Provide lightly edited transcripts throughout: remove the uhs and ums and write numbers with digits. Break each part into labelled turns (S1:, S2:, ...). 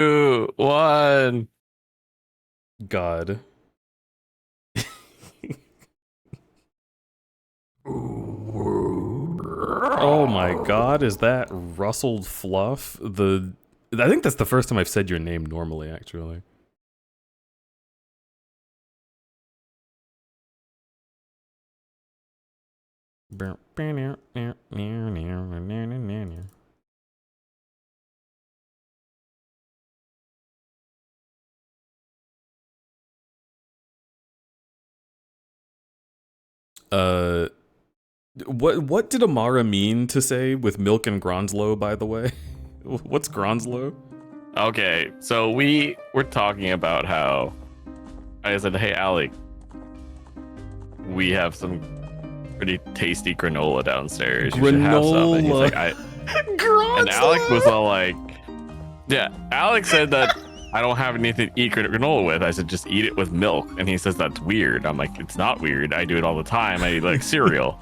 S1: 2, 1.
S2: God. Oh my god, is that rustled fluff? I think that's the first time I've said your name normally, actually. What did Amara mean to say with milk and Gronslow, by the way? What's Gronslow?
S1: Okay, so we were talking about how I said, "Hey, Alec, we have some pretty tasty granola downstairs. You should have some." And he's like, and Alec was all like, "Yeah." Alec said that I don't have anything to eat granola with. I said, "Just eat it with milk." And he says that's weird. I'm like, "It's not weird. I do it all the time. I eat like cereal."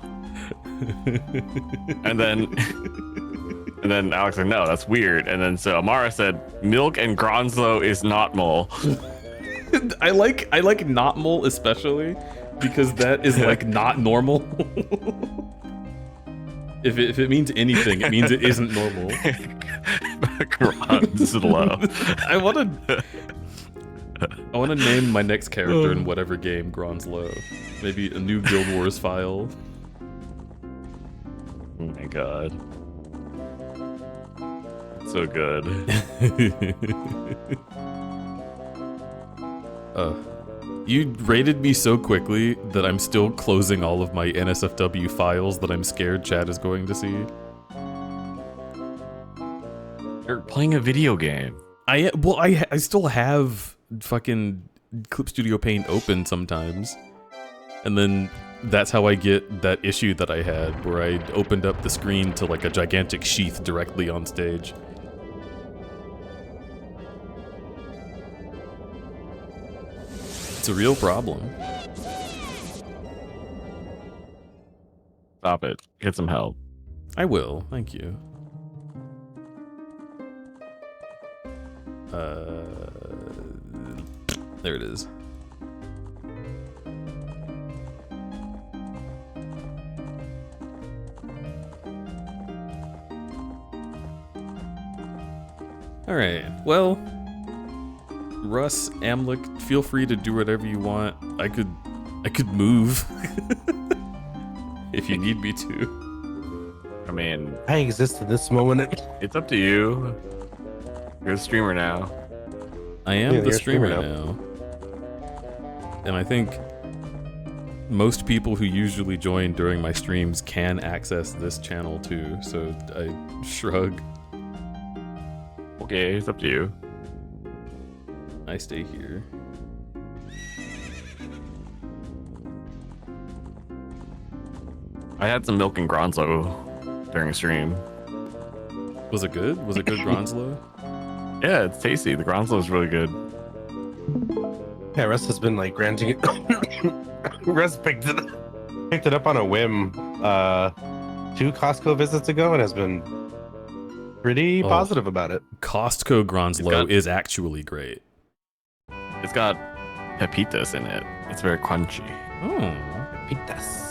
S1: and then Alex said, "No, that's weird." And then so Amara said, "Milk and Gronslow is not mole."
S2: I like not mole especially because that is like not normal. If it means anything, it means it isn't normal.
S1: Gronslow.
S2: I want to name my next character in whatever game Gronslow. Maybe a new Guild Wars file.
S1: Oh my god. So good.
S2: You rated me so quickly that I'm still closing all of my NSFW files that I'm scared Chad is going to see.
S1: You're playing a video game.
S2: I still have fucking Clip Studio Paint open sometimes. And then that's how I get that issue that I had where I opened up the screen to like a gigantic sheath directly on stage. It's a real problem.
S1: Stop it. Get some help.
S2: I will, thank you. There it is. Alright, well, Russ, Amlik, feel free to do whatever you want. I could move if you need me to.
S1: I mean,
S3: I exist in this moment.
S1: it's up to you. You're the streamer now.
S2: I am the streamer now. And I think most people who usually join during my streams can access this channel too, so I shrug.
S1: Okay, it's up to you.
S2: I stay here.
S1: I had some milk and Gronslow during a stream.
S2: Was it good? Was it good Gronslow?
S1: Yeah, it's tasty. The Gronslow is really good.
S3: Yeah, Russ has been like granting it. Russ picked it up on a whim 2 Costco visits ago and has been pretty positive about it.
S2: Costco Gronslow is actually great.
S1: It's got pepitas in it. It's very crunchy.
S2: Oh.
S3: Pepitas.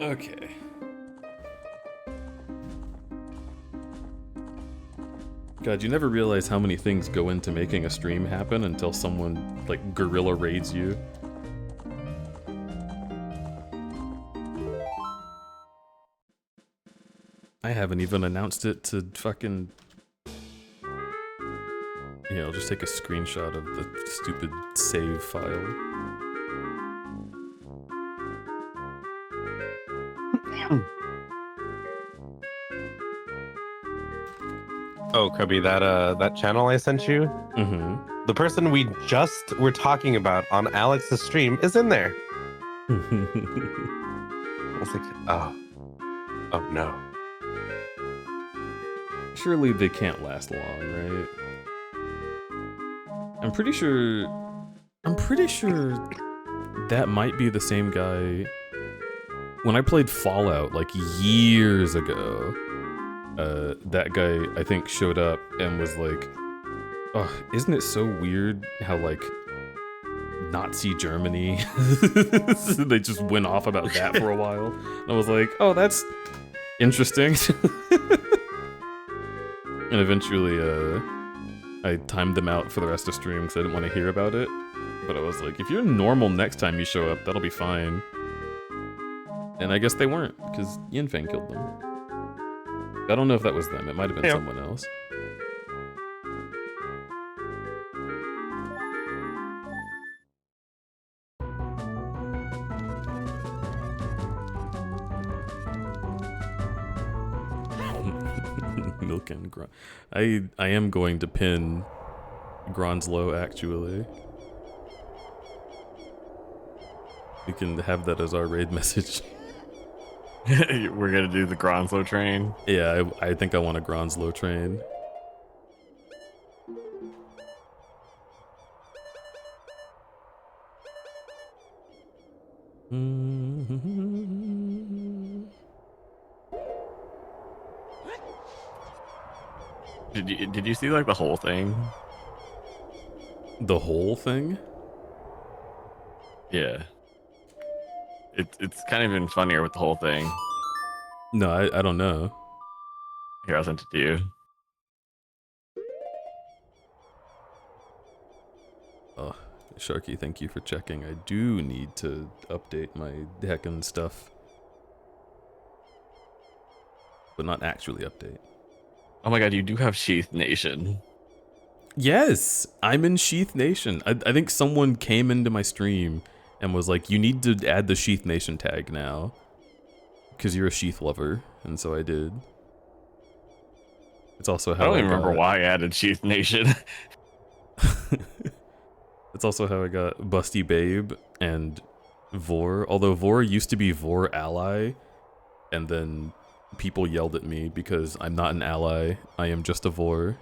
S2: Okay. God, you never realize how many things go into making a stream happen until someone, like, guerrilla raids you. I haven't even announced it to fucking... Yeah, I'll just take a screenshot of the stupid save file.
S3: Oh, Cubby, that channel I sent you?
S2: Mm-hmm.
S3: The person we just were talking about on Alex's stream is in there. I was like, oh no.
S2: Surely they can't last long, right? I'm pretty sure that might be the same guy. When I played Fallout, like, years ago, that guy, I think, showed up and was like, oh, isn't it so weird how, like, Nazi Germany, they just went off about that for a while. And I was like, oh, that's interesting. And eventually, I timed them out for the rest of stream because I didn't want to hear about it. But I was like, if you're normal next time you show up, that'll be fine. And I guess they weren't, because Yinfang killed them. I don't know if that was them. It might have been someone else. Milk and Gron. I am going to pin Gronslow, actually. We can have that as our raid message.
S1: We're gonna do the Gronslow train.
S2: Yeah, I think I want a Gronslow train.
S1: Did you see like the whole thing?
S2: The whole thing?
S1: Yeah. It's kind of even funnier with the whole thing.
S2: No, I don't know.
S1: Here, I'll send it to you.
S2: Oh, Sharky, thank you for checking. I do need to update my heckin' stuff. But not actually update.
S1: Oh my god, you do have Sheath Nation.
S2: Yes, I'm in Sheath Nation. I think someone came into my stream and was like, you need to add the Sheath Nation tag now. Because you're a Sheath lover. And so I did. It's also how
S1: I don't even remember why I added Sheath Nation.
S2: It's also how I got Busty Babe and Vor. Although Vor used to be Vor Ally. And then people yelled at me because I'm not an ally. I am just a Vor.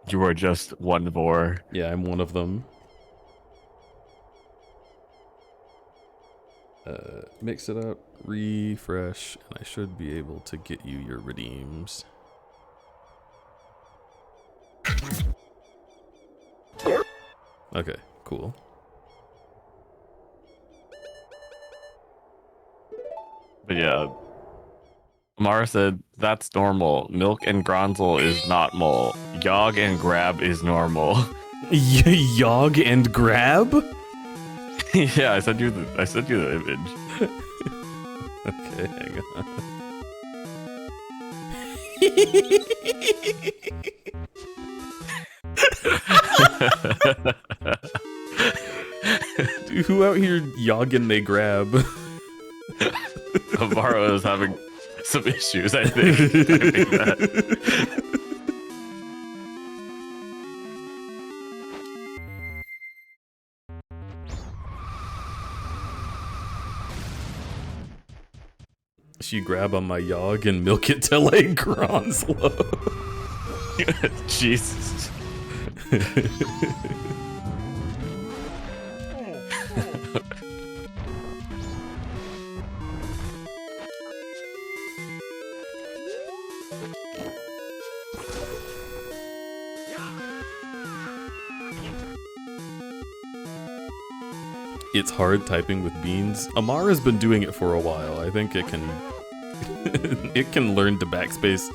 S1: You are just one Vor.
S2: Yeah, I'm one of them. Mix it up, refresh, and I should be able to get you your redeems. Okay, cool.
S1: But yeah, Mara said, that's normal. Milk and Gronzel is not mole. Yog and Grab is normal.
S2: Yog and Grab?
S1: Yeah, I sent you the image.
S2: Okay, hang on. Dude, who out here yogging they grab?
S1: Amaro is having some issues, I think. Typing that.
S2: She grab on my yog and milk it till I Gronslow.
S1: Jesus.
S2: It's hard typing with beans. Amara's been doing it for a while. I think it can it can learn to backspace.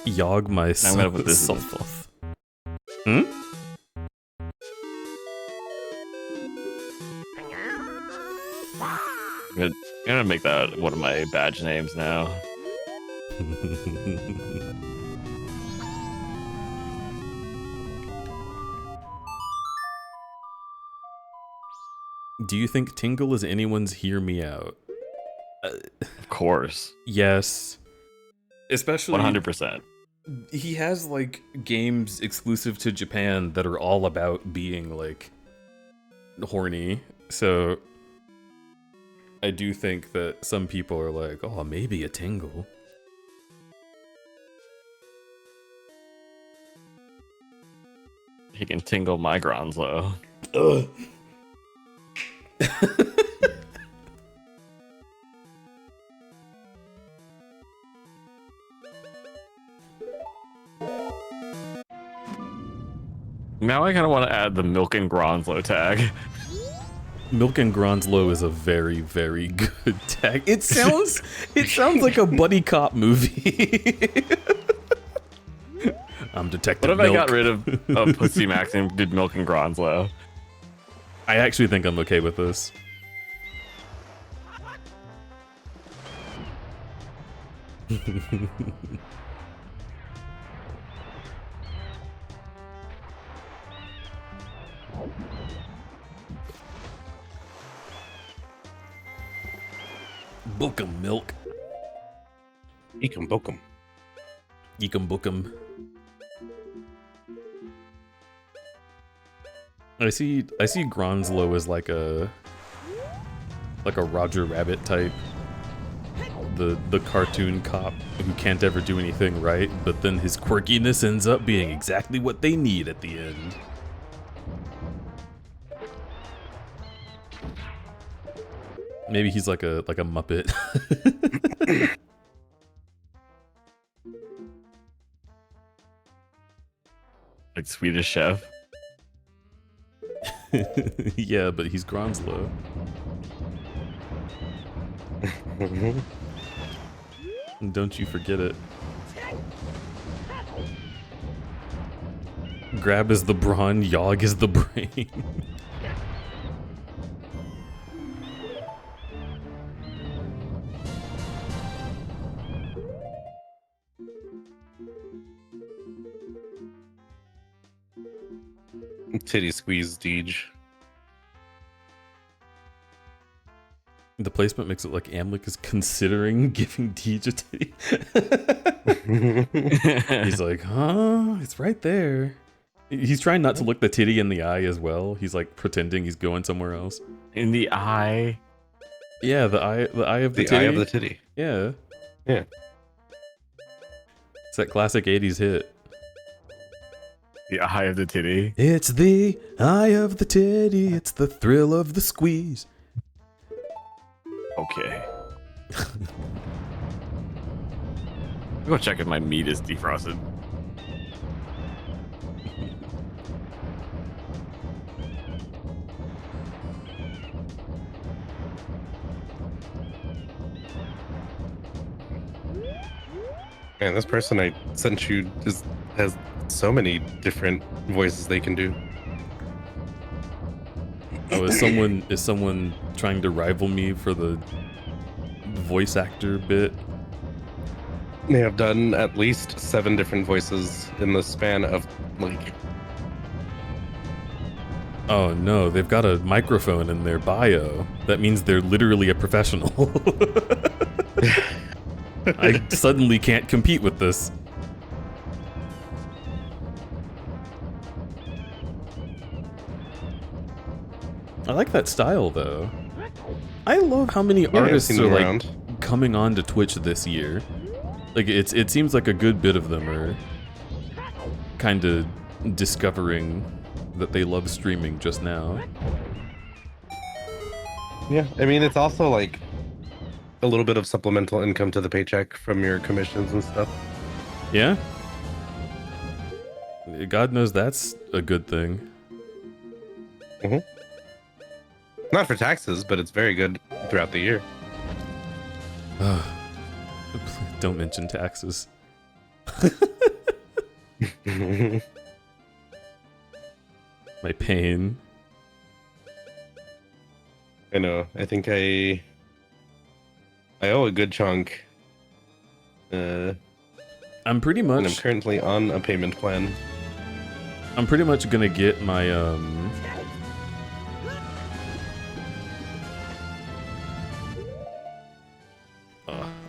S2: Yog my
S1: I'm gonna put this
S2: self. Hmm?
S1: I'm gonna make that one of my badge names now.
S2: Do you think Tingle is anyone's hear me out?
S1: Of course.
S2: Yes. Especially
S1: 100%.
S2: he has like games exclusive to Japan that are all about being like horny. So I do think that some people are like, oh, maybe a Tingle.
S1: He can tingle my Gronzlo.
S2: Ugh.
S1: Now I kind of want to add the Milk and Gronzlo tag.
S2: Milk and Gronzlo is a very, very good tag. It sounds like a buddy cop movie. I'm Detective
S1: What if
S2: Milk.
S1: I got rid of Pussy Max and did Milk and Gronzlo?
S2: I actually think I'm okay with this. Book 'em, Milk.
S3: Eek 'em, book 'em.
S2: You can book 'em. I see Gronzlo as like a Roger Rabbit type. The cartoon cop who can't ever do anything right, but then his quirkiness ends up being exactly what they need at the end. Maybe he's like a Muppet.
S1: Like Swedish Chef.
S2: Yeah, but he's Gronzlo. Don't you forget it. Grab is the brawn, Yogg is the brain.
S3: Titty squeeze Deej.
S2: The placement makes it like Amlik is considering giving Deej a titty. He's like, huh? It's right there. He's trying not to look the titty in the eye as well. He's like pretending he's going somewhere else.
S1: In the eye.
S2: Yeah, the eye of the
S3: The
S2: titty.
S3: eye of the titty.
S2: Yeah.
S3: Yeah.
S2: It's that classic 80s hit.
S1: The eye of the titty.
S2: It's the eye of the titty. It's the thrill of the squeeze.
S1: Okay. Go check if my meat is defrosted.
S3: Man, this person I sent you just has so many different voices they can do.
S2: Oh, is someone trying to rival me for the voice actor bit?
S3: They have done at least 7 different voices in the span of like.
S2: Oh no, they've got a microphone in their bio. That means they're literally a professional. I suddenly can't compete with this. I like that style though. I love how many artists are like coming on to Twitch this year. Like it seems like a good bit of them are kind of discovering that they love streaming just now.
S3: Yeah, I mean it's also like a little bit of supplemental income to the paycheck from your commissions and stuff.
S2: Yeah? God knows that's a good thing.
S3: Mm-hmm. Not for taxes, but it's very good throughout the year.
S2: Don't mention taxes. My pain.
S3: I know. I think I owe a good chunk.
S2: I'm pretty
S3: And I'm
S2: much
S3: currently on a payment plan.
S2: I'm pretty much gonna get my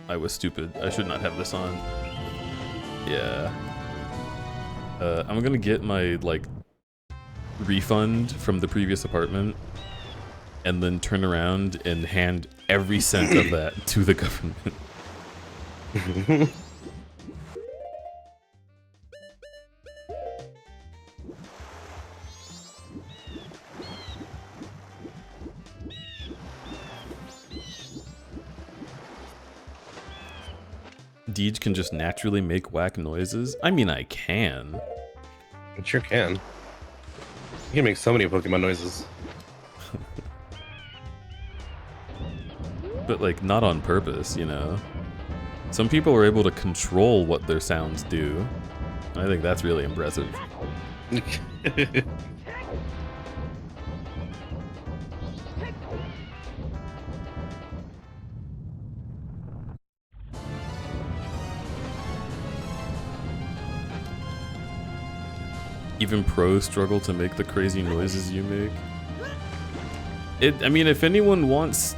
S2: I was stupid. I should not have this on. Yeah. I'm gonna get my like refund from the previous apartment and then turn around and hand every cent of that to the government. Deej can just naturally make whack noises? I mean, I can.
S3: It sure can. You can make so many Pokemon noises.
S2: But, like, not on purpose, you know? Some people are able to control what their sounds do. I think that's really impressive. Even pros struggle to make the crazy noises you make. I mean, if anyone wants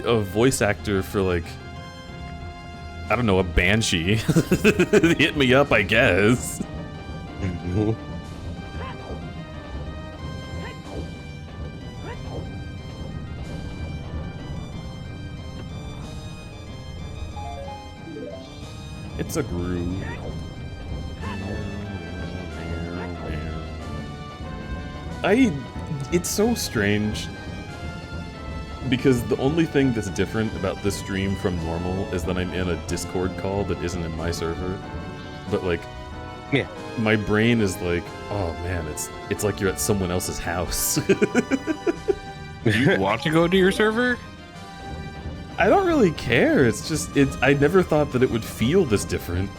S2: a voice actor for, like, I don't know, a Banshee, hit me up, I guess. It's a groove. It's so strange because the only thing that's different about this stream from normal is that I'm in a Discord call that isn't in my server. But like,
S3: yeah,
S2: my brain is like, oh man, it's like you're at someone else's house.
S1: Do you want to go to your server?
S2: I don't really care. It's just I never thought that it would feel this different.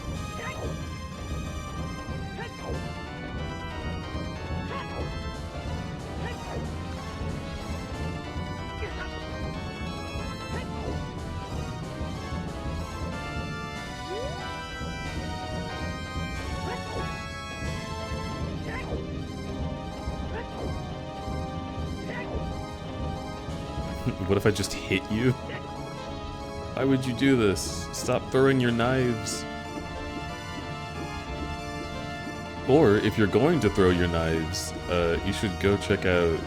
S2: What if I just hit you? Why would you do this? Stop throwing your knives. Or, if you're going to throw your knives, you should go check out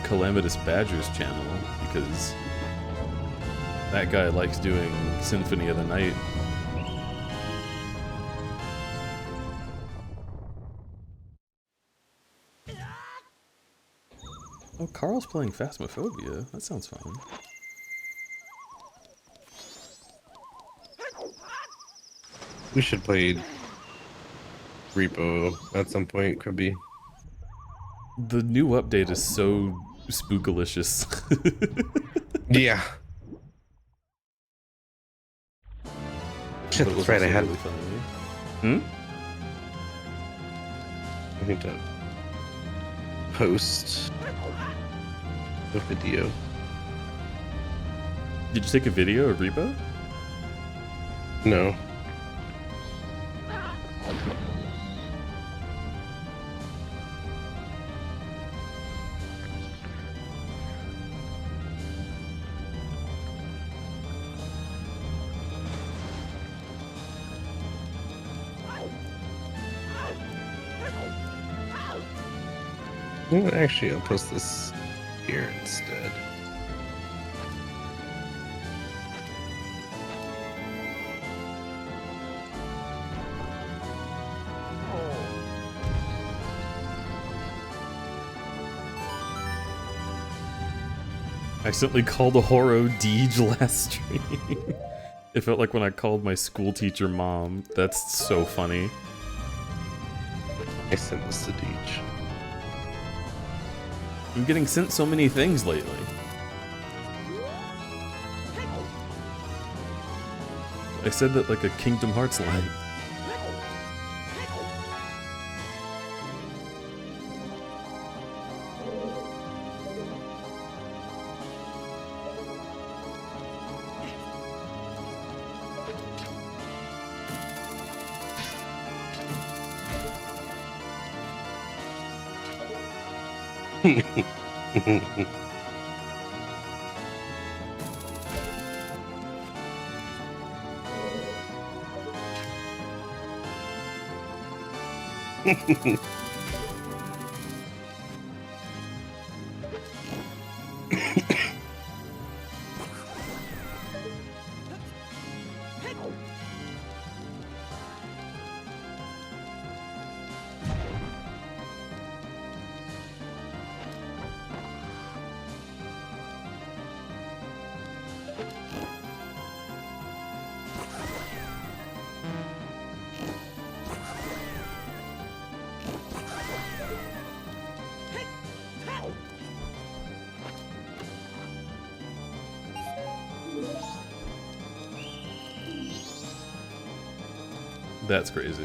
S2: Calamitous Badger's channel, because that guy likes doing Symphony of the Night. Oh, Carl's playing Phasmophobia. That sounds fun.
S3: We should play Repo at some point, could be.
S2: The new update is so spookalicious.
S3: Yeah. Shit,
S2: But it was
S3: that's right, I
S2: also
S3: had...
S2: really funny.
S3: I need to post a video.
S2: Did you take a video of Repo?
S3: No. Well, actually, I'll post this here instead.
S2: I accidentally called a Horo Deej last stream. It felt like when I called my school teacher mom. That's so funny.
S3: I sent this to Deej.
S2: I'm getting sent so many things lately. I said that like a Kingdom Hearts line. That's crazy.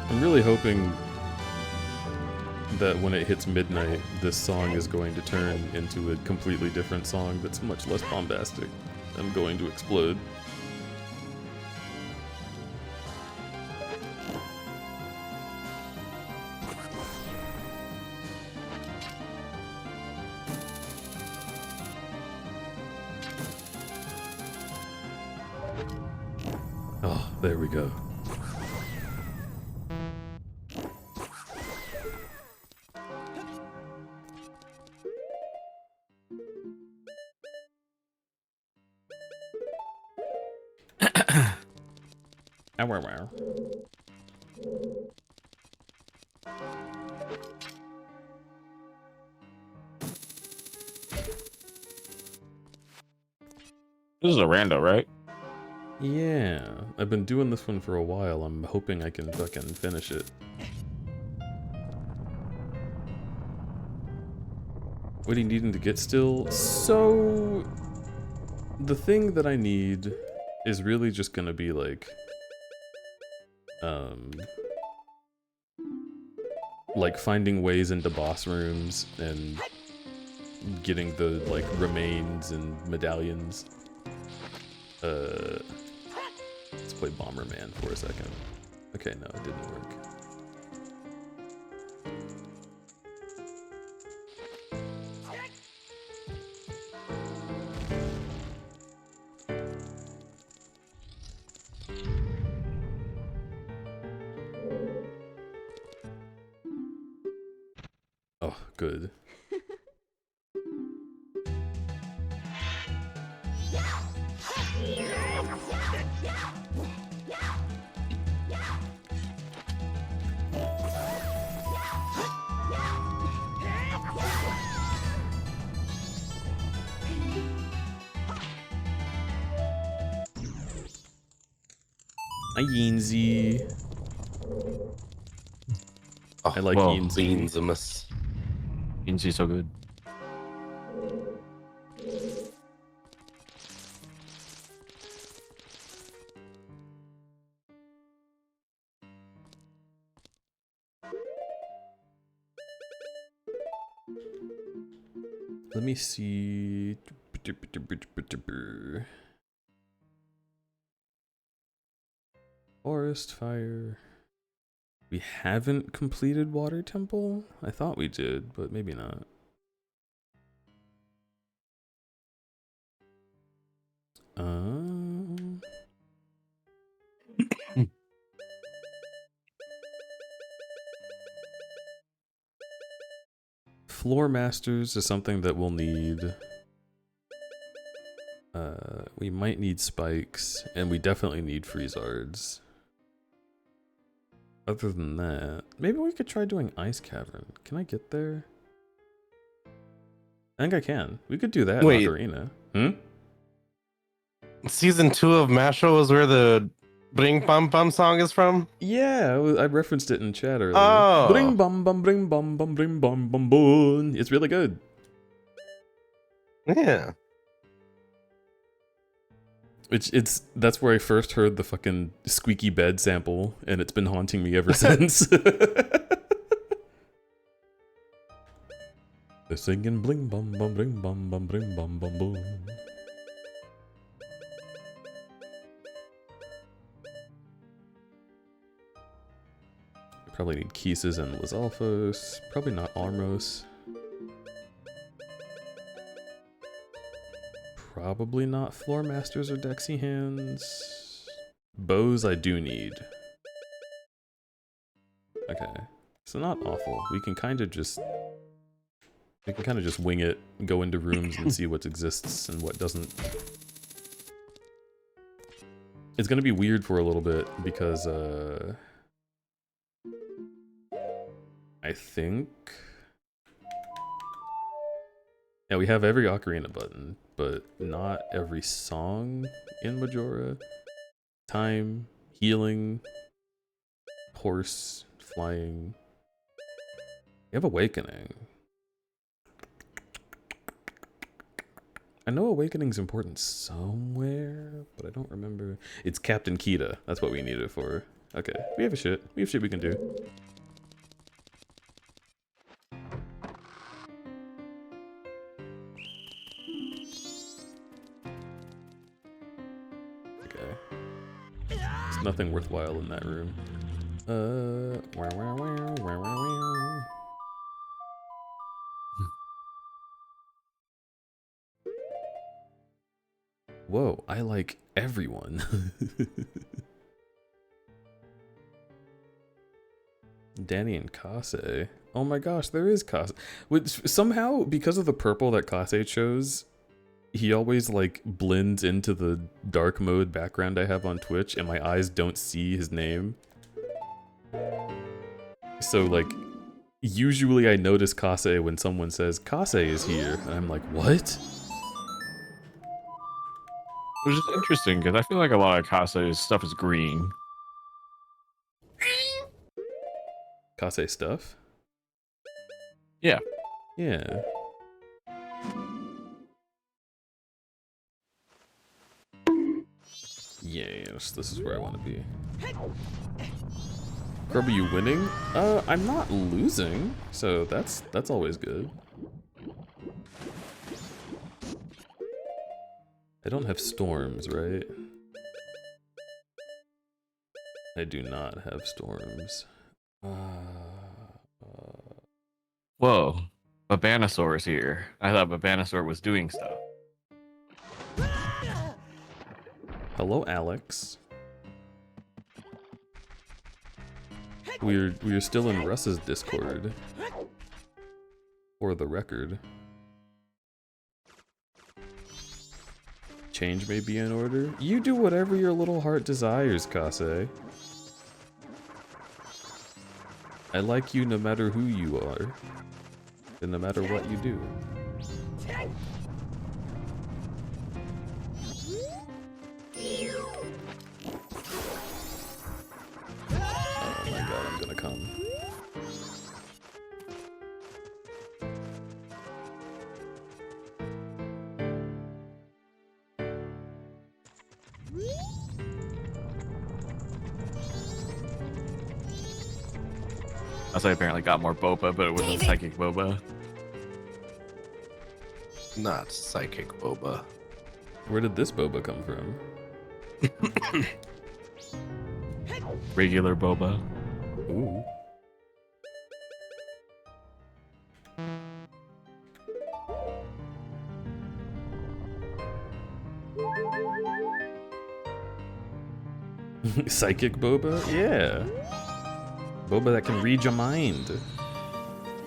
S2: I'm really hoping that when it hits midnight, this song is going to turn into a completely different song that's much less bombastic. I'm going to explode. Oh, there we go. Ow.
S1: This is a rando, right?
S2: Yeah, I've been doing this one for a while. I'm hoping I can fucking finish it. What are you needing to get still? So, the thing that I need is really just gonna be like finding ways into boss rooms and getting the like remains and medallions. Let's play Bomberman for a second. Okay, no, it didn't work. Oh, good. Hi, Yeenzy.
S3: Oh,
S2: I like
S1: well,
S2: Yeenzy.
S3: Beansamus.
S1: Inzy's so good.
S2: Let me see. Forest fire. We haven't completed Water Temple? I thought we did, but maybe not. Floor Masters is something that we'll need. We might need spikes, and we definitely need Freezards. Other than that, maybe we could try doing Ice Cavern. Can I get there? I think I can. We could do that
S3: Wait.
S2: in Ocarina. Hmm?
S3: Season 2 of Masho is where the Bring Bum Bum song is from?
S2: Yeah, I referenced it in chat earlier.
S3: Oh.
S2: Bring bum bum bring bum bum bring bum bum boom. It's really good.
S3: Yeah.
S2: That's where I first heard the fucking squeaky bed sample, and it's been haunting me ever since. They're singing bling bum bum bling bum bum bling bum bum boom. Probably need Keeses and Lizalfos. Probably not Armros. Probably not Floor Masters or Dexy Hands. Bows I do need. Okay. So not awful. We can kind of just wing it, go into rooms and see what exists and what doesn't. It's gonna be weird for a little bit because I think, yeah, we have every ocarina button, but not every song in Majora. Time, healing, horse, flying. We have awakening. I know awakening's important somewhere, but I don't remember. It's Captain Kita. That's what we need it for. Okay, we have shit we can do. Okay. There's nothing worthwhile in that room. Wow, wow, wow, wow, wow, wow. Whoa, I like everyone. Danny and Kase. Oh my gosh, there is Kase. Which somehow, because of the purple that Kase chose, he always like blends into the dark mode background I have on Twitch, and my eyes don't see his name. So like, usually I notice Kase when someone says, Kase is here, and I'm like, what?
S1: Which is interesting, because I feel like a lot of Kase's stuff is green.
S2: Kase stuff?
S1: Yeah.
S2: Yeah. Yes, this is where I want to be. Grub, are you winning? I'm not losing, so that's always good. I don't have storms, right? I do not have storms.
S1: Whoa. Babanasaur is here. I thought Babanasaur was doing stuff.
S2: Hello, Alex. We're still in Russ's Discord. For the record. Change may be in order. You do whatever your little heart desires, Kase. I like you no matter who you are. And no matter what you do. Oh my god, I'm gonna come.
S1: I apparently got more Boba, but it wasn't Psychic Boba.
S3: Not Psychic Boba.
S2: Where did this boba come from?
S1: Regular Boba.
S2: Ooh. Psychic boba? Yeah. Boba that can read your mind.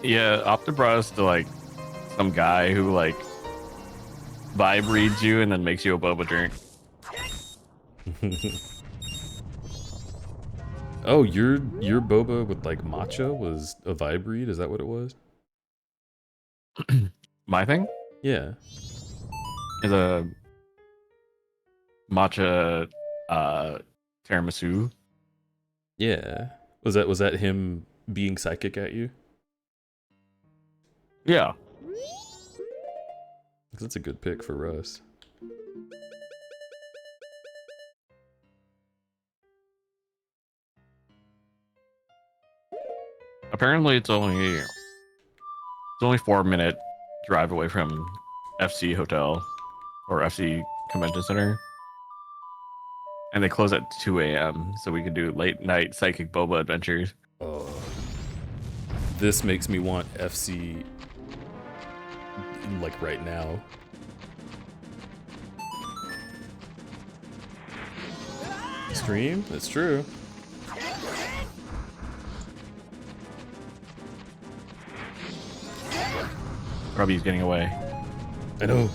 S1: Yeah, Opta brought us to like some guy who like vibe reads you and then makes you a Boba drink.
S2: Oh, your boba with like matcha was a vibe read? Is that what it was?
S1: My thing
S2: Yeah.
S1: is a matcha tiramisu.
S2: Yeah. Was that him being psychic at you?
S1: Yeah.
S2: That's a good pick for Russ.
S1: Apparently, it's only 4-minute drive away from FC Hotel or FC Convention Center, and they close at 2 a.m. So we could do late night psychic boba adventures.
S2: This makes me want FC like right now. Stream? That's true.
S1: Grubby's getting away.
S2: I know.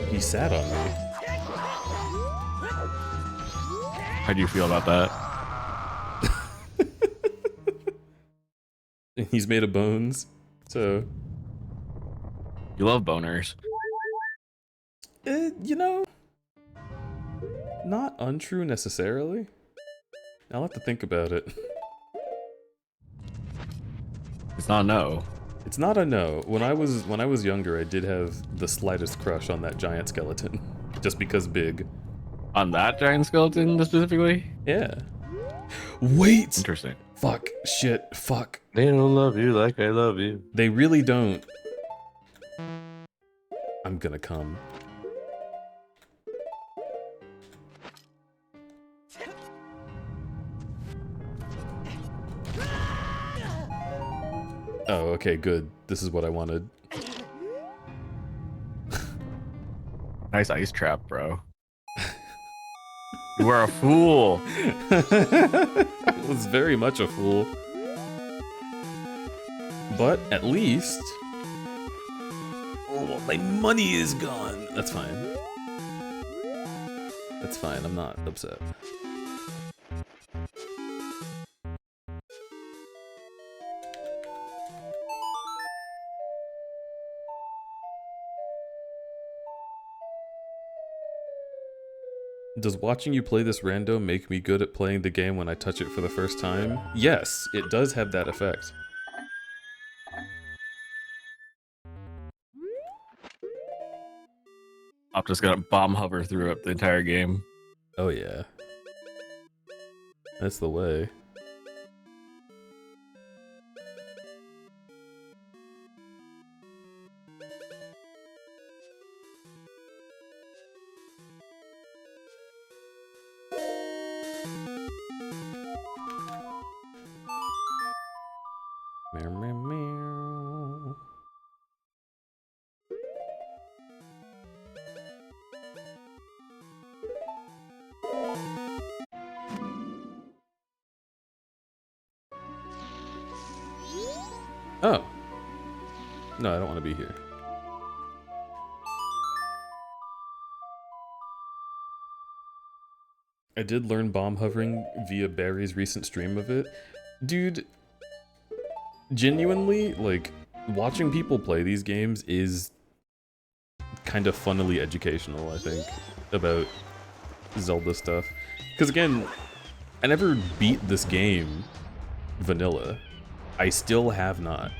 S2: He sat on me.
S1: How do you feel about that?
S2: He's made of bones, so
S1: You love boners.
S2: you know, not untrue necessarily. I'll have to think about it.
S1: It's not a no.
S2: It's not a no. When I was younger, I did have the slightest crush on that giant skeleton, just because big.
S1: On that giant skeleton specifically?
S2: Yeah. Wait.
S1: Interesting.
S2: Fuck. Shit. Fuck.
S3: They don't love you like I love you.
S2: They really don't. I'm gonna come. Oh, okay, good. This is what I wanted.
S1: Nice ice trap, bro. You are a fool.
S2: I was very much a fool. But at least... Oh, my money is gone. That's fine. That's fine, I'm not upset. Does watching you play this rando make me good at playing the game when I touch it for the first time? Yes, it does have that effect.
S1: I'm just gonna bomb hover through up the entire game.
S2: Oh yeah. That's the way. Meow, meow, meow. Oh. No, I don't want to be here. I did learn bomb hovering via Barry's recent stream of it. Dude, genuinely, like, watching people play these games is kind of funnily educational, I think, about Zelda stuff. Because again, I never beat this game vanilla. I still have not.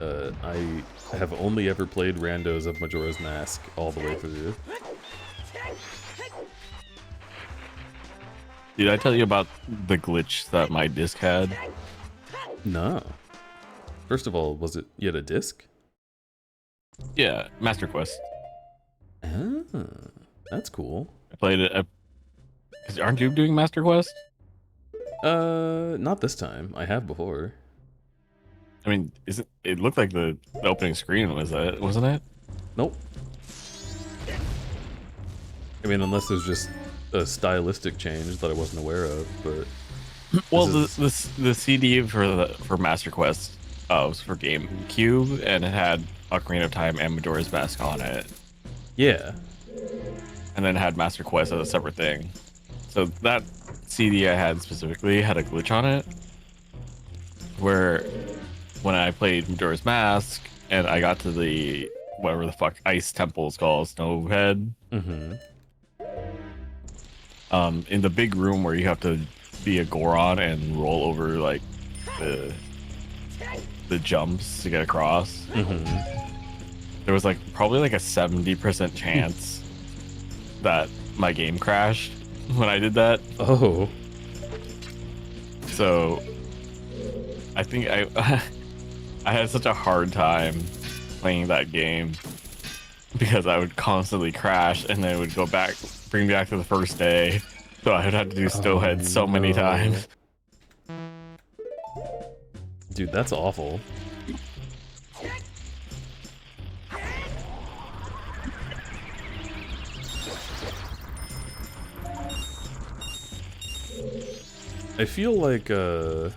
S2: I have only ever played randos of Majora's Mask all the way through.
S1: Did I tell you about the glitch that my disc had?
S2: No. First of all, was it yet a disc?
S1: Yeah, Master Quest.
S2: Ah, that's cool.
S1: I played it. Aren't you doing Master Quest?
S2: Not this time. I have before.
S1: I mean, it looked like the opening screen was that, wasn't it?
S2: Nope. I mean, unless there's just a stylistic change that I wasn't aware of, but...
S1: Well, the CD for Master Quest was for GameCube, and it had Ocarina of Time and Majora's Mask on it.
S2: Yeah.
S1: And then it had Master Quest as a separate thing. So that CD I had specifically had a glitch on it, where when I played Majora's Mask and I got to the whatever the fuck ice temple is called, Snowhead.
S2: Mm-hmm.
S1: In the big room where you have to be a Goron and roll over like the jumps to get across.
S2: Mm-hmm.
S1: There was like probably like a 70% chance that my game crashed when I did that.
S2: Oh.
S1: So I think I had such a hard time playing that game because I would constantly crash and then it would bring me back to the first day. So I would have to do Stowhead so many times.
S2: Dude, that's awful. I feel like, oh,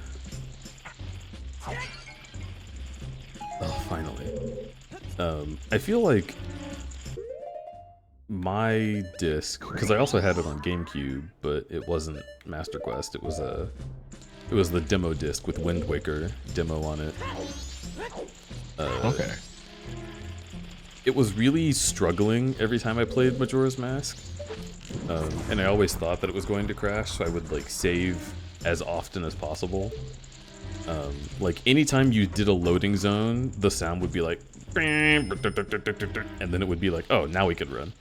S2: finally. I feel like my disc, because I also had it on GameCube, but it wasn't Master Quest. It was the demo disc with Wind Waker demo on it.
S1: Okay.
S2: It was really struggling every time I played Majora's Mask. And I always thought that it was going to crash, so I would like save as often as possible. Like anytime you did a loading zone, the sound would be like, and then it would be like, oh, now we can run.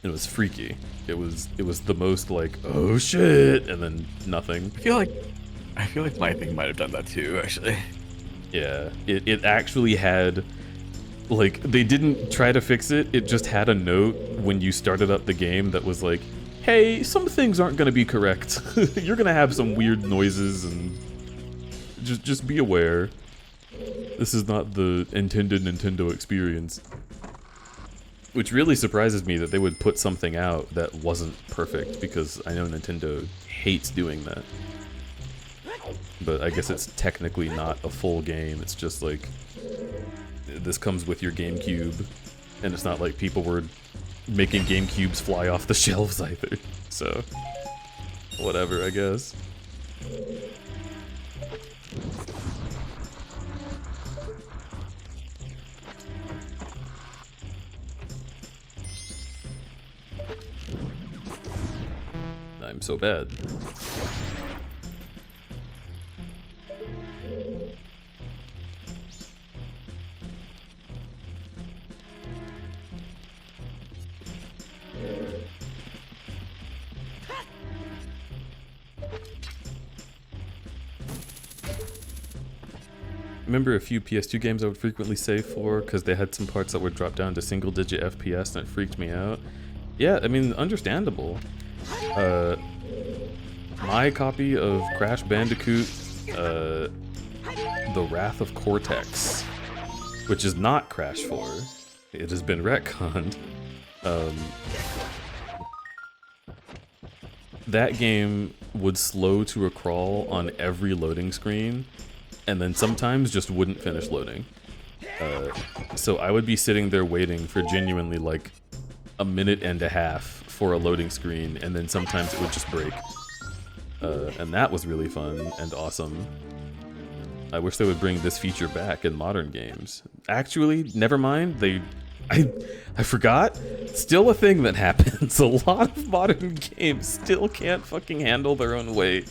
S2: It was freaky. It was the most like, oh shit, and then nothing.
S1: I feel like my thing might have done that too, actually.
S2: Yeah, it actually had, like, they didn't try to fix it. It just had a note when you started up the game that was like, hey, some things aren't gonna be correct. You're gonna have some weird noises, and just be aware. This is not the intended Nintendo experience. Which really surprises me that they would put something out that wasn't perfect, because I know Nintendo hates doing that. But I guess it's technically not a full game. It's just like, this comes with your GameCube, and it's not like people were making GameCubes fly off the shelves either. So, whatever, I guess. I'm so bad. Remember a few PS2 games I would frequently save for because they had some parts that would drop down to single-digit FPS and it freaked me out? Yeah, I mean, understandable. My copy of Crash Bandicoot, The Wrath of Cortex, which is not Crash 4, it has been retconned. That game would slow to a crawl on every loading screen, and then sometimes just wouldn't finish loading. So I would be sitting there waiting for genuinely like a minute and a half for a loading screen, and then sometimes it would just break. And that was really fun and awesome. I wish they would bring this feature back in modern games. Actually, never mind, I forgot. Still a thing that happens. A lot of modern games still can't fucking handle their own weight.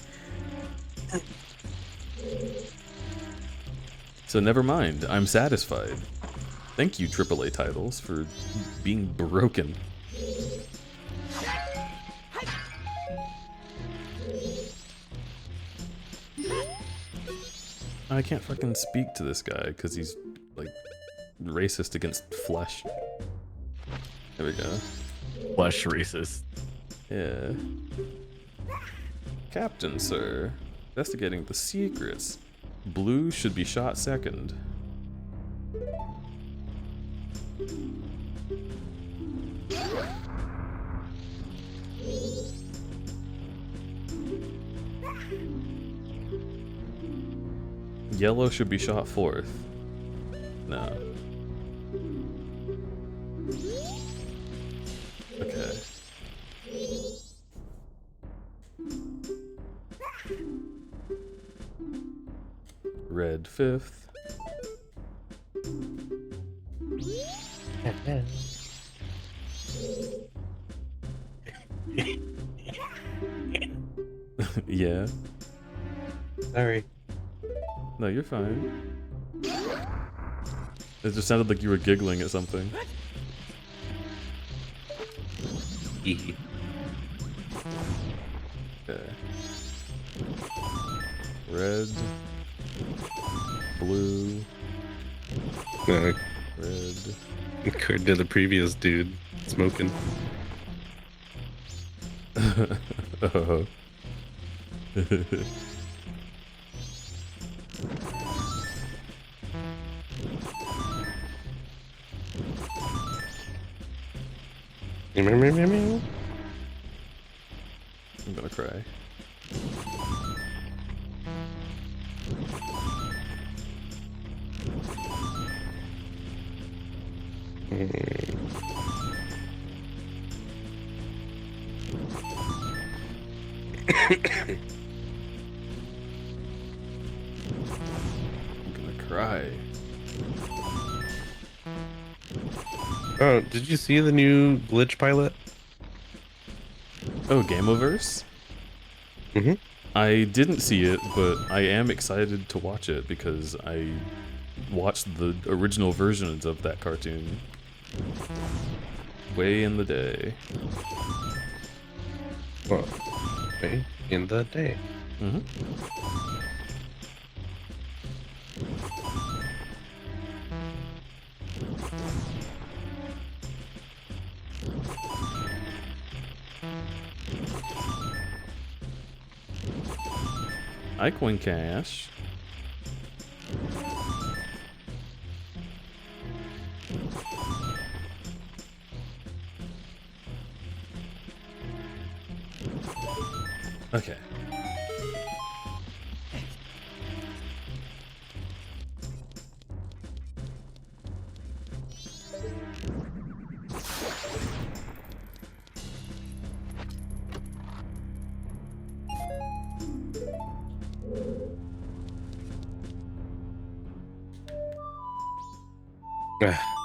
S2: So never mind, I'm satisfied. Thank you, AAA titles, for being broken. I can't fucking speak to this guy because he's, like, racist against flesh. There we go.
S1: Flesh racist.
S2: Yeah. Captain, sir. Investigating the secrets. Blue should be shot second. Yellow should be shot fourth. No. Okay. red 5th. Yeah.
S3: Sorry.
S2: No, you're fine. It just sounded like you were giggling at something.
S3: Hee.
S2: Okay. Red. Blue.
S3: Uh,
S2: Red.
S3: compared to the previous dude smoking.
S2: Oh.
S3: Meow.
S2: I'm gonna cry. I'm gonna cry.
S3: Oh, did you see the new glitch pilot?
S2: Oh, Gameoverse?
S3: Mm-hmm.
S2: I didn't see it, but I am excited to watch it because I watched the original versions of that cartoon way in the day.
S3: Well, okay, in the day.
S2: Mm-hmm. Hi, Coin Cash. Okay.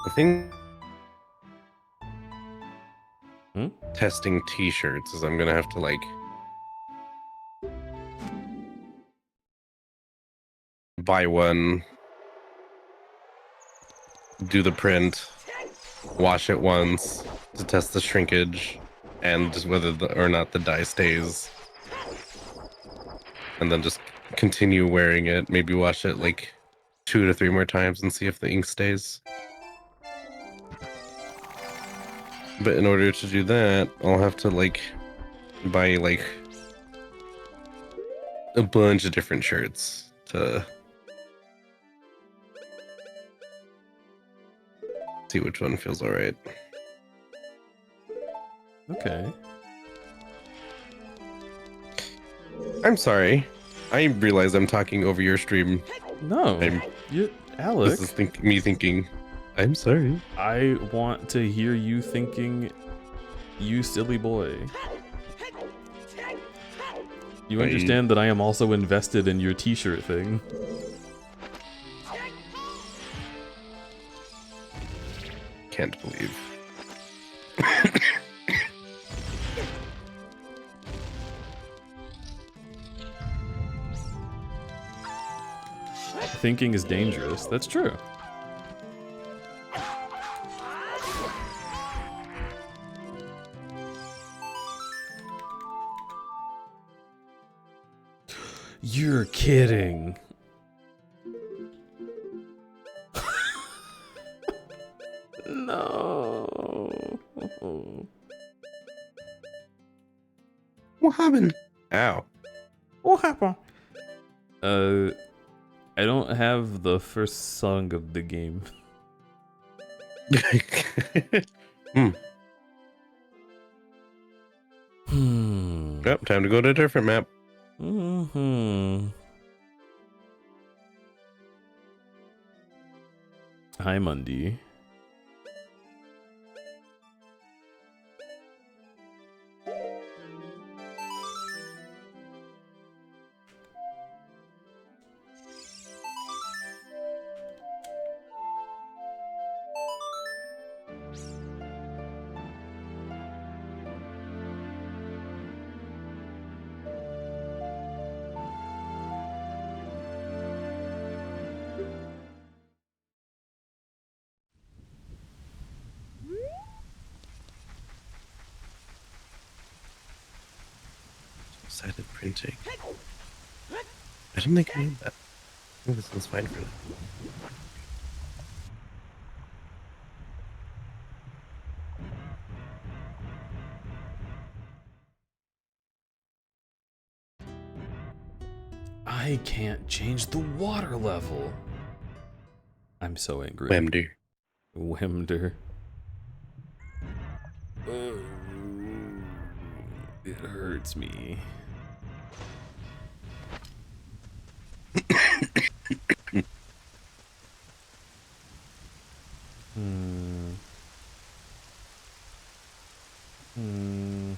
S3: The thing
S2: Hmm?
S3: testing t-shirts is I'm gonna have to like buy one, do the print, wash it once to test the shrinkage and just whether or not the dye stays, and then just continue wearing it, maybe wash it like 2 to 3 more times and see if the ink stays. But in order to do that, I'll have to like buy like a bunch of different shirts to see which one feels all right.
S2: Okay.
S3: I'm sorry. I realize I'm talking over your stream.
S2: No, Alec.
S3: This is me thinking, I'm sorry.
S2: I want to hear you thinking, you silly boy. You understand that I am also invested in your t-shirt thing.
S3: Can't believe.
S2: Thinking is dangerous. That's true. You're kidding. No.
S3: What happened? Ow.
S2: What happened? I don't have the first song of the game.
S3: Yep, time to go to a different map.
S2: Hi, Mundy.
S3: water intake. I don't think I need that. I think this one's fine for that.
S2: I can't change the water level. I'm so angry.
S3: Wemder.
S2: Wemder. It hurts me. Hmm. Hmm.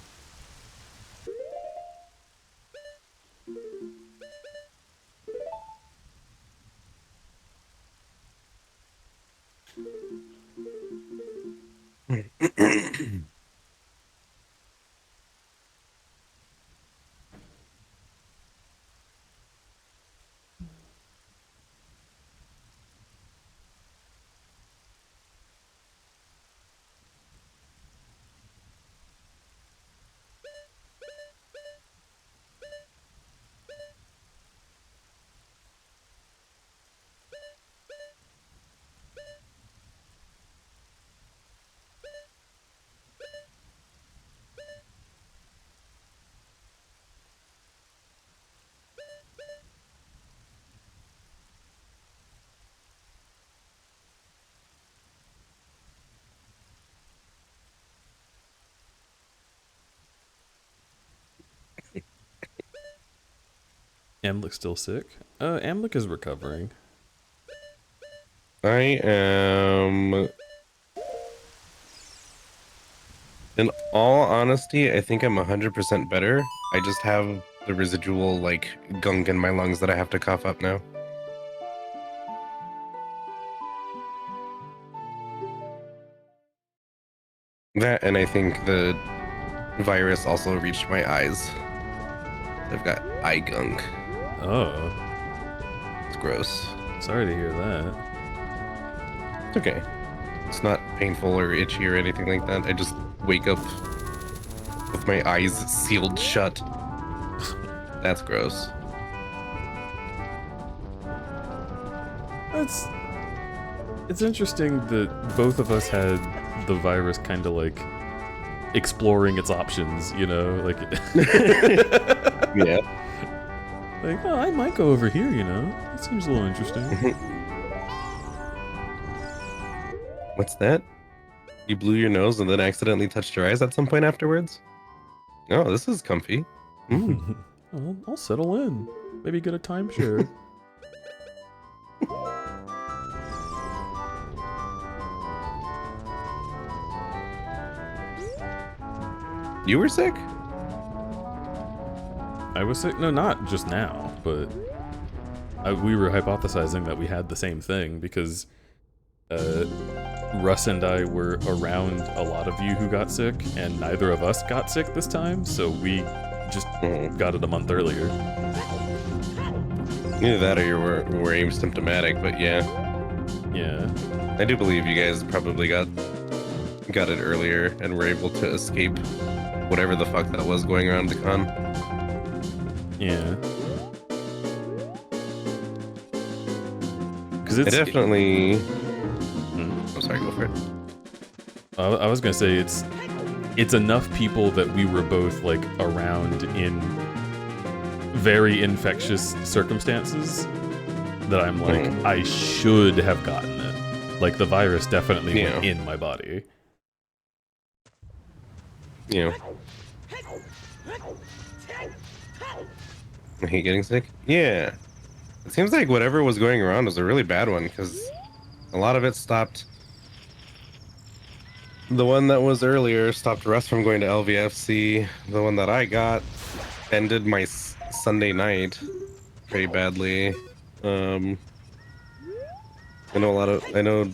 S2: Amlic's still sick? Amlic is recovering.
S3: I am... In all honesty, I think I'm 100% better. I just have the residual, like, gunk in my lungs that I have to cough up now. That, and I think the virus also reached my eyes. I've got eye gunk.
S2: Oh.
S3: It's gross.
S2: Sorry to hear that.
S3: It's okay. It's not painful or itchy or anything like that. I just wake up with my eyes sealed shut. That's gross.
S2: It's interesting that both of us had the virus kind of like exploring its options, you know, like
S3: Yeah.
S2: like, oh, I might go over here, you know. That seems a little interesting.
S3: What's that? You blew your nose and then accidentally touched your eyes at some point afterwards? Oh, this is comfy. Mm.
S2: I'll settle in. Maybe get a timeshare.
S3: You were sick?
S2: I was sick? No, not just now, but we were hypothesizing that we had the same thing because Russ and I were around a lot of you who got sick, and neither of us got sick this time, so we just got it a month earlier.
S3: Either that or you were asymptomatic, but yeah.
S2: Yeah.
S3: I do believe you guys probably got it earlier and were able to escape whatever the fuck that was going around the con.
S2: Yeah. Because it's...
S3: I definitely... I'm sorry, go for it.
S2: I was gonna say, it's enough people that we were both, like, around in very infectious circumstances that I'm like, I should have gotten it. Like, the virus definitely went in my body.
S3: You know. I hate getting sick. Yeah. It seems like whatever was going around was a really bad one, because a lot of it stopped. The one that was earlier stopped Russ from going to LVFC. The one that I got ended my Sunday night pretty badly. I know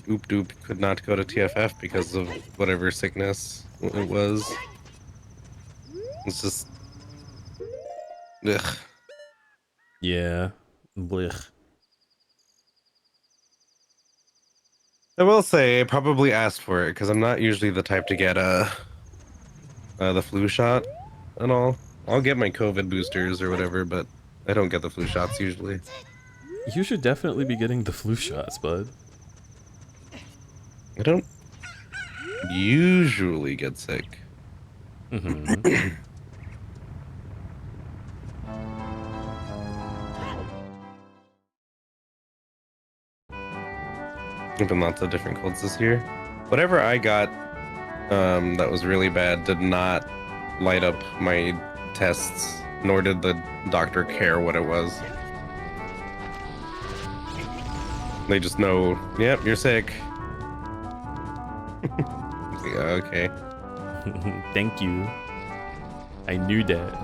S3: Oop Doop could not go to TFF because of whatever sickness it was. It's just... Ugh.
S2: Yeah. Blech.
S3: I will say I probably asked for it because I'm not usually the type to get the flu shot and all. I'll get my COVID boosters or whatever, but I don't get the flu shots usually.
S2: You should definitely be getting the flu shots, bud.
S3: I don't usually get sick.
S2: Mm-hmm.
S3: There've been lots of different colds this year. Whatever I got that was really bad did not light up my tests, nor did the doctor care what it was. They just know, yep, you're sick. Yeah, okay.
S2: Thank you. I knew that.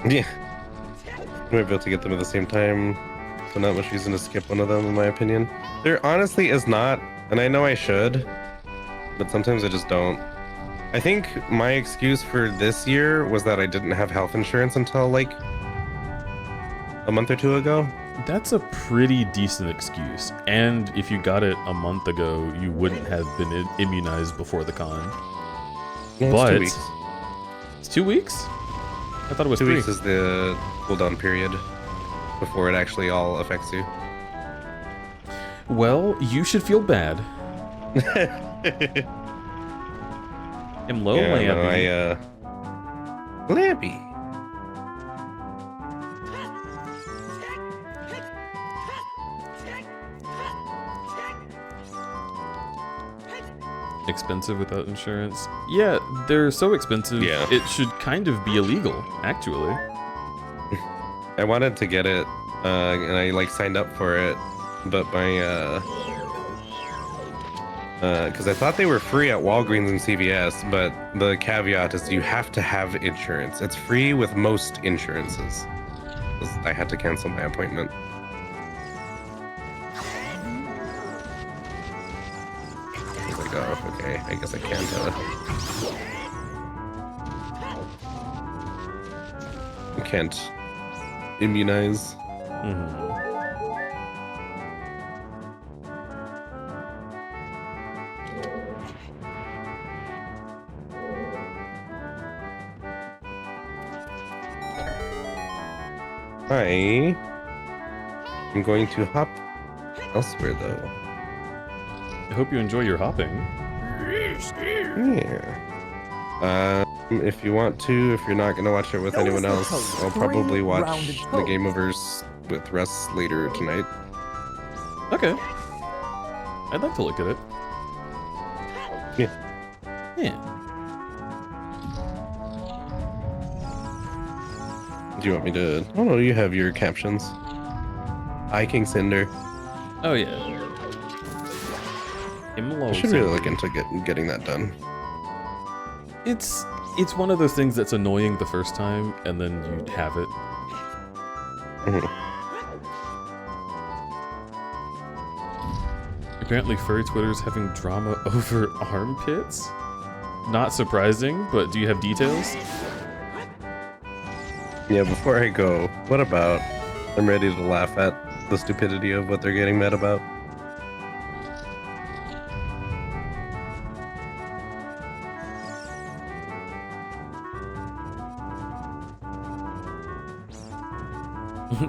S3: Yeah. We might be able to get them at the same time, so not much reason to skip one of them, in my opinion. There honestly is not, and I know I should, but sometimes I just don't. I think my excuse for this year was that I didn't have health insurance until like a month or two ago.
S2: That's a pretty decent excuse. And if you got it a month ago, you wouldn't have been immunized before the con.
S3: Yeah,
S2: But
S3: 2 weeks.
S2: It's 2 weeks? I thought it was
S3: 2
S2: 3.
S3: weeks is the cooldown period before it actually all affects you.
S2: Well, you should feel bad. I'm low,
S3: Yeah,
S2: Lampy.
S3: no, Lampy.
S2: Expensive without insurance. Yeah, they're so expensive.
S3: Yeah.
S2: It should kind of be illegal, actually.
S3: I wanted to get it, and I like signed up for it, but my because I thought they were free at Walgreens and CVS, but the caveat is you have to have insurance. It's free with most insurances. I had to cancel my appointment. I was like, oh, okay, I guess I can't. I can't immunize.
S2: Mhm.
S3: I am going to hop elsewhere though.
S2: I hope you enjoy your hopping.
S3: Yeah. If you want to, if you're not gonna watch it with anyone else, I'll probably watch the Game Overs with Russ later tonight.
S2: Okay. I'd like to look at it.
S3: Yeah.
S2: Yeah.
S3: Do you want me to? Oh no, you have your captions. Hi, King Cinder.
S2: Oh, yeah.
S3: I should really look into getting that done.
S2: It's one of those things that's annoying the first time, and then you have it.
S3: Mhm.
S2: Apparently furry Twitter's having drama over armpits? Not surprising, but do you have details?
S3: Yeah, before I go, what about? I'm ready to laugh at the stupidity of what they're getting mad about.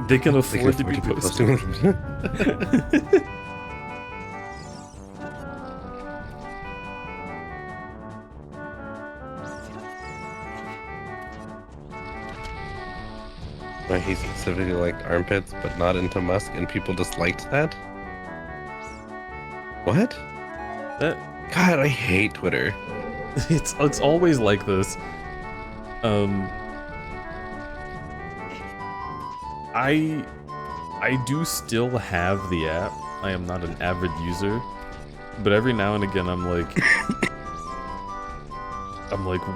S2: They can afford to be posting.
S3: He specifically liked armpits, but not into Musk, and people disliked that? What?
S2: That
S3: God, I hate Twitter.
S2: it's always like this. I do still have the app. I am not an avid user, but every now and again I'm like,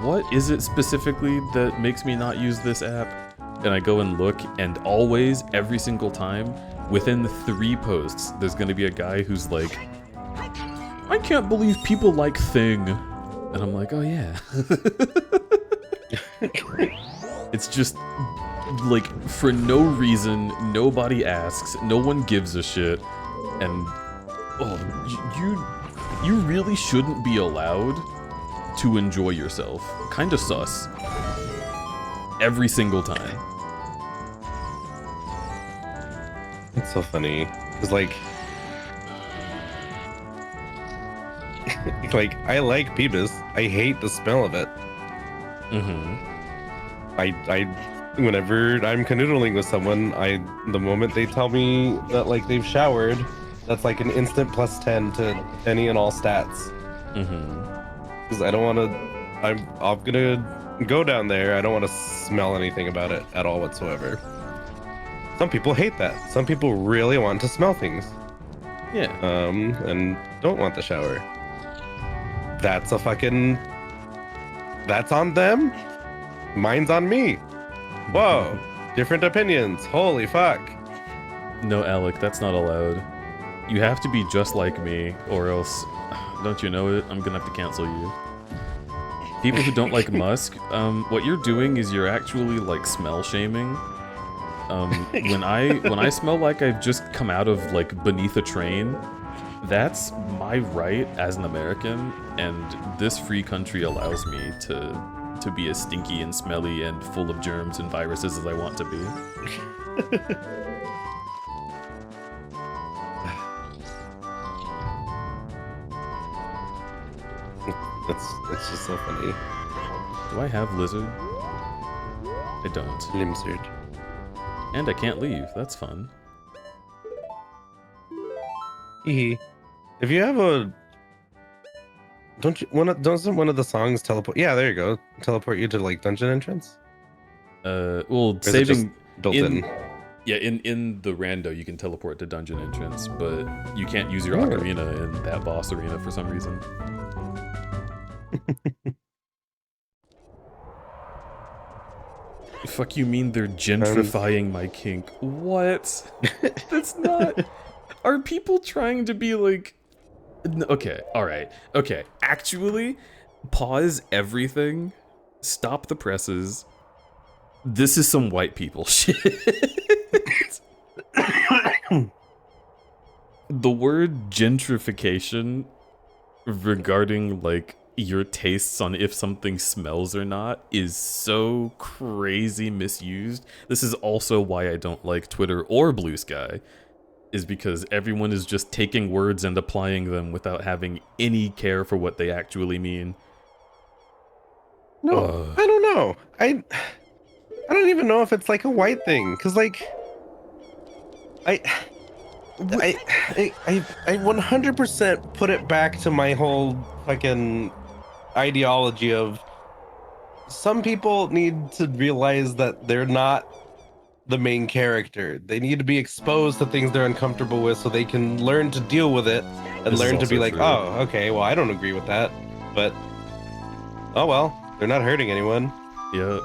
S2: what is it specifically that makes me not use this app? And I go and look, and always, every single time, within 3 posts, there's gonna be a guy who's like, I can't believe people like Thing. And I'm like, oh yeah. It's just, like, for no reason, nobody asks, no one gives a shit, and, oh, you really shouldn't be allowed to enjoy yourself. Kinda sus. every single time.
S3: It's so funny because like I like Peebus. I hate the smell of it. I whenever I'm canoodling with someone, the moment they tell me that like they've showered, that's like an instant +10 to any and all stats. Because I don't want to. I'm gonna go down there. I don't want to smell anything about it at all whatsoever. Some people hate that. Some people really want to smell things.
S2: Yeah.
S3: And don't want the shower. That's on them. Mine's on me. Whoa. Different opinions. Holy fuck.
S2: No, Alec, that's not allowed. You have to be just like me, or else, don't you know it? I'm gonna have to cancel you. People who don't like musk, what you're doing is you're actually like smell shaming. When I smell like I've just come out of like beneath a train, that's my right as an American, and this free country allows me to be as stinky and smelly and full of germs and viruses as I want to be.
S3: It's just so funny.
S2: Do I have lizard? I don't.
S3: Limboseed.
S2: And I can't leave. That's fun.
S3: If you have a, doesn't one of the songs teleport? Yeah, there you go. Teleport you to like dungeon entrance.
S2: Well,
S3: Or is it just
S2: saving
S3: built in.
S2: Yeah, in the rando you can teleport to dungeon entrance, but you can't use your ocarina in that boss arena for some reason. Fuck you mean they're gentrifying my kink? What? That's not... Are people trying to be like... Okay, alright. Okay, actually, pause everything. Stop the presses. This is some white people shit. The word gentrification regarding, like, your tastes on if something smells or not is so crazy misused. This is also why I don't like Twitter or Blue Sky, is because everyone is just taking words and applying them without having any care for what they actually mean.
S3: No, I don't know. I don't even know if it's like a white thing, because like I 100% put it back to my whole fucking ideology of some people need to realize that they're not the main character. They need to be exposed to things they're uncomfortable with so they can learn to deal with it and learn to be like,
S2: true.
S3: oh, okay, well, I don't agree with that, but oh well, they're not hurting anyone.
S2: Yeah.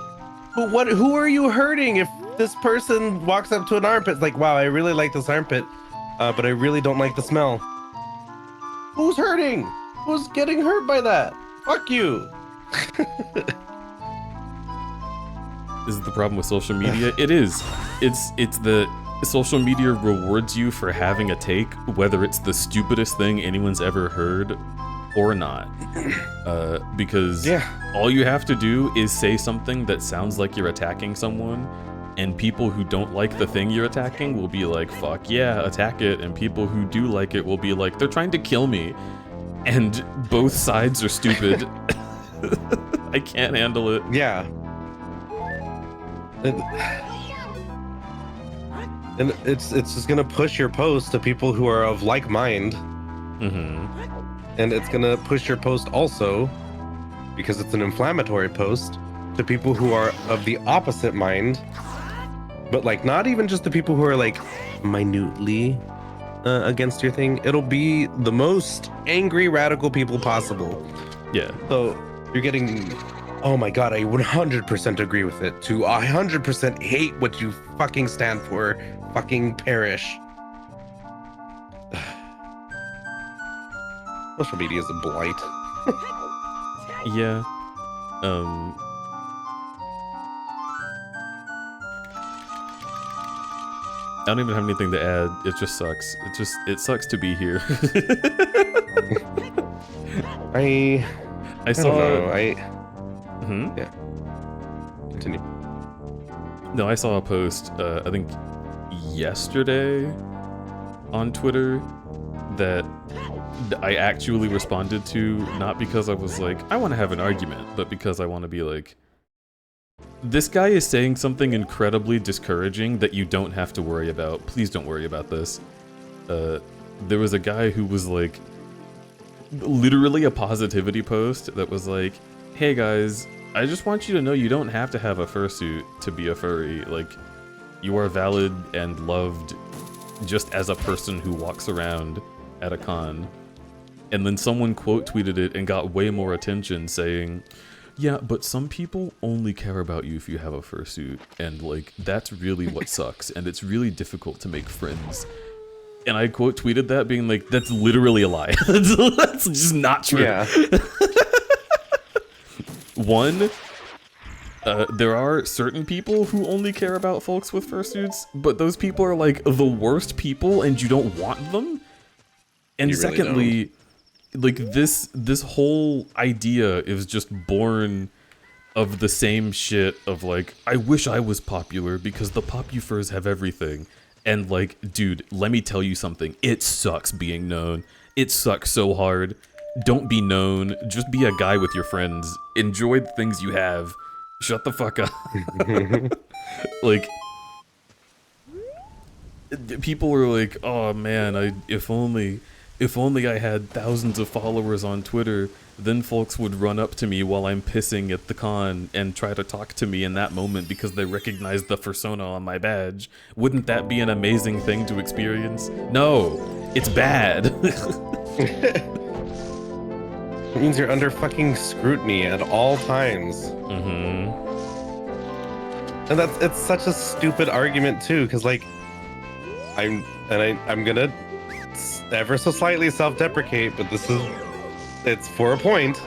S3: But who are you hurting if this person walks up to an armpit, it's like, wow, I really like this armpit, but I really don't like the smell. Who's hurting? Who's getting hurt by that? Fuck you.
S2: Is it the problem with social media? It is. It's the social media rewards you for having a take, whether it's the stupidest thing anyone's ever heard or not. Because all you have to do is say something that sounds like you're attacking someone, and people who don't like the thing you're attacking will be like, fuck yeah, attack it, and people who do like it will be like, they're trying to kill me. And both sides are stupid. I can't handle it.
S3: Yeah. And it's just gonna push your post to people who are of like mind. And it's gonna push your post also, because it's an inflammatory post, to people who are of the opposite mind. But like, not even just the people who are like minutely against your thing. It'll be the most angry radical people possible.
S2: Yeah.
S3: So you're getting, oh my god, I 100% agree with it, to 100% hate what you fucking stand for, fucking perish. Social media is a blight.
S2: Yeah. I don't even have anything to add. It just sucks. It sucks to be here.
S3: I
S2: saw.
S3: don't know. Yeah. Continue.
S2: No, I saw a post, I think yesterday on Twitter that I actually responded to, not because I was like, I want to have an argument, but because I want to be like, this guy is saying something incredibly discouraging that you don't have to worry about. Please don't worry about this. There was a guy who was like, literally a positivity post that was like, hey guys, I just want you to know you don't have to have a fursuit to be a furry. Like, you are valid and loved just as a person who walks around at a con. And then someone quote tweeted it and got way more attention saying, yeah, but some people only care about you if you have a fursuit, and like, that's really what sucks, and it's really difficult to make friends. And I quote tweeted that being like, that's literally a lie. That's just not true.
S3: Yeah.
S2: One, there are certain people who only care about folks with fursuits, but those people are like the worst people and you don't want them. And
S3: You really
S2: secondly, like this whole idea is just born of the same shit of like, I wish I was popular because the popufurs have everything. And like, dude, let me tell you something. It sucks being known. It sucks so hard. Don't be known. Just be a guy with your friends. Enjoy the things you have. Shut the fuck up. Like, people are like, oh man, if only I had thousands of followers on Twitter, then folks would run up to me while I'm pissing at the con and try to talk to me in that moment because they recognize the persona on my badge. Wouldn't that be an amazing thing to experience? No, it's bad.
S3: It means you're under fucking scrutiny at all times.
S2: Mm-hmm.
S3: And it's such a stupid argument too, because like, I'm gonna ever so slightly self-deprecate, but it's for a point.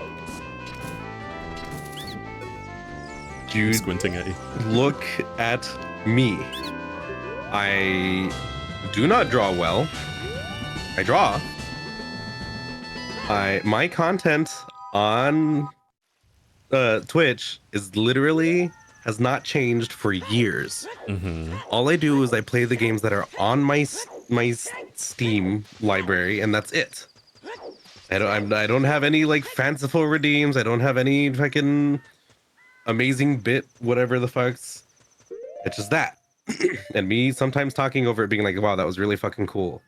S3: Dude,
S2: Squinting at you.
S3: look at me. I do not draw well. I draw. My content on Twitch is literally has not changed for years.
S2: Mm-hmm.
S3: All I do is I play the games that are on my Steam library, and that's it. I don't have any like fanciful redeems. I don't have any fucking amazing bit whatever the fucks. It's just that. And me sometimes talking over it being like, wow, that was really fucking cool.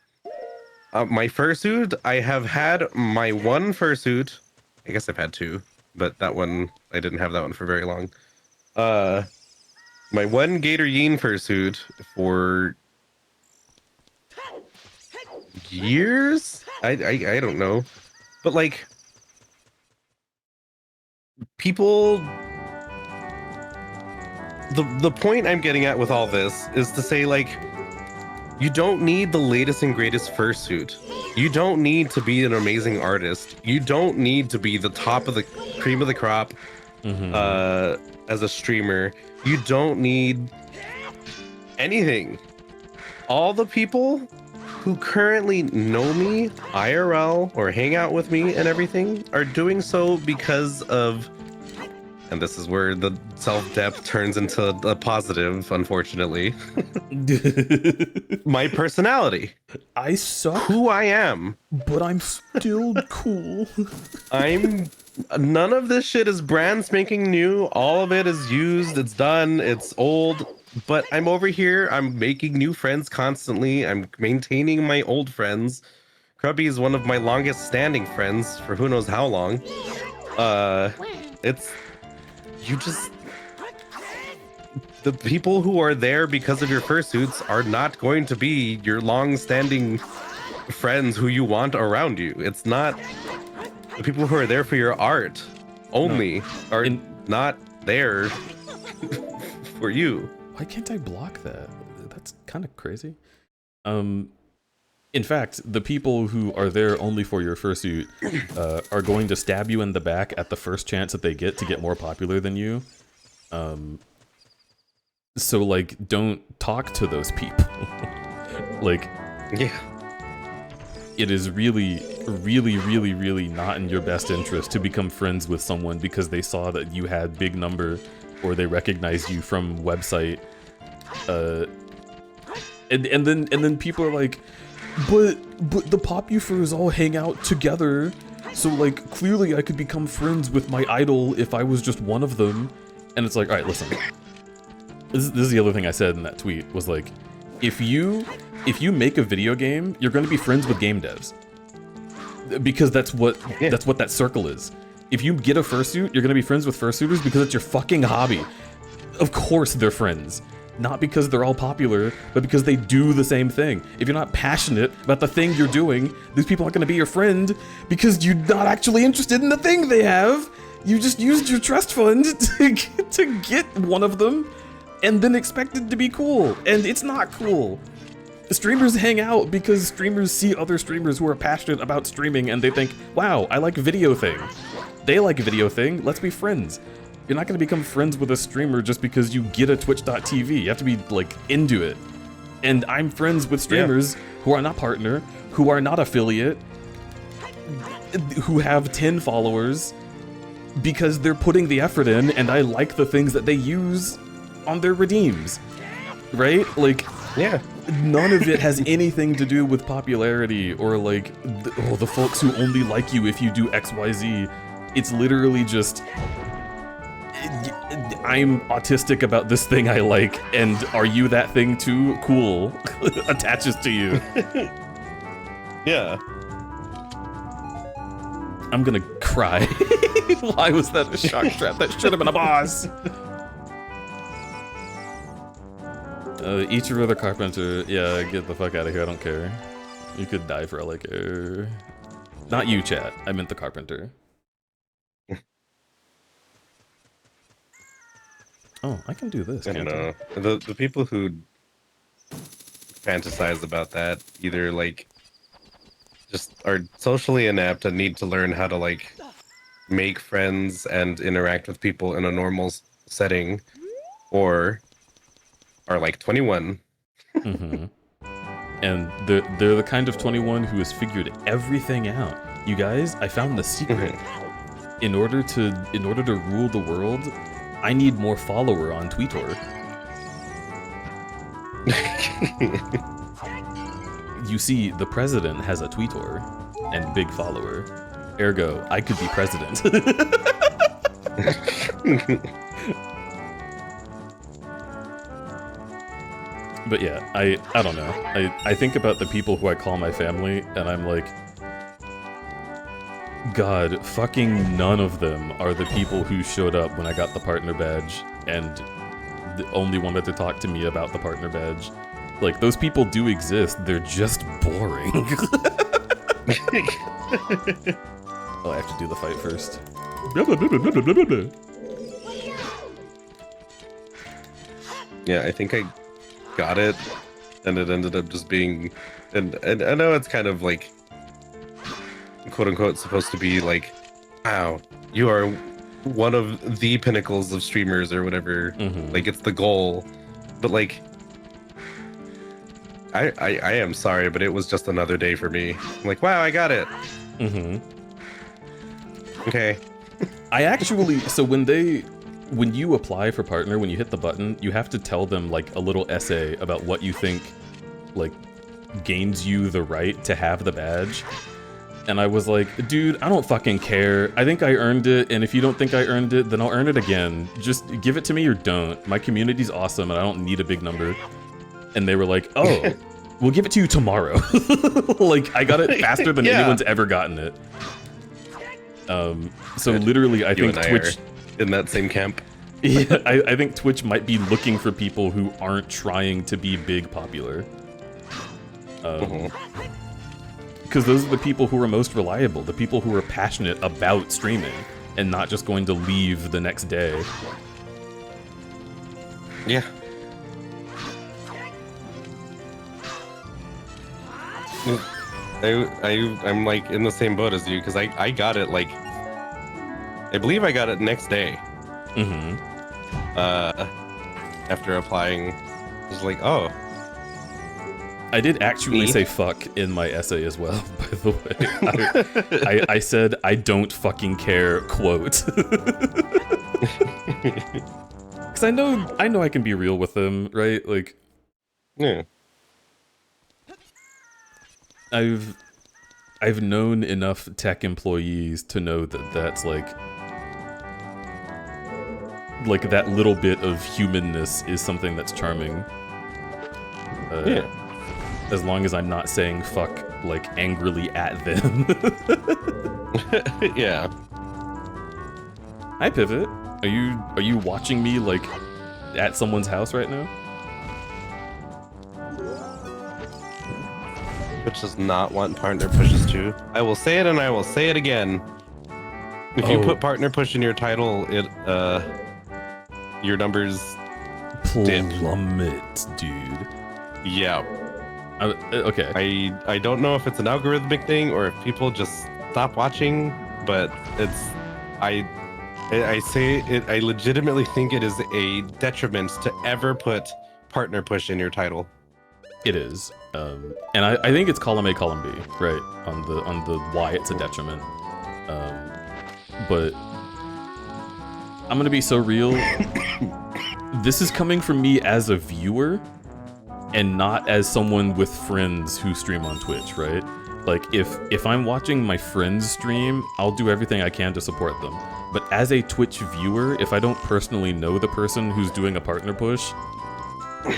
S3: My fursuit, I have had my one fursuit. I guess I've had two, but that one, I didn't have that one for very long. My one Gator Yeen fursuit for years? I don't know. But like, people, the point I'm getting at with all this is to say like, you don't need the latest and greatest fursuit. You don't need to be an amazing artist. You don't need to be the top of the cream of the crop as a streamer. You don't need anything. All the people who currently know me IRL or hang out with me and everything are doing so because of, and this is where the self-depth turns into a positive, unfortunately, my personality.
S2: I suck,
S3: Who I am.
S2: but I'm still cool.
S3: None of this shit is brand spanking new. All of it is used. It's done. It's old. But I'm over here. I'm making new friends constantly. I'm maintaining my old friends. Krubby is one of my longest standing friends for who knows how long. The people who are there because of your fursuits are not going to be your long-standing friends who you want around you. It's not the people who are there for your art only are not there for you.
S2: Why can't I block that? That's kind of crazy. In fact, the people who are there only for your fursuit are going to stab you in the back at the first chance that they get to get more popular than you. So like, don't talk to those people. Like,
S3: Yeah.
S2: it is really, really, really, really not in your best interest to become friends with someone because they saw that you had big number or they recognized you from website And then people are like, but the popufurs all hang out together, so like clearly I could become friends with my idol if I was just one of them. And it's like, all right, listen. This is the other thing I said in that tweet was like, if you make a video game, you're going to be friends with game devs, because that's what that circle is. If you get a fursuit, you're going to be friends with fursuiters because it's your fucking hobby. Of course they're friends. Not because they're all popular, but because they do the same thing. If you're not passionate about the thing you're doing, these people aren't going to be your friend because you're not actually interested in the thing they have. You just used your trust fund to get one of them and then expected to be cool. And it's not cool. The streamers hang out because streamers see other streamers who are passionate about streaming and they think, wow, I like video thing. They like video thing, let's be friends. You're not going to become friends with a streamer just because you get a twitch.tv. You have to be, like, into it. And I'm friends with streamers who are not partner, who are not affiliate, who have 10 followers, because they're putting the effort in, and I like the things that they use on their redeems. Right? Like, none of it has anything to do with popularity, or, like, the folks who only like you if you do XYZ. It's literally just... I'm autistic about this thing I like, and are you that thing too? Cool. Attaches to you.
S3: Yeah.
S2: I'm gonna cry. Why was that a shock trap? That should have been a boss. Each your other carpenter. Yeah, get the fuck out of here. I don't care. You could die for all I care. Not you, chat. I meant the carpenter. Oh, I can do this.
S3: I don't know. The people who fantasize about that either like just are socially inept and need to learn how to like make friends and interact with people in a normal setting, or are like 21.
S2: Mm-hmm. And they're the kind of 21 who has figured everything out. You guys, I found the secret. In order to rule the world, I need more follower on Twitter. You see, the president has a Twitter and big follower. Ergo, I could be president. But yeah, I don't know. I think about the people who I call my family, and I'm like, God, fucking none of them are the people who showed up when I got the partner badge and only wanted to talk to me about the partner badge. Like, those people do exist, they're just boring. Oh, I have to do the fight first.
S3: Yeah, I think I got it, and it ended up just being... And I know it's kind of like... quote-unquote supposed to be like, wow, you are one of the pinnacles of streamers or whatever. Like, it's the goal. But like, I am sorry, but it was just another day for me. I'm like, wow, I got it. Okay.
S2: I actually, so when you apply for partner, when you hit the button, you have to tell them like a little essay about what you think like gains you the right to have the badge. And I was like, dude, I don't fucking care. I think I earned it, and if you don't think I earned it, then I'll earn it again. Just give it to me or don't. My community's awesome, and I don't need a big number. And they were like, oh, we'll give it to you tomorrow. Like, I got it faster than anyone's ever gotten it. So literally, I think Twitch...
S3: in that same camp.
S2: Yeah, I think Twitch might be looking for people who aren't trying to be big popular. Because those are the people who are most reliable, the people who are passionate about streaming and not just going to leave the next day.
S3: Yeah. I'm like in the same boat as you, because I got it like, I believe I got it next day. After applying, I was like, oh.
S2: I did actually say fuck in my essay as well, by the way. I said, I don't fucking care, quote. Because because I know I can be real with them, right? Like,
S3: Yeah.
S2: I've known enough tech employees to know that that's like that little bit of humanness is something that's charming.
S3: Yeah.
S2: As long as I'm not saying fuck like angrily at them.
S3: Yeah.
S2: Hi Pivot. Are you watching me like at someone's house right now?
S3: Which does not want partner pushes too. I will say it and I will say it again. If you put partner push in your title, it your numbers dip.
S2: Plummet, dude.
S3: Yeah.
S2: Okay.
S3: I don't know if it's an algorithmic thing or if people just stop watching, but it's I say it. I legitimately think it is a detriment to ever put partner push in your title.
S2: It is, and I think it's column A, column B, right? On the why it's a detriment. But I'm gonna be so real. This is coming from me as a viewer, and not as someone with friends who stream on Twitch, right? Like if I'm watching my friends stream, I'll do everything I can to support them. But as a Twitch viewer, if I don't personally know the person who's doing a partner push,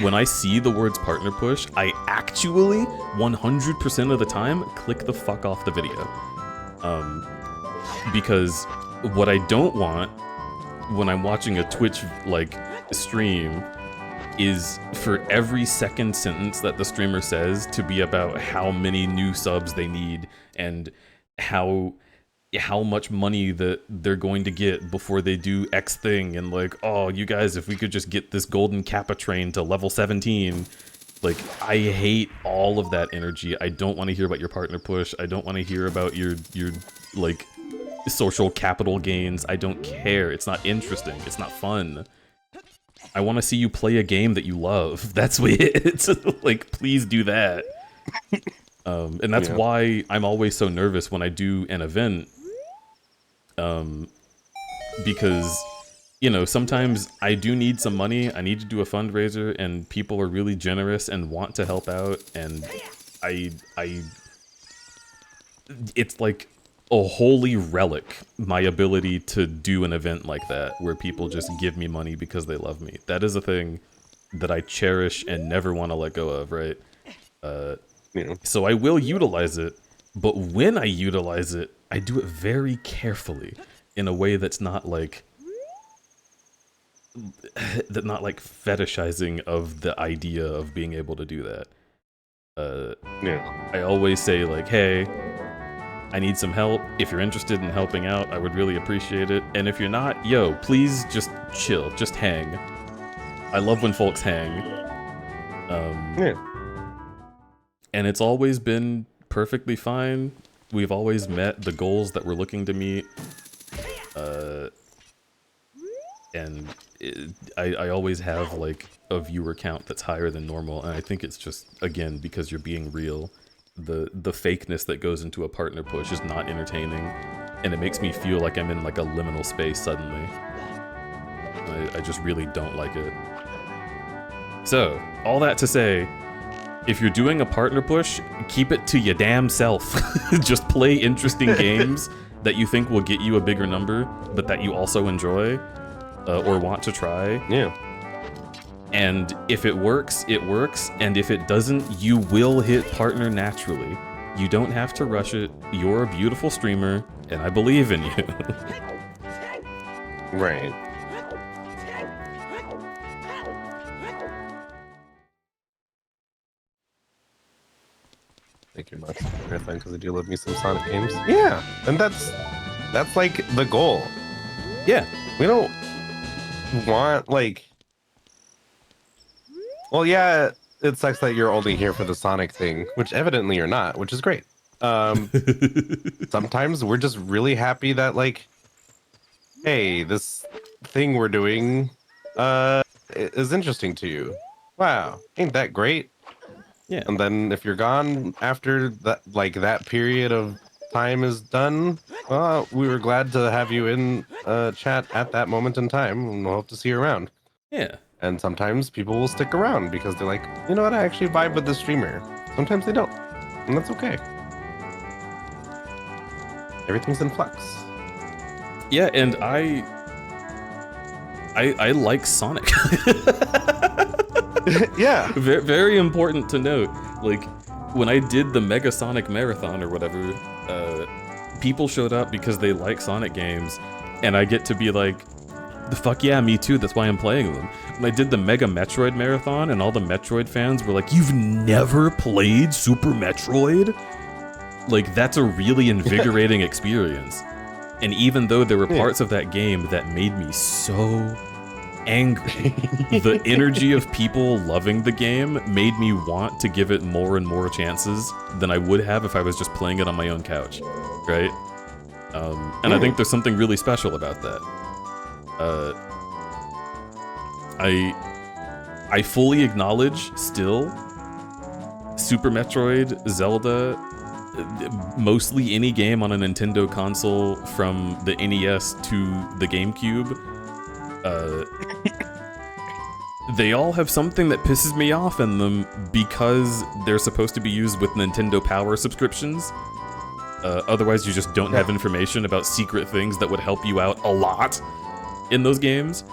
S2: when I see the words partner push, I actually 100% of the time click the fuck off the video. Because what I don't want when I'm watching a Twitch like stream is for every second sentence that the streamer says to be about how many new subs they need and how much money that they're going to get before they do X thing, and like, oh, you guys, if we could just get this golden Kappa train to level 17. Like, I hate all of that energy. I don't want to hear about your partner push. I don't want to hear about your like social capital gains. I don't care. It's not interesting. It's not fun. I want to see you play a game that you love. That's it. Like, please do that. And that's why I'm always so nervous when I do an event. Because, you know, sometimes I do need some money. I need to do a fundraiser, and people are really generous and want to help out. And it's like a holy relic, my ability to do an event like that, where people just give me money because they love me. That is a thing that I cherish and never want to let go of, right? So I will utilize it, but when I utilize it, I do it very carefully, in a way that's not like fetishizing of the idea of being able to do that. I always say like, hey, I need some help. If you're interested in helping out, I would really appreciate it. And if you're not, yo, please just chill, just hang. I love when folks hang. And it's always been perfectly fine. We've always met the goals that we're looking to meet. I always have like a viewer count that's higher than normal, and I think it's just, again, because you're being real. The fakeness that goes into a partner push is not entertaining, and it makes me feel like I'm in like a liminal space suddenly. I just really don't like it. So, all that to say, if you're doing a partner push, keep it to your damn self. Just play interesting games that you think will get you a bigger number, but that you also enjoy or want to try.
S3: Yeah.
S2: And if it works, it works. And if it doesn't, you will hit partner naturally. You don't have to rush it. You're a beautiful streamer, and I believe in you.
S3: Right. Thank you much, Marathon, because I do love me some Sonic games. Yeah, and that's like the goal.
S2: Yeah.
S3: We don't want like. Well, yeah, it sucks that you're only here for the Sonic thing, which evidently you're not, which is great. Sometimes we're just really happy that like, hey, this thing we're doing is interesting to you. Wow, ain't that great?
S2: Yeah.
S3: And then if you're gone after that, like that period of time is done, well, we were glad to have you in chat at that moment in time, and we'll hope to see you around.
S2: Yeah.
S3: And sometimes people will stick around because they're like, you know what, I actually vibe with the streamer. Sometimes they don't. And that's okay. Everything's in flux.
S2: Yeah, and I like Sonic.
S3: Yeah.
S2: Very, very important to note. Like, when I did the Mega Sonic Marathon or whatever, people showed up because they like Sonic games, and I get to be like, the fuck yeah, me too, that's why I'm playing them. When I did the Mega Metroid Marathon, and all the Metroid fans were like, you've never played Super Metroid? Like, that's a really invigorating experience. And even though there were parts of that game that made me so angry, the energy of people loving the game made me want to give it more and more chances than I would have if I was just playing it on my own couch, right? And I think there's something really special about that. I fully acknowledge still Super Metroid, Zelda, mostly any game on a Nintendo console from the NES to the GameCube, they all have something that pisses me off in them because they're supposed to be used with Nintendo Power subscriptions. Otherwise, you just don't have information about secret things that would help you out a lot in those games.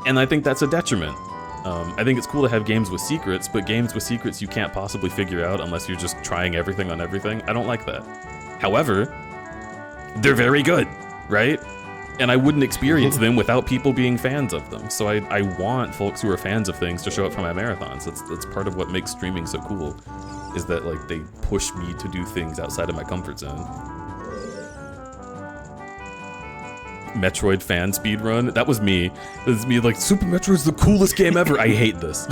S2: And I think that's a detriment. I think it's cool to have games with secrets, but games with secrets you can't possibly figure out unless you're just trying everything on everything. I don't like that. However, they're very good, right? And I wouldn't experience them without people being fans of them. So I want folks who are fans of things to show up for my marathons. That's part of what makes streaming so cool, is that like they push me to do things outside of my comfort zone. Metroid fan speedrun. That was me. That was me like, Super Metroid's the coolest game ever. I hate this.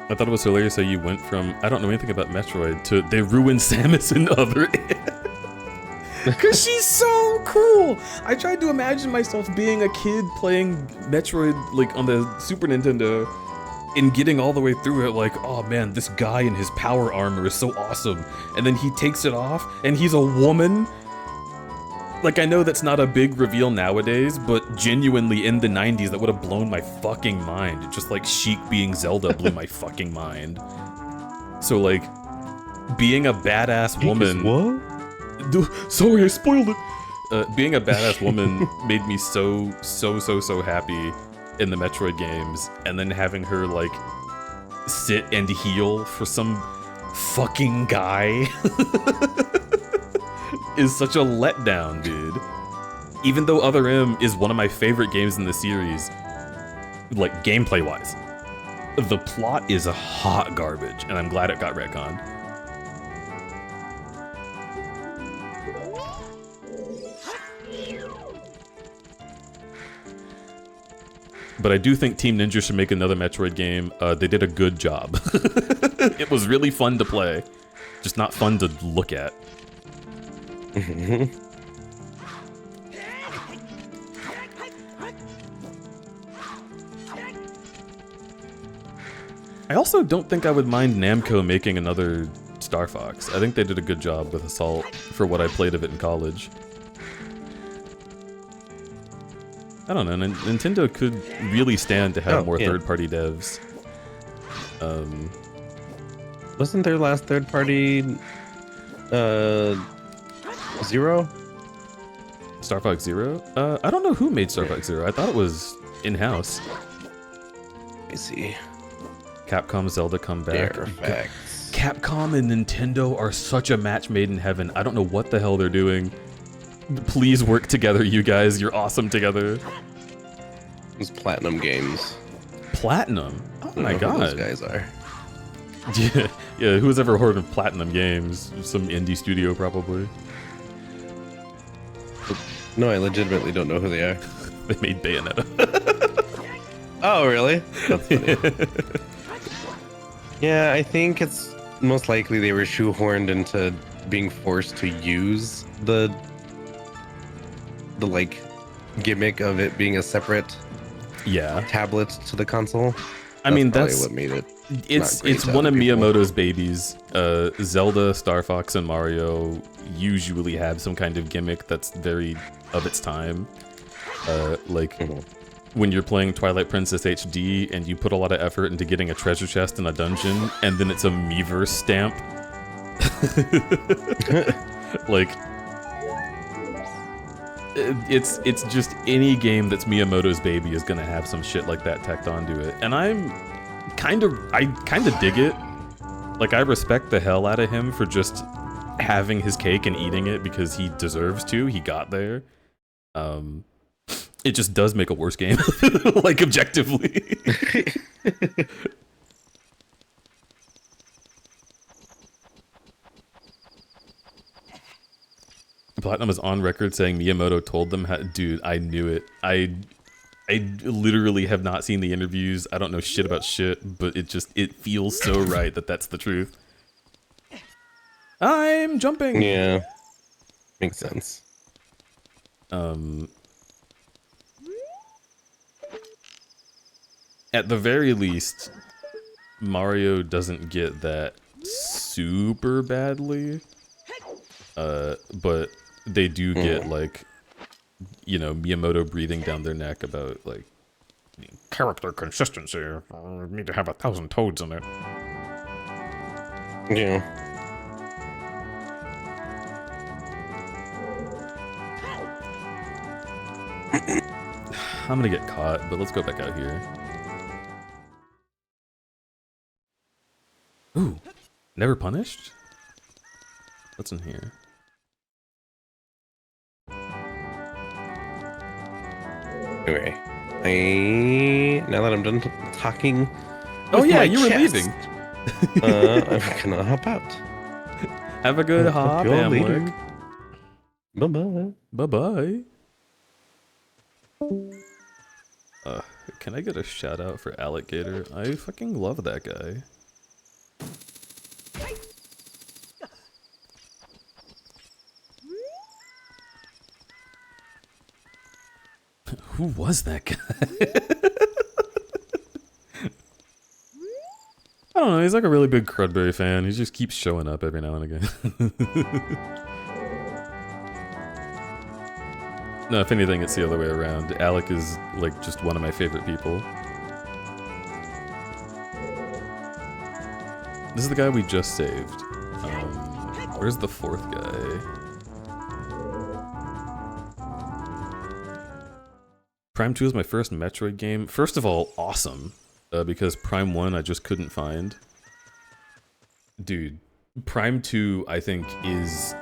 S2: I thought it was hilarious how you went from, I don't know anything about Metroid, to they ruined Samus in other. Because she's so cool. I tried to imagine myself being a kid playing Metroid like on the Super Nintendo and getting all the way through it like, oh man, this guy in his power armor is so awesome. And then he takes it off and he's a woman. Like, I know that's not a big reveal nowadays, but genuinely in the 90s, that would have blown my fucking mind. Just like Sheik being Zelda blew my fucking mind. So like, being a badass woman...
S3: What?
S2: Sorry, I spoiled it. Being a badass woman made me so happy in the Metroid games, and then having her like sit and heal for some fucking guy is such a letdown, dude. Even though Other M is one of my favorite games in the series, like gameplay wise, the plot is a hot garbage, and I'm glad it got retconned. But I do think Team Ninja should make another Metroid game. They did a good job. It was really fun to play, just not fun to look at. I also don't think I would mind Namco making another Star Fox. I think they did a good job with Assault for what I played of it in college. I don't know, Nintendo could really stand to have more third-party devs.
S3: Wasn't their last third-party Zero?
S2: Star Fox Zero? I don't know who made Star Fox Zero. I thought it was in-house.
S3: Let me see.
S2: Capcom Zelda come back.
S3: Facts.
S2: Capcom and Nintendo are such a match made in heaven. I don't know what the hell they're doing. Please work together, you guys. You're awesome together.
S3: It was Platinum Games.
S2: Platinum? Oh my god.
S3: Who those guys are.
S2: Yeah, who's ever heard of Platinum Games? Some indie studio, probably.
S3: No, I legitimately don't know who they are.
S2: They made Bayonetta.
S3: Oh, really? That's funny. Yeah, I think it's most likely they were shoehorned into being forced to use the like gimmick of it being a separate tablet to the console.
S2: I mean,
S3: probably
S2: that's
S3: what made it.
S2: it's
S3: not great
S2: it's
S3: to
S2: one
S3: other
S2: of
S3: people.
S2: Miyamoto's babies. Zelda, Star Fox, and Mario usually have some kind of gimmick that's very of its time. Like when you're playing Twilight Princess HD and you put a lot of effort into getting a treasure chest in a dungeon, and then it's a Miiverse stamp. Like, it's just any game that's Miyamoto's baby is gonna have some shit like that tacked onto it, and I kind of dig it. Like, I respect the hell out of him for just having his cake and eating it because he deserves to. He got there. It just does make a worse game, like, objectively. Platinum is on record saying Miyamoto told them how. Dude, I knew it. I literally have not seen the interviews. I don't know shit about shit, but it feels so right that that's the truth. I'm jumping.
S3: Yeah, makes sense.
S2: At the very least, Mario doesn't get that super badly. But they do get, like, you know, Miyamoto breathing down their neck about, like, character consistency. I need to have 1,000 toads in it.
S3: Yeah.
S2: I'm gonna get caught, but let's go back out here. Ooh, never punished? What's in here?
S3: Okay. Now that I'm done talking.
S2: Oh
S3: with
S2: yeah,
S3: my
S2: you were
S3: chest,
S2: leaving.
S3: I'm gonna hop out.
S2: Have a good hop,
S3: Go later.
S2: Amlick.
S3: Bye-bye.
S2: Bye-bye. Can I get a shout out for Alligator? I fucking love that guy. Who was that guy? I don't know, he's like a really big crudberry fan. He just keeps showing up every now and again. No, if anything, it's the other way around. Alec is, like, just one of my favorite people. This is the guy we just saved. Where's the fourth guy? Prime 2 is my first Metroid game. First of all, awesome. Because Prime 1 I just couldn't find. Dude, Prime 2 I think is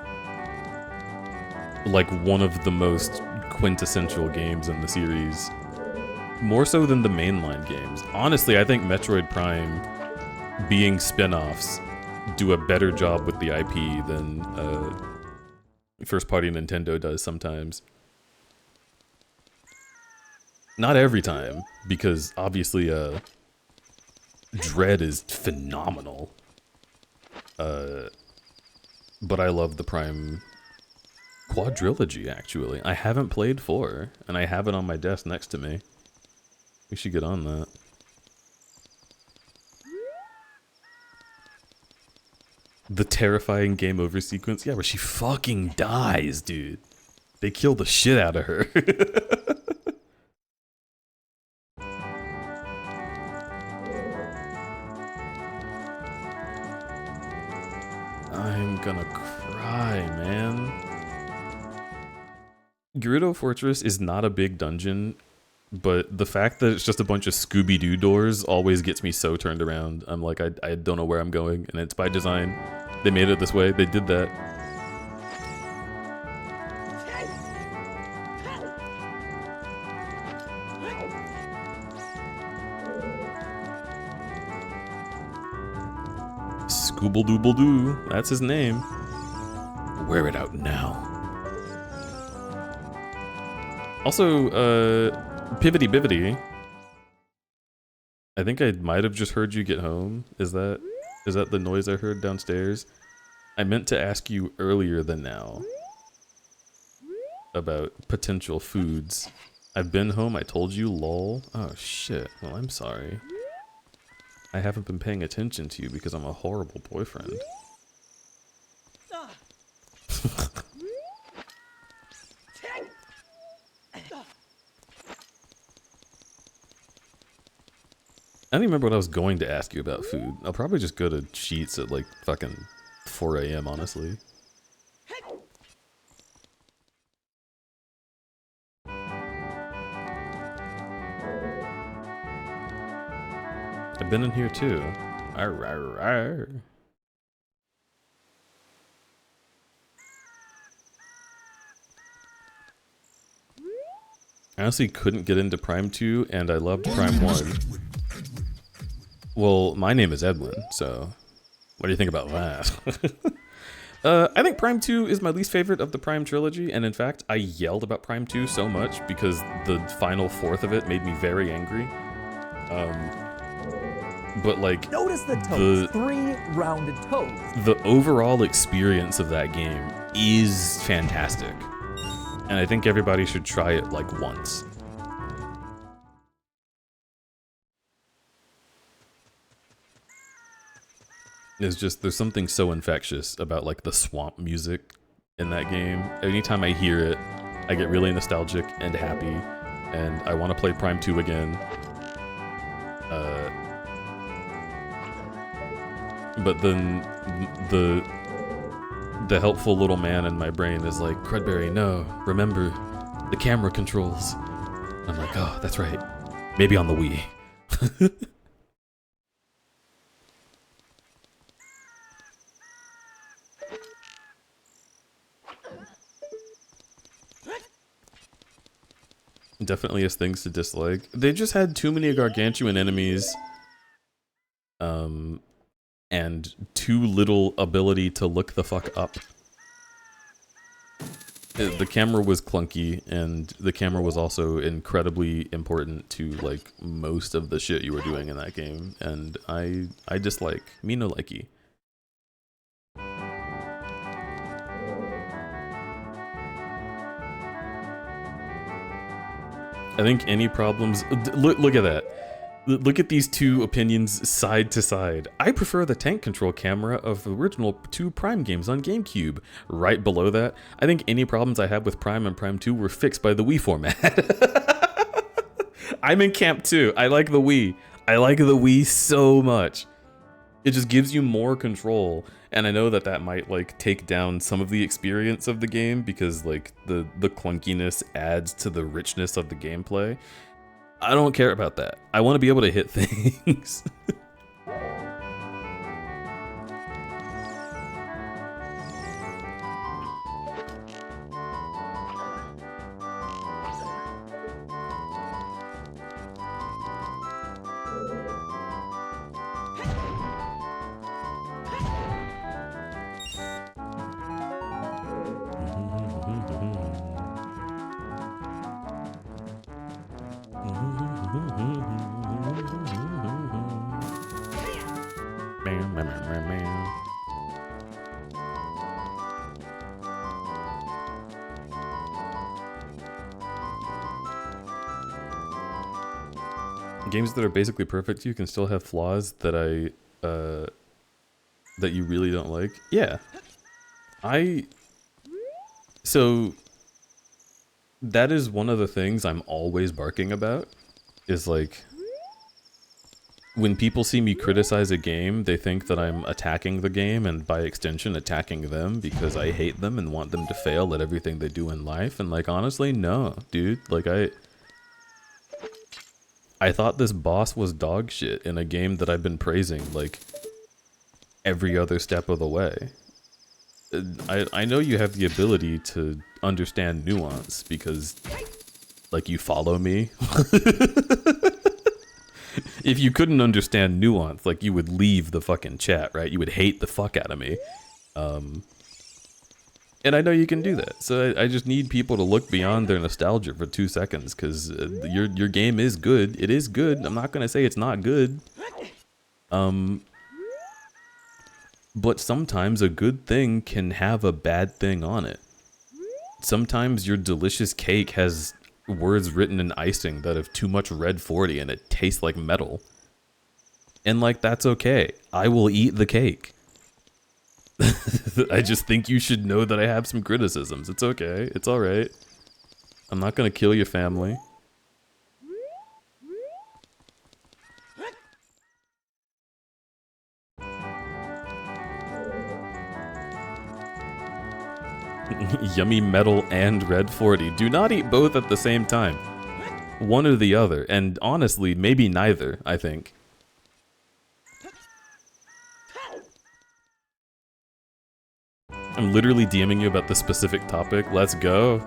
S2: like one of the most quintessential games in the series. More so than the mainline games. Honestly, I think Metroid Prime, being spin-offs, do a better job with the IP than first-party Nintendo does sometimes. Not every time, because obviously Dread is phenomenal. But I love the Prime quadrilogy, actually. I haven't played 4, and I have it on my desk next to me. We should get on that. The terrifying game over sequence? Yeah, where she fucking dies, dude. They kill the shit out of her. I'm gonna cry, man. Gerudo Fortress is not a big dungeon, but the fact that it's just a bunch of Scooby-Doo doors always gets me so turned around. I'm like, I don't know where I'm going, and it's by design. They made it this way, they did that. Scooble-Dooble-Doo, that's his name. Wear it out now. Also, Pivity Bivity. I think I might have just heard you get home. Is that the noise I heard downstairs? I meant to ask you earlier than now about potential foods. I've been home, I told you, lol. Oh shit, well I'm sorry. I haven't been paying attention to you because I'm a horrible boyfriend. I don't even remember what I was going to ask you about food. I'll probably just go to Sheets at like fucking 4 a.m. honestly. I've been in here too. Arr, arr, arr. I honestly couldn't get into Prime 2 and I loved Prime 1. Well, my name is Edwin, so what do you think about that? I think Prime 2 is my least favorite of the Prime trilogy, and in fact, I yelled about Prime 2 so much because the final fourth of it made me very angry. But like,
S4: notice the toes, 3 rounded toes.
S2: The overall experience of that game is fantastic, and I think everybody should try it like once. It's just, there's something so infectious about like the swamp music in that game. Anytime I hear it, I get really nostalgic and happy, and I want to play Prime 2 again. But then the helpful little man in my brain is like, Crudberry, no, remember the camera controls. I'm like, oh, that's right. Maybe on the Wii. Definitely has things to dislike. They just had too many gargantuan enemies. And too little ability to look the fuck up. The camera was clunky, and the camera was also incredibly important to like most of the shit you were doing in that game, and I dislike. Me no likey. I think any problems... Look at that. Look at these two opinions side to side. I prefer the tank control camera of the original 2 Prime games on GameCube. Right below that, I think any problems I had with Prime and Prime 2 were fixed by the Wii format. I'm in camp 2. I like the Wii. I like the Wii so much. It just gives you more control, and I know that that might like take down some of the experience of the game because like the clunkiness adds to the richness of the gameplay. I don't care about that. I want to be able to hit things. Games that are basically perfect, you can still have flaws that that you really don't like. Yeah. So that is one of the things I'm always barking about, is like when people see me criticize a game, they think that I'm attacking the game and by extension attacking them because I hate them and want them to fail at everything they do in life. And like, honestly, no, dude. Like I thought this boss was dog shit in a game that I've been praising like every other step of the way. I know you have the ability to understand nuance because like you follow me. If you couldn't understand nuance, like you would leave the fucking chat, right? You would hate the fuck out of me. And I know you can do that. So I just need people to look beyond their nostalgia for 2 seconds, because your game is good. It is good. I'm not gonna say it's not good. But sometimes a good thing can have a bad thing on it. Sometimes your delicious cake has words written in icing that have too much red 40 and it tastes like metal. And like, that's okay. I will eat the cake. I just think you should know that I have some criticisms. It's okay. It's alright. I'm not gonna kill your family. Yummy metal and red 40. Do not eat both at the same time. One or the other. And honestly, maybe neither, I think. I'm literally DMing you about the specific topic. Let's go.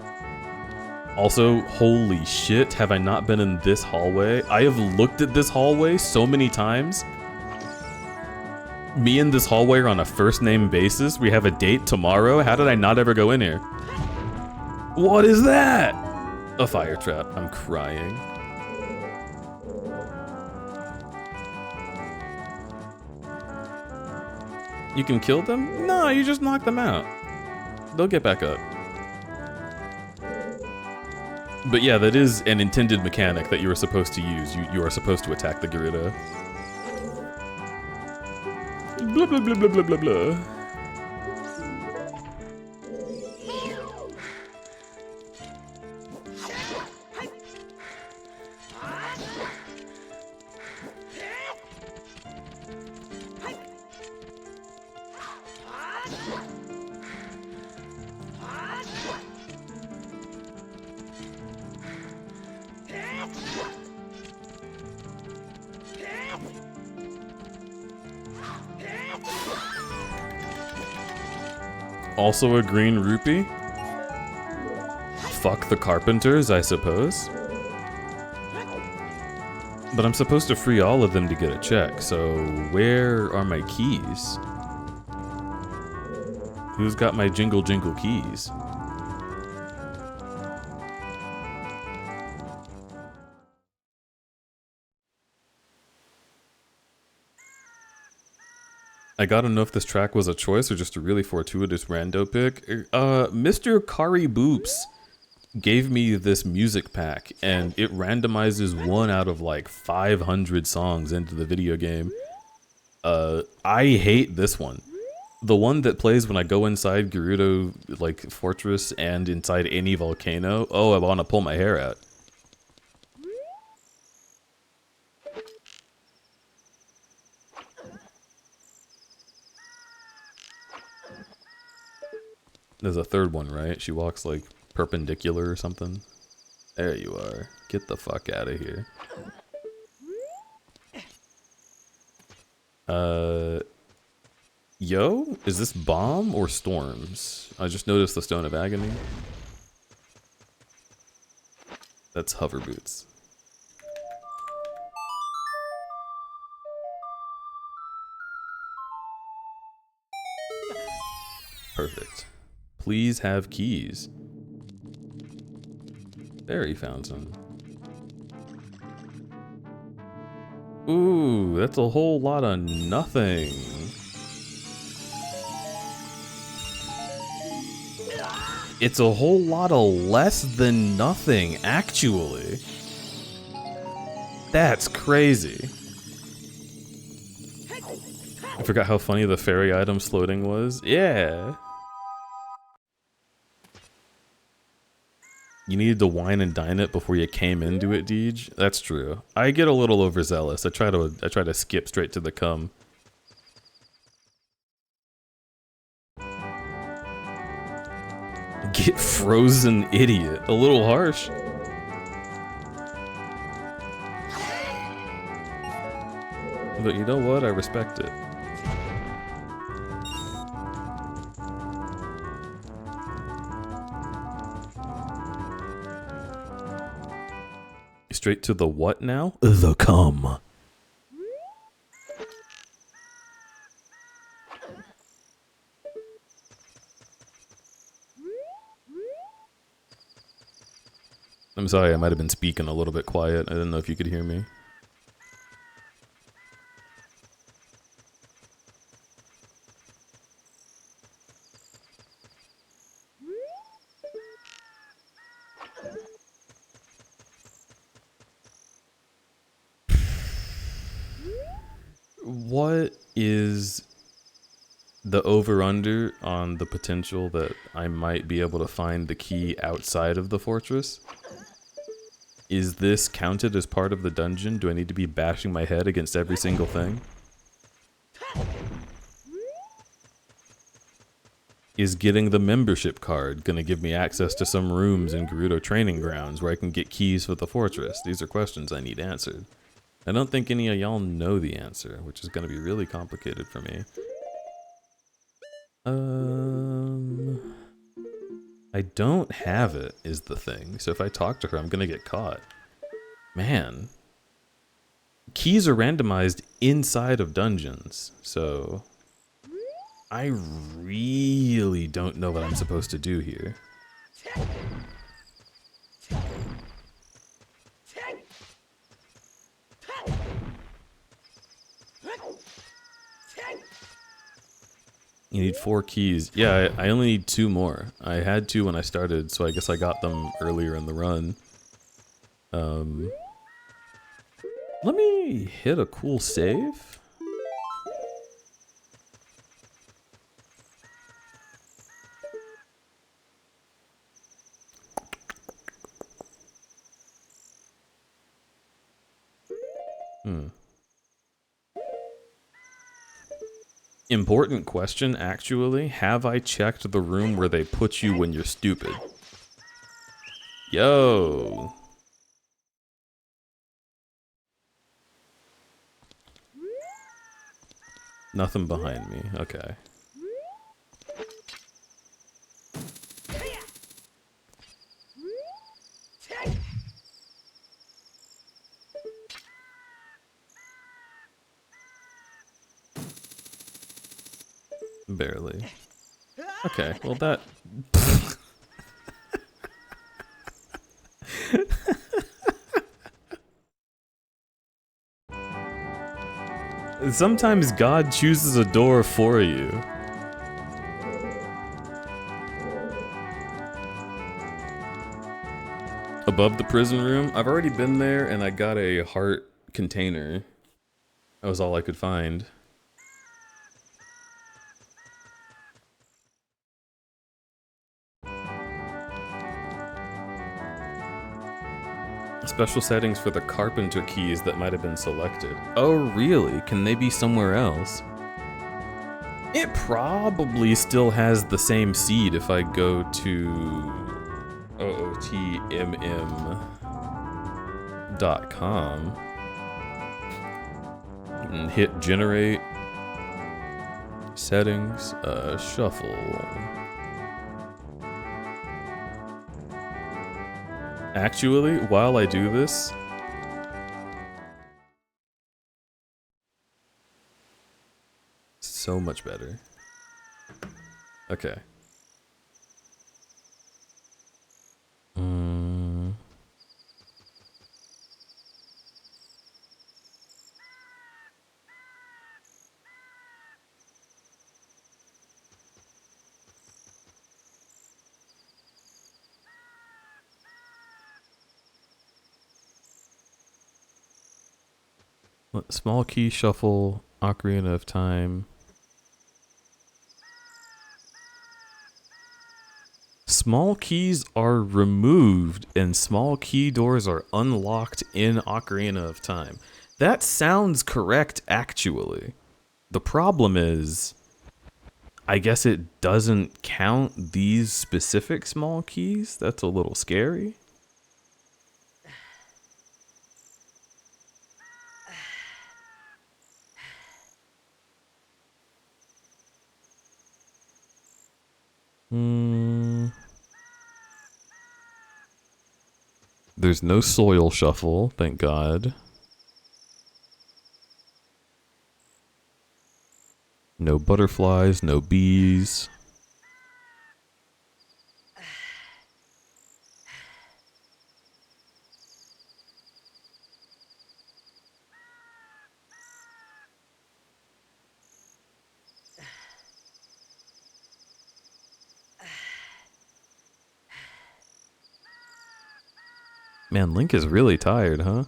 S2: Also, holy shit, have I not been in this hallway? I have looked at this hallway so many times. Me and this hallway are on a first name basis. We have a date tomorrow. How did I not ever go in here? What is that? A fire trap. I'm crying. You can kill them? No, you just knock them out. They'll get back up. But yeah, that is an intended mechanic that you are supposed to use. You are supposed to attack the Gerudo. Blah blah blah blah blah blah blah. Also a green rupee? Fuck the carpenters, I suppose. But I'm supposed to free all of them to get a check, so where are my keys? Who's got my jingle jingle keys? I gotta know if this track was a choice or just a really fortuitous rando pick. Mr. Kari Boops gave me this music pack, and it randomizes 1 out of like 500 songs into the video game. I hate this one. The one that plays when I go inside Gerudo, like, Fortress and inside any volcano. Oh, I wanna pull my hair out. There's a third one, right? She walks like perpendicular or something. There you are. Get the fuck out of here. Yo? Is this bomb or storms? I just noticed the Stone of Agony. That's hover boots. Perfect. Please have keys. There, he found some. Ooh, that's a whole lot of nothing. It's a whole lot of less than nothing, actually. That's crazy. I forgot how funny the fairy item floating was. Yeah. You needed to wine and dine it before you came into it, Deej. That's true. I get a little overzealous. I try to skip straight to the cum. Get frozen, idiot. A little harsh. But you know what? I respect it. Straight to the what now? The cum. I'm sorry, I might have been speaking a little bit quiet. I didn't know if you could hear me. What is the over-under on the potential that I might be able to find the key outside of the fortress? Is this counted as part of the dungeon? Do I need to be bashing my head against every single thing? Is getting the membership card gonna give me access to some rooms in Gerudo Training Grounds where I can get keys for the fortress? These are questions I need answered. I don't think any of y'all know the answer, which is gonna be really complicated for me. I don't have it, is the thing. So if I talk to her, I'm gonna get caught. Man. Keys are randomized inside of dungeons, so I really don't know what I'm supposed to do here. You need 4 keys. Yeah, I only need 2 more. I had 2 when I started, so I guess I got them earlier in the run. Let me hit a cool save. Important question, actually. Have I checked the room where they put you when you're stupid? Yo. Nothing behind me. Okay. Barely. Okay, well that... Sometimes God chooses a door for you. Above the prison room? I've already been there and I got a heart container. That was all I could find. Special settings for the carpenter keys that might have been selected. Oh, really? Can they be somewhere else? It probably still has the same seed if I go to ootmm.com and hit generate settings, shuffle. Actually, while I do this, so much better. Okay. Small key shuffle, Ocarina of Time. Small keys are removed and small key doors are unlocked in Ocarina of Time. That sounds correct, actually. The problem is, I guess it doesn't count these specific small keys. That's a little scary. There's no soil shuffle, thank God. No butterflies, no bees. Man, Link is really tired, huh?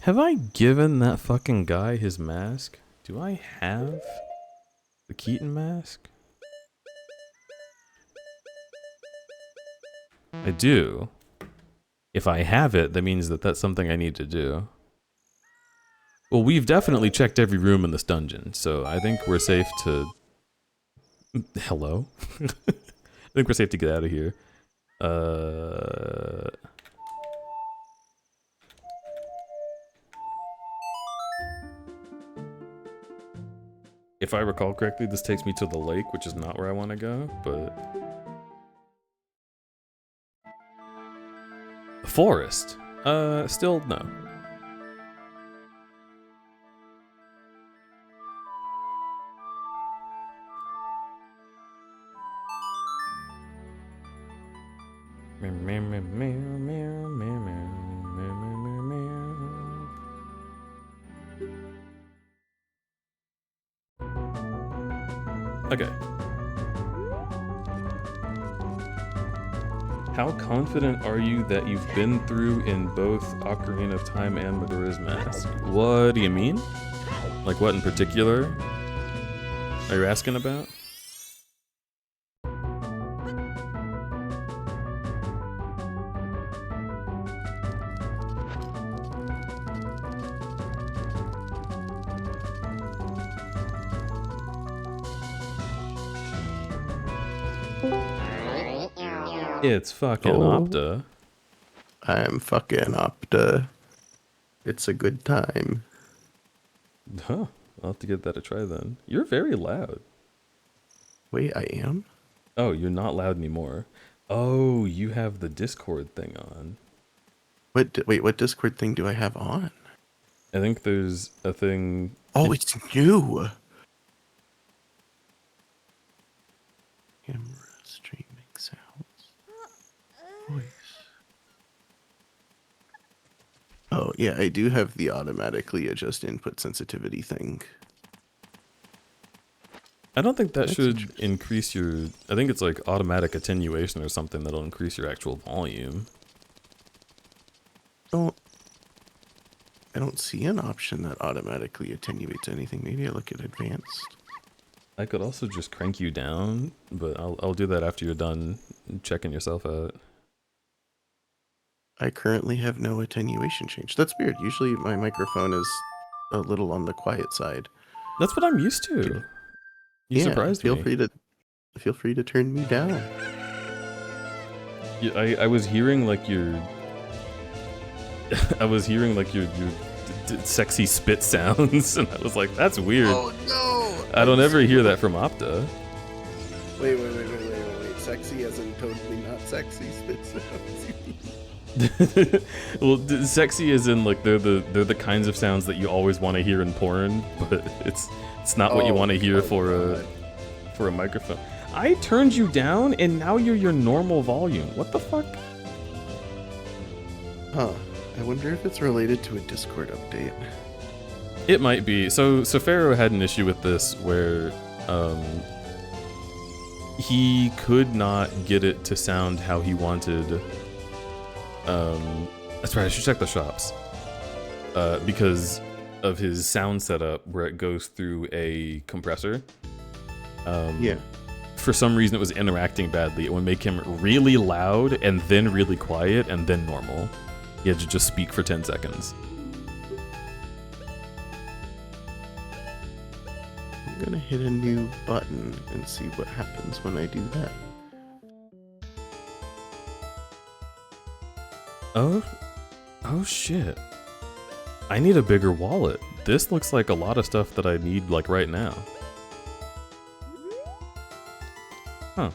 S2: Have I given that fucking guy his mask? Do I have the Keaton mask? I do. If I have it, that means that that's something I need to do. Well, we've definitely checked every room in this dungeon, so I think we're safe to... Hello? I think we're safe to get out of here. If I recall correctly, this takes me to the lake, which is not where I want to go, but... The forest? Still no. Okay. How confident are you that you've been through in both Ocarina of Time and Majora's Mask? What do you mean? Like what in particular are you asking about? It's fucking Opta.
S5: I'm fucking Opta. It's a good time.
S2: Huh. I'll have to give that a try then. You're very loud.
S5: Wait, I am?
S2: Oh, you're not loud anymore. Oh, you have the Discord thing on.
S5: Wait, what Discord thing do I have on?
S2: I think there's a thing...
S5: Oh, it's new! Camera streaming sounds. Voice. Oh, yeah, I do have the automatically adjust input sensitivity thing.
S2: I don't think that
S5: That's
S2: should increase your... I think it's like automatic attenuation or something that'll increase your actual volume.
S5: I don't see an option that automatically attenuates anything. Maybe I look at advanced.
S2: I could also just crank you down, but I'll do that after you're done checking yourself out.
S5: I currently have no attenuation change. That's weird. Usually my microphone is a little on the quiet side.
S2: That's what I'm used to. You surprised me.
S5: Feel free to turn me down.
S2: Yeah, I was hearing like your... I was hearing like your sexy spit sounds, and I was like, that's weird.
S5: Oh no!
S2: I don't ever hear that from Opta.
S5: Wait. Sexy as in totally not sexy spit sounds.
S2: Well, sexy as in like they're the kinds of sounds that you always want to hear in porn, but it's not what you want to hear for a microphone. I turned you down, and now you're your normal volume. What the fuck?
S5: Huh. I wonder if it's related to a Discord update.
S2: It might be. So Pharaoh had an issue with this where he could not get it to sound how he wanted. That's right, I should check the shops. Because of his sound setup where it goes through a compressor.
S5: Yeah.
S2: For some reason it was interacting badly. It would make him really loud and then really quiet and then normal. He had to just speak for 10 seconds.
S5: I'm gonna hit a new button and see what happens when I do that.
S2: Oh shit. I need a bigger wallet. This looks like a lot of stuff that I need like right now. Huh.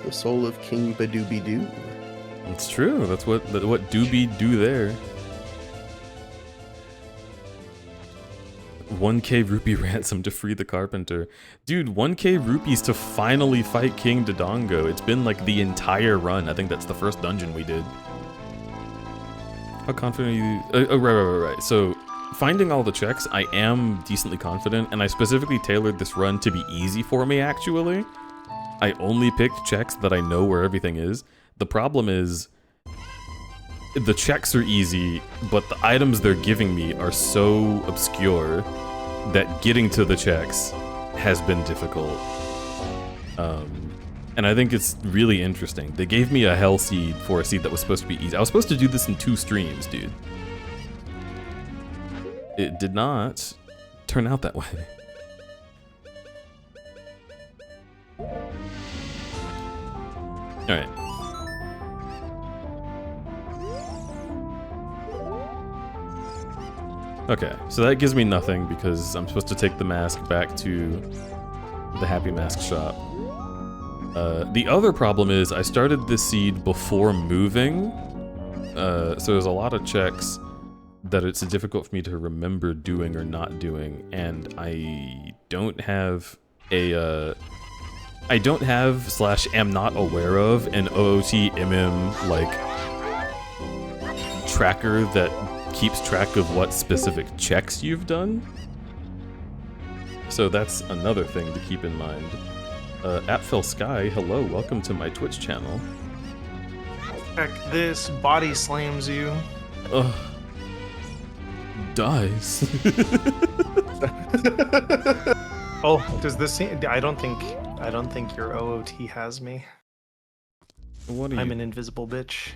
S5: The soul of King Badooby-Doo.
S2: It's true. That's what Doobie do there. 1k rupee ransom to free the carpenter. Dude, 1k rupees to finally fight King Dodongo. It's been like the entire run. I think that's the first dungeon we did. How confident are you? Right. So, finding all the checks, I am decently confident, and I specifically tailored this run to be easy for me, actually. I only picked checks that I know where everything is. The problem is, the checks are easy, but the items they're giving me are so obscure that getting to the checks has been difficult. And I think it's really interesting. They gave me a hell seed for a seed that was supposed to be easy. I was supposed to do this in 2 streams, dude. It did not turn out that way. Alright. Okay, so that gives me nothing because I'm supposed to take the mask back to the Happy Mask shop. The other problem is I started this seed before moving, so there's a lot of checks that it's difficult for me to remember doing or not doing, and I don't have a, I don't have / am not aware of an ootmm like tracker that keeps track of what specific checks you've done. So that's another thing to keep in mind. Apfel Sky, hello, welcome to my Twitch channel.
S6: Check this, body slams you.
S2: Ugh. Dies.
S6: Oh, does this seem? I don't think your OOT has me.
S2: What are you?
S6: I'm an invisible bitch.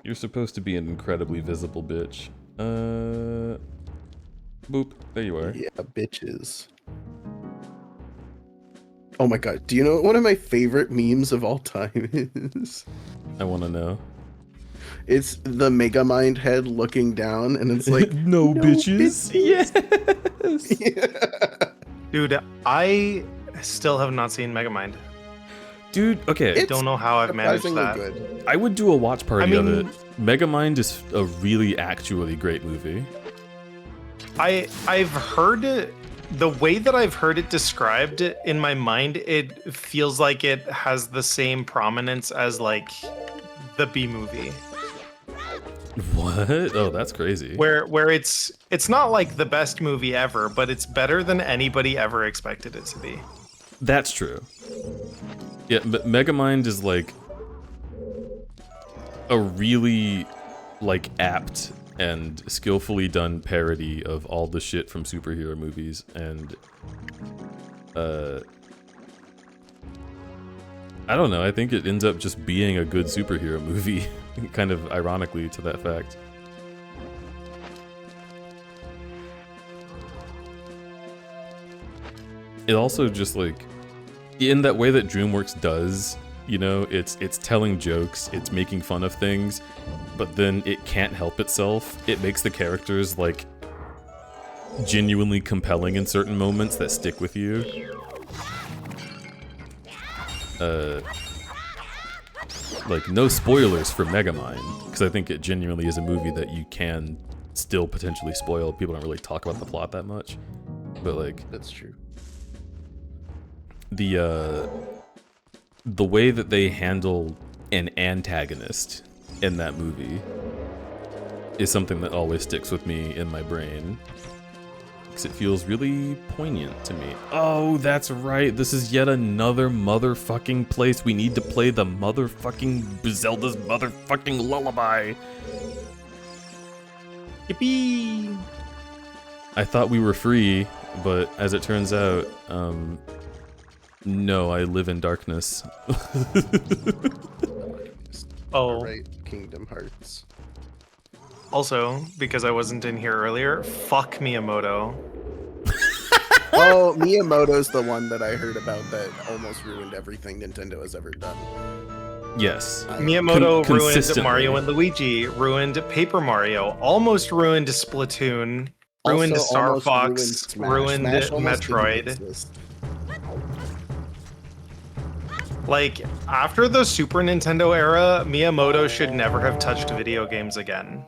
S2: You're supposed to be an incredibly visible bitch. Boop. There you are.
S5: Yeah, bitches. Oh my god, do you know what one of my favorite memes of all time is?
S2: I want to know.
S5: It's the Megamind head looking down, and it's like,
S2: no bitches. Yes.
S5: Yeah.
S6: Dude, I still have not seen Megamind.
S2: Dude, okay.
S6: I don't know how I've managed
S5: Surprisingly
S6: that.
S5: good.
S2: I would do a watch party of
S6: mean-
S2: it. Megamind is a really actually great movie.
S6: I've heard it, the way that I've heard it described in my mind, it feels like it has the same prominence as like the B movie.
S2: What? Oh, that's crazy.
S6: Where it's not like the best movie ever, but it's better than anybody ever expected it to be.
S2: That's true. Yeah, but Megamind is like a really like apt and skillfully done parody of all the shit from superhero movies, and I don't know, I think it ends up just being a good superhero movie, kind of ironically to that fact. It also just like, in that way that DreamWorks does, you know, it's telling jokes, it's making fun of things, but then it can't help itself. It makes the characters like genuinely compelling in certain moments that stick with you. Like, no spoilers for Megamind, because I think it genuinely is a movie that you can still potentially spoil. People don't really talk about the plot that much, but like,
S5: That's true.
S2: the way that they handle an antagonist in that movie is something that always sticks with me in my brain, because it feels really poignant to me. Oh, that's right. This is yet another motherfucking place we need to play the motherfucking Zelda's motherfucking lullaby.
S6: Yippee!
S2: I thought we were free, but as it turns out, no, I live in darkness.
S6: Oh.
S5: Right, Kingdom Hearts.
S6: Also, because I wasn't in here earlier, fuck Miyamoto.
S5: Oh, Miyamoto's the one that I heard about that almost ruined everything Nintendo has ever done.
S2: Yes.
S6: Miyamoto ruined
S2: consistently.
S6: Mario and Luigi, ruined Paper Mario, almost ruined Splatoon, ruined
S5: Also
S6: Star
S5: almost
S6: Fox,
S5: Smash.
S6: ruined
S5: Smash almost didn't
S6: Metroid.
S5: exist.
S6: Like, after the Super Nintendo era, Miyamoto should never have touched video games again.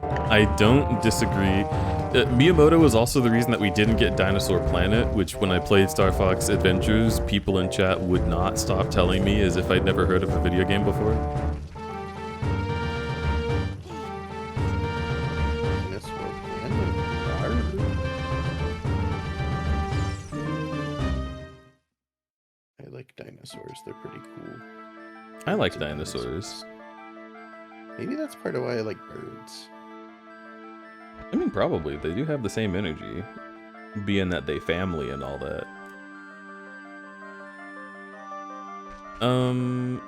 S2: I don't disagree. Miyamoto was also the reason that we didn't get Dinosaur Planet, which when I played Star Fox Adventures, people in chat would not stop telling me as if I'd never heard of a video game before.
S5: Dinosaur Planet. I like dinosaurs, they're pretty cool.
S2: I like dinosaurs.
S5: Maybe that's part of why I like birds.
S2: I mean, probably. They do have the same energy, being that they family and all that. Am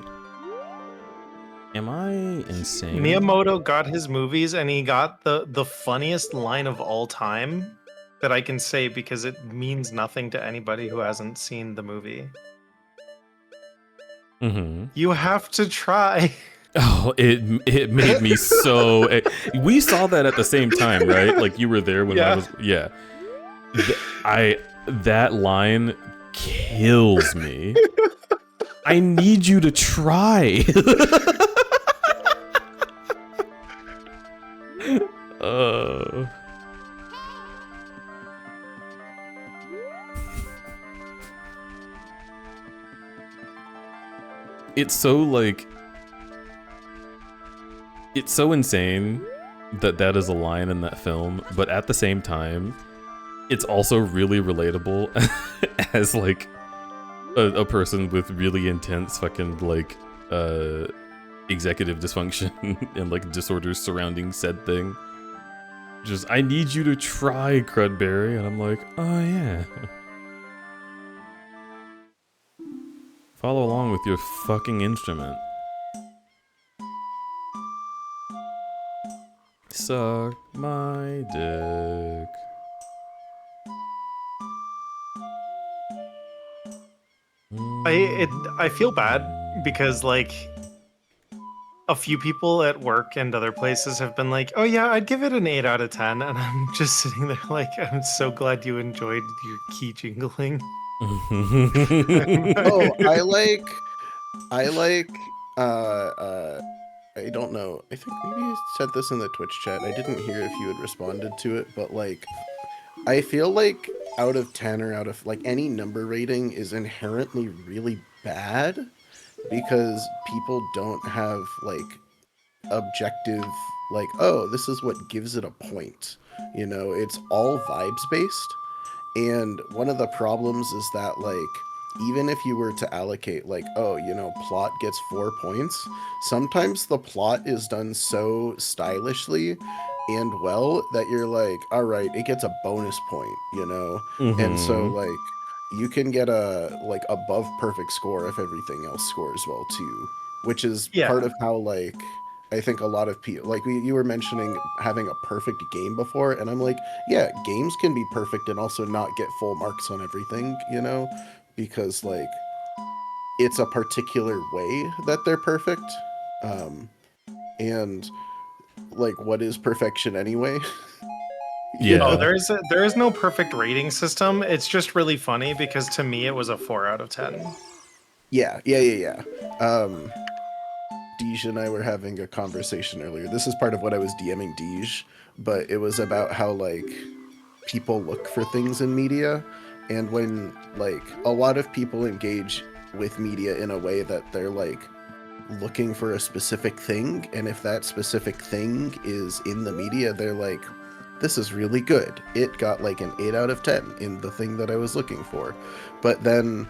S2: I insane?
S6: Miyamoto got his movies and he got the funniest line of all time that I can say because it means nothing to anybody who hasn't seen the movie.
S2: Mm-hmm.
S6: You have to try.
S2: Oh, it made me so. We saw that at the same time, right? Like you were there when I was. Yeah. That line kills me. I need you to try. It's so like. It's so insane that is a line in that film, but at the same time, it's also really relatable as like a person with really intense fucking like executive dysfunction and like disorders surrounding said thing. Just, I need you to try crudberry, and I'm like, oh yeah. Follow along with your fucking instrument. Suck my dick.
S6: I feel bad because like a few people at work and other places have been like, oh yeah, I'd give it an 8 out of 10, and I'm just sitting there like, I'm so glad you enjoyed your key jingling.
S5: Oh, I don't know. I think maybe you said this in the Twitch chat. I didn't hear if you had responded to it, but like, I feel like out of 10 or out of like any number rating is inherently really bad because people don't have like objective, like, oh, this is what gives it a point. You know, it's all vibes based. And one of the problems is that, like, even if you were to allocate, like, oh, you know, plot gets 4 points, sometimes the plot is done so stylishly and well that you're like, all right, it gets a bonus point, you know?
S2: Mm-hmm.
S5: And so, like, you can get a, like, above perfect score if everything else scores well, too. Which is part of how, like, I think a lot of people, like you were mentioning having a perfect game before, and I'm like, yeah, games can be perfect and also not get full marks on everything, you know, because like it's a particular way that they're perfect, and like what is perfection anyway?
S2: Yeah.
S6: Oh, there is no perfect rating system. It's just really funny because to me it was a 4 out of 10.
S5: Yeah. Deej and I were having a conversation earlier. This is part of what I was DMing Deej, but it was about how like people look for things in media, and when like a lot of people engage with media in a way that they're like looking for a specific thing, and if that specific thing is in the media, they're like, this is really good. It got like an 8 out of 10 in the thing that I was looking for. But then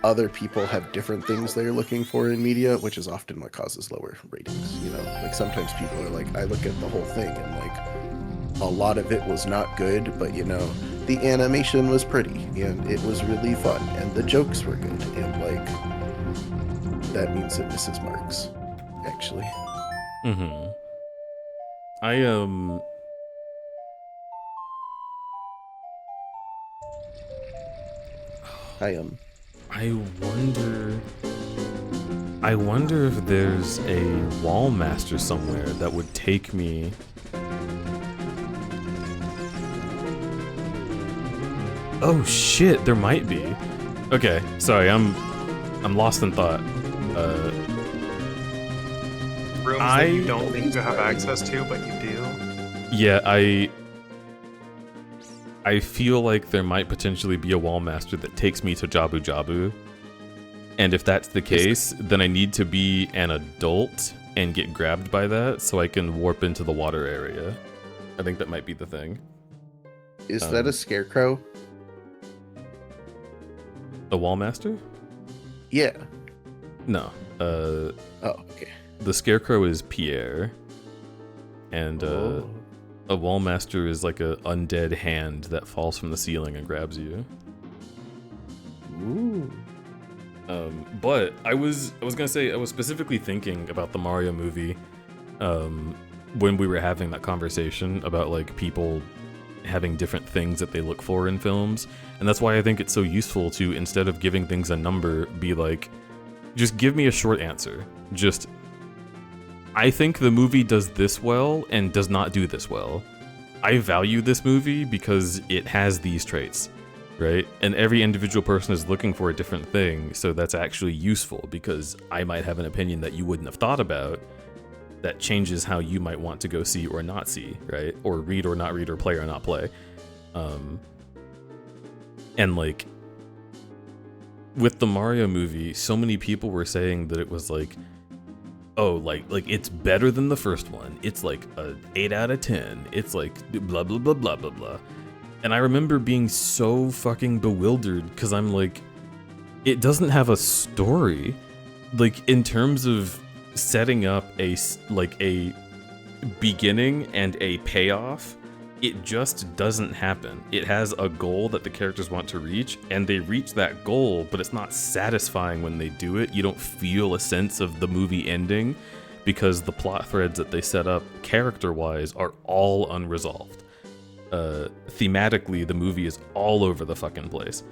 S5: other people have different things they're looking for in media, which is often what causes lower ratings, you know? Like sometimes people are like, I look at the whole thing and like a lot of it was not good, but you know, the animation was pretty and it was really fun and the jokes were good, and like that means it misses marks, actually.
S2: Mm-hmm. I wonder if there's a wall master somewhere that would take me. Oh shit, there might be. Okay, sorry, I'm lost in thought.
S6: Rooms that you don't think you have access to, but you do.
S2: Yeah, I feel like there might potentially be a wall master that takes me to Jabu Jabu. And if that's the case, then I need to be an adult and get grabbed by that so I can warp into the water area. I think that might be the thing.
S5: Is that a scarecrow?
S2: A wall master?
S5: Yeah.
S2: No.
S5: Oh, okay.
S2: The Scarecrow is Pierre, and
S5: Oh.
S2: a Wallmaster is like a undead hand that falls from the ceiling and grabs you.
S5: Ooh.
S2: But I was gonna say I was specifically thinking about the Mario movie when we were having that conversation about like people having different things that they look for in films, and that's why I think it's so useful to, instead of giving things a number, be like, just give me a short answer. Just, I think the movie does this well and does not do this well. I value this movie because it has these traits, right? And every individual person is looking for a different thing, so that's actually useful because I might have an opinion that you wouldn't have thought about that changes how you might want to go see or not see, right? Or read or not read, or play or not play. And like, with the Mario movie, so many people were saying that it was like, oh, like it's better than the first one. It's like a 8 out of 10. It's like blah, blah, blah, blah, blah, blah. And I remember being so fucking bewildered because I'm like, it doesn't have a story. Like, in terms of setting up a beginning and a payoff, it just doesn't happen. It has a goal that the characters want to reach, and they reach that goal, but it's not satisfying when they do it. You don't feel a sense of the movie ending because the plot threads that they set up character-wise are all unresolved. Thematically, the movie is all over the fucking place.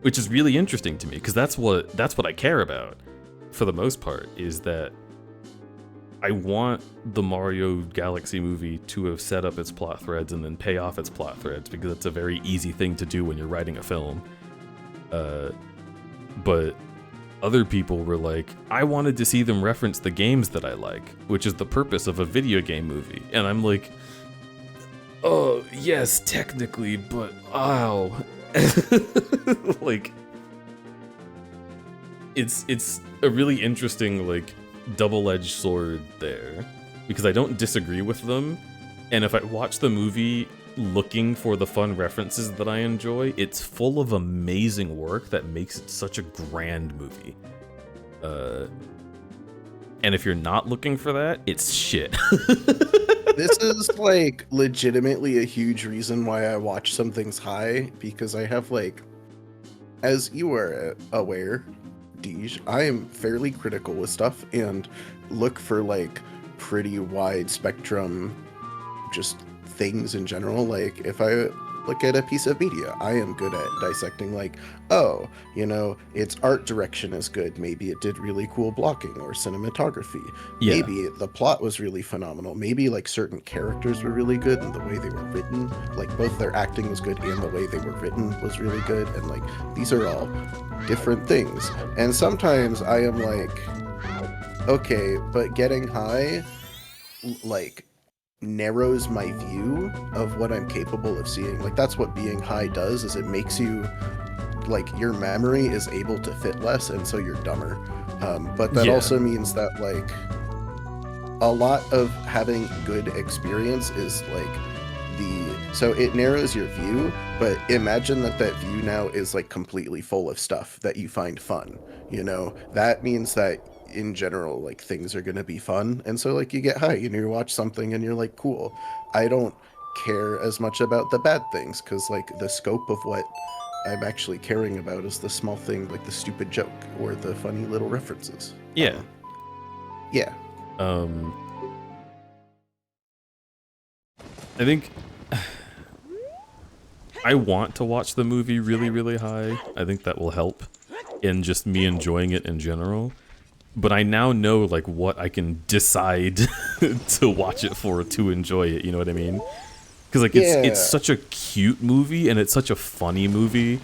S2: Which is really interesting to me, because that's what I care about, for the most part, is that I want the Mario Galaxy movie to have set up its plot threads and then pay off its plot threads, because it's a very easy thing to do when you're writing a film. But other people were like, I wanted to see them reference the games that I like, which is the purpose of a video game movie. And I'm like, oh, yes, technically, but ow. Like, it's a really interesting, like, double-edged sword there, because I don't disagree with them, and if I watch the movie looking for the fun references that I enjoy, it's full of amazing work that makes it such a grand movie. And if you're not looking for that, it's shit.
S5: This is like legitimately a huge reason why I watch some things high, because I have, like, as you are aware, Deej, I am fairly critical with stuff and look for like pretty wide spectrum just things in general. Like, if I look at a piece of media, I am good at dissecting, like, oh, you know, its art direction is good, maybe it did really cool blocking or cinematography,
S2: Yeah.
S5: maybe the plot was really phenomenal, maybe like certain characters were really good and the way they were written, like both their acting was good and the way they were written was really good, and like these are all different things. And sometimes I am like, okay, but getting high like narrows my view of what I'm capable of seeing. Like, that's what being high does, is it makes you, like, your memory is able to fit less, and so you're dumber. But that also means that, like, a lot of having good experience is like so it narrows your view, but imagine that view now is like completely full of stuff that you find fun, you know? That means that in general, like, things are going to be fun, and so like you get high and you watch something and you're like, cool. I don't care as much about the bad things, because like the scope of what I'm actually caring about is the small thing, like the stupid joke or the funny little references.
S2: Yeah.
S5: Yeah.
S2: I think I want to watch the movie really, really high. I think that will help in just me enjoying it in general. But I now know, like, what I can decide to watch it for to enjoy it, you know what I mean? Because, like, it's such a cute movie, and it's such a funny movie,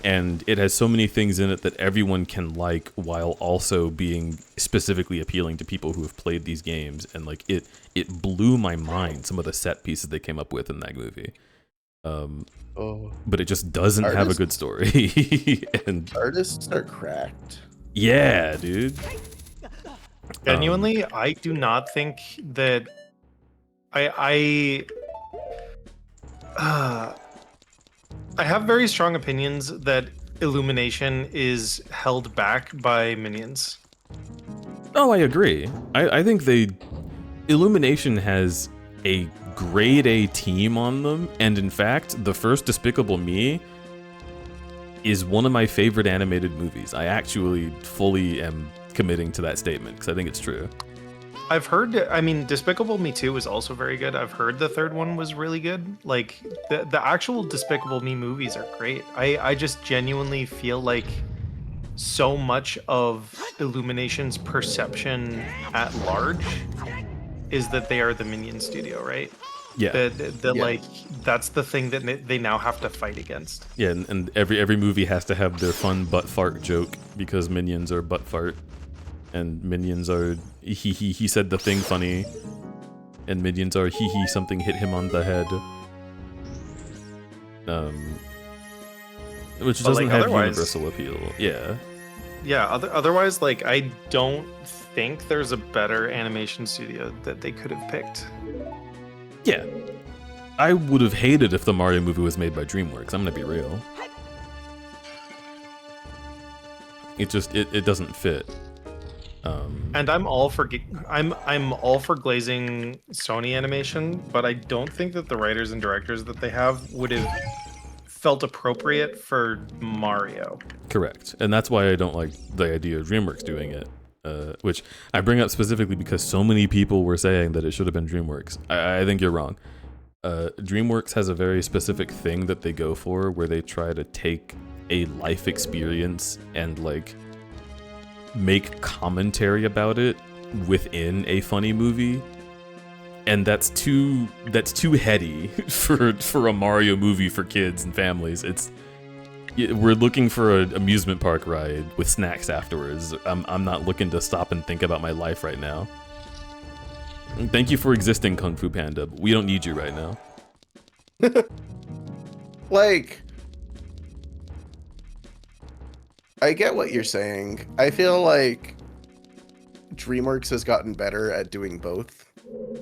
S2: and it has so many things in it that everyone can like, while also being specifically appealing to people who have played these games. And, like, it blew my mind, some of the set pieces they came up with in that movie. But it just doesn't have a good story. And
S5: artists are cracked.
S2: Yeah, dude.
S6: Genuinely, I do not think that I have very strong opinions that Illumination is held back by Minions.
S2: Oh, I agree. I think Illumination has a grade A team on them, and in fact, the first Despicable Me is one of my favorite animated movies. I actually fully am committing to that statement because I think it's true.
S6: I've heard, I mean, Despicable Me 2 was also very good. I've heard the third one was really good. Like, the actual Despicable Me movies are great. I just genuinely feel like so much of Illumination's perception at large is that they are the Minion studio, right?
S2: Yeah.
S6: Like, that's the thing that they now have to fight against.
S2: Yeah, and every movie has to have their fun butt fart joke because Minions are butt fart. And Minions are he said the thing funny, and Minions are he something hit him on the head. Which doesn't have universal appeal. Yeah.
S6: Yeah. Otherwise, like, I don't think there's a better animation studio that they could have picked.
S2: Yeah. I would have hated if the Mario movie was made by DreamWorks. I'm gonna be real. It just it doesn't fit.
S6: And I'm all for I'm all for glazing Sony animation, but I don't think that the writers and directors that they have would have felt appropriate for Mario.
S2: Correct, and that's why I don't like the idea of DreamWorks doing it. Which I bring up specifically because so many people were saying that it should have been DreamWorks. I think you're wrong. DreamWorks has a very specific thing that they go for, where they try to take a life experience and like make commentary about it within a funny movie, and that's too heady for a Mario movie for kids and families. We're looking for an amusement park ride with snacks afterwards. I'm not looking to stop and think about my life right now. Thank you for existing, Kung Fu Panda, but we don't need you right now.
S5: Like, I get what you're saying. I feel like DreamWorks has gotten better at doing both.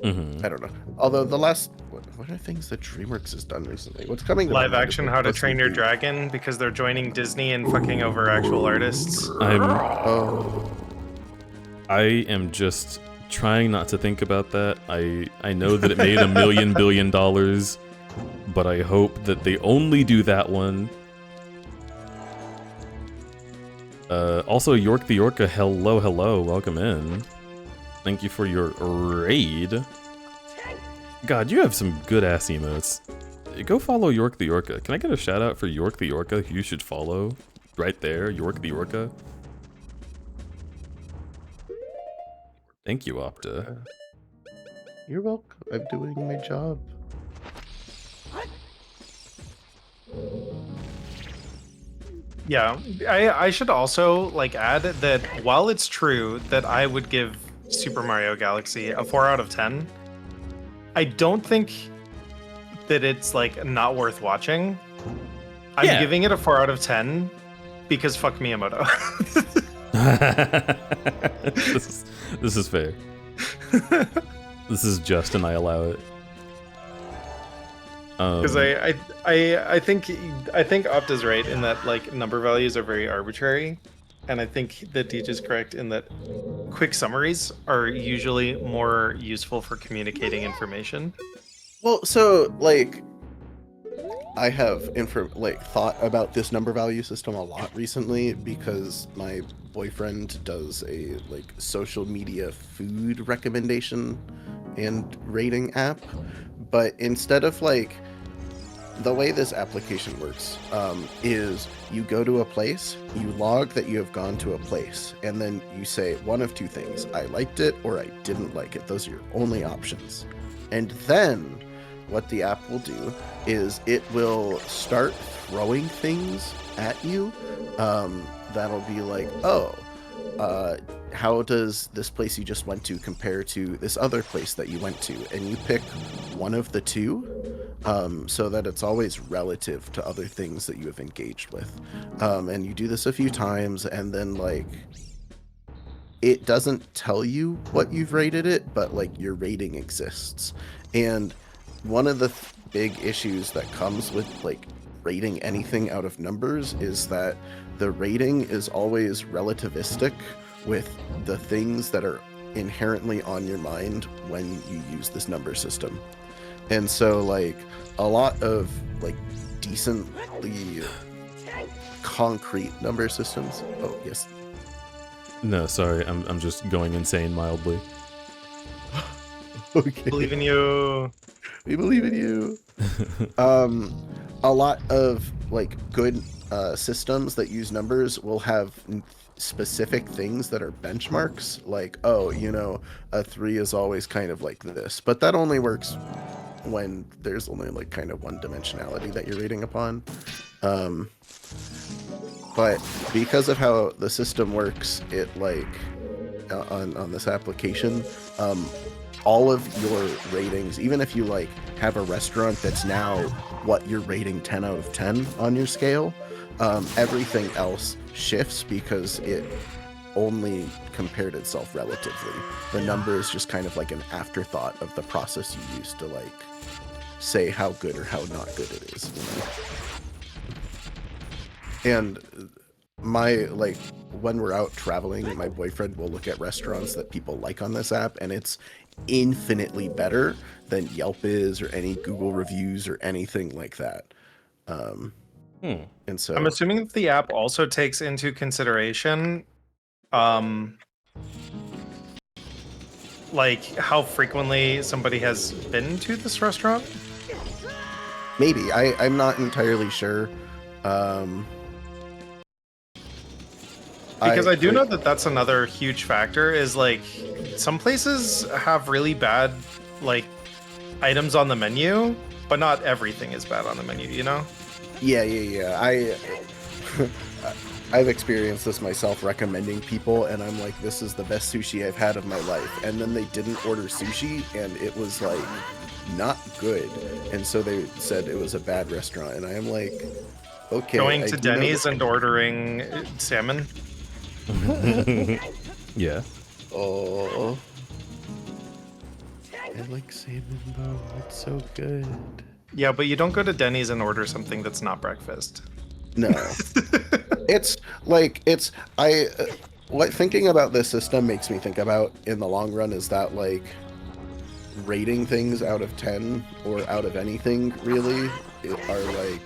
S2: Mm-hmm.
S5: I don't know. Although the last, what are things that DreamWorks has done recently? What's coming? to
S6: Live
S5: mind?
S6: action How to Train Your Dragon, because they're joining Disney and fucking over actual artists.
S2: I am just trying not to think about that. I know that it made $1 million billion, but I hope that they only do that one. Also, York the Orca, hello, welcome in. Thank you for your raid. God, you have some good-ass emotes. Go follow York the Orca. Can I get a shout-out for York the Orca, who you should follow? Right there, York the Orca. Thank you, Opta.
S5: You're welcome. I'm doing my job.
S6: Yeah, I should also like add that while it's true that I would give Super Mario Galaxy a 4 out of 10, I don't think that it's like not worth watching. I'm giving it a 4 out of 10 because fuck Miyamoto.
S2: This is fair. This is just, and I allow it.
S6: Because I think Opta's right in that like number values are very arbitrary, and I think that Deej is correct in that quick summaries are usually more useful for communicating information.
S5: Well, so like, I have thought about this number value system a lot recently because my boyfriend does a like social media food recommendation and rating app, but instead of like, the way this application works is you go to a place, you log that you have gone to a place, and then you say one of two things: I liked it or I didn't like it. Those are your only options. And then what the app will do is it will start throwing things at you that'll be like, oh, how does this place you just went to compare to this other place that you went to? And you pick one of the two, so that it's always relative to other things that you have engaged with. And you do this a few times, and then like, it doesn't tell you what you've rated it, but like your rating exists. And one of the big issues that comes with like rating anything out of numbers is that the rating is always relativistic with the things that are inherently on your mind when you use this number system. And so like a lot of like decently concrete number systems. Oh, yes.
S2: No, sorry, I'm just going insane mildly.
S5: Okay.
S6: Believe in you.
S5: We believe in you. A lot of like good systems that use numbers will have specific things that are benchmarks, like, oh, you know, a 3 is always kind of like this, but that only works when there's only like kind of one dimensionality that you're rating upon. But because of how the system works, it like on this application, all of your ratings, even if you like have a restaurant that's now what you're rating 10 out of 10 on your scale, everything else shifts because it only compared itself relatively. The number is just kind of like an afterthought of the process you use to like say how good or how not good it is, you know? And my like when we're out traveling, my boyfriend will look at restaurants that people like on this app, and it's infinitely better than Yelp is or any Google reviews or anything like that. And so
S6: I'm assuming that the app also takes into consideration like how frequently somebody has been to this restaurant.
S5: maybe I'm not entirely sure.
S6: Because I do know that that's another huge factor is like some places have really bad like items on the menu, but not everything is bad on the menu, you know?
S5: Yeah. I've experienced this myself, recommending people, and I'm like, this is the best sushi I've had of my life. And then they didn't order sushi, and it was like not good. And so they said it was a bad restaurant. And I am like, okay.
S6: Going to Denny's and ordering salmon.
S2: Yeah.
S5: Oh, I like salmon though. It's so good.
S6: Yeah, but you don't go to Denny's and order something that's not breakfast.
S5: No, it's what thinking about this system makes me think about in the long run is that like rating things out of 10 or out of anything really are like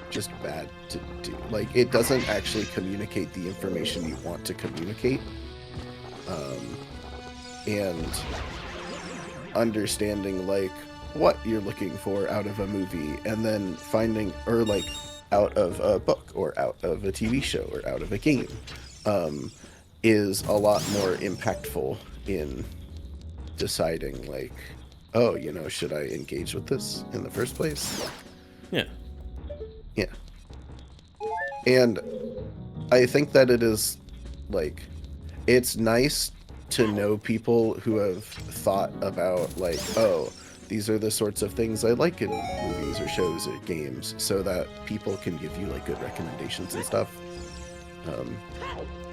S5: just bad to do. Like it doesn't actually communicate the information you want to communicate, and understanding like what you're looking for out of a movie, and then finding, or like out of a book or out of a TV show or out of a game, is a lot more impactful in deciding like, oh, you know, should I engage with this in the first place?
S2: Yeah.
S5: Yeah. And I think that it is like, it's nice to know people who have thought about like, oh, these are the sorts of things I like in movies or shows or games, so that people can give you like good recommendations and stuff.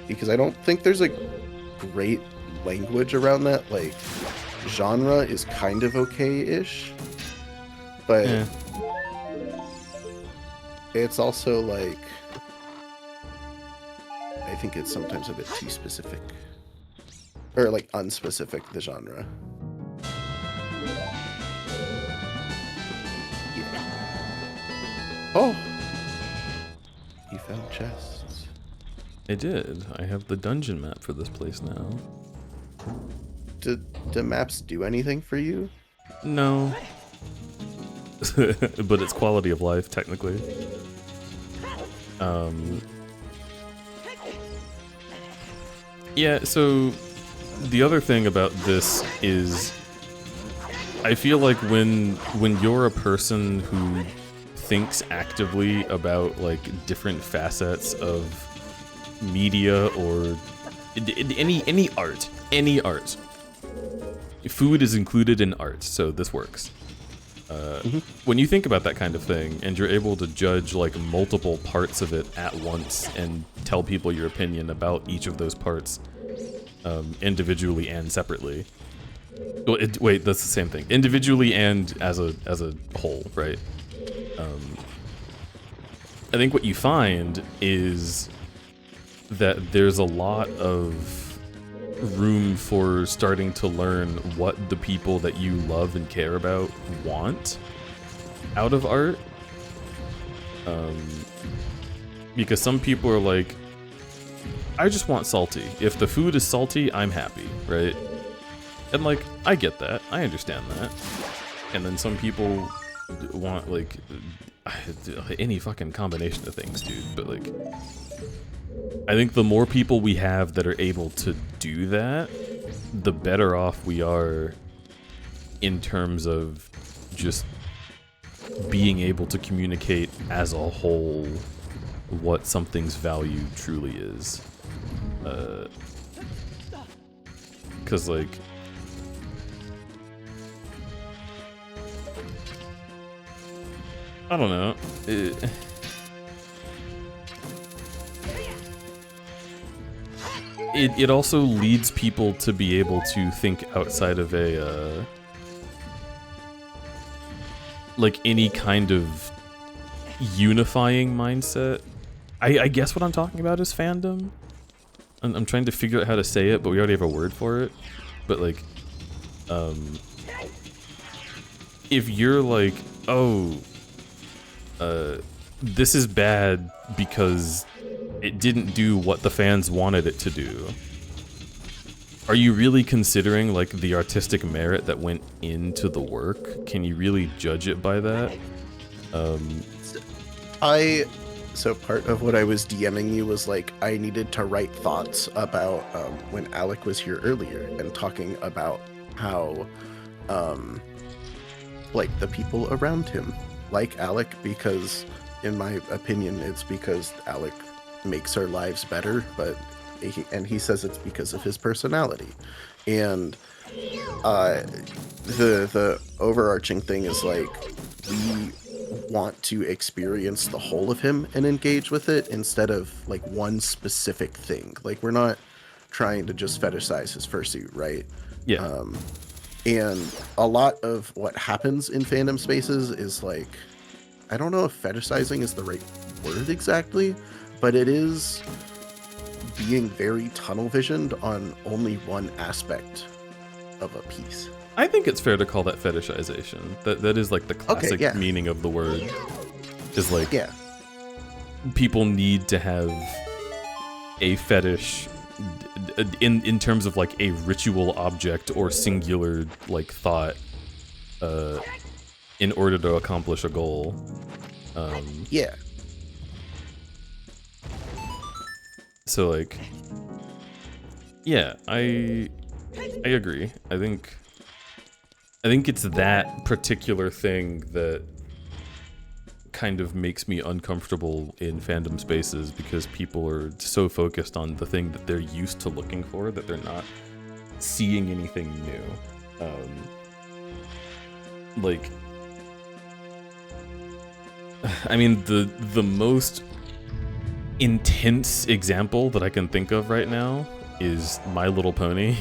S5: Because I don't think there's a great language around that. Like, genre is kind of okay-ish, but
S2: Yeah.
S5: it's also like, I think it's sometimes a bit too specific, or like unspecific, the genre. Oh, you found chests.
S2: I did. I have the dungeon map for this place now.
S5: Do maps do anything for you?
S2: No. But it's quality of life, technically. Yeah, so the other thing about this is I feel like when you're a person who thinks actively about like different facets of media or any art, food is included in art, so this works. When you think about that kind of thing and you're able to judge like multiple parts of it at once and tell people your opinion about each of those parts individually and separately. Well, wait, that's the same thing. Individually and as a whole, right? I think what you find is that there's a lot of room for starting to learn what the people that you love and care about want out of art. Because some people are like, I just want salty. If the food is salty, I'm happy, right? And like, I get that. I understand that. And then some people want like any fucking combination of things, dude. But like, I think the more people we have that are able to do that, the better off we are in terms of just being able to communicate as a whole what something's value truly is. 'Cause like, I don't know. It also leads people to be able to think outside of a like any kind of unifying mindset. I guess what I'm talking about is fandom. I'm trying to figure out how to say it, but we already have a word for it. But like, if you're like, oh, this is bad because it didn't do what the fans wanted it to do, are you really considering like the artistic merit that went into the work? Can you really judge it by that?
S5: So part of what I was DMing you was like, I needed to write thoughts about when Alec was here earlier and talking about how like the people around him like Alec, because in my opinion it's because Alec makes our lives better, but he says it's because of his personality. And the overarching thing is like, we want to experience the whole of him and engage with it instead of like one specific thing. Like, we're not trying to just fetishize his fursuit, right?
S2: Yeah.
S5: And a lot of what happens in fandom spaces is like, I don't know if fetishizing is the right word exactly, but it is being very tunnel visioned on only one aspect of a piece.
S2: I think it's fair to call that fetishization. That is like the classic meaning of the word. Is like, people need to have a fetish in terms of like a ritual object or singular like thought in order to accomplish a goal. So like, yeah, I agree. I think it's that particular thing that kind of makes me uncomfortable in fandom spaces, because people are so focused on the thing that they're used to looking for that they're not seeing anything new. Like, I mean, the most intense example that I can think of right now is My Little Pony.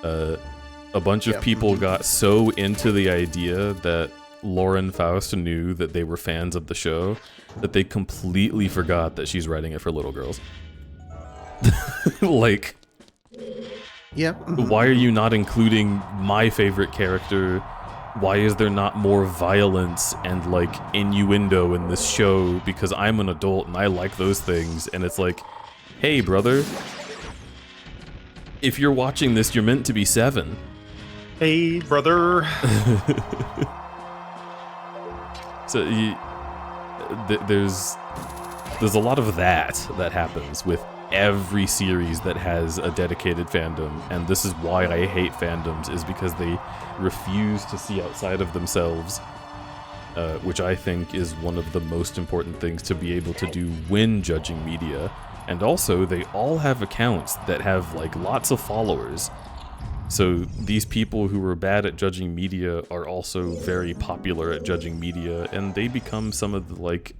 S2: A bunch of people got so into the idea that Lauren Faust knew that they were fans of the show that they completely forgot that she's writing it for little girls. Like, why are you not including my favorite character? Why is there not more violence and like innuendo in this show? Because I'm an adult and I like those things. And it's like, hey brother, if you're watching this, you're meant to be 7.
S6: Hey, brother.
S2: So there's a lot of that happens with every series that has a dedicated fandom, and this is why I hate fandoms, is because they refuse to see outside of themselves, which I think is one of the most important things to be able to do when judging media. And also, they all have accounts that have like lots of followers. So these people who are bad at judging media are also very popular at judging media, and they become some of the like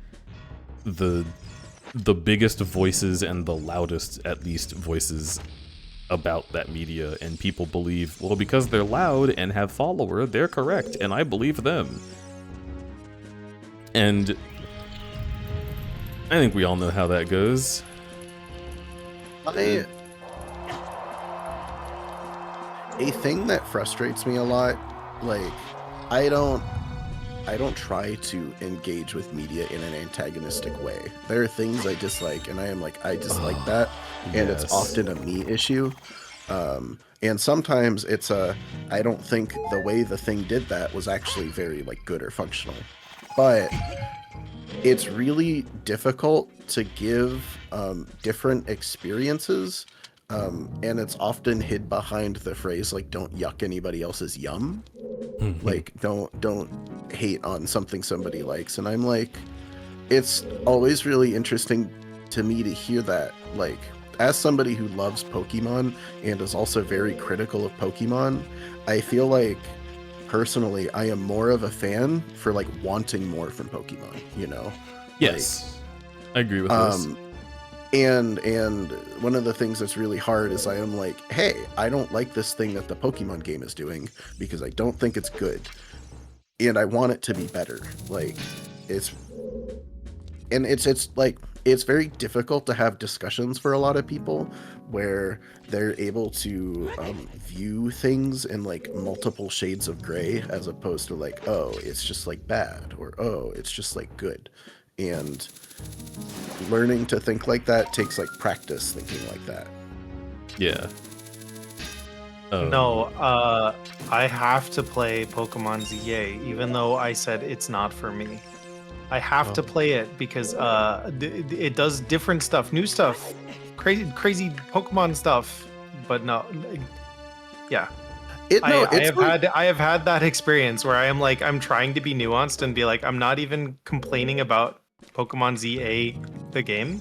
S2: the biggest voices and the loudest, at least, voices about that media. And people believe, well, because they're loud and have follower, they're correct, and I believe them. And I think we all know how that goes.
S5: A thing that frustrates me a lot, like, I don't try to engage with media in an antagonistic way. There are things I dislike, and I am like, I dislike that, and it's often a me issue. And sometimes it's I don't think the way the thing did that was actually very like good or functional. But it's really difficult to give different experiences, and it's often hid behind the phrase like "don't yuck anybody else's yum," like don't hate on something somebody likes. And I'm like, it's always really interesting to me to hear that, like, as somebody who loves Pokemon and is also very critical of Pokemon, I feel like personally I am more of a fan for like wanting more from Pokemon, you know?
S2: Yes, I agree with this.
S5: And one of the things that's really hard is I am like, hey, I don't like this thing that the Pokemon game is doing because I don't think it's good, and I want it to be better. Like, it's like, it's very difficult to have discussions for a lot of people where they're able to view things in like multiple shades of gray, as opposed to like, oh, it's just like bad, or oh, it's just like good. And learning to think like that takes like practice thinking like that.
S2: Yeah.
S6: No, I have to play Pokemon ZA, even though I said it's not for me. I have to play it because it does different stuff, new stuff, crazy Pokemon stuff. But no, yeah. I have had that experience where I am like, I'm trying to be nuanced and be like, I'm not even complaining about Pokemon ZA, the game,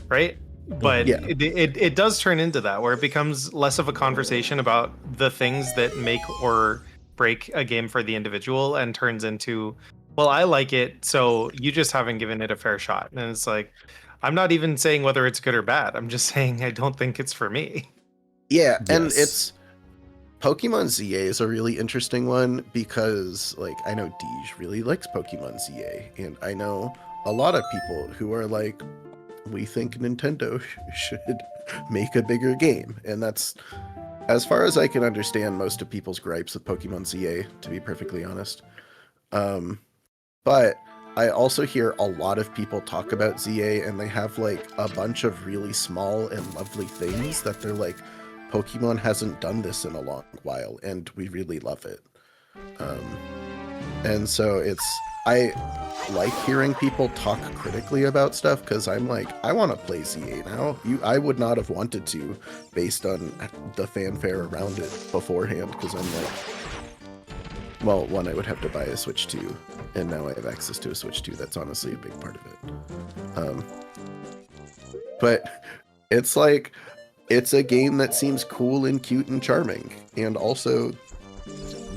S6: right? But
S5: yeah.
S6: it does turn into that, where it becomes less of a conversation about the things that make or break a game for the individual, and turns into, well, I like it, so you just haven't given it a fair shot. And it's like, I'm not even saying whether it's good or bad. I'm just saying I don't think it's for me.
S5: Yeah, and
S2: Yes.
S5: it's Pokemon ZA is a really interesting one because, like, I know Deej really likes Pokemon ZA, and I know a lot of people who are like, we think Nintendo should make a bigger game. And that's, as far as I can understand, most of people's gripes with Pokemon ZA, to be perfectly honest. But I also hear a lot of people talk about ZA, and they have like a bunch of really small and lovely things that they're like, Pokemon hasn't done this in a long while, and we really love it. And so I like hearing people talk critically about stuff, because I'm like, I want to play ZA now. I would not have wanted to, based on the fanfare around it beforehand, because I'm like, well, one, I would have to buy a Switch 2, and now I have access to a Switch 2. That's honestly a big part of it. But it's like, it's a game that seems cool and cute and charming, and also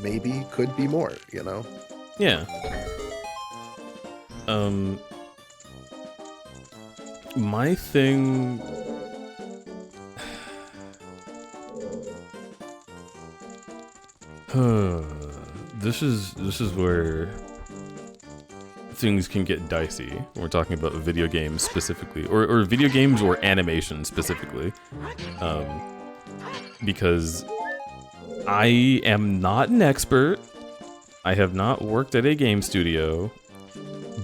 S5: maybe could be more, you know?
S2: Yeah. My thing... This is where things can get dicey when we're talking about video games specifically, or video games or animation specifically, because I am not an expert. I have not worked at a game studio,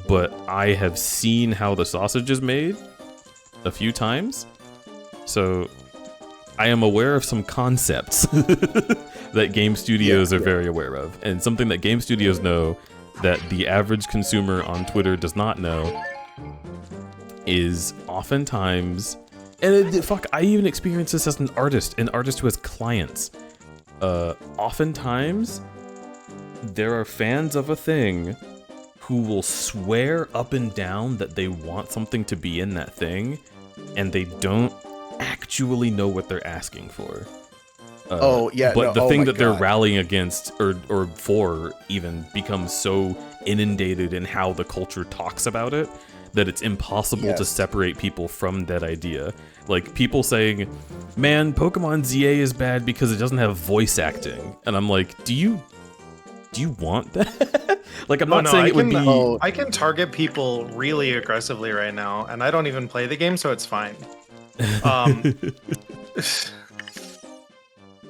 S2: but I have seen how the sausage is made a few times, so I am aware of some concepts that game studios are very aware of, and something that game studios know that the average consumer on Twitter does not know is oftentimes, and I even experience this as an artist who has clients. Oftentimes, there are fans of a thing who will swear up and down that they want something to be in that thing, and they don't actually know what they're asking for. But the thing that they're rallying against or for even becomes so inundated in how the culture talks about it that it's impossible to separate people from that idea. Like people saying, man, Pokemon ZA is bad because it doesn't have voice acting. And I'm like, do you want that? Like, I'm not saying it would be.
S6: I can target people really aggressively right now, and I don't even play the game, so it's fine.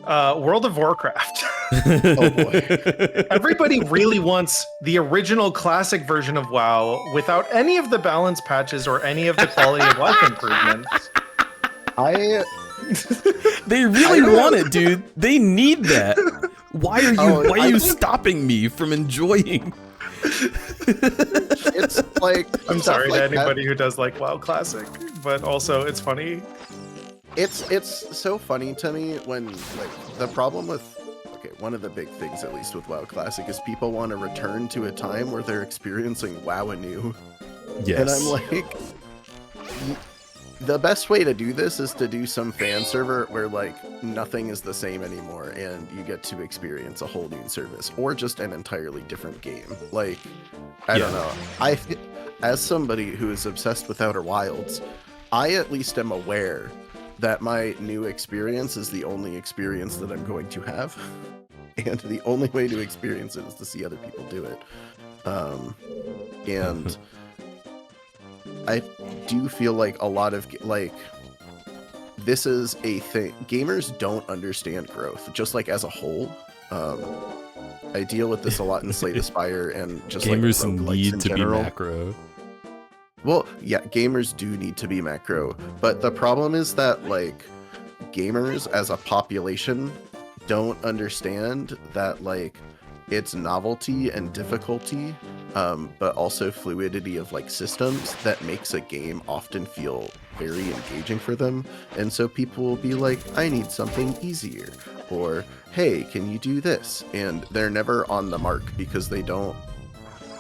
S6: World of Warcraft.
S5: Oh boy.
S6: Everybody really wants the original classic version of WoW without any of the balance patches or any of the quality of life improvements.
S2: They really want it, dude. They need that. Why are you stopping me from enjoying?
S5: It's like
S6: I'm sorry
S5: like
S6: to anybody who does like WoW Classic, but also it's funny.
S5: It's so funny to me when like the problem with one of the big things at least with WoW Classic is people want to return to a time where they're experiencing WoW anew.
S2: Yes.
S5: And I'm like, the best way to do this is to do some fan server where like nothing is the same anymore and you get to experience a whole new service or just an entirely different game. Like, I don't know. As somebody who is obsessed with Outer Wilds, I at least am aware that my new experience is the only experience that I'm going to have. And the only way to experience it is to see other people do it. And I do feel like a lot of this is a thing. Gamers don't understand growth, just like as a whole. I deal with this a lot in Slay the Spire and just
S2: gamers
S5: like
S2: need to
S5: general.
S2: be macro.
S5: Well, yeah, gamers do need to be macro, but the problem is that like gamers as a population don't understand that like it's novelty and difficulty, but also fluidity of like systems that makes a game often feel very engaging for them. And so people will be like, I need something easier, or hey, can you do this? And they're never on the mark because they don't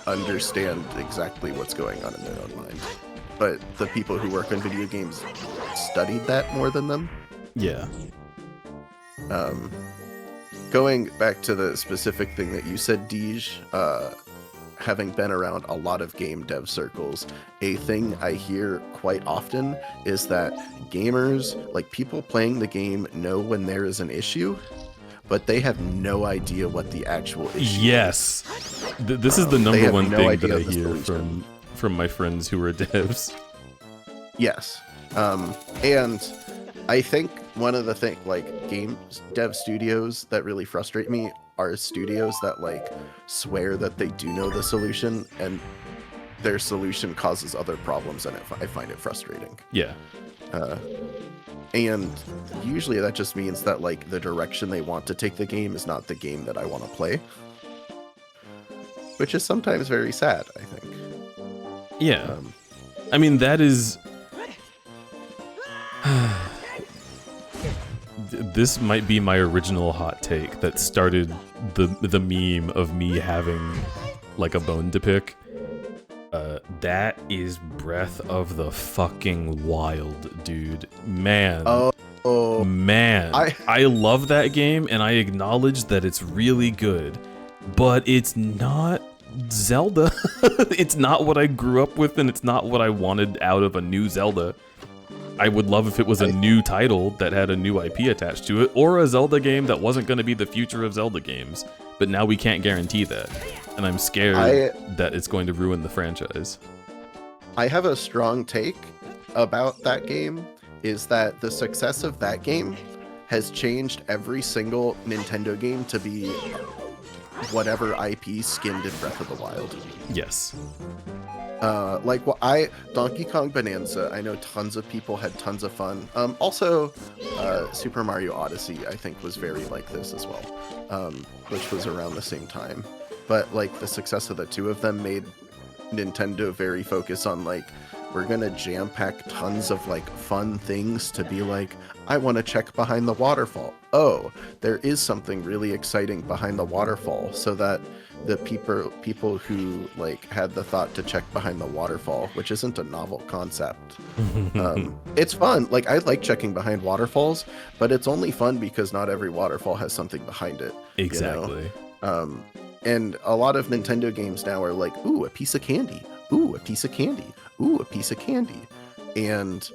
S5: understand exactly what's going on in their own mind. But the people who work on video games studied that more than them.
S2: Yeah.
S5: Going back to the specific thing that you said, Deej, having been around a lot of game dev circles, a thing I hear quite often is that gamers, like people playing the game, know when there is an issue, but they have no idea what the actual issue is.
S2: Yes. This is the number one
S5: no
S2: thing
S5: idea
S2: that I
S5: the
S2: hear
S5: solution.
S2: from my friends who are devs.
S5: Yes. And I think one of the things, like game dev studios that really frustrate me are studios that like swear that they do know the solution and their solution causes other problems, and I find it frustrating.
S2: Yeah.
S5: And usually that just means that like the direction they want to take the game is not the game that I want to play, which is sometimes very sad, I think.
S2: Yeah. I mean, that is... This might be my original hot take that started the meme of me having like a bone to pick. That is Breath of the fucking Wild, dude. Man.
S5: Oh
S2: man. I love that game and I acknowledge that it's really good, but it's not Zelda. It's not what I grew up with and it's not what I wanted out of a new Zelda. I would love if it was a new title that had a new IP attached to it, or a Zelda game that wasn't going to be the future of Zelda games. But now we can't guarantee that, and I'm scared that it's going to ruin the franchise.
S5: I have a strong take about that game, is that the success of that game has changed every single Nintendo game to be whatever IP skinned in Breath of the Wild.
S2: Yes.
S5: Donkey Kong Bonanza, I know tons of people had tons of fun. Also, Super Mario Odyssey, I think, was very like this as well, which was around the same time. But like the success of the two of them made Nintendo very focused on like, we're gonna jam pack tons of like fun things to be like, I want to check behind the waterfall. Oh, there is something really exciting behind the waterfall, so that the people who like had the thought to check behind the waterfall, which isn't a novel concept. It's fun. Like I like checking behind waterfalls, but it's only fun because not every waterfall has something behind it.
S2: Exactly.
S5: You know? And a lot of Nintendo games now are like, ooh, a piece of candy. Ooh, a piece of candy. Ooh, a piece of candy. And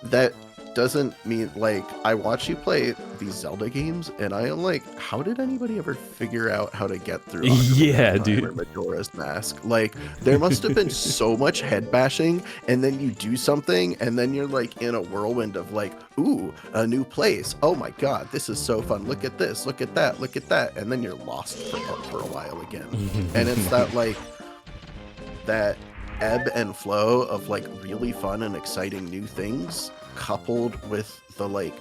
S5: that doesn't mean like I watch you play these Zelda games, and I am like, how did anybody ever figure out how to get through?
S2: Yeah, dude.
S5: Or Majora's Mask. Like there must have been so much head bashing, and then you do something, and then you're like in a whirlwind of like, ooh, a new place. Oh my god, this is so fun. Look at this. Look at that. Look at that. And then you're lost for a while again. And it's that like that ebb and flow of like really fun and exciting new things, coupled with the like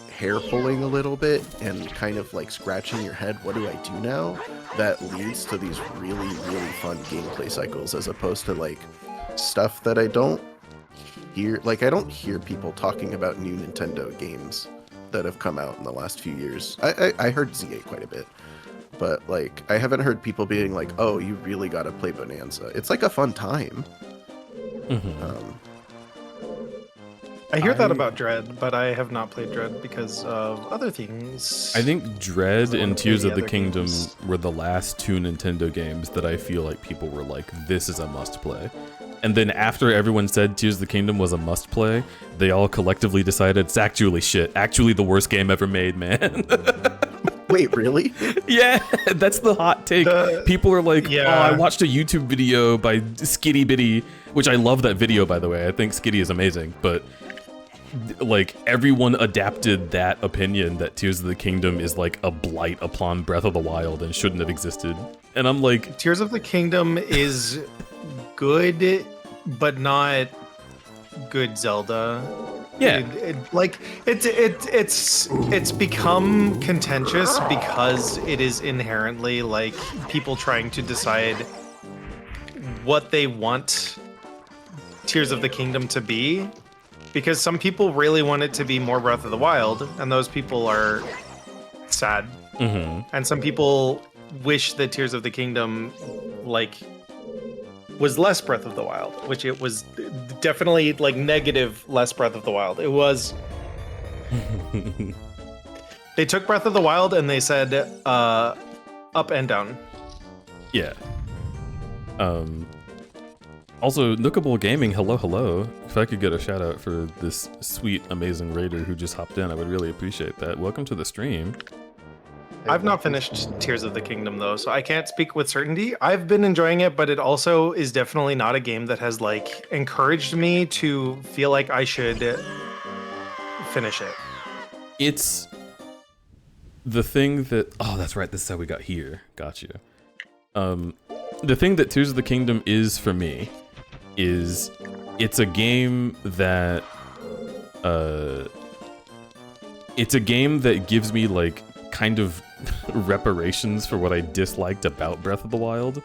S5: hair pulling a little bit and kind of like scratching your head, what do I do now, that leads to these really fun gameplay cycles, as opposed to like stuff that I don't hear. Like I don't hear people talking about new Nintendo games that have come out in the last few years. I heard Z8 quite a bit, but like I haven't heard people being like, oh, you really got to play Bonanza. It's like a fun time.
S6: I hear that about Dread, but I have not played Dread because of other things.
S2: I think Dread and Tears of the
S6: other
S2: Kingdom
S6: games.
S2: were the last two Nintendo games that I feel like people were like, this is a must play. And then after everyone said Tears of the Kingdom was a must play, they all collectively decided it's actually shit. Actually the worst game ever made, man.
S5: Wait, really?
S2: Yeah, that's the hot take. People are like,
S6: Yeah.
S2: oh, I watched a YouTube video by Skitty Bitty, which I love that video, by the way. I think Skitty is amazing, but like everyone adapted that opinion that Tears of the Kingdom is like a blight upon Breath of the Wild and shouldn't have existed. And I'm like,
S6: Tears of the Kingdom is good, but not good Zelda.
S2: yeah,
S6: It's become contentious because it is inherently like people trying to decide what they want Tears of the Kingdom to be, because some people really want it to be more Breath of the Wild, and those people are sad. And some people wish that Tears of the Kingdom like was less Breath of the Wild, which it was definitely like negative less Breath of the Wild. It was. They took Breath of the Wild and they said up and down.
S2: yeah. Also, Nookable Gaming, hello. If I could get a shout out for this sweet, amazing raider who just hopped in, I would really appreciate that. Welcome to the stream.
S6: I've not finished Tears of the Kingdom though, so I can't speak with certainty. I've been enjoying it, but it also is definitely not a game that has like encouraged me to feel like I should finish it.
S2: It's the thing that, oh, that's right, this is how we got here. Gotcha. The thing that Tears of the Kingdom is for me is it's a game that gives me like kind of reparations for what I disliked about Breath of the Wild.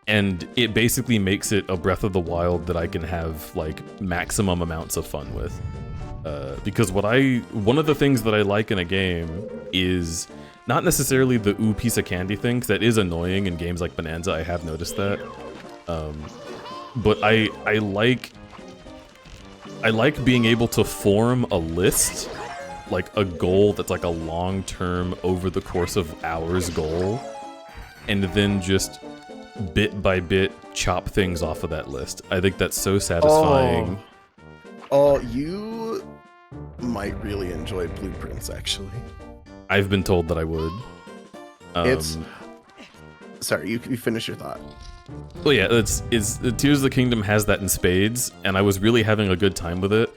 S2: And it basically makes it a Breath of the Wild that I can have like maximum amounts of fun with. Because one of the things that I like in a game is not necessarily the ooh piece of candy thing, 'cause that is annoying in games like Bonanza, I have noticed that. But I like being able to form a list, like a goal that's like a long-term, over the course of hours goal, and then just bit by bit chop things off of that list. I think that's so satisfying.
S5: Oh, you might really enjoy Blueprints, actually.
S2: I've been told that I would.
S5: It's... Sorry, you finish your thought.
S2: Well, yeah, it's Tears of the Kingdom has that in spades, and I was really having a good time with it.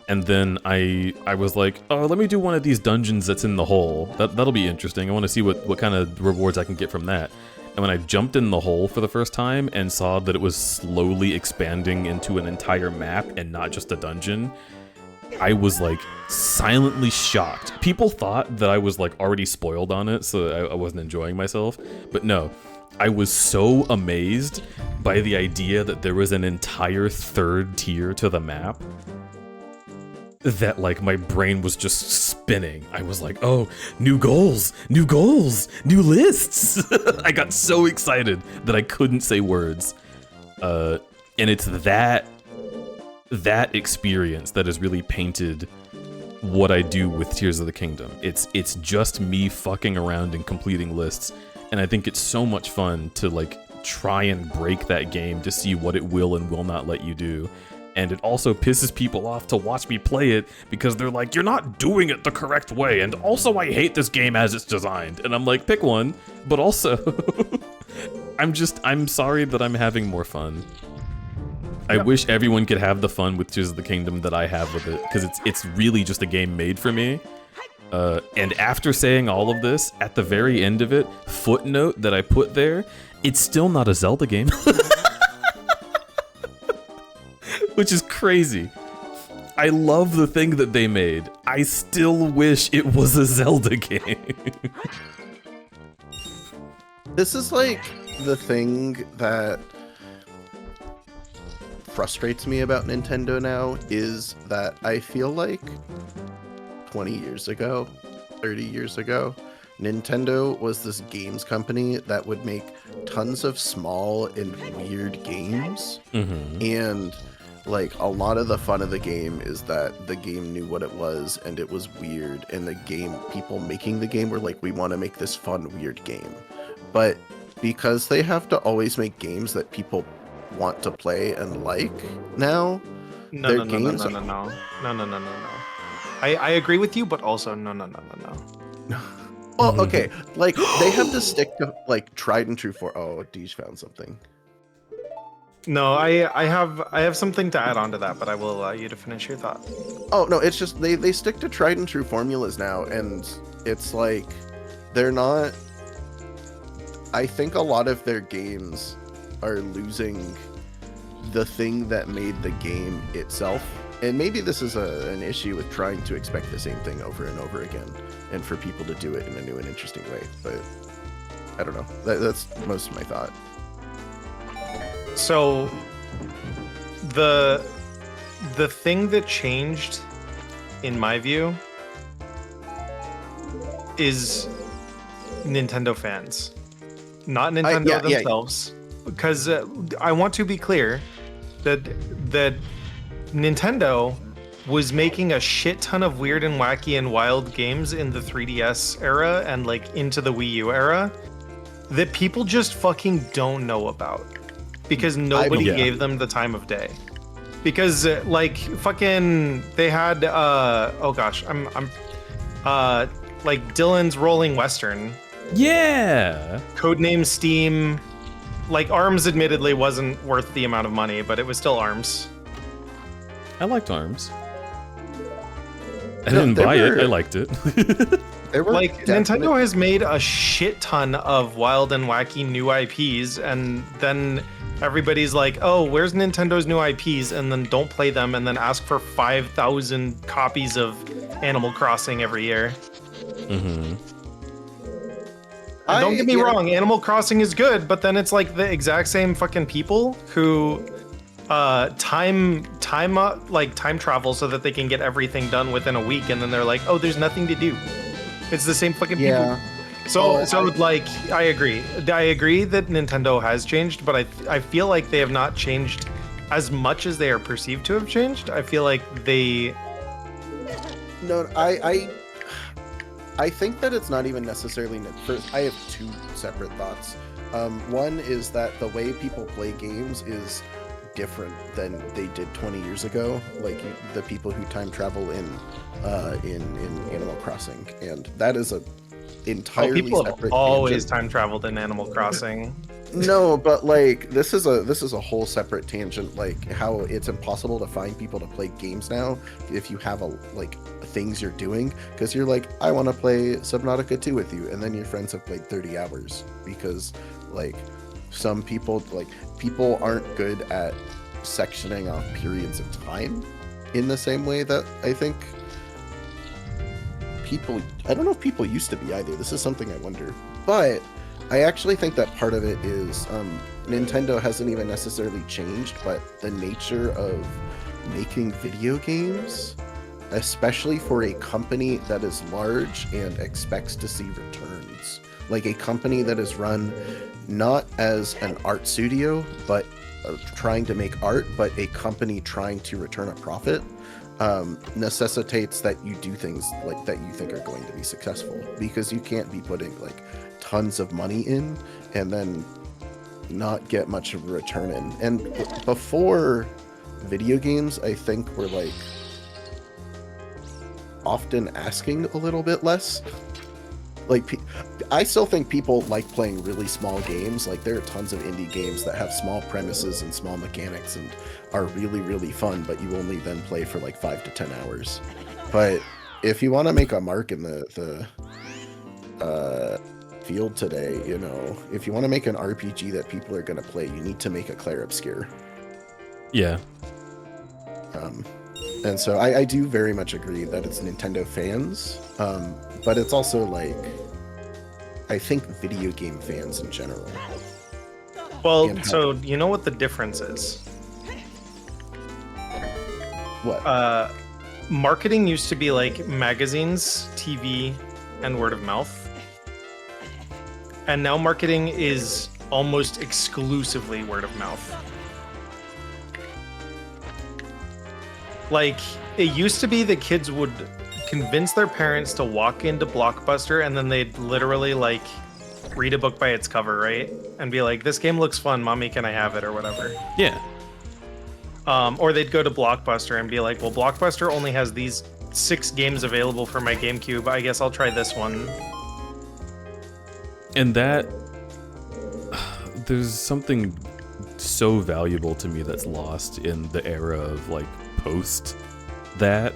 S2: And then I was like, oh, let me do one of these dungeons that's in the hole. That'll be interesting. I want to see what kind of rewards I can get from that. And when I jumped in the hole for the first time and saw that it was slowly expanding into an entire map and not just a dungeon, I was like silently shocked. People thought that I was like already spoiled on it, so I wasn't enjoying myself. But no, I was so amazed by the idea that there was an entire third tier to the map that like my brain was just spinning. I was like, oh, new goals, new lists. I got so excited that I couldn't say words. And it's that experience that has really painted what I do with Tears of the Kingdom. It's just me fucking around and completing lists, and I think it's so much fun to like try and break that game to see what it will and will not let you do. And it also pisses people off to watch me play it because they're like, you're not doing it the correct way. And also, I hate this game as it's designed. And I'm like, pick one. But also, I'm sorry that I'm having more fun. I wish everyone could have the fun with Tears of the Kingdom that I have with it, because it's really just a game made for me. And after saying all of this, at the very end of it, footnote that I put there, it's still not a Zelda game. Which is crazy. I love the thing that they made. I still wish it was a Zelda game.
S5: This is like the thing that frustrates me about Nintendo now, is that I feel like 20 years ago, 30 years ago, Nintendo was this games company that would make tons of small and weird games. And like a lot of the fun of the game is that the game knew what it was and it was weird, and the game, people making the game were like, we want to make this fun, weird game. But because they have to always make games that people want to play and like now,
S6: No. I agree with you, but also no.
S5: Well, okay, like they have to stick to like tried and true for. Oh, Deej found something.
S6: No, I have something to add on to that, but I will allow you to finish your thought.
S5: Oh no, it's just they stick to tried and true formulas now, and it's like they're not. I think a lot of their games are losing the thing that made the game itself. And maybe this is an issue with trying to expect the same thing over and over again, and for people to do it in a new and interesting way. But I don't know. That's most of my thought.
S6: So the thing that changed, in my view, is Nintendo fans, not Nintendo themselves. Because I want to be clear that Nintendo was making a shit ton of weird and wacky and wild games in the 3DS era and like into the Wii U era that people just fucking don't know about because nobody gave them the time of day. Because like fucking they had I'm like Dylan's Rolling Western.
S2: Yeah.
S6: Codename Steam. Like ARMS admittedly wasn't worth the amount of money, but it was still ARMS.
S2: I liked ARMS. I didn't buy it. I liked it.
S6: Like Nintendo has made a shit ton of wild and wacky new IPs, and then everybody's like, "Oh, where's Nintendo's new IPs?" And then don't play them, and then ask for 5,000 copies of Animal Crossing every year.
S2: Mm-hmm.
S6: And don't get me wrong, Animal Crossing is good, but then it's like the exact same fucking people who time travel so that they can get everything done within a week, and then they're like, oh, there's nothing to do. It's the same fucking people. Like I agree that Nintendo has changed, but I feel like they have not changed as much as they are perceived to have changed. I feel like they
S5: I think that it's not even necessarily. First, I have two separate thoughts. One is that the way people play games is different than they did 20 years ago. Like the people who time travel in Animal Crossing, and that is a entirely
S6: people
S5: separate.
S6: Have always time traveled in Animal Crossing.
S5: No, but like this is a whole separate tangent. Like how it's impossible to find people to play games now if you have things you're doing, because you're like, I want to play Subnautica 2 with you, and then your friends have played 30 hours because like some people aren't good at sectioning off periods of time in the same way that I think I don't know if people used to be either. This is something I wonder, but I actually think that part of it is Nintendo hasn't even necessarily changed, but the nature of making video games, especially for a company that is large and expects to see returns, like a company that is run not as an art studio, but trying to make art, but a company trying to return a profit, necessitates that you do things like that you think are going to be successful, because you can't be putting like tons of money in and then not get much of a return in. And before video games, I think, were like often asking a little bit less. Like, I still think people like playing really small games. Like, there are tons of indie games that have small premises and small mechanics and are really, really fun, but you only then play for like 5 to 10 hours. But if you want to make a mark in the field today, you know, if you want to make an RPG that people are going to play, you need to make a Claire Obscure.
S2: Yeah.
S5: And so I do very much agree that it's Nintendo fans, but it's also like, I think video game fans in general.
S6: Well, so you know what the difference is?
S5: What?
S6: Marketing used to be like magazines, TV, and word of mouth. And now marketing is almost exclusively word of mouth. Like, it used to be that kids would convince their parents to walk into Blockbuster and then they'd literally, like, read a book by its cover, right? And be like, this game looks fun, mommy, can I have it, or whatever.
S2: Yeah.
S6: Or they'd go to Blockbuster and be like, well, Blockbuster only has these 6 games available for my GameCube. I guess I'll try this one.
S2: And that, there's something so valuable to me that's lost in the era of like post that,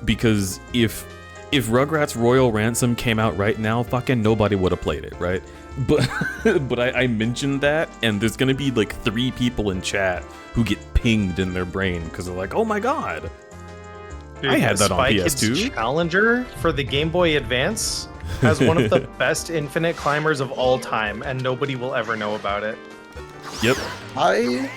S2: because if Rugrats Royal Ransom came out right now, fucking nobody would have played it, right? But I mentioned that, and there's gonna be like 3 people in chat who get pinged in their brain because they're like, oh my god,
S6: Dude,
S2: I had that on
S6: Spy
S2: PS2.
S6: Kids Challenger for the Game Boy Advance has one of the best infinite climbers of all time, and nobody will ever know about it.
S2: Yep.
S5: I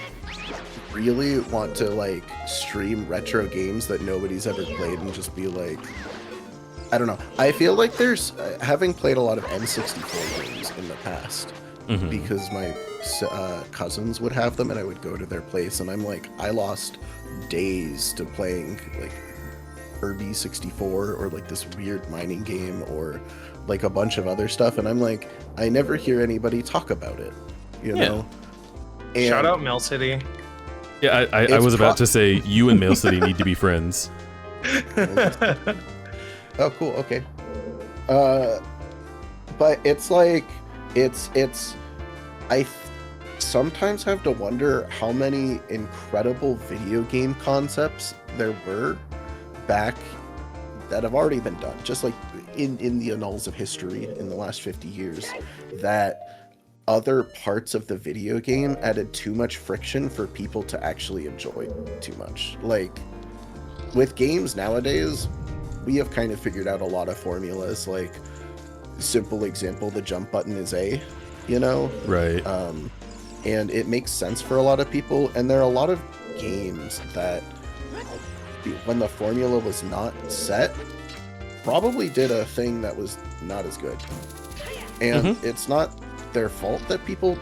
S5: really want to like stream retro games that nobody's ever played and just be like, I don't know. I feel like there's, having played a lot of N64 games in the past, because my cousins would have them and I would go to their place, and I'm like, I lost days to playing like Kirby 64 or like this weird mining game or like a bunch of other stuff, and I'm like, I never hear anybody talk about it, you know? And
S6: Shout out Mail City.
S2: Yeah, I was about to say, you and Mail City need to be friends.
S5: Oh, cool. Okay. But it's like, I sometimes have to wonder how many incredible video game concepts there were back that have already been done, just like in the annals of history in the last 50 years, that other parts of the video game added too much friction for people to actually enjoy too much. Like, with games nowadays, we have kind of figured out a lot of formulas. Like, simple example, the jump button is A, you know?
S2: Right.
S5: And it makes sense for a lot of people, and there are a lot of games that, when the formula was not set, probably did a thing that was not as good. And it's not their fault that people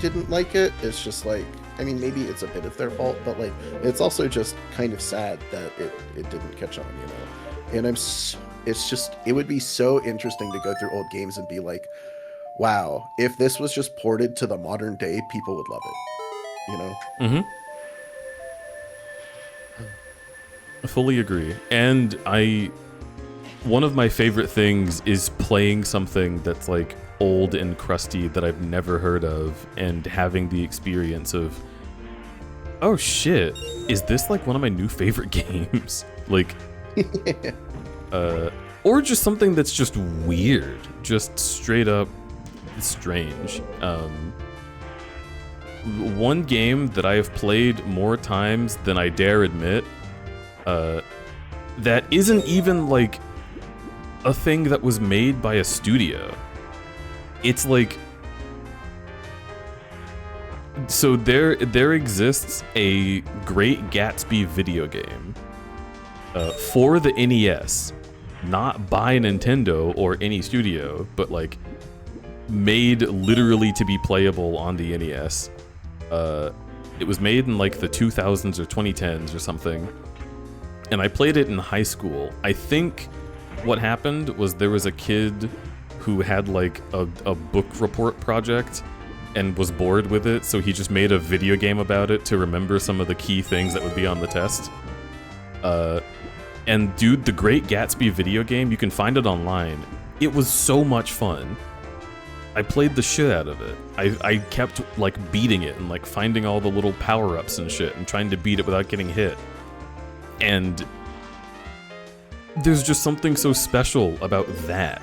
S5: didn't like it. It's just like, I mean, maybe it's a bit of their fault, but like, it's also just kind of sad that it didn't catch on, you know? And it's just, it would be so interesting to go through old games and be like, wow, if this was just ported to the modern day, people would love it, you know?
S2: I fully agree. And one of my favorite things is playing something that's like old and crusty that I've never heard of and having the experience of, oh shit, is this like one of my new favorite games? Like, or just something that's just weird, just straight up strange. One game that I have played more times than I dare admit, that isn't even like a thing that was made by a studio. It's like, so there exists a Great Gatsby video game for the NES, not by Nintendo or any studio, but like made literally to be playable on the NES. It was made in like the 2000s or 2010s or something, and I played it in high school. I think what happened was there was a kid who had like a book report project, and was bored with it, so he just made a video game about it to remember some of the key things that would be on the test. And dude, the Great Gatsby video game, you can find it online. It was so much fun. I played the shit out of it. I kept like beating it and like finding all the little power-ups and shit and trying to beat it without getting hit. And there's just something so special about that.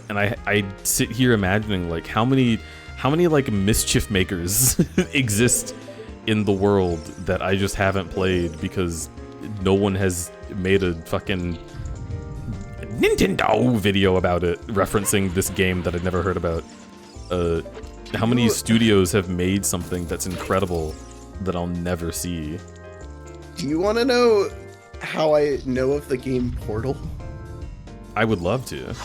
S2: And I sit here imagining like how many like mischief makers exist in the world that I just haven't played because no one has made a fucking Nintendo video about it referencing this game that I'd never heard about. How many studios have made something that's incredible that I'll never see?
S5: Do you want to know how I know of the game Portal?
S2: I would love to.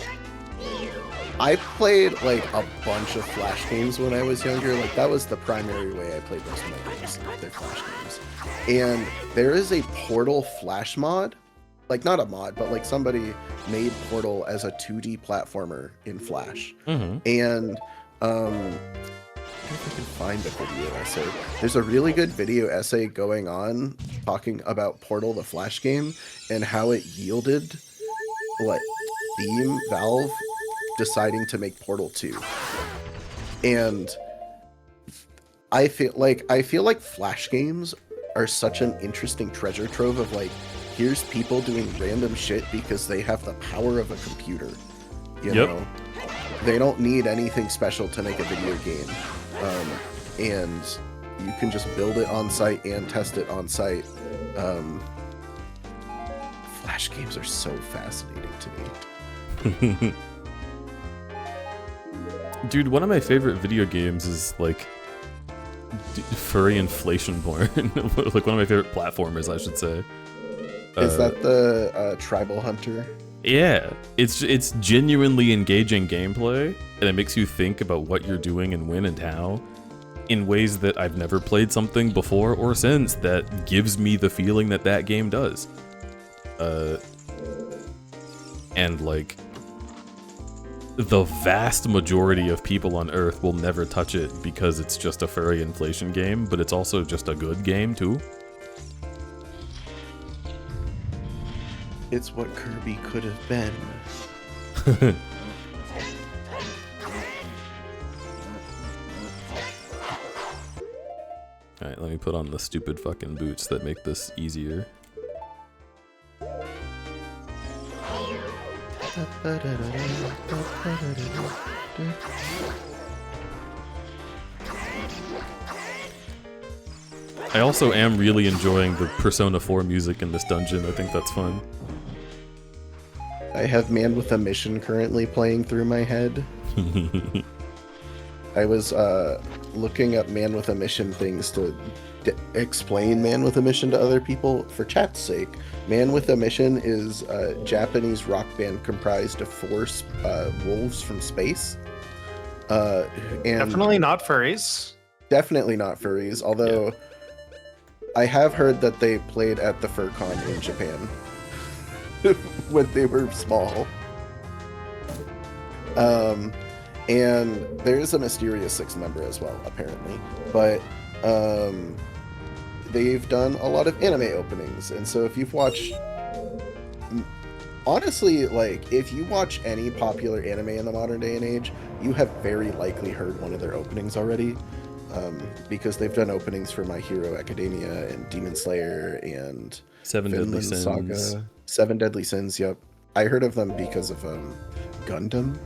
S5: I played like a bunch of Flash games when I was younger. Like that was the primary way I played most of my games. They're Flash games. And there is a Portal Flash mod. Like not a mod, but like somebody made Portal as a 2D platformer in Flash.
S2: Mm-hmm.
S5: And I don't know if I can find the video essay. There's a really good video essay going on talking about Portal, the Flash game, and how it yielded what Valve deciding to make Portal 2. And I feel like Flash games are such an interesting treasure trove of like, here's people doing random shit because they have the power of a computer. You know? They don't need anything special to make a video game. And you can just build it on site and test it on site. Flash games are so fascinating to me.
S2: Dude, one of my favorite video games is like furry inflation porn. Like one of my favorite platformers, I should say.
S5: Is that the Tribal Hunter?
S2: Yeah, it's genuinely engaging gameplay, and it makes you think about what you're doing and when and how, in ways that I've never played something before or since that gives me the feeling that that game does. And like, the vast majority of people on Earth will never touch it because it's just a furry inflation game, but it's also just a good game too.
S5: It's what Kirby could have been.
S2: Alright, let me put on the stupid fucking boots that make this easier. I also am really enjoying the Persona 4 music in this dungeon. I think that's fun.
S5: I have Man with a Mission currently playing through my head. I was looking up Man with a Mission things to explain Man with a Mission to other people for chat's sake. Man with a Mission is a Japanese rock band comprised of 4 wolves from space. And
S6: Definitely not furries.
S5: definitely not furries, although I have heard that they played at the FurCon in Japan when they were small. And there's a mysterious 6th member as well, apparently. But they've done a lot of anime openings, and so if you've watched, honestly, like if you watch any popular anime in the modern day and age, you have very likely heard one of their openings already, because they've done openings for My Hero Academia and Demon Slayer and
S2: Seven Deadly
S5: Vinland
S2: Sins.
S5: Saga. 7 Deadly Sins. Yep, I heard of them because of Gundam,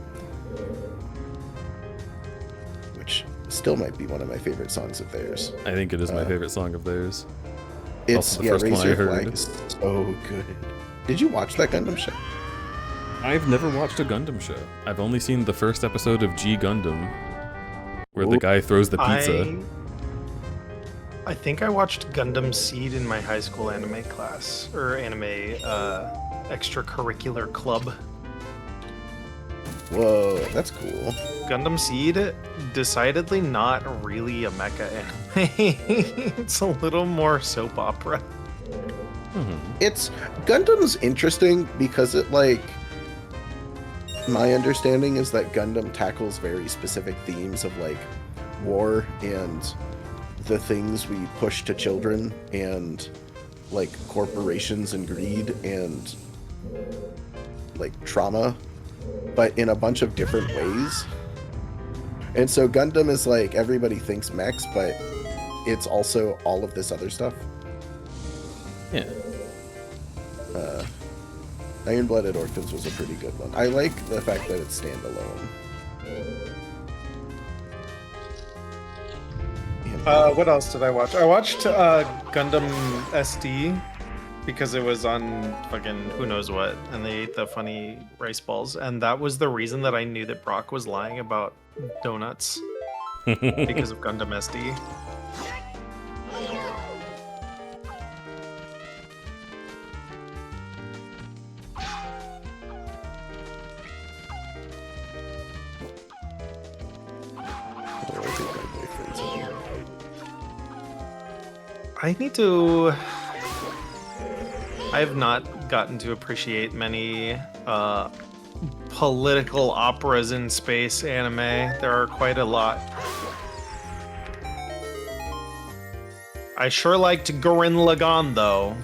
S5: which still might be one of my favorite songs of theirs.
S2: I think it is my favorite song of theirs.
S5: It's
S2: Also the first
S5: Raise
S2: one I
S5: Your
S2: heard.
S5: Flag is so good. Did you watch that Gundam show?
S2: I've never watched a Gundam show. I've only seen the first episode of G Gundam, where the guy throws the pizza.
S6: I think I watched Gundam Seed in my high school anime class, or anime extracurricular club.
S5: Whoa, that's cool.
S6: Gundam Seed, decidedly not really a mecha anime. It's a little more soap opera.
S5: It's Gundam's interesting because it like my understanding is that Gundam tackles very specific themes of like war and the things we push to children and like corporations and greed and like trauma, but in a bunch of different ways. And so Gundam is like, everybody thinks mechs, but it's also all of this other stuff.
S2: Yeah.
S5: Iron-Blooded Orphans was a pretty good one. I like the fact that it's standalone.
S6: What else did I watch? I watched Gundam SD because it was on fucking who knows what, and they ate the funny rice balls, and that was the reason that I knew that Brock was lying about donuts because of Gundam SD. I need to. I have not gotten to appreciate many political operas in space anime. There are quite a lot. I sure liked Gurren Lagann though.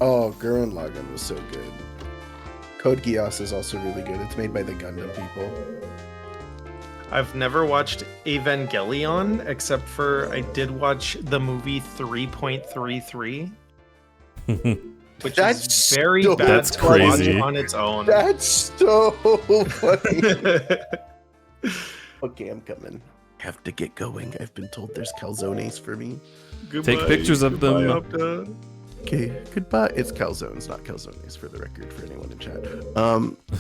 S5: Oh, Gurren Lagann was so good. Code Geass is also really good. It's made by the Gundam people.
S6: I've never watched Evangelion, except for I did watch the movie 3.33, which
S5: That's
S6: is very
S5: so-
S6: bad
S2: That's
S6: to watch
S2: crazy.
S6: on its own.
S5: That's so funny. Okay, I'm coming. Have to get going. I've been told there's calzones for me.
S2: Take pictures of them.
S5: Okay, goodbye. It's calzones, not calzones, for the record, for anyone in chat.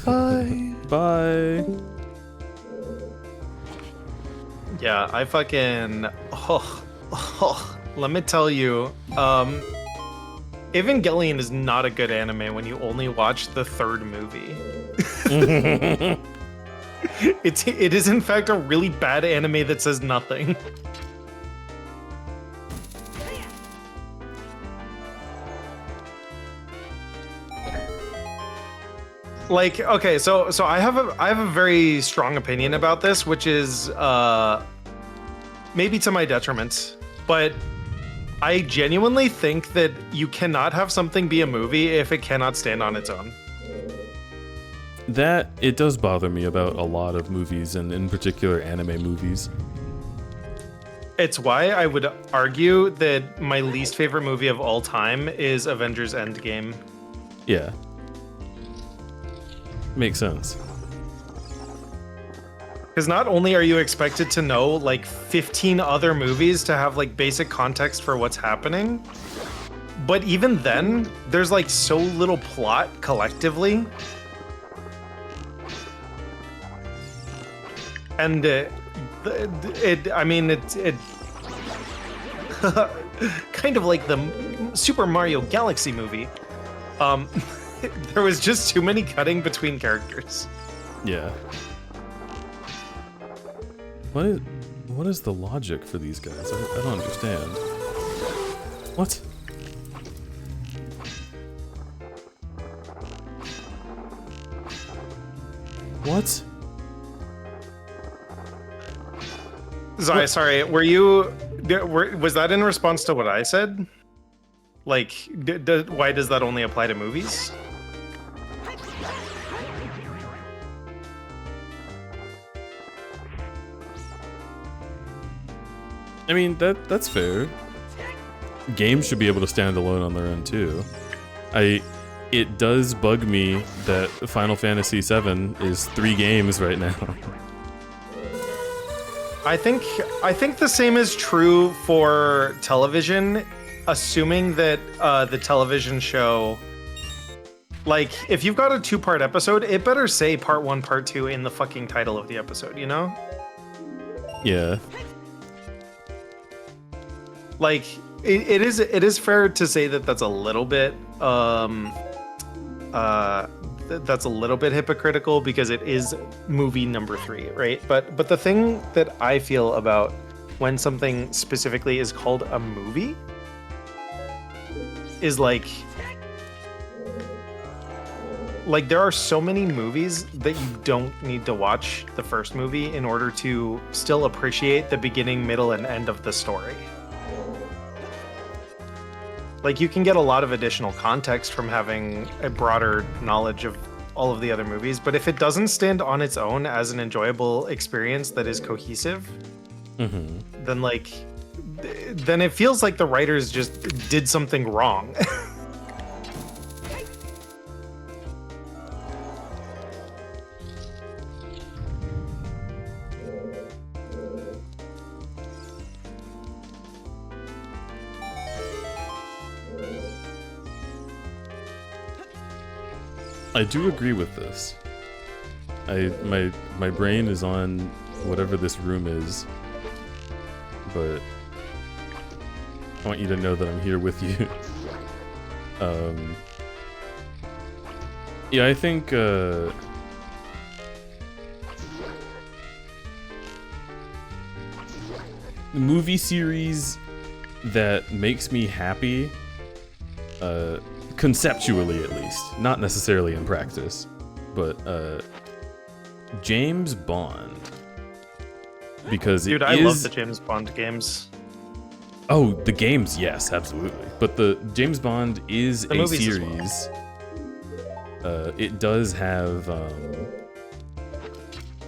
S5: Bye.
S2: Bye.
S6: Yeah, I fucking let me tell you, Evangelion is not a good anime when you only watch the third movie. It is in fact a really bad anime that says nothing. Like, okay, so I have a very strong opinion about this, which is maybe to my detriment, but I genuinely think that you cannot have something be a movie if it cannot stand on its own.
S2: That, it does bother me about a lot of movies, and in particular anime movies.
S6: It's why I would argue that my least favorite movie of all time is Avengers Endgame.
S2: Yeah. Makes sense.
S6: Because not only are you expected to know like 15 other movies to have like basic context for what's happening, but even then, there's like so little plot collectively. And it kind of like the Super Mario Galaxy movie. There was just too many cutting between characters.
S2: Yeah. What is the logic for these guys? I don't understand. What? What?
S6: Sorry, was that in response to what I said? Like, why does that only apply to movies?
S2: I mean, that's fair. Games should be able to stand alone on their own too. It does bug me that Final Fantasy VII is 3 games right now.
S6: I think the same is true for television, assuming that the television show, like, if you've got a 2-part episode, it better say part 1, part 2 in the fucking title of the episode, you know?
S2: Yeah.
S6: Like, it is fair to say that that's a little bit that's a little bit hypocritical because it is movie number 3, right? But the thing that I feel about when something specifically is called a movie like there are so many movies that you don't need to watch the first movie in order to still appreciate the beginning, middle, and end of the story. Like you can get a lot of additional context from having a broader knowledge of all of the other movies, but if it doesn't stand on its own as an enjoyable experience that is cohesive, then like then it feels like the writers just did something wrong.
S2: I do agree with this. My brain is on whatever this room is, but I want you to know that I'm here with you. Yeah, I think movie series that makes me happy, conceptually at least, not necessarily in practice, but James Bond. Because
S6: Dude, I love the James Bond games.
S2: Oh, the games, yes, absolutely. But the James Bond is
S6: The
S2: a
S6: movies as
S2: series. It does have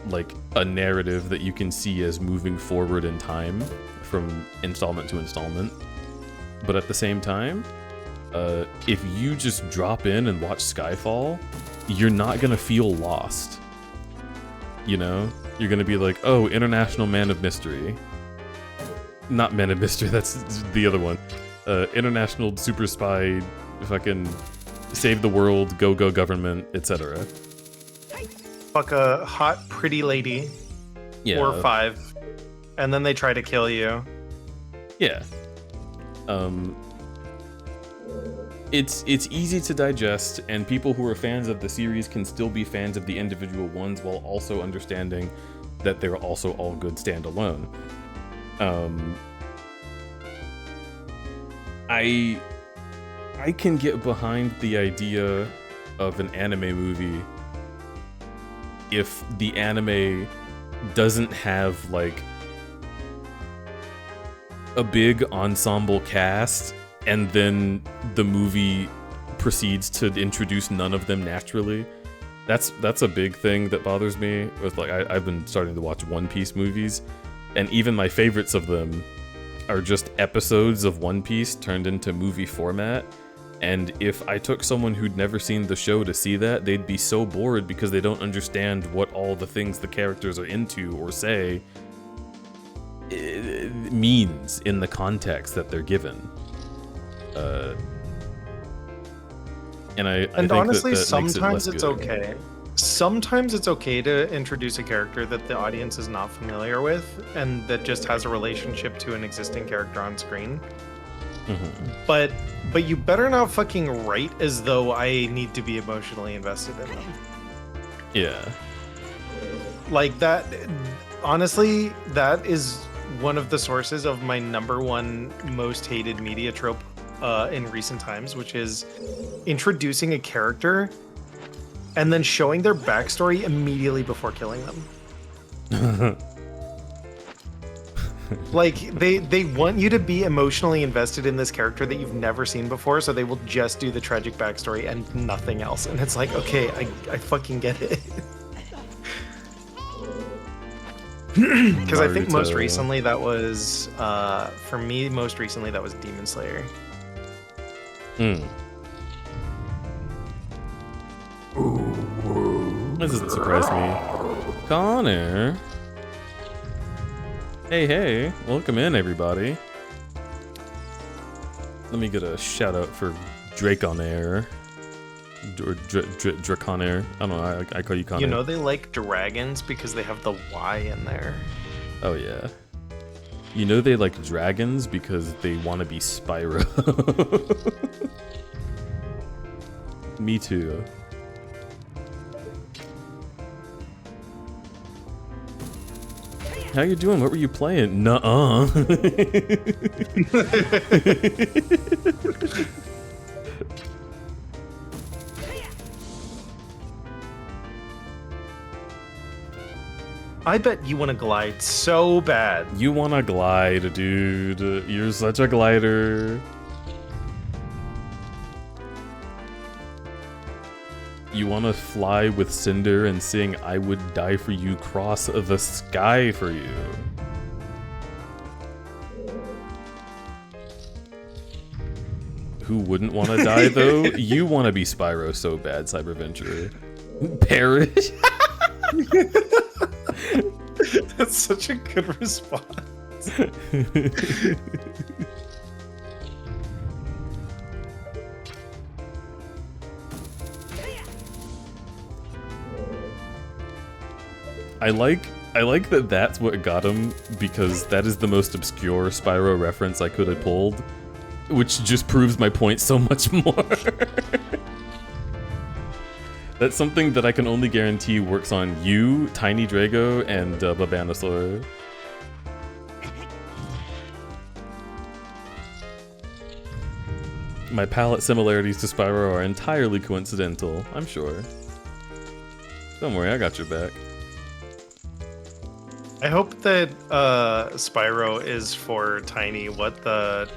S2: like a narrative that you can see as moving forward in time from installment to installment. But at the same time, if you just drop in and watch Skyfall, you're not gonna feel lost. You know? You're gonna be like, oh, International Man of Mystery. Not Man of Mystery, that's the other one. International Super Spy, fucking save the world, go government, etc.
S6: Fuck a hot, pretty lady.
S2: Yeah.
S6: 4 or 5. And then they try to kill you.
S2: Yeah. It's easy to digest, and people who are fans of the series can still be fans of the individual ones while also understanding that they're also all good standalone. I can get behind the idea of an anime movie if the anime doesn't have like a big ensemble cast and then the movie proceeds to introduce none of them naturally. That's a big thing that bothers me with like I've been starting to watch One Piece movies, and even my favorites of them are just episodes of One Piece turned into movie format. And if I took someone who'd never seen the show to see that, they'd be so bored because they don't understand what all the things the characters are into or say means in the context that they're given. And I think
S6: honestly,
S2: that makes
S6: sometimes
S2: it less
S6: it's
S2: good.
S6: okay. Sometimes it's okay to introduce a character that the audience is not familiar with and that just has a relationship to an existing character on screen. But you better not fucking write as though I need to be emotionally invested in them.
S2: Yeah.
S6: Like that, honestly, that is one of the sources of my #1 most hated media trope in recent times, which is introducing a character and then showing their backstory immediately before killing them. Like they want you to be emotionally invested in this character that you've never seen before, so they will just do the tragic backstory and nothing else. And it's like, okay, I fucking get it. Because I think most recently that was for me. Most recently that was Demon Slayer.
S2: This doesn't surprise me. Connor. Hey, welcome in, everybody. Let me get a shout out for Draconair. Or Draconair. I don't know, I call you Connor.
S6: You know they like dragons because they have the Y in there.
S2: Oh, yeah. You know they like dragons because they want to be Spyro. Me too. How you doing? What were you playing? Nuh-uh.
S6: I bet you want to glide so bad.
S2: You wanna glide, dude. You're such a glider. You wanna fly with Cinder and sing I Would Die For You cross the sky for you. Who wouldn't want to die, though? You want to be Spyro so bad, Cyberventurer. Perish.
S6: That's such a good response.
S2: I like that that's what got him, because that is the most obscure Spyro reference I could have pulled, which just proves my point so much more. That's something that I can only guarantee works on you, Tiny Drago, and Babanosaur. My palette similarities to Spyro are entirely coincidental, I'm sure. Don't worry, I got your back.
S6: I hope that Spyro is for Tiny what the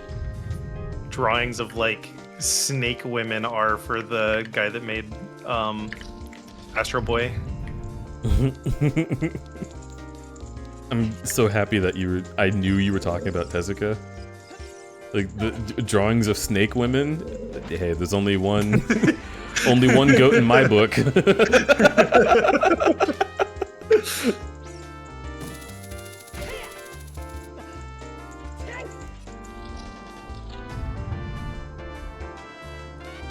S6: drawings of like snake women are for the guy that made Astro Boy.
S2: I'm so happy that I knew you were talking about Tezuka. Like the drawings of snake women. Hey, there's only one only one goat in my book.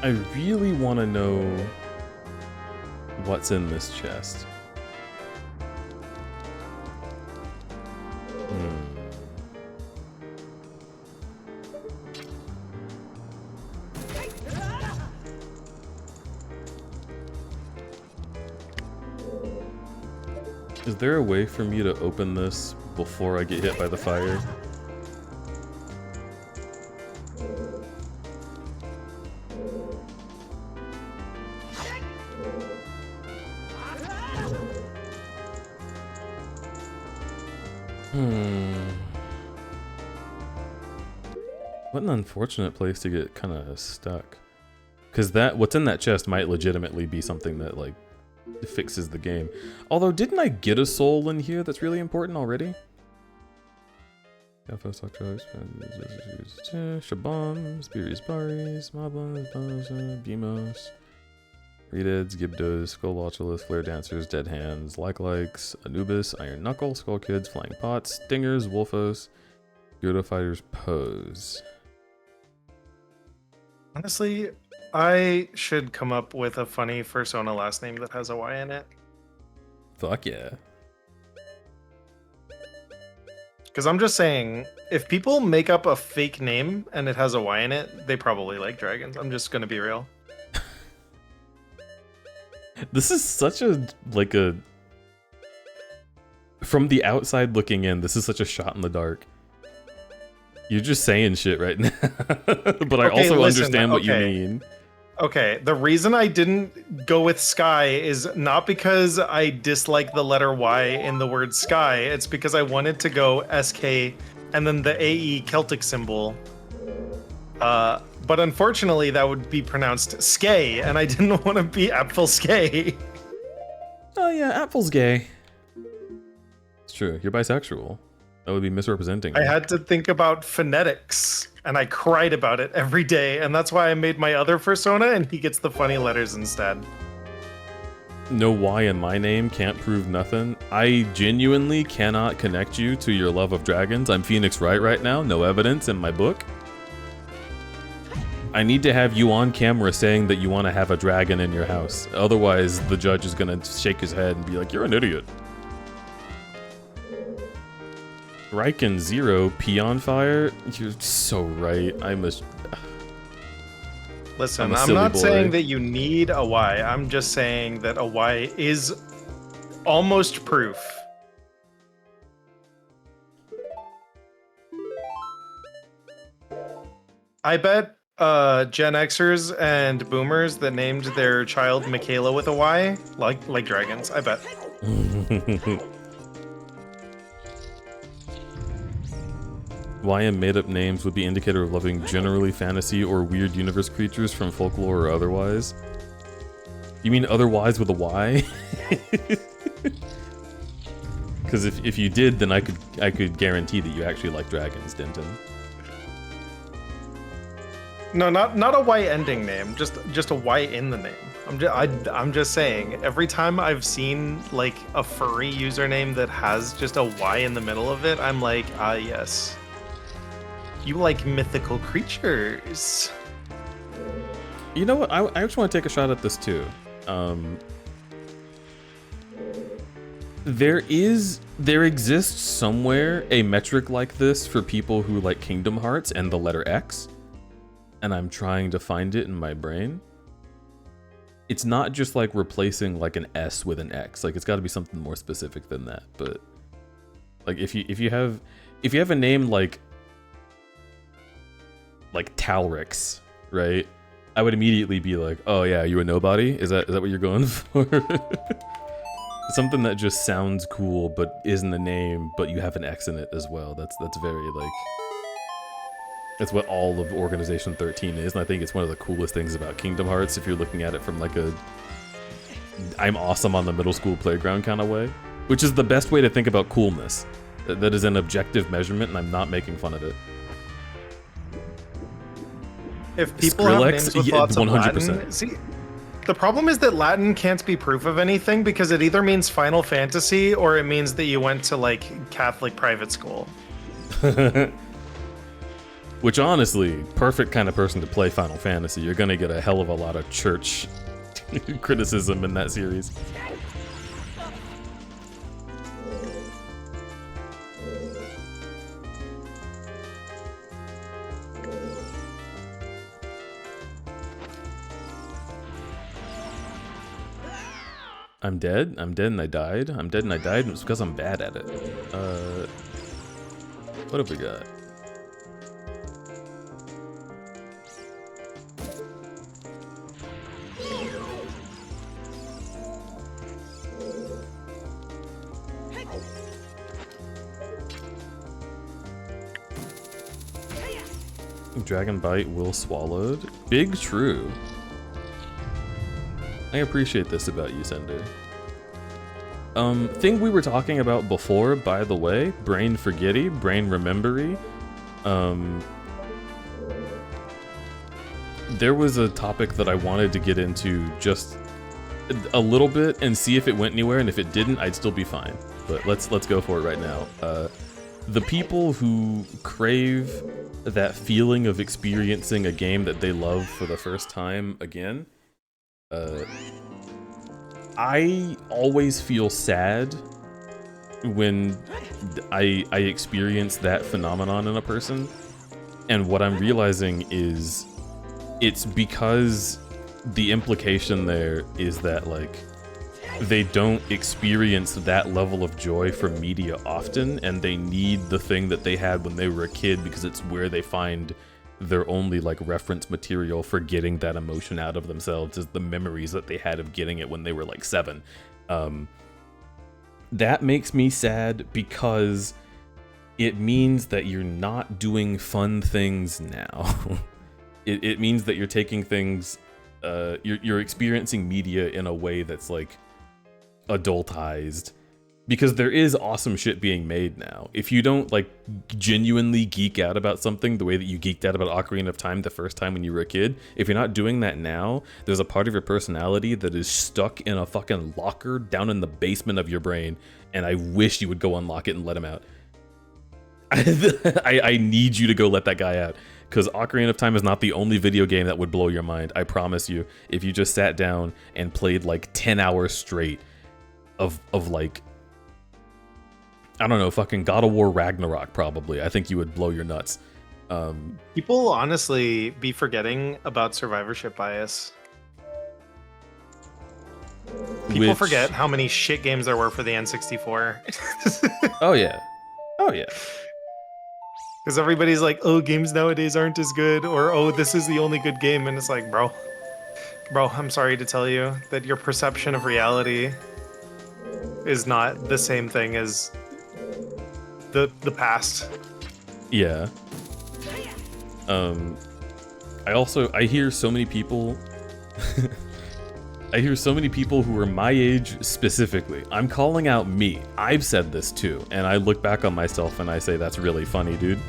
S2: I really want to know what's in this chest. Is there a way for me to open this before I get hit by the fire? What an unfortunate place to get kind of stuck. Because what's in that chest might legitimately be something that, like, fixes the game. Although, didn't I get a soul in here that's really important already? Shabam, Spiri's Baris, Mablas, Bimos, Redeads, Gibdos, Skullwatcheless, Flare Dancers, Dead Hands, Likes, Anubis, Iron Knuckle, Skull Kids, Flying Pots, Stingers, Wolfos, Gyudo Fighters, Pose.
S6: Honestly, I should come up with a funny Fursona last name that has a Y in it.
S2: Fuck yeah.
S6: Because I'm just saying, if people make up a fake name and it has a Y in it, they probably like dragons. I'm just gonna be real.
S2: This is such a, like a... From the outside looking in, this is such a shot in the dark. You're just saying shit right now. But I also understand what you mean.
S6: Okay, the reason I didn't go with sky is not because I dislike the letter Y in the word sky. It's because I wanted to go SK and then the AE Celtic symbol. But unfortunately, that would be pronounced skay, and I didn't want to be Apfel skay.
S2: Oh yeah, Apfel's gay. It's true, you're bisexual. That would be misrepresenting.
S6: I had to think about phonetics, and I cried about it every day, and that's why I made my other Fursona, and he gets the funny letters instead.
S2: No Y in my name can't prove nothing. I genuinely cannot connect you to your love of dragons. I'm Phoenix Wright right now, no evidence in my book. I need to have you on camera saying that you want to have a dragon in your house. Otherwise, the judge is going to shake his head and be like, you're an idiot. Riken Zero, Peon Fire? You're so right.
S6: Listen, I'm not saying that you need a Y. I'm just saying that a Y is almost proof. I bet Gen Xers and Boomers that named their child Michaela with a Y like dragons. I bet.
S2: YM made-up names would be indicator of loving generally fantasy or weird universe creatures from folklore or otherwise. You mean otherwise with a Y? Because if you did, then I could guarantee that you actually like dragons, Denton.
S6: No, not a Y ending name, just a Y in the name. I'm just saying, every time I've seen like a furry username that has just a Y in the middle of it, I'm like, ah yes. You like mythical creatures.
S2: You know what? I actually want to take a shot at this too. There exists somewhere a metric like this for people who like Kingdom Hearts and the letter X, and I'm trying to find it in my brain. It's not just like replacing like an S with an X. Like it's got to be something more specific than that. But like if you have a name like Talrix, right? I would immediately be like, oh yeah, you a nobody? Is that what you're going for? Something that just sounds cool but isn't a name, but you have an X in it as well. That's very like, that's what all of Organization 13 is, and I think it's one of the coolest things about Kingdom Hearts if you're looking at it from like a I'm awesome on the middle school playground kind of way, which is the best way to think about coolness. That is an objective measurement, and I'm not making fun of it.
S6: If people
S2: Skrillex,
S6: have names with
S2: yeah,
S6: lots of
S2: 100%.
S6: Latin, see, the problem is that Latin can't be proof of anything because it either means Final Fantasy or it means that you went to like Catholic private school.
S2: Which honestly, perfect kind of person to play Final Fantasy. You're gonna get a hell of a lot of church criticism in that series. I'm dead and I died. I'm dead and I died, and it's because I'm bad at it. What have we got? Dragon Bite will swallowed. Big true. I appreciate this about you, Sender. Thing we were talking about before, by the way, brain forgetty, brain remembery. There was a topic that I wanted to get into just a little bit and see if it went anywhere, and if it didn't, I'd still be fine. But let's go for it right now. The people who crave that feeling of experiencing a game that they love for the first time again, I always feel sad when I experience that phenomenon in a person, and what I'm realizing is it's because the implication there is that like they don't experience that level of joy from media often, and they need the thing that they had when they were a kid because it's where they find their only like reference material for getting that emotion out of themselves, is the memories that they had of getting it when they were like 7. That makes me sad because it means that you're not doing fun things now. It means that you're taking things, you're experiencing media in a way that's like adultized, because there is awesome shit being made now. If you don't like genuinely geek out about something the way that you geeked out about Ocarina of Time the first time when you were a kid, if you're not doing that now, there's a part of your personality that is stuck in a fucking locker down in the basement of your brain, and I wish you would go unlock it and let him out. I need you to go let that guy out, because Ocarina of Time is not the only video game that would blow your mind. I promise you, if you just sat down and played like 10 hours straight of like, I don't know, fucking God of War Ragnarok, probably, I think you would blow your nuts.
S6: People honestly be forgetting about survivorship bias. People forget how many shit games there were for the N64.
S2: Oh yeah. Oh yeah.
S6: Because everybody's like, oh, games nowadays aren't as good, or oh, this is the only good game, and it's like, bro, I'm sorry to tell you that your perception of reality is not the same thing as the past.
S2: Yeah. I hear so many people I hear so many people who are my age specifically. I'm calling out me. I've said this too, and I look back on myself and I say that's really funny, dude.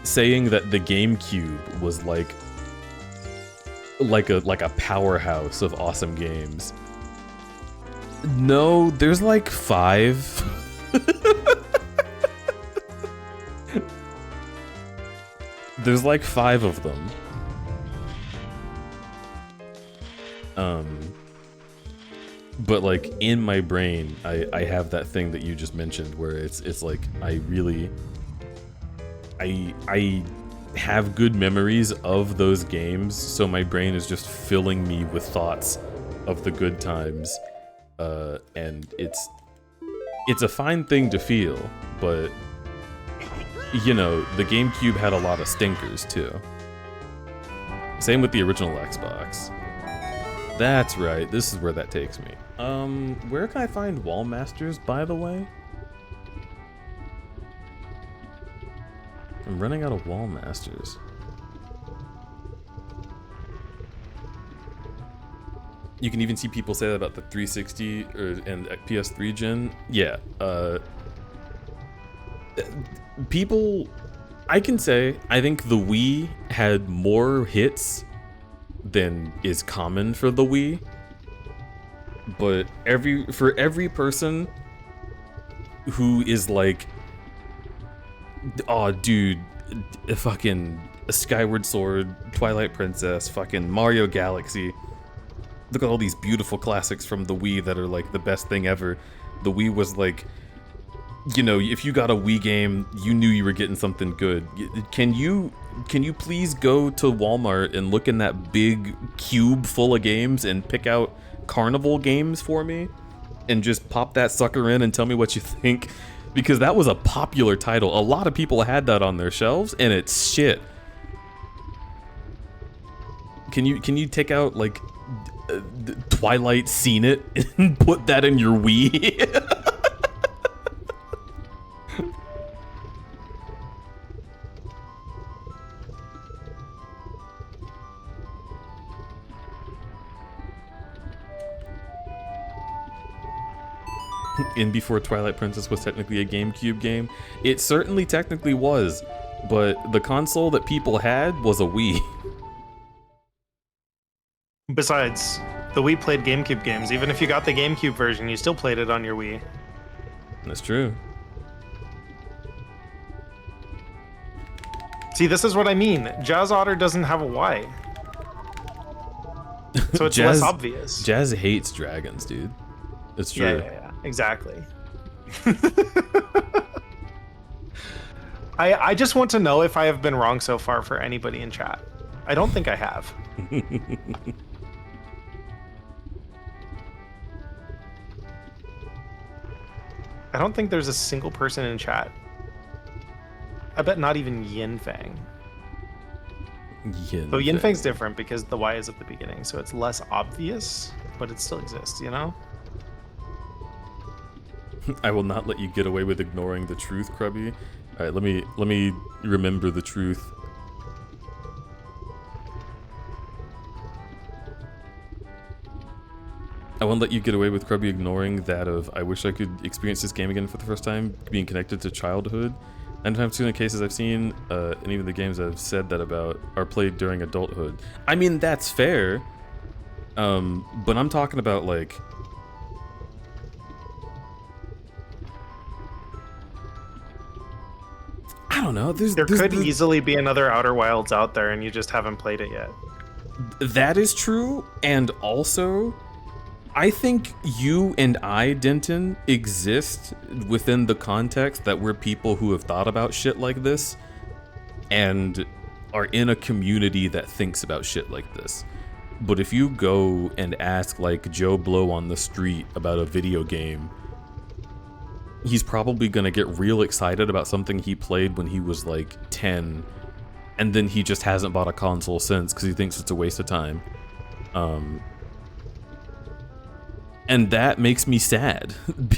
S2: Saying that the GameCube was like a powerhouse of awesome games. No, there's like 5. There's like 5 of them. But like in my brain, I have that thing that you just mentioned where it's like I have good memories of those games, so my brain is just filling me with thoughts of the good times, and it's a fine thing to feel, but you know, the GameCube had a lot of stinkers too. Same with the original Xbox. That's right, this is where that takes me. Where can I find Wall Masters, by the way? I'm running out of Wall Masters. You can even see people say that about the 360 and PS3 gen. Yeah, people, I can say, I think the Wii had more hits than is common for the Wii. But for every person who is like, oh dude, fucking Skyward Sword, Twilight Princess, fucking Mario Galaxy, look at all these beautiful classics from the Wii that are like the best thing ever. The Wii was like, you know, if you got a Wii game, you knew you were getting something good. Can you please go to Walmart and look in that big cube full of games and pick out Carnival games for me? And just pop that sucker in and tell me what you think? Because that was a popular title. A lot of people had that on their shelves, and it's shit. Can you take out, like, Twilight Seen It and put that in your Wii? In before Twilight Princess was technically a GameCube game. It certainly technically was, but the console that people had was a Wii.
S6: Besides, the Wii played GameCube games. Even if you got the GameCube version, you still played it on your Wii.
S2: That's true.
S6: See, this is what I mean. Jazz Otter doesn't have a Y. So it's less obvious.
S2: Jazz hates dragons, dude. It's true.
S6: Yeah. Exactly. I just want to know if I have been wrong so far for anybody in chat. I don't think I have. I don't think there's a single person in chat. I bet not even Yin Fang. So Yin Fang's different because the Y is at the beginning, so it's less obvious, but it still exists, you know?
S2: I will not let you get away with ignoring the truth, Krubby. All right, let me remember the truth. I won't let you get away with Krubby ignoring that of I wish I could experience this game again for the first time, being connected to childhood. 9 times 2 in the cases I've seen, and even the games I've said that about, are played during adulthood. I mean, that's fair. But I'm talking about like, I don't know.
S6: There could easily be another Outer Wilds out there and you just haven't played it yet.
S2: That is true, and also, I think you and I, Denton, exist within the context that we're people who have thought about shit like this and are in a community that thinks about shit like this. But if you go and ask like Joe Blow on the street about a video game, he's probably gonna get real excited about something he played when he was like 10, and then he just hasn't bought a console since because he thinks it's a waste of time. And that makes me sad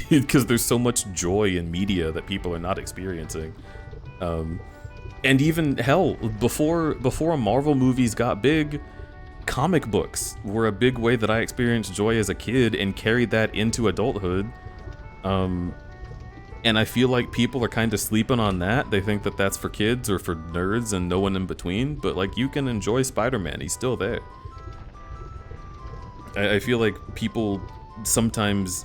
S2: because there's so much joy in media that people are not experiencing. And even hell, before Marvel movies got big, comic books were a big way that I experienced joy as a kid and carried that into adulthood. And I feel like people are kind of sleeping on that. They think that that's for kids or for nerds and no one in between. But like, you can enjoy Spider-Man. He's still there. I feel like people sometimes,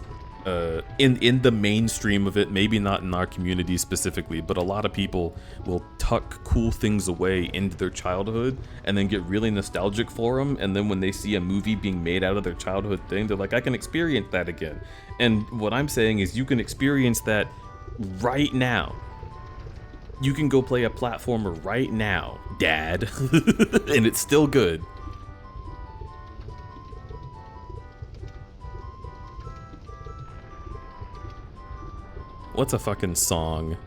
S2: in the mainstream of it, maybe not in our community specifically, but a lot of people will tuck cool things away into their childhood and then get really nostalgic for them. And then when they see a movie being made out of their childhood thing, they're like, I can experience that again. And what I'm saying is you can experience that right now. You can go play a platformer right now, Dad, and it's still good. What's a fucking song?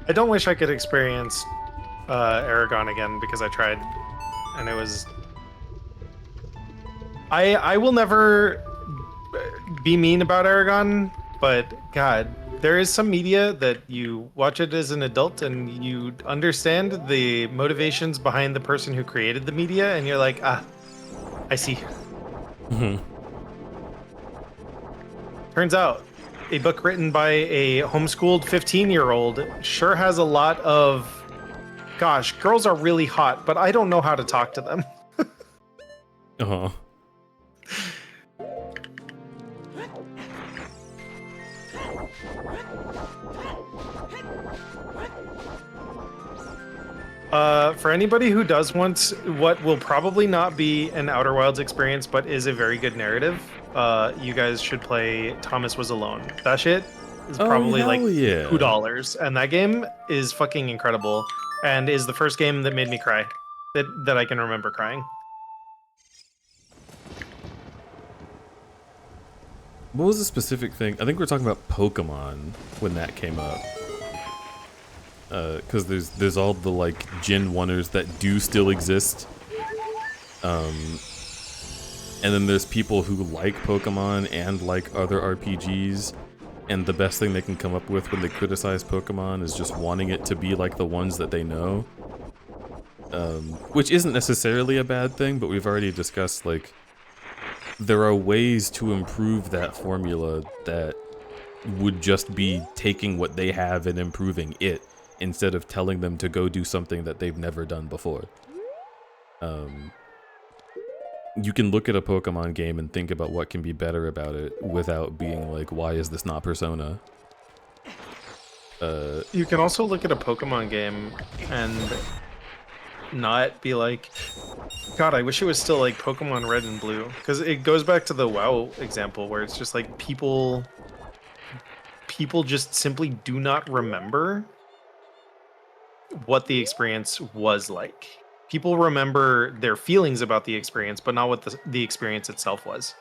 S6: I don't wish I could experience Aragon again because I tried, and it was. I will never be mean about Aragon, but God, there is some media that you watch it as an adult and you understand the motivations behind the person who created the media, and you're like, ah, I see.
S2: Mm-hmm.
S6: Turns out, a book written by a homeschooled 15-year-old sure has a lot of, gosh, girls are really hot, but I don't know how to talk to them.
S2: Uh-huh.
S6: For anybody who does want what will probably not be an Outer Wilds experience, but is a very good narrative, you guys should play Thomas Was Alone. That shit is probably like $2, and that game is fucking incredible, and is the first game that made me cry, that I can remember crying.
S2: What was the specific thing? I think we were talking about Pokemon when that came up. Because there's all the like Gen 1ers that do still exist. And then there's people who like Pokemon and like other RPGs. And the best thing they can come up with when they criticize Pokemon is just wanting it to be like the ones that they know. Which isn't necessarily a bad thing, but we've already discussed like there are ways to improve that formula that would just be taking what they have and improving it, instead of telling them to go do something that they've never done before. You can look at a Pokemon game and think about what can be better about it without being like, why is this not Persona?
S6: You can also look at a Pokemon game and not be like, God, I wish it was still like Pokemon Red and Blue. Because it goes back to the WoW example where it's just like people just simply do not remember what the experience was like. People remember their feelings about the experience, but not what the experience itself was.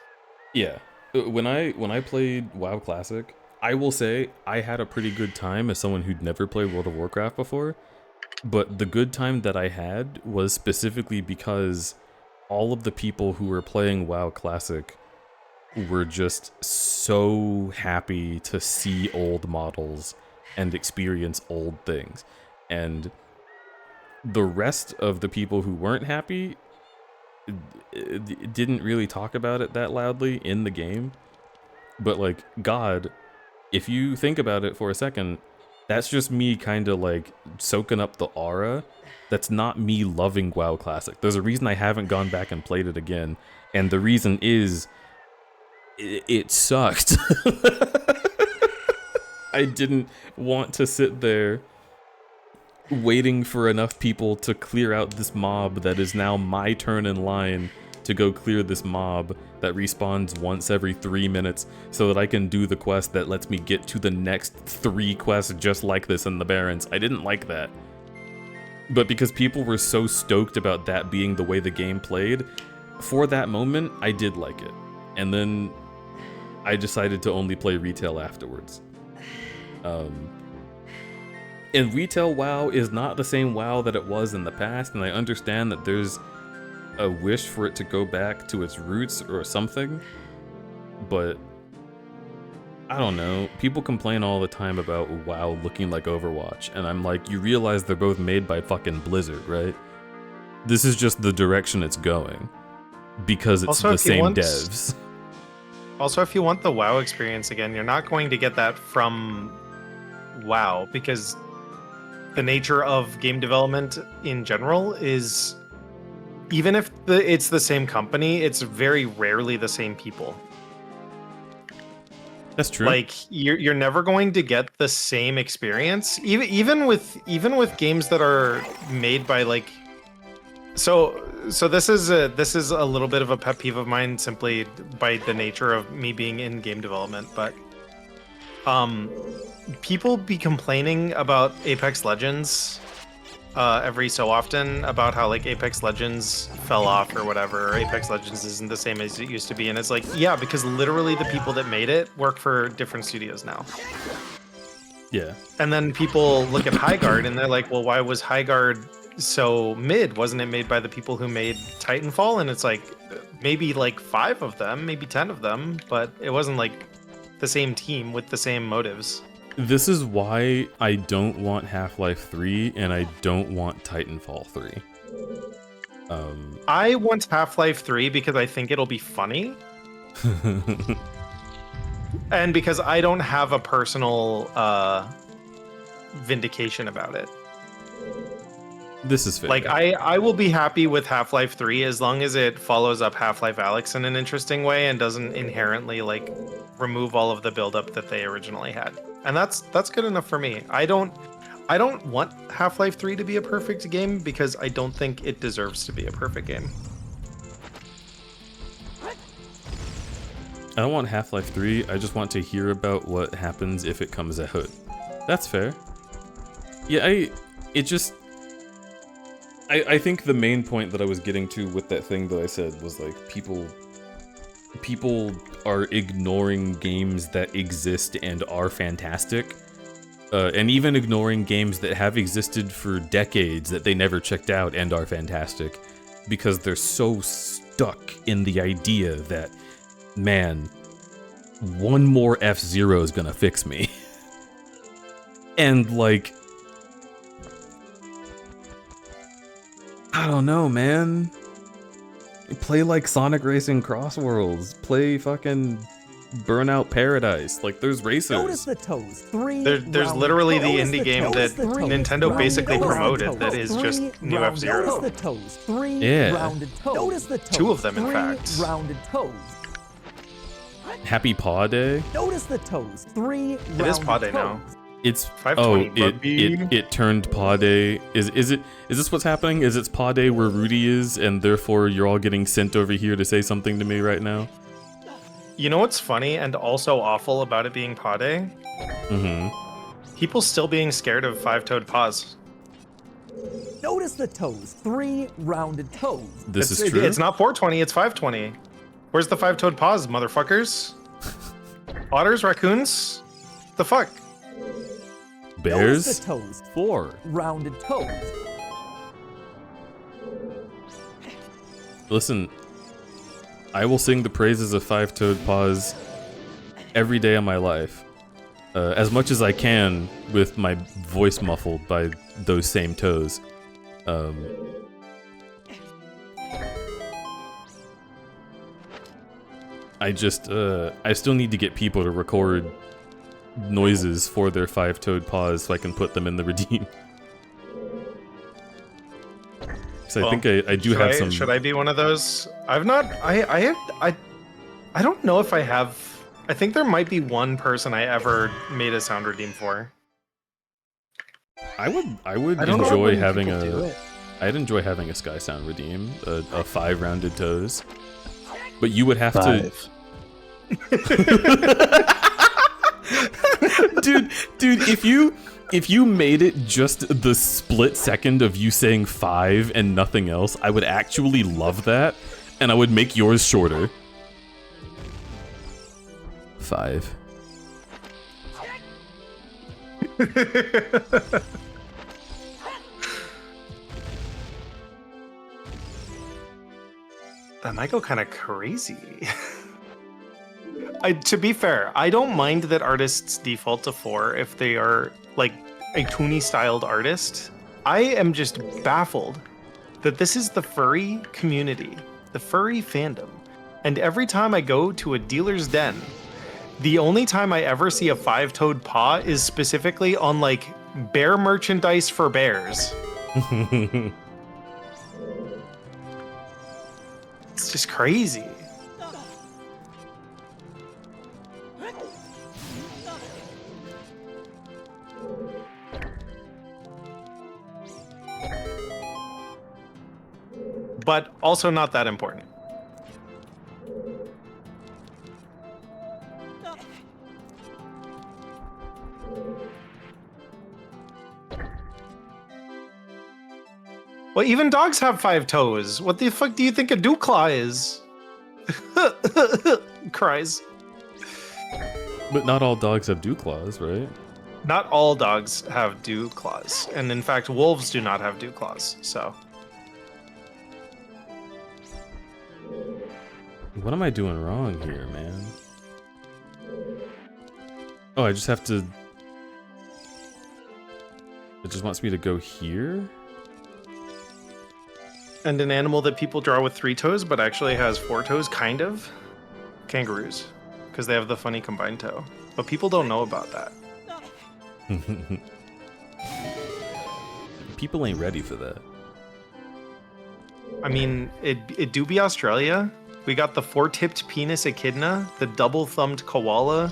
S2: Yeah. When I played WoW Classic, I will say I had a pretty good time as someone who'd never played World of Warcraft before. But the good time that I had was specifically because all of the people who were playing WoW Classic were just so happy to see old models and experience old things. And the rest of the people who weren't happy didn't really talk about it that loudly in the game. But like, God, if you think about it for a second, that's just me kind of like soaking up the aura. That's not me loving WoW Classic. There's a reason I haven't gone back and played it again. And the reason is it sucked. I didn't want to sit there waiting for enough people to clear out this mob that is now my turn in line to go clear this mob that respawns once every 3 minutes so that I can do the quest that lets me get to the next 3 quests just like this in the Barrens. I didn't like that. But because people were so stoked about that being the way the game played, for that moment, I did like it. And then I decided to only play retail afterwards. And retail WoW is not the same WoW that it was in the past, and I understand that there's a wish for it to go back to its roots or something, but I don't know. People complain all the time about WoW looking like Overwatch, and I'm like, you realize they're both made by fucking Blizzard, right? This is just the direction it's going because it's
S6: Also,
S2: the
S6: if you
S2: same
S6: want-
S2: devs.
S6: Also, if you want the WoW experience again, you're not going to get that from WoW because the nature of game development in general is, even if it's the same company, it's very rarely the same people.
S2: That's true.
S6: Like you're never going to get the same experience, even with games that are made by like. So this is a little bit of a pet peeve of mine, simply by the nature of me being in game development. But people be complaining about Apex Legends every so often about how like Apex Legends fell off or whatever, or Apex Legends isn't the same as it used to be, and it's like, yeah, because literally the people that made it work for different studios now.
S2: Yeah.
S6: And then people look at Highguard and they're like, well, why was Highguard so mid? Wasn't it made by the people who made Titanfall? And it's like, maybe like 5 of them, maybe 10 of them, but it wasn't like the same team with the same motives.
S2: This is why I don't want Half-Life 3 and I don't want Titanfall 3.
S6: I want Half-Life 3 because I think it'll be funny. And because I don't have a personal vindication about it.
S2: This is fair.
S6: Like, I will be happy with Half-Life 3 as long as it follows up Half-Life Alyx in an interesting way and doesn't inherently, like, remove all of the buildup that they originally had. And that's good enough for me. I don't want Half-Life 3 to be a perfect game because I don't think it deserves to be a perfect game.
S2: I don't want Half-Life 3, I just want to hear about what happens if it comes out. That's fair. Yeah, I think the main point that I was getting to with that thing that I said was like people are ignoring games that exist and are fantastic, and even ignoring games that have existed for decades that they never checked out and are fantastic because they're so stuck in the idea that, man, one more F-Zero is gonna fix me. And like, I don't know, man. Play like Sonic Racing Cross Worlds. Play fucking Burnout Paradise. Like, there's
S4: Notice
S2: racers.
S4: the toes. 3
S6: There's
S4: rounded
S6: literally the
S4: toes.
S6: indie game
S4: Notice
S6: that
S4: the toes.
S6: Nintendo
S4: Rounded
S6: basically
S4: toes.
S6: promoted that is just
S4: 3
S6: new
S4: rounded-
S6: F-Zero.
S4: Notice the toes. 3
S2: Yeah.
S4: rounded toes. Notice the toes.
S6: 2 of them, in
S4: 3
S6: fact.
S4: rounded toes.
S2: Happy Paw Day.
S4: Notice the toes. 3
S6: It is
S4: rounded
S6: Paw Day now.
S4: toes.
S2: It's
S6: 520,
S2: it turned Paw Day. Is this what's happening? Is it's Paw Day where Rudy is, and therefore you're all getting sent over here to say something to me right now?
S6: You know what's funny and also awful about it being Paw Day?
S2: Mm-hmm.
S6: People still being scared of 5-toed paws.
S4: Notice the toes. 3 rounded toes.
S2: This
S6: It's-
S2: is true.
S6: It's not 420, it's 520. Where's the 5-toed paws, motherfuckers? Otters, raccoons? The fuck?
S4: Notice
S2: Bears.
S4: the toes.
S2: 4.
S4: Rounded toes.
S2: Listen, I will sing the praises of 5-toed paws every day of my life, as much as I can with my voice muffled by those same toes. I still need to get people to record noises for their 5-toed paws so I can put them in the redeem. So I think I do have some.
S6: Should I be one of those? I've not. I don't know if I have. I think there might be one person I ever made a sound redeem for.
S2: I would
S6: I don't know
S2: enjoy
S4: when
S2: having
S4: people do
S2: a.
S4: it.
S2: I'd enjoy having a Sky Sound redeem, a 5 rounded toes, but you would have
S3: 5.
S2: to. dude, if you made it just the split second of you saying 5 and nothing else, I would actually love that, and I would make yours shorter. 5.
S6: That might go kind of crazy. To be fair, I don't mind that artists default to 4 if they are like a toony styled artist. I am just baffled that this is the furry community, the furry fandom. And every time I go to a dealer's den, the only time I ever see a 5-toed paw is specifically on like bear merchandise for bears. It's just crazy. But also not that important. Well, even dogs have 5 toes. What the fuck do you think a dew claw is? Cries.
S2: But not all dogs have dew claws, right?
S6: Not all dogs have dew claws. And in fact, wolves do not have dew claws, so.
S2: What am I doing wrong here, man? Oh, I just have to... It just wants me to go here?
S6: And an animal that people draw with 3 toes, but actually has 4 toes, kind of? Kangaroos. Because they have the funny combined toe. But people don't know about that.
S2: People ain't ready for that.
S6: I mean, it do be Australia. We got the 4-tipped penis echidna, the double-thumbed koala.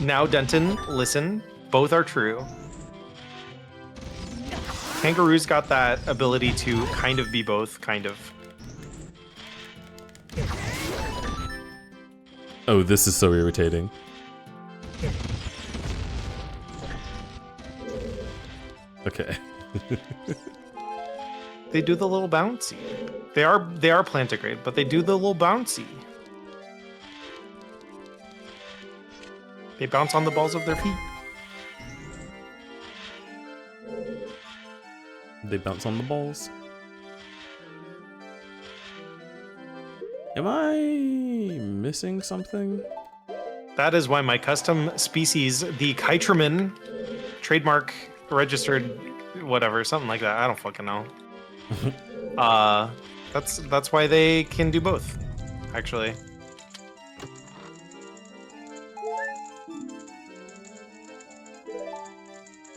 S6: Now, Denton, listen. Both are true. Kangaroos got that ability to kind of be both, kind of.
S2: Oh, this is so irritating. Okay.
S6: They do the little bouncy. They are plantigrade, but they do the little bouncy. They bounce on the balls of their feet.
S2: They bounce on the balls. Am I missing something?
S6: That is why my custom species, the Kytraman, trademark registered, whatever, something like that. I don't fucking know. That's why they can do both, actually.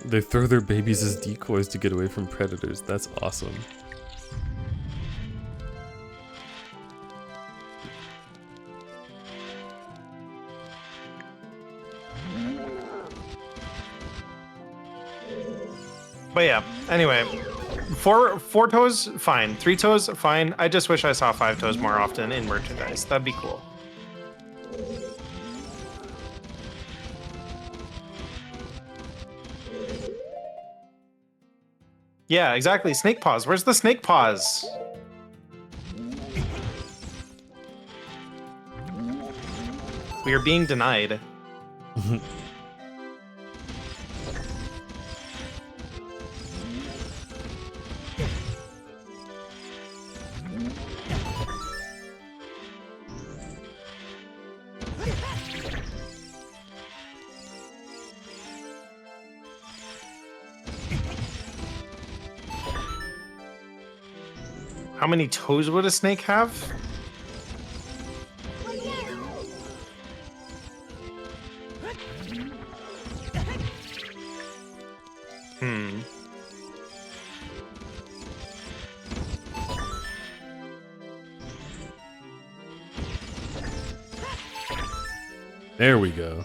S2: They throw their babies as decoys to get away from predators. That's awesome.
S6: But yeah, anyway, four toes, fine. 3 toes, fine. I just wish I saw 5 toes more often in merchandise. That'd be cool. Yeah, exactly. Snake paws. Where's the snake paws? We are being denied. How many toes would a snake have?
S2: There we go.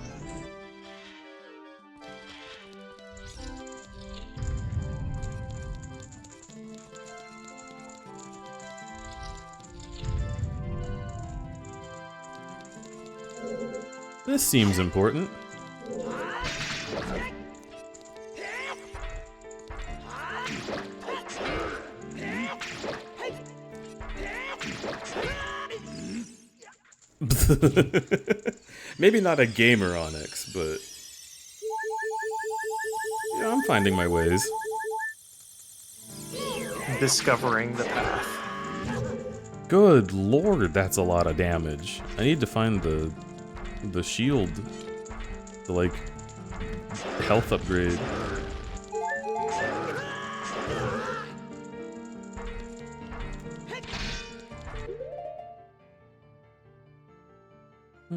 S2: This seems important. Maybe not a gamer Onyx, but yeah, I'm finding my ways.
S6: Discovering the path.
S2: Good lord, that's a lot of damage. I need to find the shield, the like health upgrade.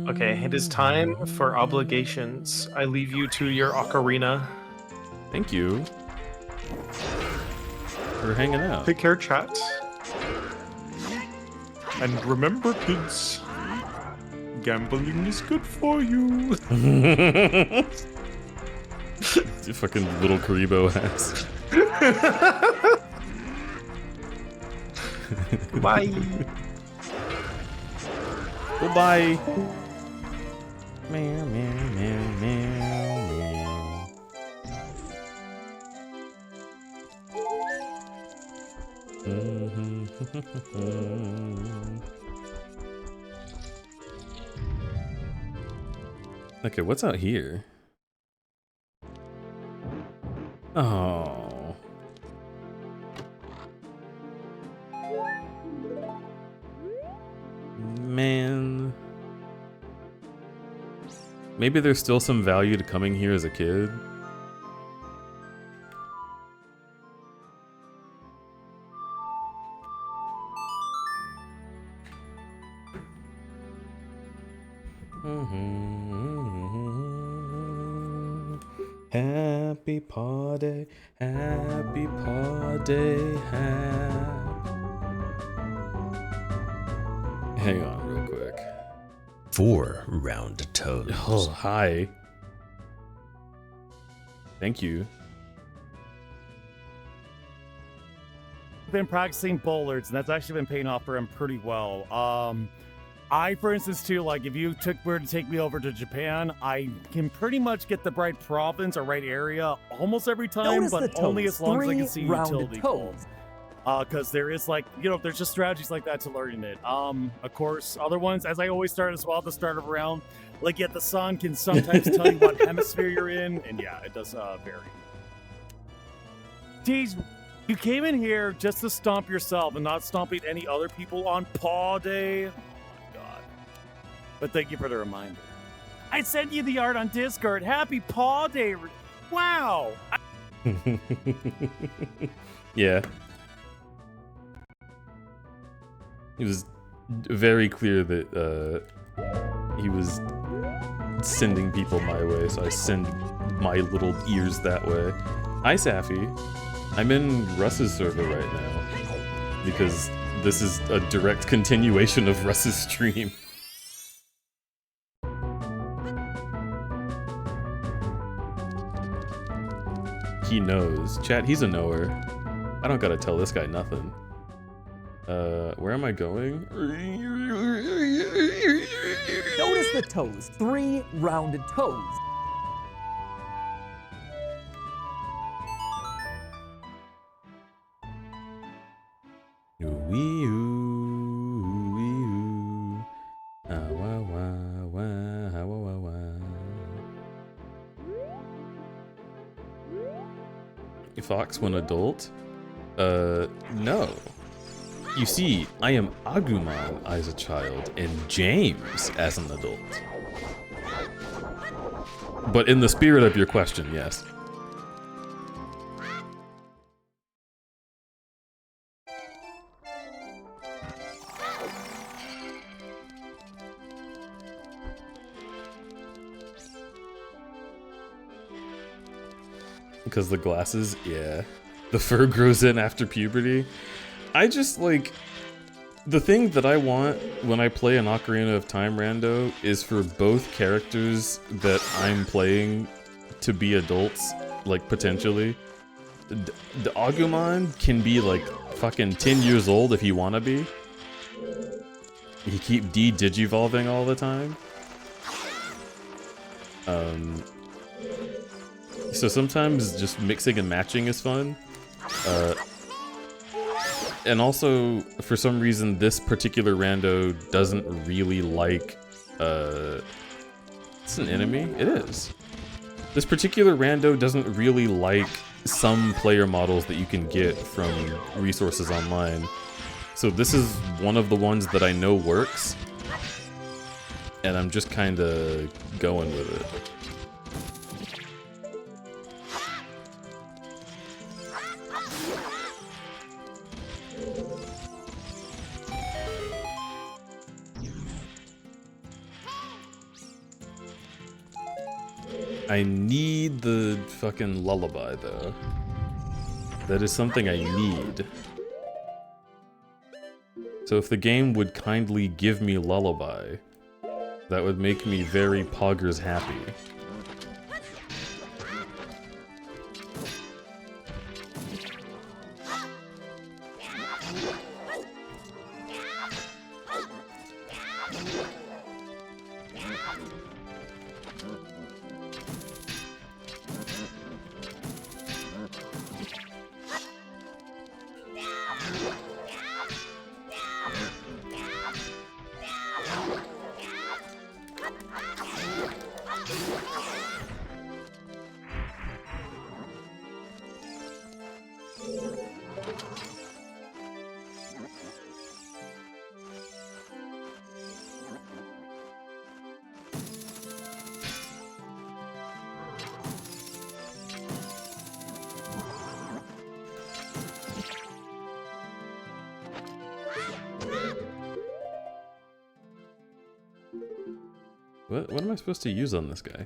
S6: Okay, it is time for obligations. I leave you to your ocarina.
S2: Thank you for hanging out.
S6: Take care, chat. And remember, kids, gambling is good for you.
S2: You fucking little Karibo ass.
S6: Bye.
S2: Goodbye. Meow, meow, meow, meow, meow. Okay, what's out here? Oh. Man. Maybe there's still some value to coming here as a kid. Happy party, happy party, Hang on real quick.
S7: 4 round toes.
S2: Oh, hi. Thank you.
S8: Been practicing bollards, and that's actually been paying off for him pretty well. I, for instance, too, like if you were to take me over to Japan, I can pretty much get the right province or right area almost every time,
S4: Notice
S8: but
S4: the
S8: only
S4: toes.
S8: as long as I can see
S4: 3 rounded
S8: utility poles.
S4: toes.
S8: Because there is like, there's just strategies like that to learning it. Of course, other ones, as I always start as well at the start of a round, like the sun can sometimes tell you what hemisphere you're in, and yeah, it does vary. Geez, you came in here just to stomp yourself and not stomping any other people on Paw Day. Oh my god. But thank you for the reminder. I sent you the art on Discord. Happy Paw Day. Wow.
S2: Yeah. It was very clear that he was sending people my way, so I send my little ears that way. Hi, Safi. I'm in Russ's server right now because this is a direct continuation of Russ's stream. He knows. Chat, he's a knower. I don't gotta tell this guy nothing. Where am I going?
S4: Notice the toes. 3 rounded toes.
S2: Fox when adult? No. You see, I am Agumon as a child and James as an adult. But in the spirit of your question, yes. Because the glasses, yeah. The fur grows in after puberty. I just, like... The thing that I want when I play an Ocarina of Time rando is for both characters that I'm playing to be adults, like, potentially. The Agumon can be, like, fucking 10 years old if you want to be. You keep digivolving all the time. So sometimes just mixing and matching is fun. And also, for some reason, this particular rando doesn't really like, it's an enemy? It is. This particular rando doesn't really like some player models that you can get from resources online. So this is one of the ones that I know works. And I'm just kinda going with it. I need the fucking lullaby, though. That is something I need. So if the game would kindly give me lullaby, that would make me very poggers happy. What am I supposed to use on this guy?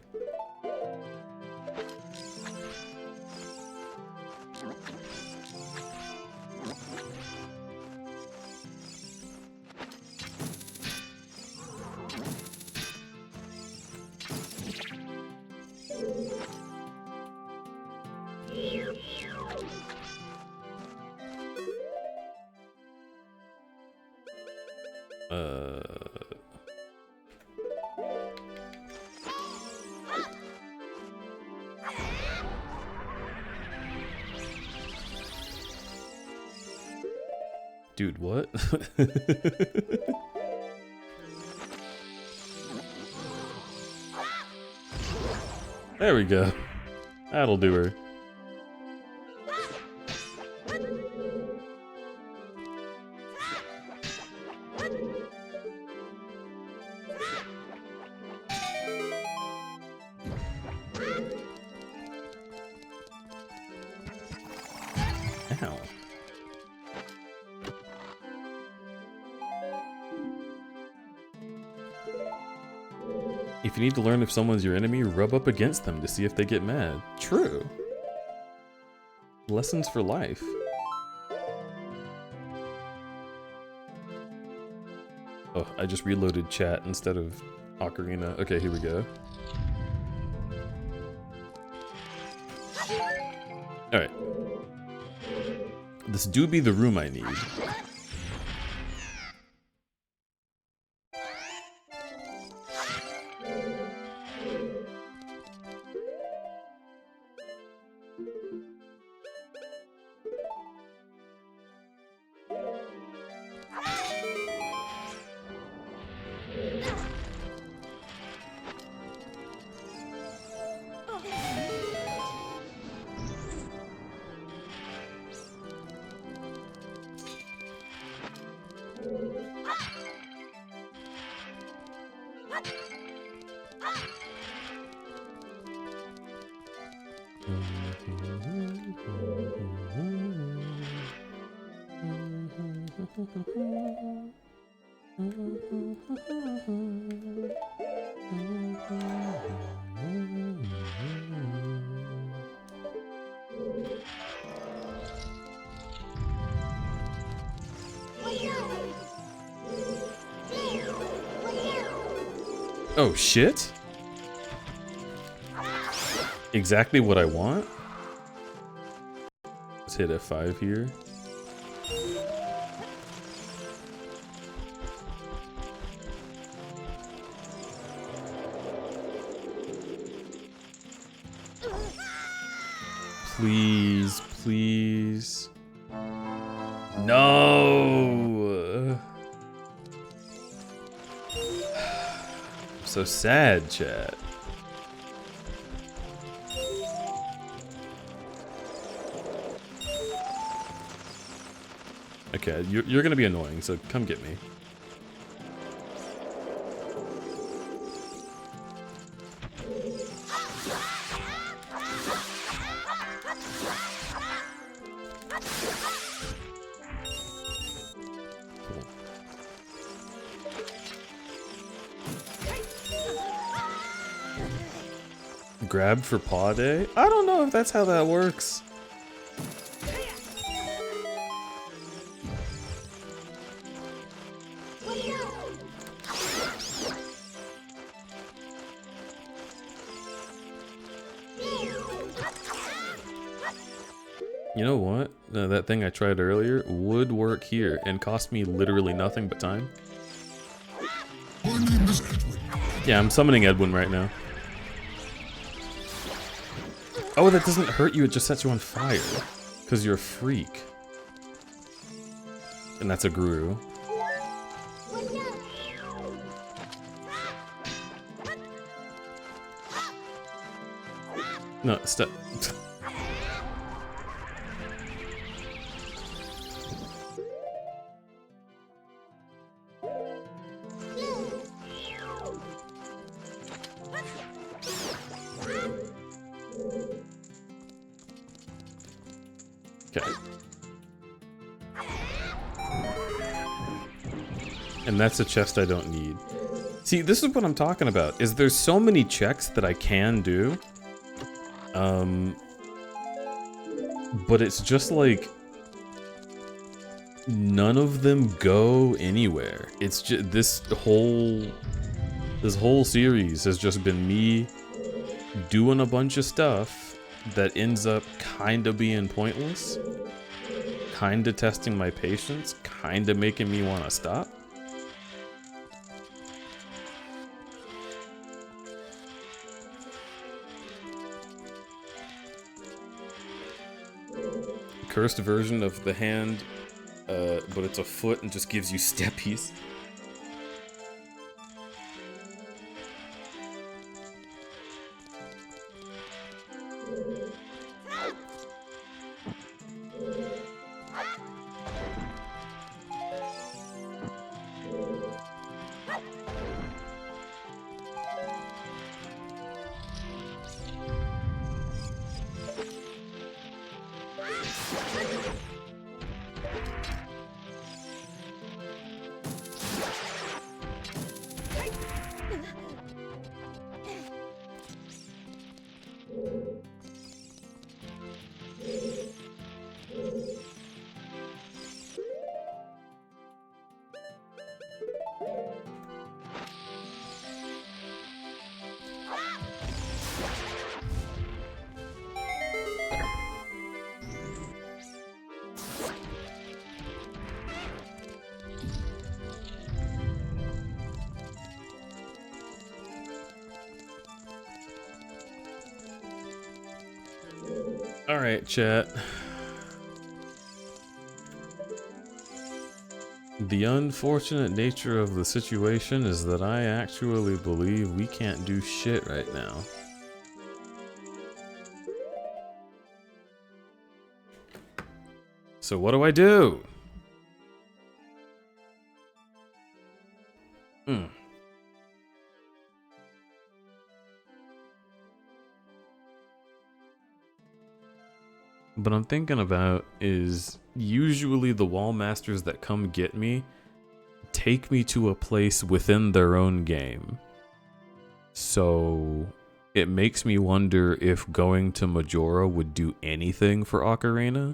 S2: Dude, what? There we go. That'll do her. Ow. If you need to learn if someone's your enemy, rub up against them to see if they get mad. True. Lessons for life. Oh, I just reloaded chat instead of Ocarina. Okay, here we go. Alright. This do be the room I need. Oh shit! Exactly what I want? Let's hit F5 here. Please, please. No. I'm so sad, chat. Okay, you're gonna be annoying, so come get me. Grab for paw day? I don't know if that's how that works. You know what? That thing I tried earlier would work here and cost me literally nothing but time. Yeah, I'm summoning Edwin right now. Oh, that doesn't hurt you, it just sets you on fire. Because you're a freak. And that's a Guru. No, stop. Okay. And that's a chest I don't need. See, this is what I'm talking about, is there's so many checks that I can do. But it's just like none of them go anywhere. It's just this whole series has just been me doing a bunch of stuff that ends up kind of being pointless, kind of testing my patience, kind of making me want to stop. Cursed version of the hand, but it's a foot and just gives you steppies. Alright, chat. The unfortunate nature of the situation is that I actually believe we can't do shit right now. So what do I do? What I'm thinking about is usually the wall masters that come get me take me to a place within their own game. So it makes me wonder if going to Majora would do anything for Ocarina.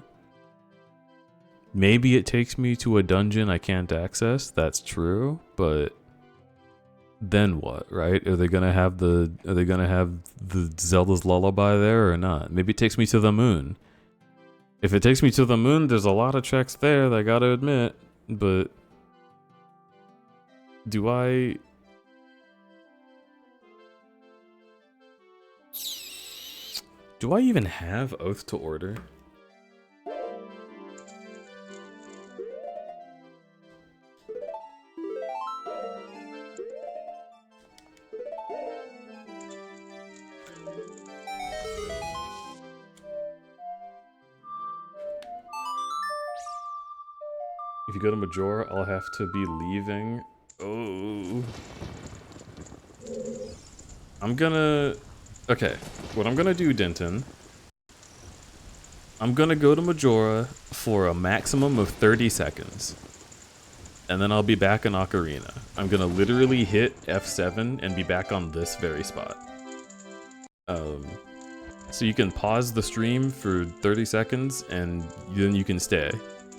S2: Maybe it takes me to a dungeon I can't access, that's true, but then what, right? Are they gonna have the Zelda's Lullaby there or not? Maybe it takes me to the moon. If it takes me to the moon, there's a lot of checks there that I gotta admit, but do I even have Oath to Order? If you go to Majora, I'll have to be leaving. Oh. Okay, what I'm gonna do, Denton, I'm gonna go to Majora for a maximum of 30 seconds. And then I'll be back in Ocarina. I'm gonna literally hit F7 and be back on this very spot. So you can pause the stream for 30 seconds and then you can stay.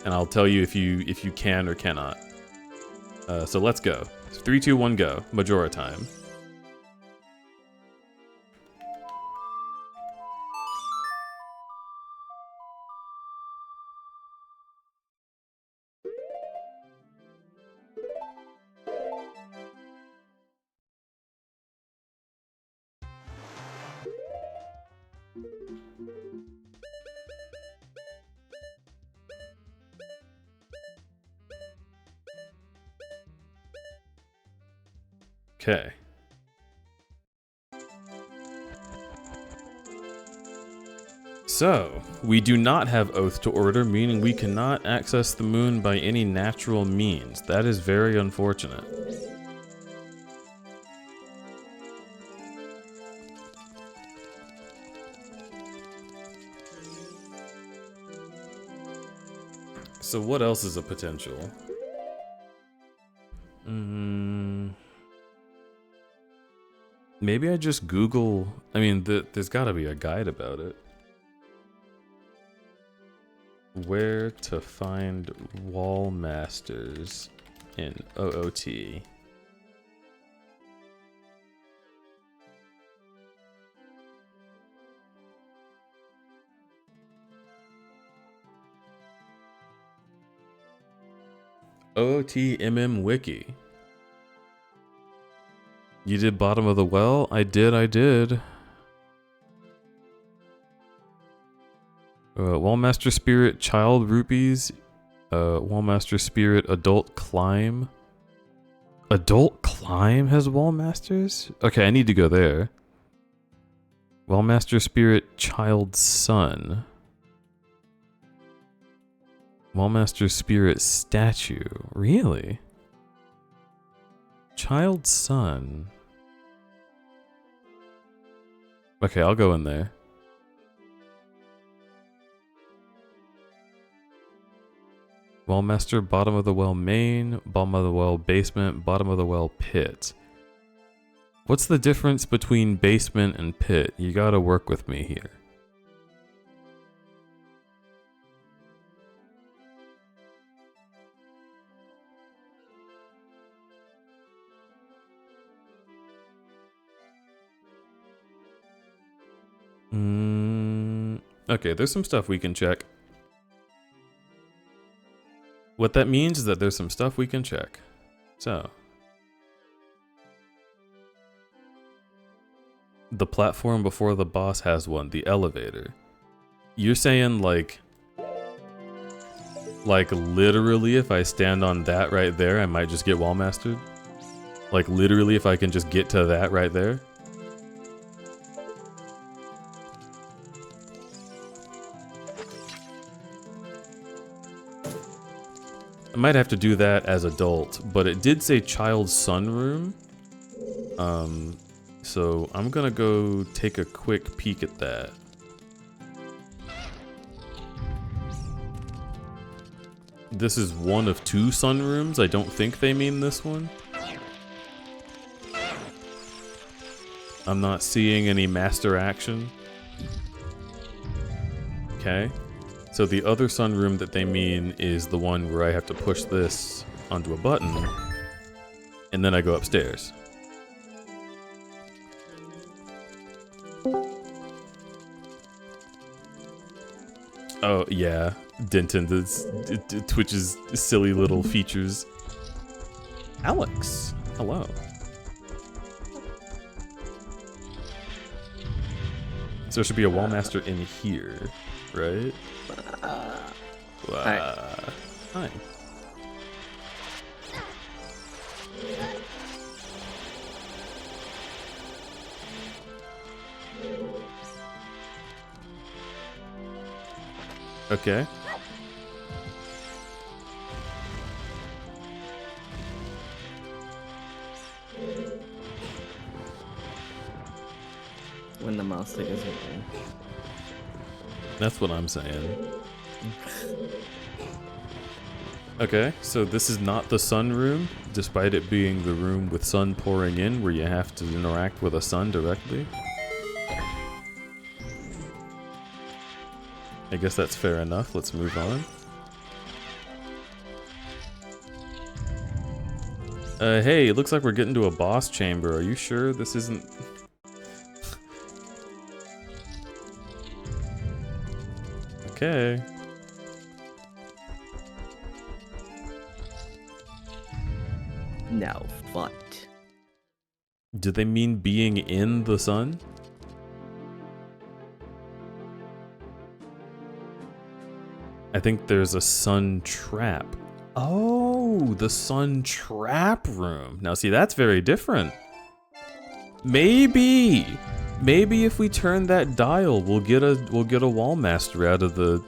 S2: And I'll tell you if you can or cannot. So let's go. 3, 2, 1, go. Majora time. Okay. So, we do not have Oath to Order, meaning we cannot access the moon by any natural means. That is very unfortunate. So what else is a potential? Maybe I just Google... I mean, there's gotta be a guide about it. Where to find wall masters in OOT. ootmm wiki. You did bottom of the well? I did. Wallmaster Spirit Child Rupees. Wallmaster Spirit Adult Climb. Adult Climb has Wallmasters? Okay, I need to go there. Wallmaster Spirit Child Sun. Wallmaster Spirit Statue. Really? Child Sun. Okay, I'll go in there. Wallmaster, bottom of the well main, bottom of the well basement, bottom of the well pit. What's the difference between basement and pit? You gotta work with me here. Okay, there's some stuff we can check. What that means is that there's some stuff we can check. So. The platform before the boss has one, the elevator. You're saying like literally if I stand on that right there, I might just get wall mastered? Like literally if I can just get to that right there? I might have to do that as adult, but it did say child sunroom. So I'm gonna go take a quick peek at that. This is one of 2 sunrooms. I don't think they mean this one. I'm not seeing any master action. Okay. So the other sunroom that they mean is the one where I have to push this onto a button, and then I go upstairs. Oh, yeah. Denton, Twitch's silly little features. Alex, hello. So there should be a wallmaster in here, right? Hi. Okay.
S9: when the mouse stick is working.
S2: That's what I'm saying. Okay, so this is not the sun room, despite it being the room with sun pouring in where you have to interact with a sun directly. I guess that's fair enough. Let's move on. Hey, it looks like we're getting to a boss chamber. Are you sure this isn't... Okay.
S9: Now, fight.
S2: Did they mean being in the sun? I think there's a sun trap. Oh, the sun trap room. Now see, that's very different. Maybe if we turn that dial, we'll get a wall master out of the...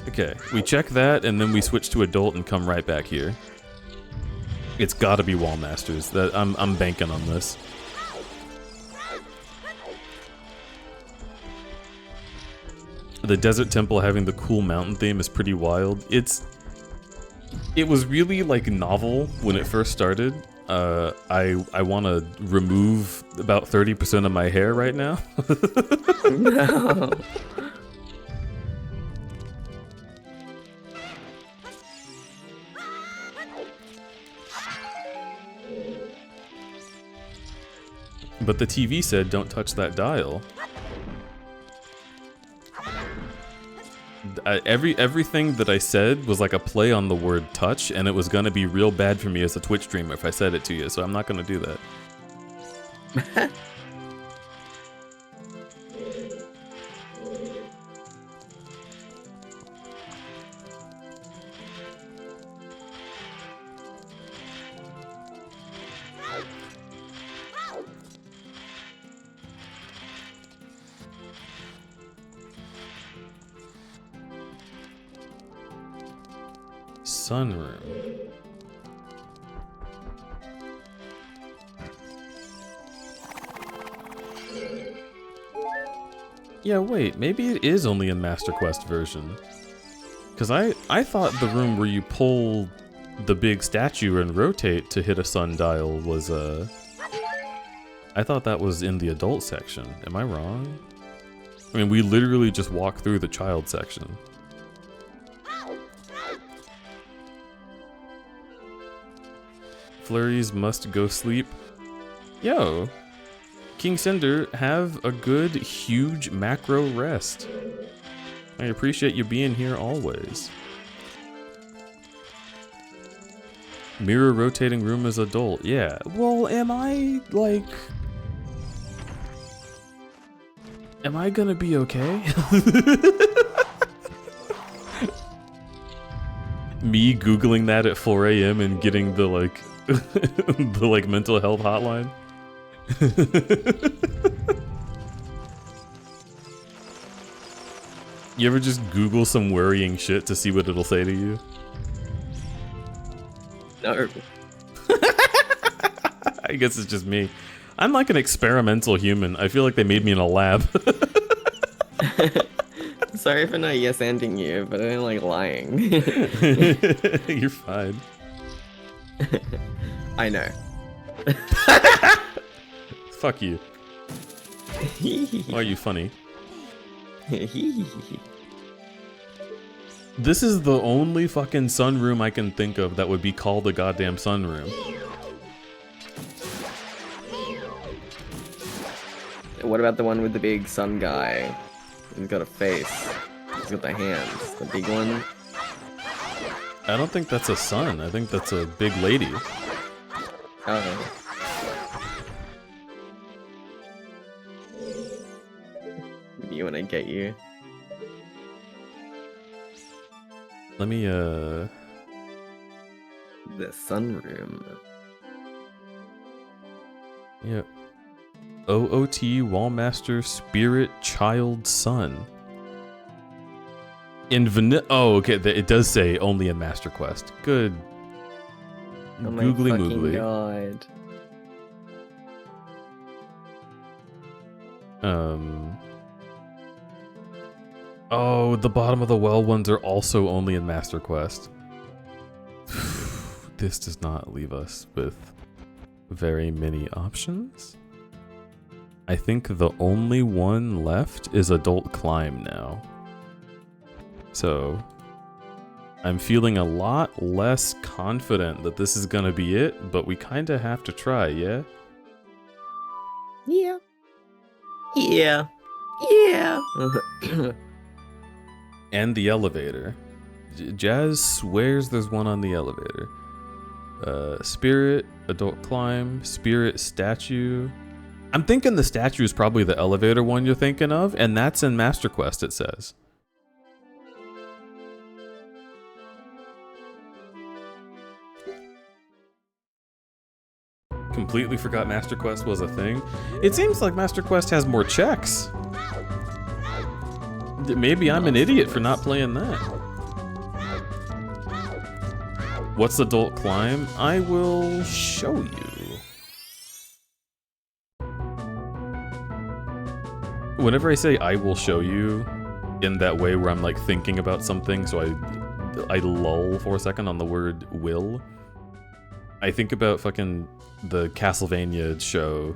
S2: Okay, we check that and then we switch to adult and come right back here. It's gotta be wall masters. That I'm banking on this. The desert temple having the cool mountain theme is pretty wild. It was really like novel when it first started. I want to remove about 30% of my hair right now.
S9: No.
S2: But the TV said don't touch that dial. Everything that I said was like a play on the word touch, and it was gonna be real bad for me as a Twitch streamer if I said it to you, so I'm not gonna do that. Sunroom. Yeah, wait, maybe it is only a Master Quest version. Because I thought the room where you pull the big statue and rotate to hit a sun dial was, I thought that was in the adult section. Am I wrong? I mean, we literally just walk through the child section. Flurries must go sleep. Yo, King Cinder, have a good, huge macro rest. I appreciate you being here always. Mirror rotating room as adult. Yeah, well, am I gonna be okay? Me Googling that at 4 AM and getting the the mental health hotline. You ever just Google some worrying shit to see what it'll say to you?
S9: No.
S2: I guess it's just me. I'm like an experimental human. I feel like they made me in a lab.
S9: Sorry for not yes-anding you, but I don't like lying.
S2: You're fine.
S9: I know.
S2: Fuck you. Why are you funny? This is the only fucking sunroom I can think of that would be called a goddamn sunroom.
S9: What about the one with the big sun guy? He's got a face. He's got the hands. The big one.
S2: I don't think that's a sun. I think that's a big lady.
S9: Okay. You wanna get you?
S2: Let me,
S9: The sunroom.
S2: Yeah. OOT Wallmaster Spirit Child Sun. In vanilla. Oh, okay. It does say only in Master Quest. Good.
S9: Oh my
S2: Googly
S9: fucking
S2: moogly.
S9: god.
S2: Oh, the bottom of the well ones are also only in Master Quest. This does not leave us with very many options. I think the only one left is Adult Climb now. So I'm feeling a lot less confident that this is gonna be it, but we kinda have to try, yeah?
S9: Yeah. Yeah. Yeah.
S2: And the elevator. Jazz swears there's one on the elevator. Spirit, Adult Climb, Spirit Statue. I'm thinking the statue is probably the elevator one you're thinking of, and that's in Master Quest, it says. Completely forgot Master Quest was a thing. It seems like Master Quest has more checks. Maybe I'm an idiot for not playing that. What's Adult Climb? I will show you. Whenever I say I will show you, in that way where I'm like thinking about something, so I lull for a second on the word will, I think about fucking the Castlevania show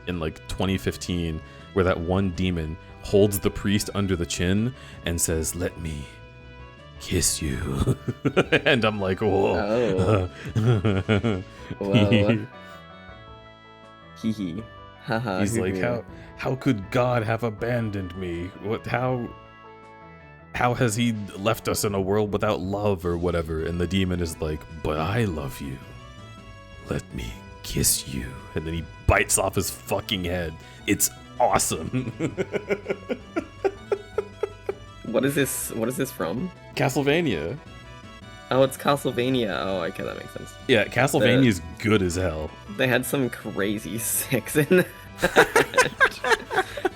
S2: in like 2015, where that one demon holds the priest under the chin and says, "Let me kiss you." And I'm like, whoa.
S9: Oh. Whoa. Hee hee. Haha.
S2: He's like, how could God have abandoned me? How has he left us in a world without love or whatever? And the demon is like, but I love you. Let me kiss you. And then he bites off his fucking head. It's awesome.
S9: What is this? What is this from?
S2: Castlevania.
S9: Oh, it's Castlevania. Oh, okay, that makes sense.
S2: Yeah, Castlevania's good as hell.
S9: They had some crazy sex in that.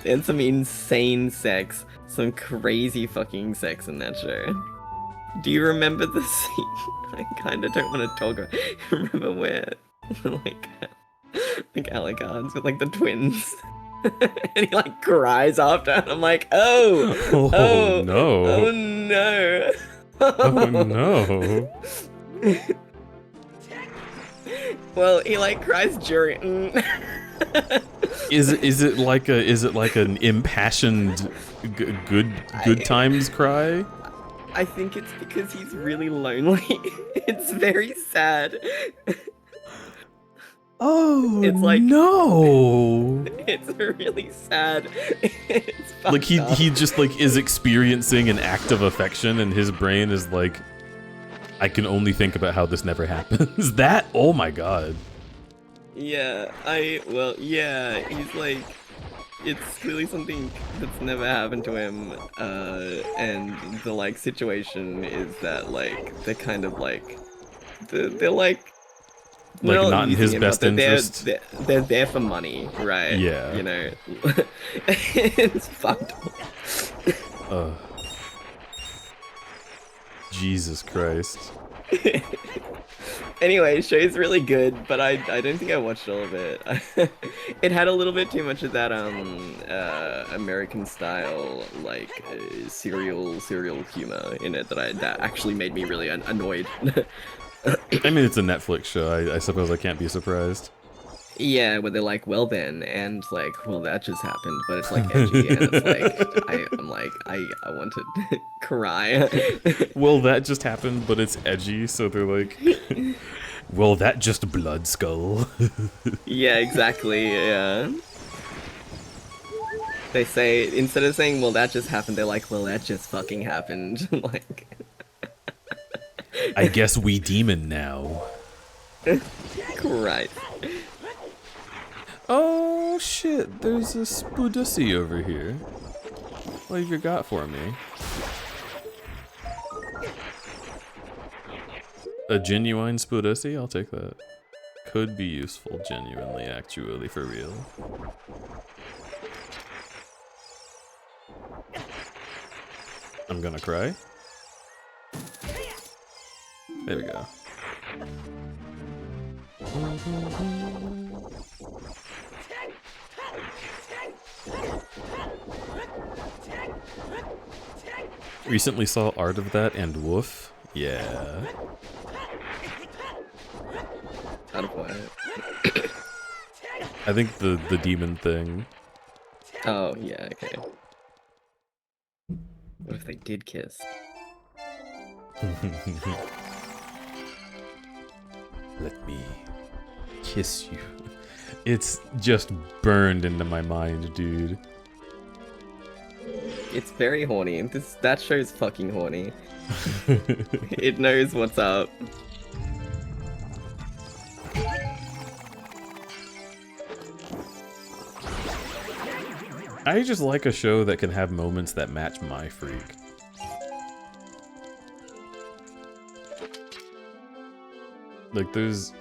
S9: They had some insane sex. Some crazy fucking sex in that show. Do you remember the scene? I kind of don't want to talk about it. Remember where, like Alucard's with, like, the twins? And he, like, cries after, and I'm like, oh
S2: no.
S9: Oh, no.
S2: Oh, no.
S9: Well, he, like, cries during...
S2: Is it like an impassioned good times cry?
S9: I think it's because he's really lonely. It's very sad.
S2: Oh,
S9: it's like
S2: no.
S9: It's really sad. It's
S2: like he
S9: up.
S2: just like is experiencing an act of affection, and his brain is like, I can only think about how this never happens. That, oh my god.
S9: Yeah, he's like, it's clearly something that's never happened to him, and the, like, situation is that, like, they're kind of, like, they're like
S2: not in his best interest.
S9: They're there for money, right?
S2: Yeah.
S9: You know, it's fucked up.
S2: Jesus Christ.
S9: Anyway, show's really good, but I don't think I watched all of it. It had a little bit too much of that American style, like, serial humor in it that actually made me really annoyed.
S2: I mean, it's a Netflix show. I suppose I can't be surprised.
S9: Yeah, where they're like, well then, and like, well, that just happened, but it's like edgy, and it's like, I want to cry.
S2: Well, that just happened, but it's edgy, so they're like, well, that just blood skull.
S9: Yeah, exactly, yeah. They say, instead of saying, well, that just happened, they're like, well, that just fucking happened. Like,
S2: I guess we demon now.
S9: Christ.
S2: Oh shit, there's a Spoodussy over here. What have you got for me? A genuine Spoodussy? I'll take that. Could be useful, genuinely, actually, for real. I'm gonna cry. There we go. Recently saw Art of That and Woof. Yeah.
S9: Out of what?
S2: I think the demon thing.
S9: Oh, yeah, okay. What if they did kiss?
S2: Let me kiss you. It's just burned into my mind, dude.
S9: It's very horny. That show's fucking horny. It knows what's up.
S2: I just like a show that can have moments that match my freak. Like there's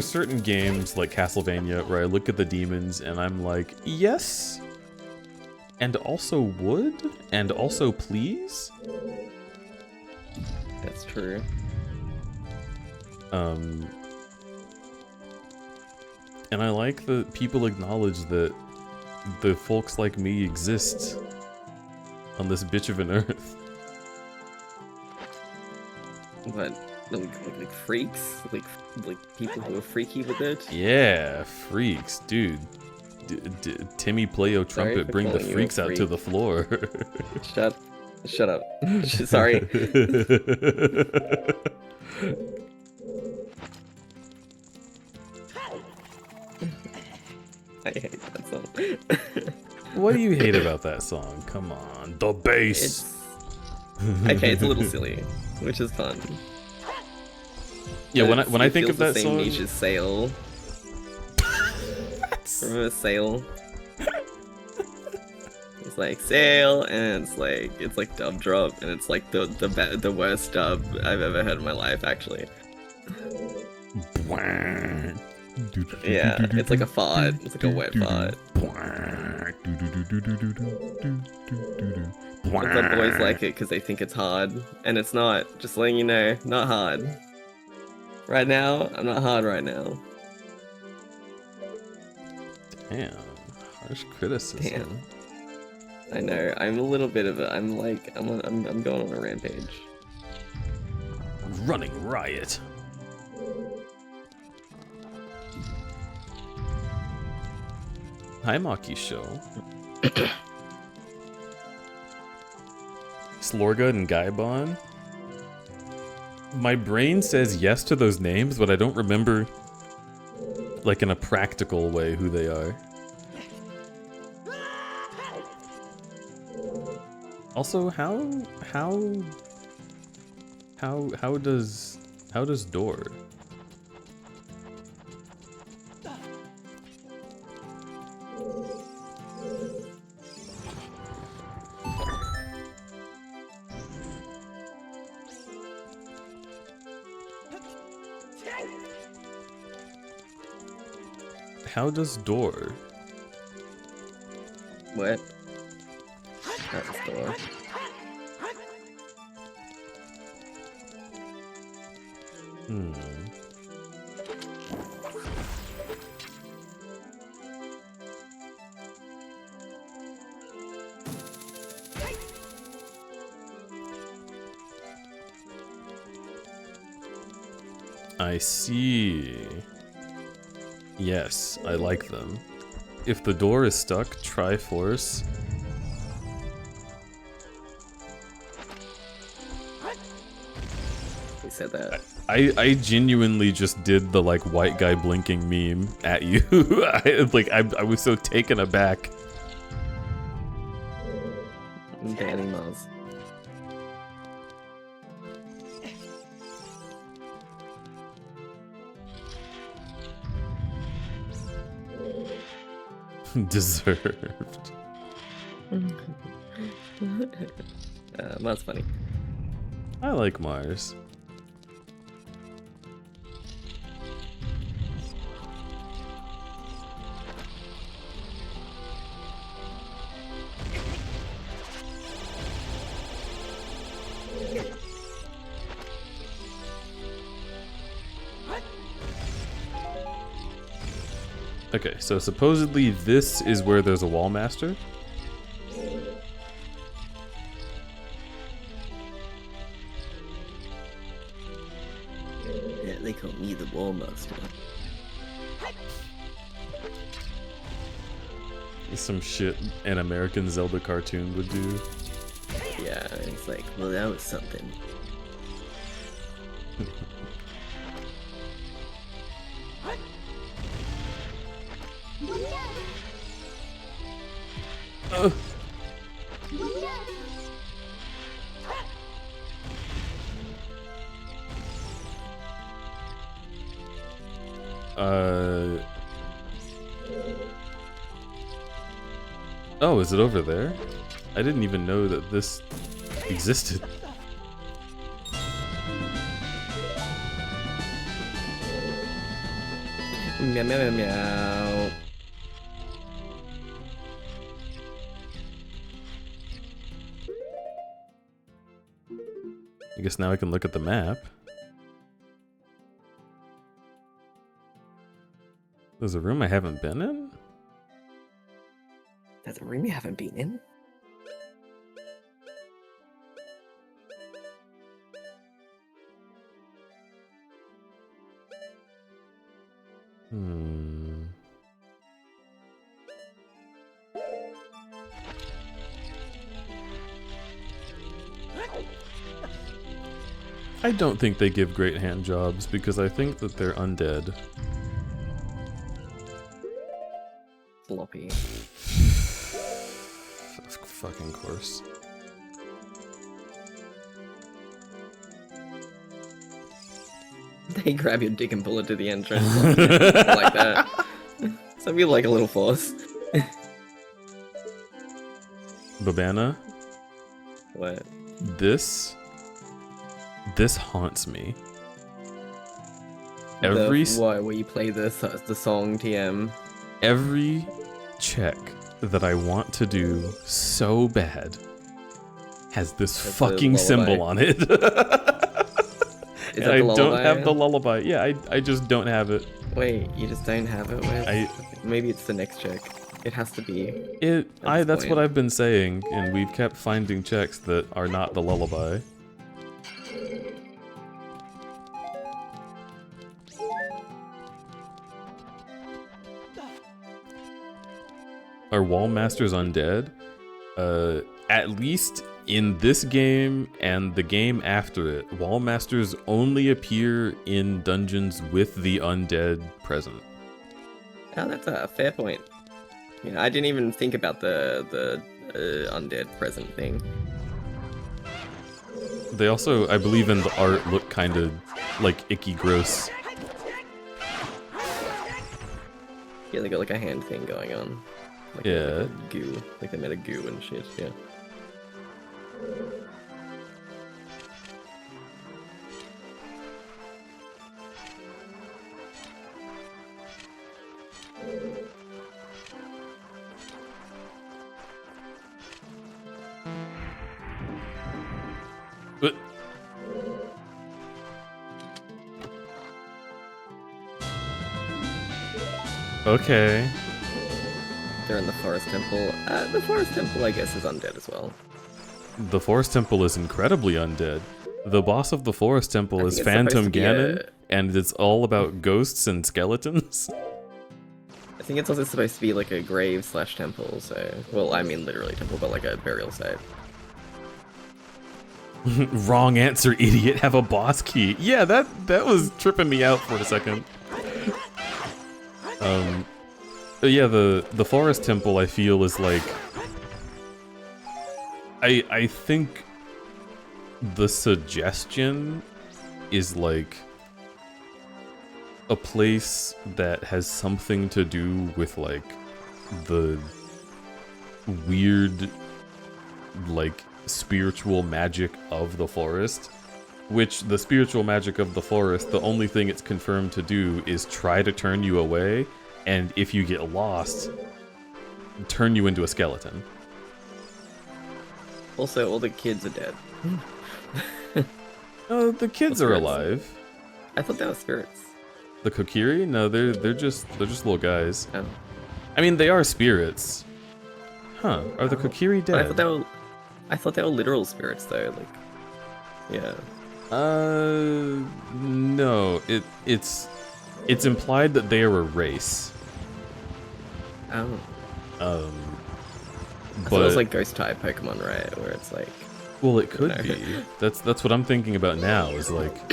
S2: certain games like Castlevania where I look at the demons and I'm like, yes, and also would, and also please.
S9: That's true.
S2: And I like that people acknowledge that the folks like me exist on this bitch of an earth.
S9: What? Like freaks? Like people who are freaky with it?
S2: Yeah, freaks, dude. Timmy Playo Trumpet,
S9: for
S2: bring the
S9: calling you a
S2: freaks out to
S9: freak.
S2: the floor.
S9: Shut up. Sorry. I hate that song.
S2: What do you hate about that song? Come on, the bass.
S9: It's okay. It's a little silly, which is fun.
S2: Yeah,
S9: But
S2: when I
S9: it
S2: think
S9: feels
S2: of that
S9: the same
S2: song,
S9: niche as Sail. Remember Sail? It's like Sail, and it's like dub drop, and it's like the worst dub I've ever heard in my life, actually. Yeah, it's like a fart. It's like a wet fart. But boys like it because they think it's hard, and it's not. Just letting you know, not hard. Right now, I'm not hard right now.
S2: Damn, harsh criticism.
S9: Damn. I know. I'm a little bit of a. I'm going on a rampage.
S2: Running riot. Hi, Maki Show. Slorga and Gaibon. My brain says yes to those names, but I don't remember, like in a practical way, who they are. Also, how does Door? How does Door?
S9: What? That's the door.
S2: I see. Yes, I like them. If the door is stuck, try force.
S9: We said that.
S2: I genuinely just did the like white guy blinking meme at you. I was so taken aback.
S9: Danny Mars.
S2: Deserved.
S9: That's funny.
S2: I like Mars. Okay, so supposedly this is where there's a wall master. Some shit an American Zelda cartoon would do.
S9: Yeah, it's like, well, that was something.
S2: Oh, is it over there? I didn't even know that this existed.
S9: Meow, meow, meow, meow.
S2: I guess now I can look at the map. There's a room I haven't been in?
S9: That's a room you haven't been in?
S2: I don't think they give great hand jobs because I think that they're undead.
S9: Floppy.
S2: Of fucking course.
S9: They grab your dick and pull it to the entrance. Like that. So we like a little force.
S2: Babana?
S9: What?
S2: This haunts me.
S9: Why? Where you play the song TM?
S2: Every check that I want to do so bad has this fucking symbol on it. And I don't have the lullaby. Yeah, I just don't have it.
S9: Wait, you just don't have it? Maybe it's the next check. It has to be.
S2: That's what I've been saying, and we've kept finding checks that are not the lullaby. Are wall masters undead? At least in this game and the game after it, wall masters only appear in dungeons with the undead present.
S9: Oh, that's a fair point. Yeah, I didn't even think about the undead present thing.
S2: They also, I believe in the art, look kind of like icky gross.
S9: Yeah, they got like a hand thing going on. Like a goo. Like they made a goo and shit, yeah.
S2: But okay.
S9: They're in the forest temple. The forest temple, I guess, is undead as well.
S2: The forest temple is incredibly undead. The boss of the forest temple is Phantom Ganon, and it's all about ghosts and skeletons.
S9: I think it's also supposed to be like a grave / temple, so... Well, I mean literally temple, but like a burial site.
S2: Wrong answer, idiot. Have a boss key. Yeah, that was tripping me out for a second. Yeah, the forest temple I feel is like... I think the suggestion is like a place that has something to do with like the weird like spiritual magic of the forest, which the spiritual magic of the forest, the only thing it's confirmed to do is try to turn you away, and if you get lost, turn you into a skeleton.
S9: Also, all the kids are dead.
S2: The kids are alive.
S9: I thought they were spirits.
S2: The Kokiri? No, they're just little guys.
S9: Oh.
S2: I mean, they are spirits. Huh? Are the Kokiri dead?
S9: I thought they were literal spirits though. Like, yeah.
S2: No. It's implied that they are a race.
S9: Oh. So
S2: But
S9: it's like ghost type Pokemon, right? Where it's like,
S2: well, it could
S9: know.
S2: be. That's what I'm thinking about now. Is like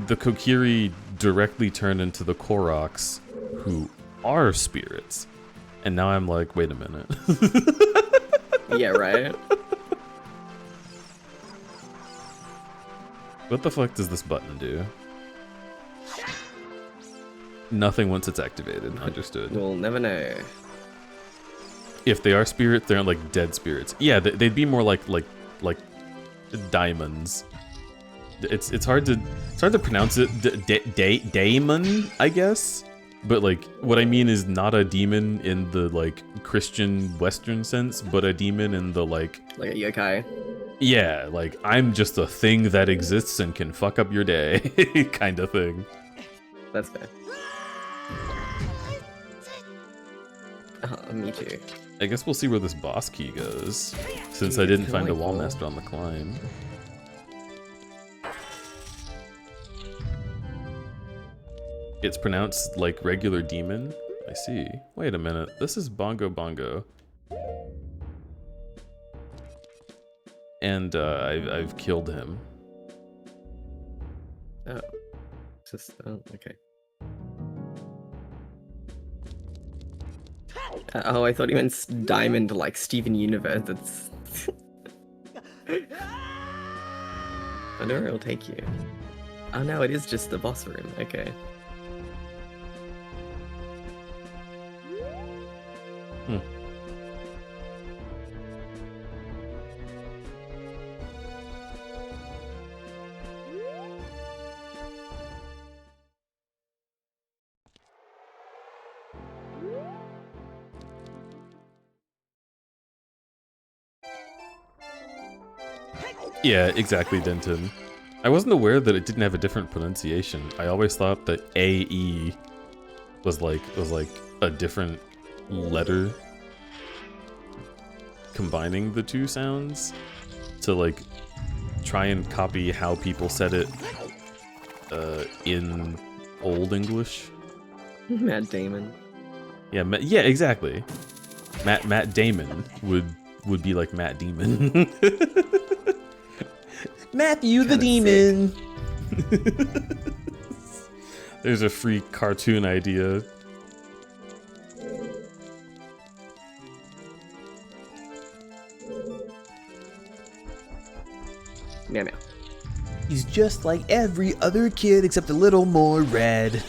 S2: the Kokiri directly turn into the Koroks, who are spirits, and now I'm like, wait a minute.
S9: yeah, right.
S2: What the fuck does this button do? Nothing once it's activated. Understood.
S9: We'll never know.
S2: If they are spirits, they're not like dead spirits. Yeah, they'd be more like diamonds. It's hard to pronounce it. Daemon, I guess. But like what I mean is not a demon in the like Christian Western sense, but a demon in the like
S9: a yokai.
S2: Yeah, like I'm just a thing that exists and can fuck up your day, kind of thing.
S9: That's fair. Me too.
S2: I guess we'll see where this boss key goes, since I didn't find a wall master on the climb. It's pronounced like regular demon? I see. Wait a minute, this is Bongo Bongo. And I've killed him.
S9: Oh. Just, okay. Oh, I thought he meant diamond like Steven Universe. That's... I wonder where it'll take you. Oh no, it is just the boss room. Okay.
S2: Yeah, exactly, Denton. I wasn't aware that it didn't have a different pronunciation. I always thought that AE was like a different letter combining the two sounds to like try and copy how people said it in Old English.
S9: Matt Damon.
S2: Yeah, yeah, exactly. Matt Damon would be like Matt Demon. Matthew the Demon. There's a free cartoon idea.
S9: Meow meow.
S10: He's just like every other kid except a little more red.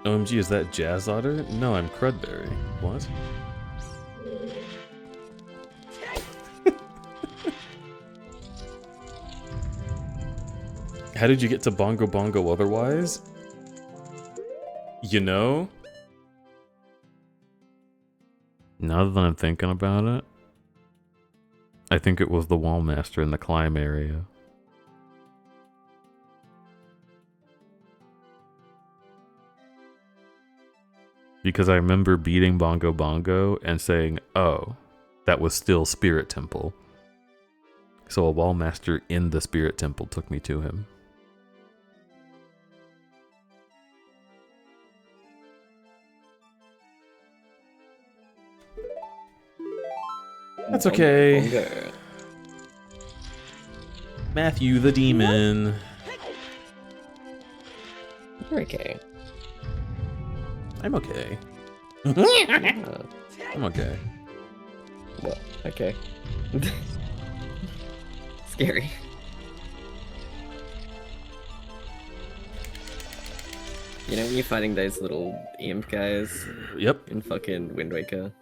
S2: OMG, is that Jazz Otter? No, I'm Crudberry. What? How did you get to Bongo Bongo otherwise? You know? Now that I'm thinking about it, I think it was the wall master in the climb area. Because I remember beating Bongo Bongo and saying, oh, that was still Spirit Temple. So a wall master in the Spirit Temple took me to him. That's okay.
S9: Bongo.
S2: Matthew the Demon.
S9: You're okay.
S2: I'm okay. I'm okay.
S9: Well, okay. Scary. You know when you're fighting those little imp guys?
S2: Yep.
S9: In fucking Wind Waker?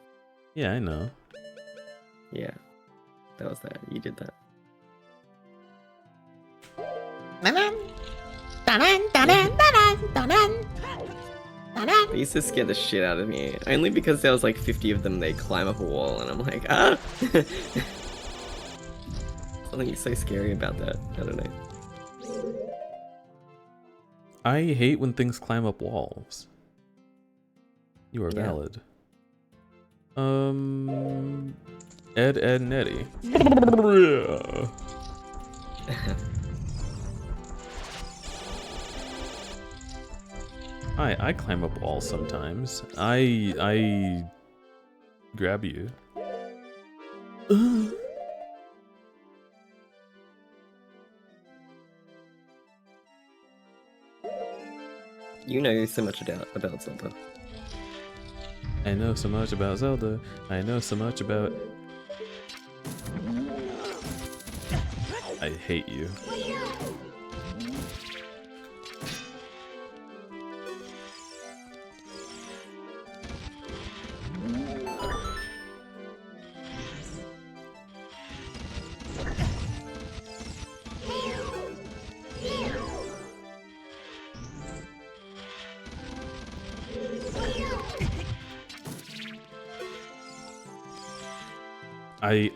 S2: Yeah, I know.
S9: Yeah. That was that. You did that. They used to scare the shit out of me. Only because there was like 50 of them, they climb up a wall and I'm like, ah! Something so scary about that. I don't know.
S2: I hate when things climb up walls. You are valid. Ed, Nettie. I climb up walls sometimes. I grab you.
S9: You know so much about Zelda.
S2: I know so much about Zelda. I know so much about... I hate you.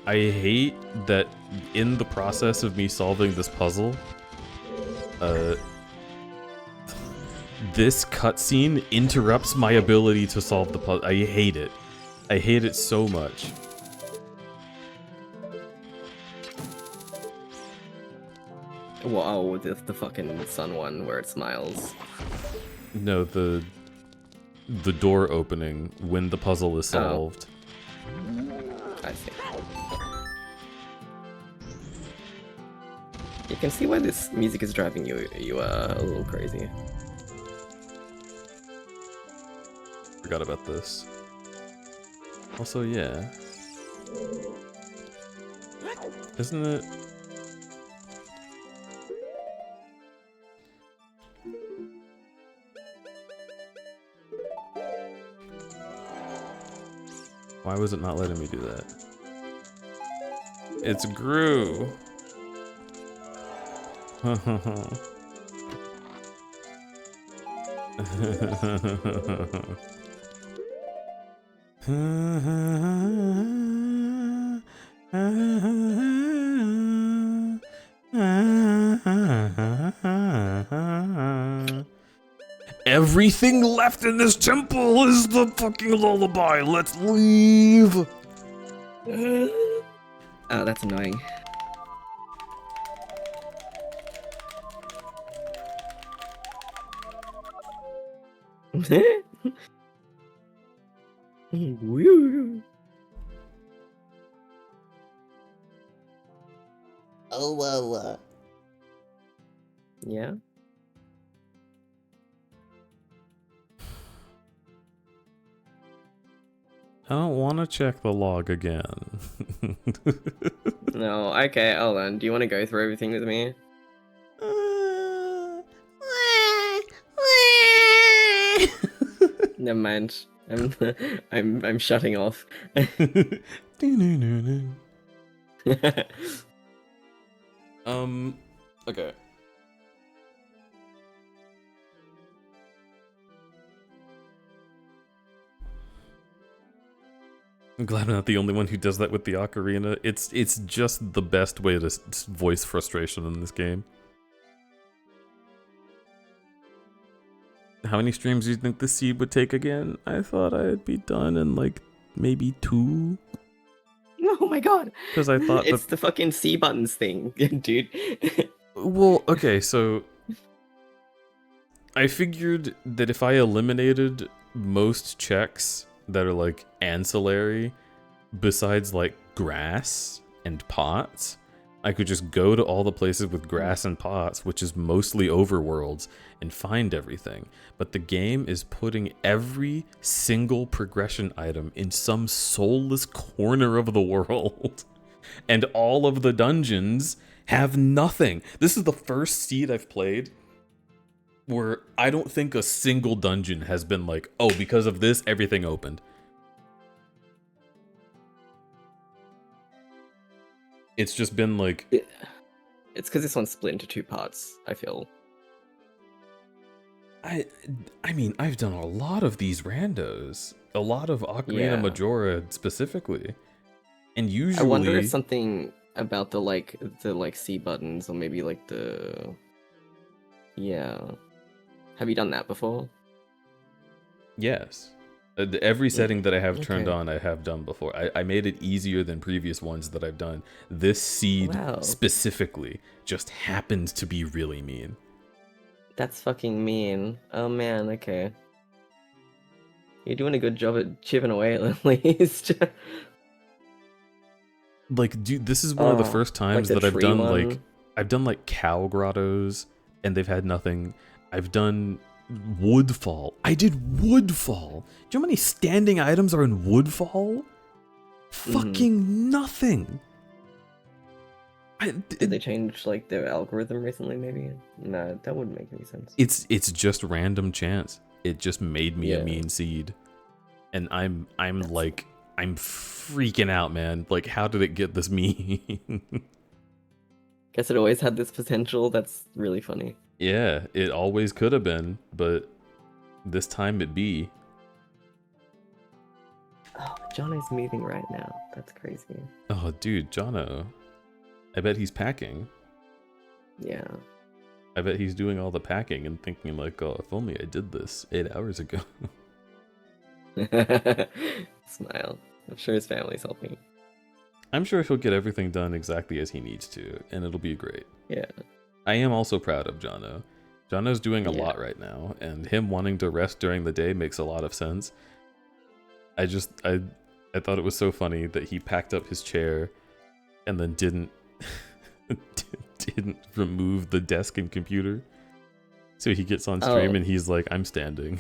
S2: I hate that in the process of me solving this puzzle, this cutscene interrupts my ability to solve the puzzle. I hate it. I hate it so much.
S9: Wow, the fucking sun one where it smiles.
S2: No, the door opening when the puzzle is solved.
S9: I see. You can see why this music is driving you a little crazy.
S2: Forgot about this. Also, yeah. Isn't it? Why was it not letting me do that? It's Gru. Everything left in this temple is the fucking lullaby. Let's leave.
S9: Oh, that's annoying. Woo.
S10: Oh,
S9: Yeah.
S2: I don't want to check the log again.
S9: No, okay, hold on. Do you want to go through everything with me? Never mind. I'm shutting off.
S2: Okay. I'm glad I'm not the only one who does that with the ocarina. It's just the best way to voice frustration in this game. How many streams do you think the seed would take again? I thought I'd be done in like maybe 2.
S9: Oh my god!
S2: Because I thought
S9: it's the fucking C buttons thing, dude.
S2: Well, okay, so I figured that if I eliminated most checks that are like ancillary, besides like grass and pots, I could just go to all the places with grass and pots, which is mostly overworlds, and find everything. But the game is putting every single progression item in some soulless corner of the world. And all of the dungeons have nothing. This is the first seed I've played where I don't think a single dungeon has been like, oh, because of this, everything opened. It's just been like...
S9: It's because this one's split into 2 parts, I feel.
S2: I mean, I've done a lot of these randos. A lot of Ocarina Majora specifically. And usually...
S9: I wonder if something about the C buttons, or maybe like the... Yeah. Have you done that before?
S2: Yes. Every setting that I have turned on, I have done before. I made it easier than previous ones that I've done. This seed specifically just happens to be really mean.
S9: That's fucking mean. Oh man, okay. You're doing a good job at chipping away at least.
S2: Like, dude, this is one of the first times
S9: the
S2: that I've
S9: tree
S2: done
S9: one.
S2: I've done like cow grottos, and they've had nothing. I've done woodfall. I did woodfall. Do you know how many standing items are in woodfall? Fucking nothing.
S9: Did they change like their algorithm recently? Maybe. No, that wouldn't make any sense.
S2: It's just random chance. It just made me a mean seed, and I'm freaking out, man. Like, how did it get this mean?
S9: Guess it always had this potential. That's really funny.
S2: Yeah, it always could have been, but this time it be.
S9: Oh, Johnny's moving right now. That's crazy.
S2: Oh, dude, Jono. I bet he's packing.
S9: Yeah.
S2: I bet he's doing all the packing and thinking like, oh, if only I did this 8 hours ago.
S9: Smile. I'm sure his family's helping.
S2: I'm sure he'll get everything done exactly as he needs to, and it'll be great.
S9: Yeah.
S2: I am also proud of Jono. Jono's doing a lot right now, and him wanting to rest during the day makes a lot of sense. I thought it was so funny that he packed up his chair and then didn't remove the desk and computer. So he gets on stream and he's like, I'm standing.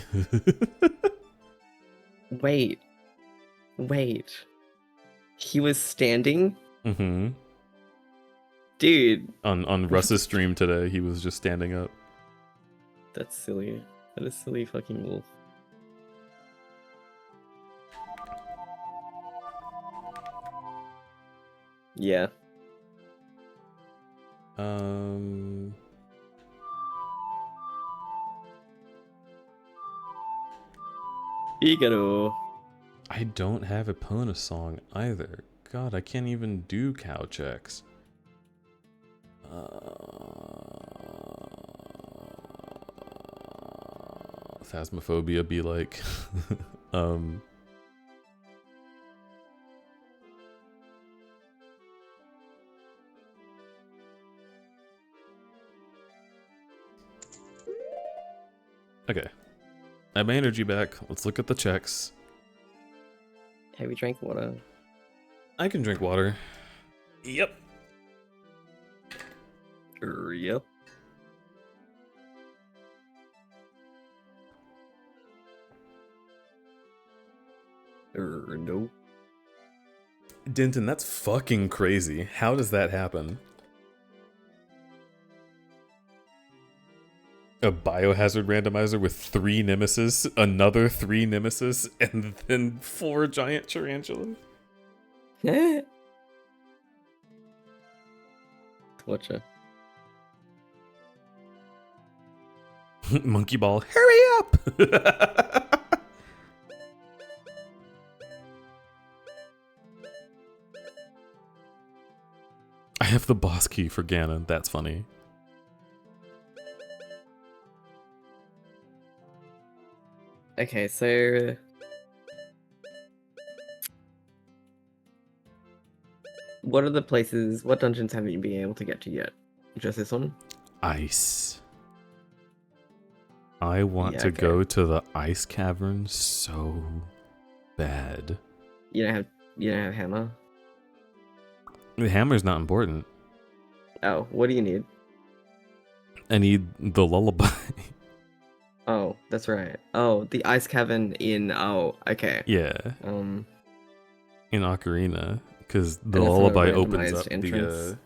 S9: Wait. He was standing?
S2: Mm-hmm.
S9: Dude.
S2: On Russ's stream today, he was just standing up.
S9: That's silly. That is silly fucking wolf. Yeah. Figaro.
S2: I don't have a Pona song either. God, I can't even do cow checks. Phasmophobia be like, Okay. I have my energy back. Let's look at the checks.
S9: Have you drank water?
S2: I can drink water. Yep.
S9: Yep. No.
S2: Denton, that's fucking crazy. How does that happen? A biohazard randomizer with 3 nemesis, another 3 nemesis, and then 4 giant tarantulas?
S9: Watcha.
S2: Monkey ball, hurry up! I have the boss key for Ganon. That's funny.
S9: Okay, so what dungeons have you been able to get to yet? Just this one?
S2: Ice. I want to go to the ice cavern so bad.
S9: You don't have hammer?
S2: The hammer's not important.
S9: Oh, what do you need?
S2: I need the lullaby.
S9: Oh, that's right. Oh, the ice cavern in. Oh, okay.
S2: Yeah.
S9: In
S2: Ocarina, because the lullaby opens up
S9: entrance.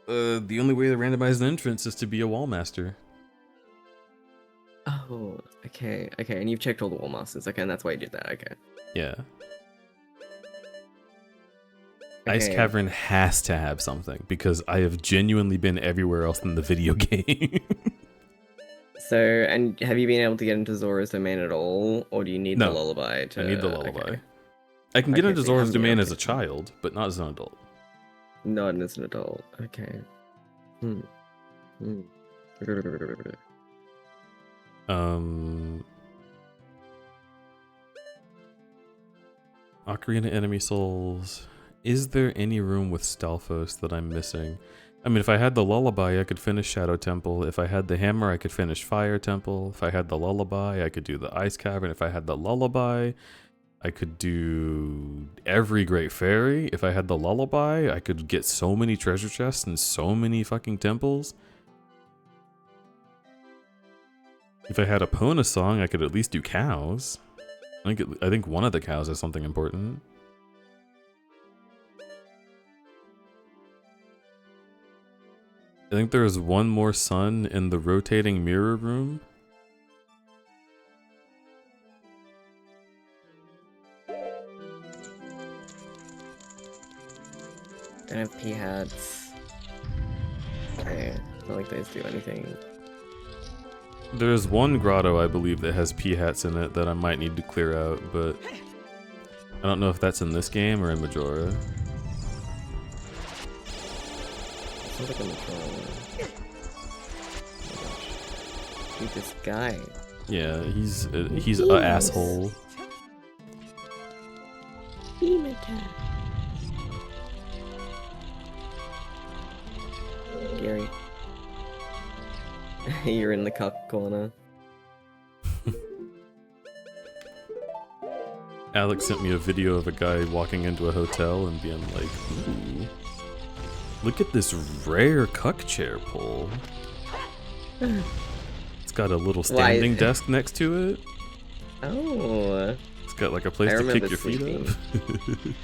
S2: the only way to randomize an entrance is to be a wall master.
S9: Oh, okay, and you've checked all the wall masters. Okay, and that's why you did that. Okay.
S2: Yeah. Ice Cavern has to have something because I have genuinely been everywhere else in the video game.
S9: So, and have you been able to get into Zora's domain at all, or do you need the lullaby to...
S2: I need the lullaby.
S9: Okay.
S2: I can get into Zora's domain as a child, but not as an adult.
S9: Not as an adult. Okay.
S2: Ocarina Enemy Souls. Is there any room with Stalfos that I'm missing? I mean, if I had the lullaby, I could finish Shadow Temple. If I had the hammer, I could finish Fire Temple. If I had the lullaby, I could do the Ice Cavern. If I had the lullaby, I could do every Great Fairy. If I had the lullaby, I could get so many treasure chests and so many fucking temples. If I had a Pona song, I could at least do cows. I think one of the cows is something important. I think there's one more sun in the rotating mirror room.
S9: I have pea hats. Okay, I don't like those do anything.
S2: There's one grotto, I believe, that has pea hats in it that I might need to clear out, but I don't know if that's in this game or in Majora.
S9: Sounds like a Majora one. Oh my gosh. Dude, this guy.
S2: Yeah, he's a asshole.
S9: Gary. You're in the cuck corner.
S2: Alex sent me a video of a guy walking into a hotel and being like, ooh, look at this rare cuck chair pull. It's got a little standing desk next to it.
S9: Oh.
S2: It's got like a place to kick your feet up.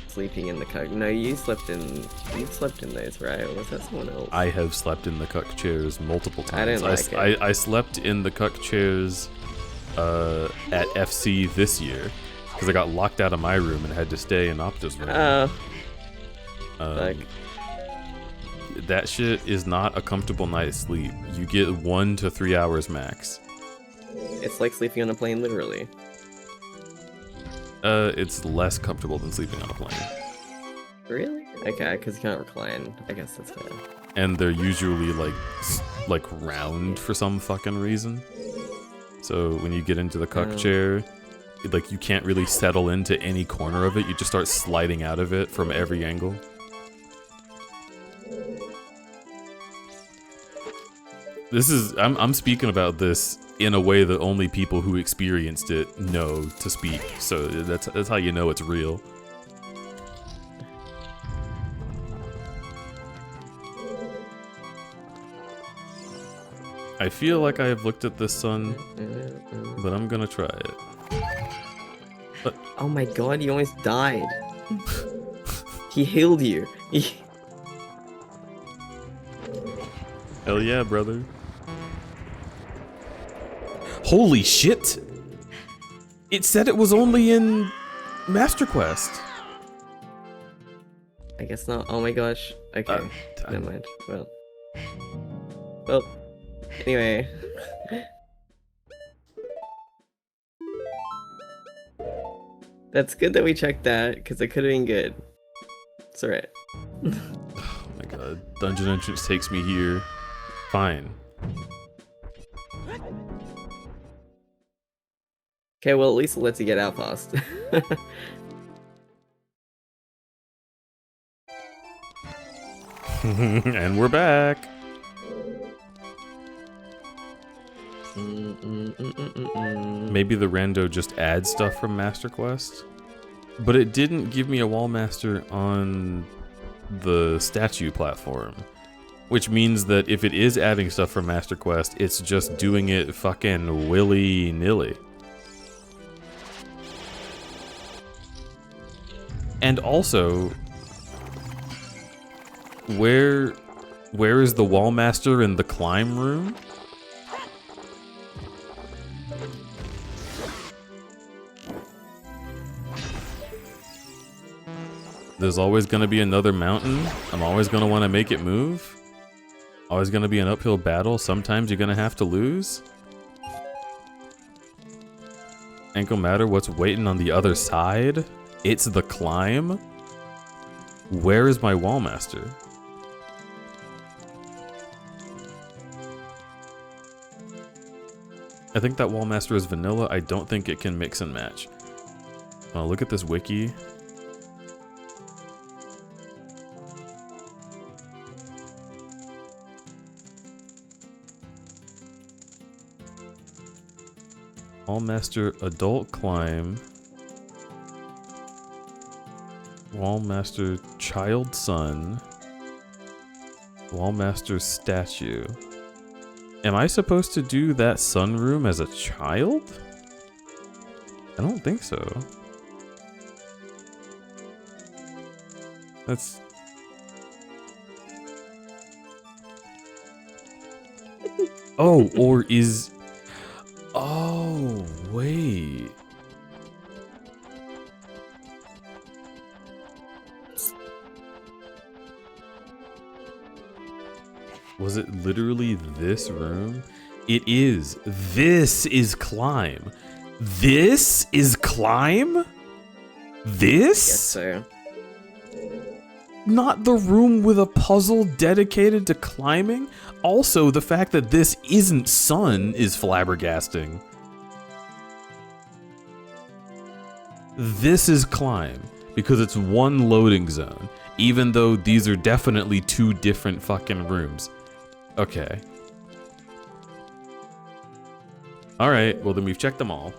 S9: Sleeping in the cuck. No, you slept in those, right? Or was that someone else?
S2: I have slept in the cuck chairs multiple times.
S9: I didn't like it.
S2: I slept in the cuck chairs at FC this year because I got locked out of my room and had to stay in Opta's room. That shit is not a comfortable night's sleep. You get 1 to 3 hours max.
S9: It's like sleeping on a plane, literally.
S2: It's less comfortable than sleeping on a plane.
S9: Really? Okay, because you can't recline. I guess that's fair.
S2: And they're usually like round for some fucking reason. So when you get into the cuck chair, like you can't really settle into any corner of it. You just start sliding out of it from every angle. I'm speaking about this in a way that only people who experienced it know to speak. So that's how you know it's real. I feel like I have looked at this sun, but I'm gonna try it. But
S9: oh my god, you almost died. He healed you.
S2: Hell yeah, brother. Holy shit! It said it was only in Master Quest.
S9: I guess not. Oh my gosh. Okay. Never mind. Well. Anyway. That's good that we checked that, because it could have been good. It's alright.
S2: Oh my god. Dungeon entrance takes me here. Fine.
S9: Okay, well at least it lets you get out fast.
S2: And we're back. Maybe the rando just adds stuff from Master Quest, but it didn't give me a wall master on the statue platform, which means that if it is adding stuff from Master Quest, it's just doing it fucking willy-nilly. And also, where is the wall master in the climb room? There's always going to be another mountain. I'm always going to want to make it move. Always going to be an uphill battle. Sometimes you're going to have to lose. Ain't gonna matter what's waiting on the other side. It's the climb. Where is my wall master? I think that wall master is vanilla. I don't think it can mix and match. Oh, look at this wiki. Wallmaster adult climb. Wallmaster child son. Wallmaster statue. Am I supposed to do that sunroom as a child? I don't think so. That's... Oh, or is... Oh, wait. Was it literally this room? It is. This is climb. This is climb? This?
S9: Yes, sir.
S2: Not the room with a puzzle dedicated to climbing? Also, the fact that this isn't sun is flabbergasting. This is climb, because it's one loading zone, even though these are definitely two different fucking rooms. Okay. Alright, well then we've checked them all.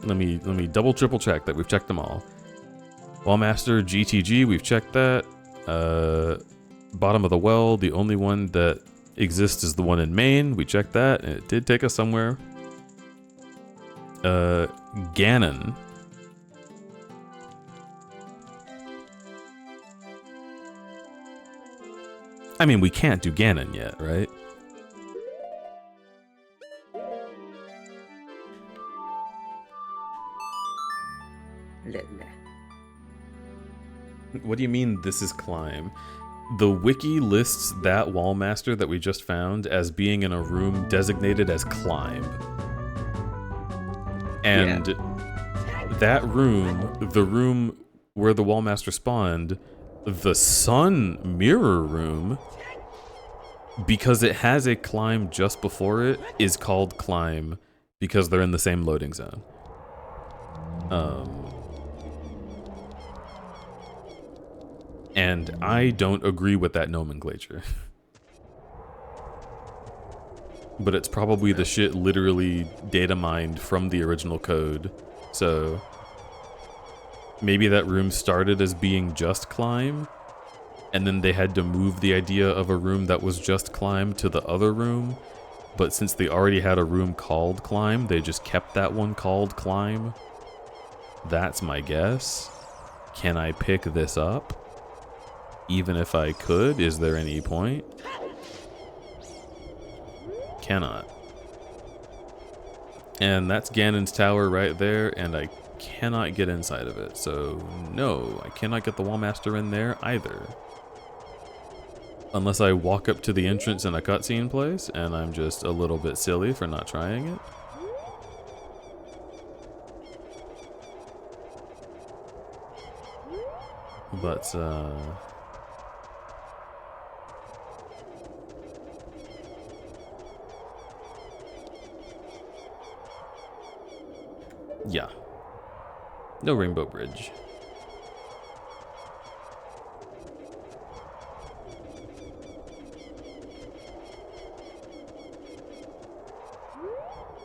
S2: Let me double triple check that we've checked them all. Wallmaster GTG, we've checked that. Bottom of the well, the only one that exists is the one in Maine. We checked that, and it did take us somewhere. Ganon. I mean, we can't do Ganon yet, right? What do you mean this is climb? The wiki lists that Wallmaster that we just found as being in a room designated as climb. And that room, the room where the Wallmaster spawned, the sun mirror room, because it has a climb just before it, is called climb because they're in the same loading zone. And I don't agree with that nomenclature. But it's probably the shit literally data mined from the original code. So maybe that room started as being just climb, and then they had to move the idea of a room that was just climb to the other room. But since they already had a room called climb, they just kept that one called climb. That's my guess. Can I pick this up? Even if I could, is there any point? Cannot. And that's Ganon's tower right there, and I cannot get inside of it. So no, I cannot get the Wallmaster in there either. Unless I walk up to the entrance in a cutscene place, and I'm just a little bit silly for not trying it. But, yeah. No Rainbow Bridge.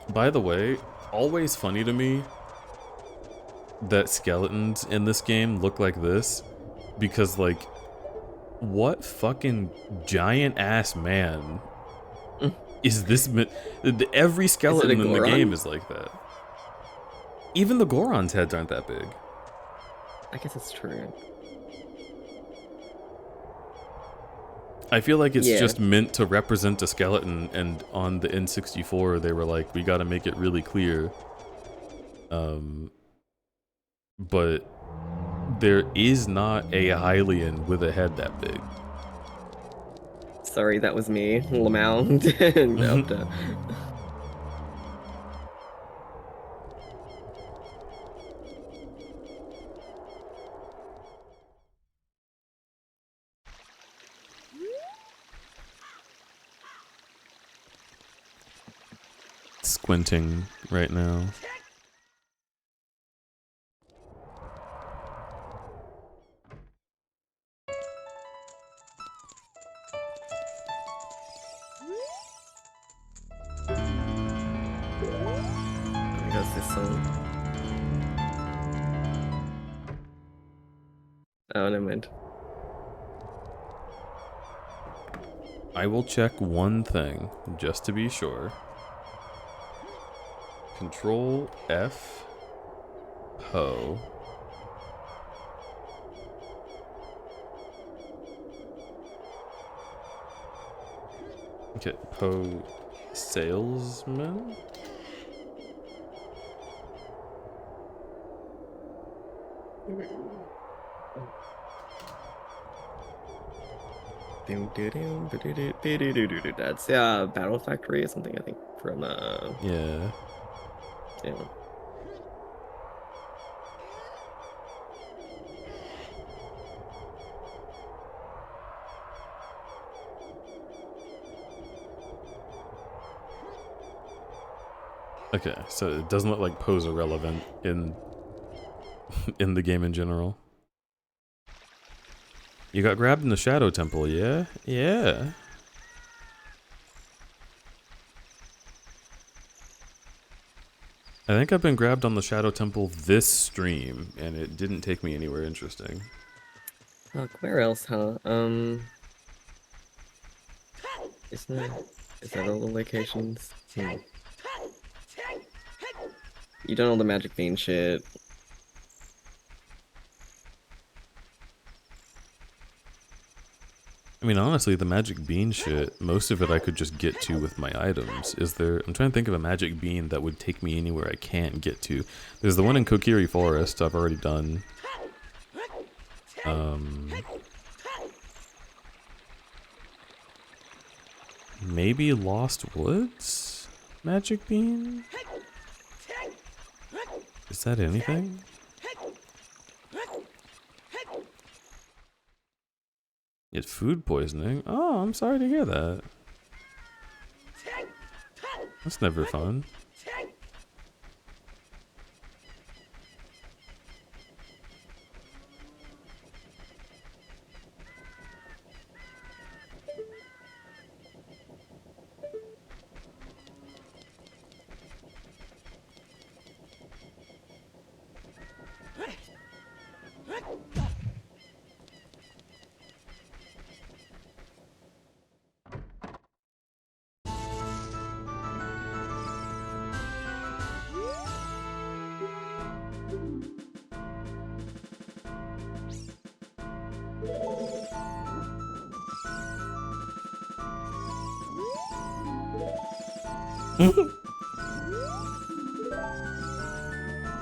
S2: By the way, always funny to me that skeletons in this game look like this, because, like, what fucking giant ass man is this? Every skeleton in the game is like that. Even the Goron's heads aren't that big.
S9: I guess it's true.
S2: I feel like it's just meant to represent a skeleton, and on the N64 they were like, we gotta make it really clear. But there is not a Hylian with a head that big.
S9: Sorry, that was me, Lamau. No.
S2: Squinting right now.
S9: song. Oh, never mind.
S2: I will check one thing, just to be sure. Control F. Ho. Okay, Poe salesman?
S9: That's Battle Factory or something, I think, from
S2: Yeah.
S9: yeah.
S2: Okay, so it doesn't look like Poe's irrelevant in in the game in general. You got grabbed in the Shadow Temple, yeah? Yeah. I think I've been grabbed on the Shadow Temple this stream, and it didn't take me anywhere interesting.
S9: Fuck, where else, huh? Is that all the locations? You done all the Magic Bean shit.
S2: I mean, honestly, the magic bean shit, most of it I could just get to with my items. Is there... I'm trying to think of a magic bean that would take me anywhere I can't get to. There's the one in Kokiri Forest I've already done. Maybe Lost Woods? Magic bean? Is that anything? Get food poisoning? Oh, I'm sorry to hear that. That's never fun.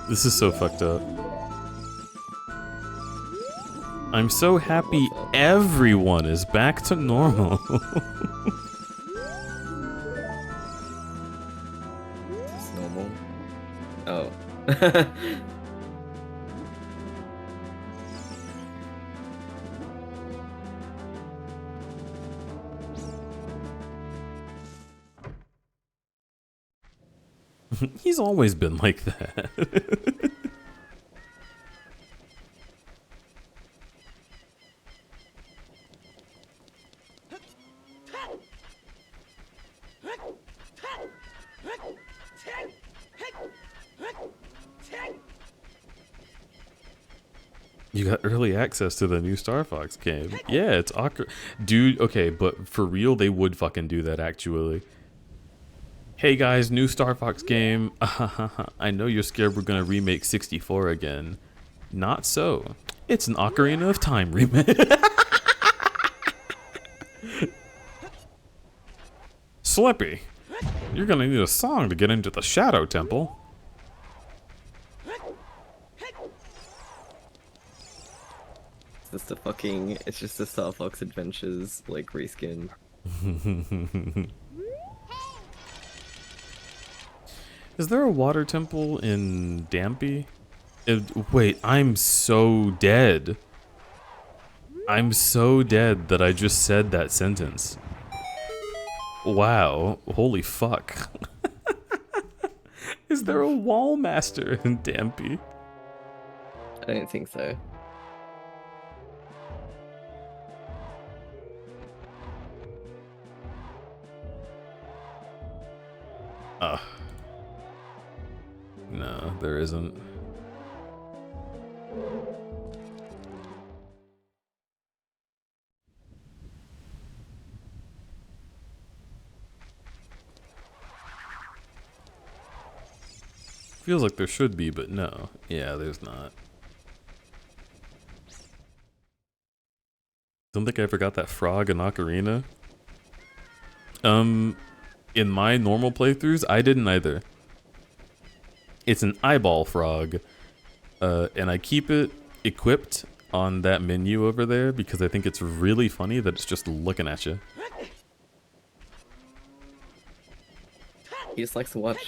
S2: This is so fucked up. I'm so happy everyone is back to normal.
S9: Is this normal? Oh.
S2: He's always been like that. You got early access to the new Star Fox game. Yeah, it's awkward. Dude, okay, but for real, they would fucking do that, actually. Hey guys, new Star Fox game. I know you're scared we're gonna remake 64 again. Not so. It's an Ocarina of Time remake. Slippy, you're gonna need a song to get into the Shadow Temple.
S9: It's just a Star Fox Adventures, like, reskin.
S2: Is there a water temple in Dampy? Wait, I'm so dead. I'm so dead that I just said that sentence. Wow, holy fuck. Is there a wall master in Dampy?
S9: I don't think so.
S2: No. there isn't. Feels like there should be, but no. Yeah, there's not. Don't think I ever got that frog in Ocarina. In my normal playthroughs, I didn't either. It's an eyeball frog, and I keep it equipped on that menu over there because I think it's really funny that it's just looking at you.
S9: He just likes to watch.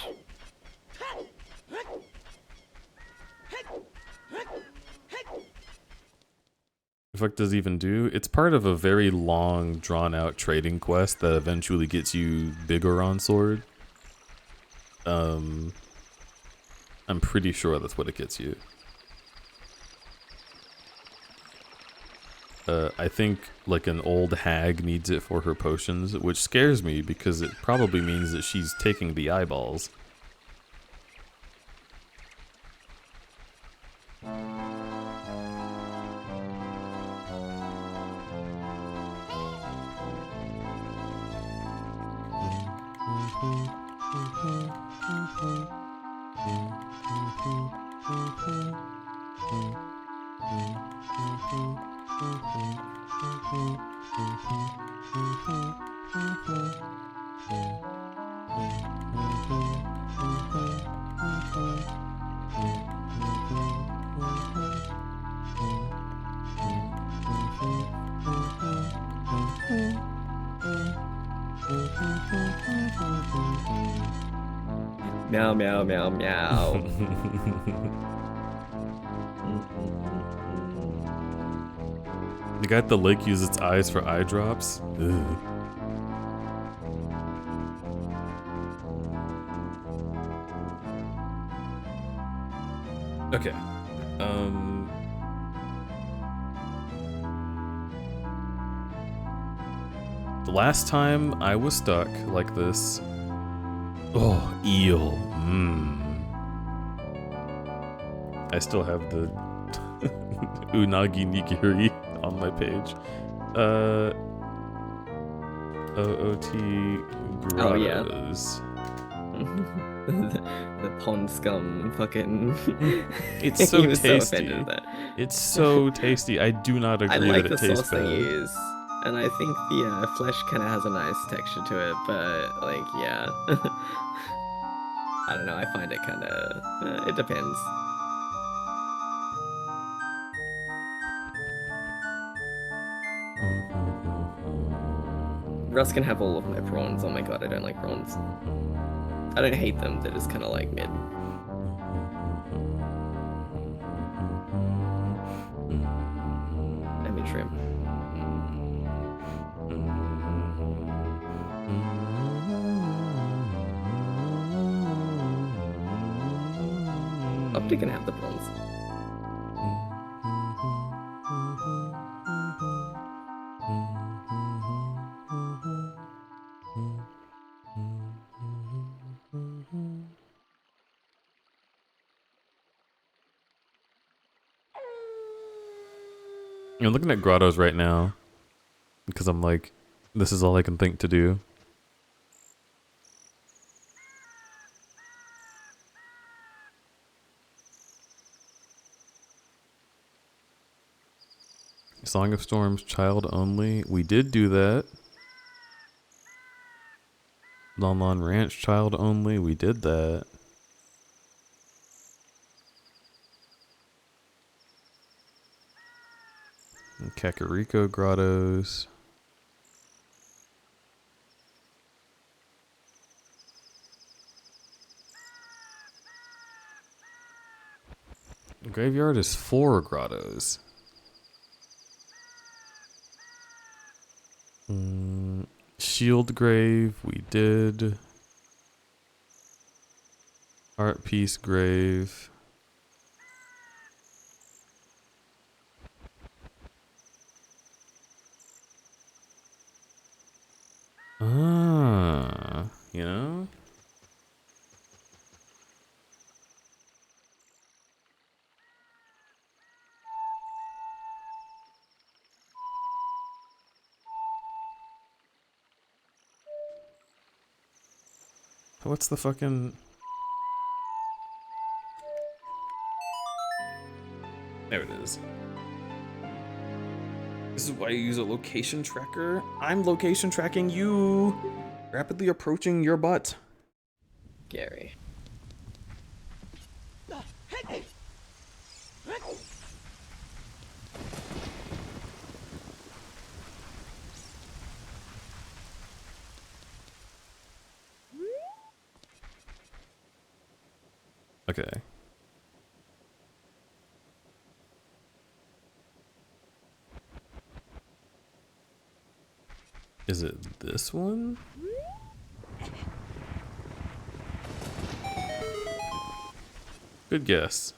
S2: What does it even do? It's part of a very long, drawn-out trading quest that eventually gets you Bigoron Sword. I'm pretty sure that's what it gets you. I think like an old hag needs it for her potions, which scares me because it probably means that she's taking the eyeballs.
S9: Meow, meow, meow, meow.
S2: The guy at the lake uses its eyes for eye drops. Ugh. Okay. The last time I was stuck like this. Oh, eel. I still have the Unagi Nigiri on my page. OOT Grottos.
S9: Oh, yeah. the pond scum fucking.
S2: It's so
S9: He was
S2: tasty.
S9: So offended at that.
S2: It's so tasty. I do not agree
S9: I like
S2: that it
S9: the
S2: tastes
S9: sauce they
S2: bad.
S9: use, and I think the flesh kind of has a nice texture to it, but like, yeah. I don't know, I find it kind of, it depends. Russ can have all of my prawns. Oh my god, I don't like prawns. I don't hate them, they're just kind of like mid. I mean shrimp. Opti can have the prawns.
S2: I'm looking at grottos right now because I'm like, this is all I can think to do. Song of Storms, child only. We did do that. Lon Lon Ranch, child only. We did that. And Kakariko Grottos. Graveyard is 4 grottos. Shield Grave, we did. Art Piece Grave. You know? What's the fucking... There it is. This is why you use a location tracker. I'm location tracking you. Rapidly approaching your butt.
S9: Gary.
S2: Okay. Is it this one? Good guess.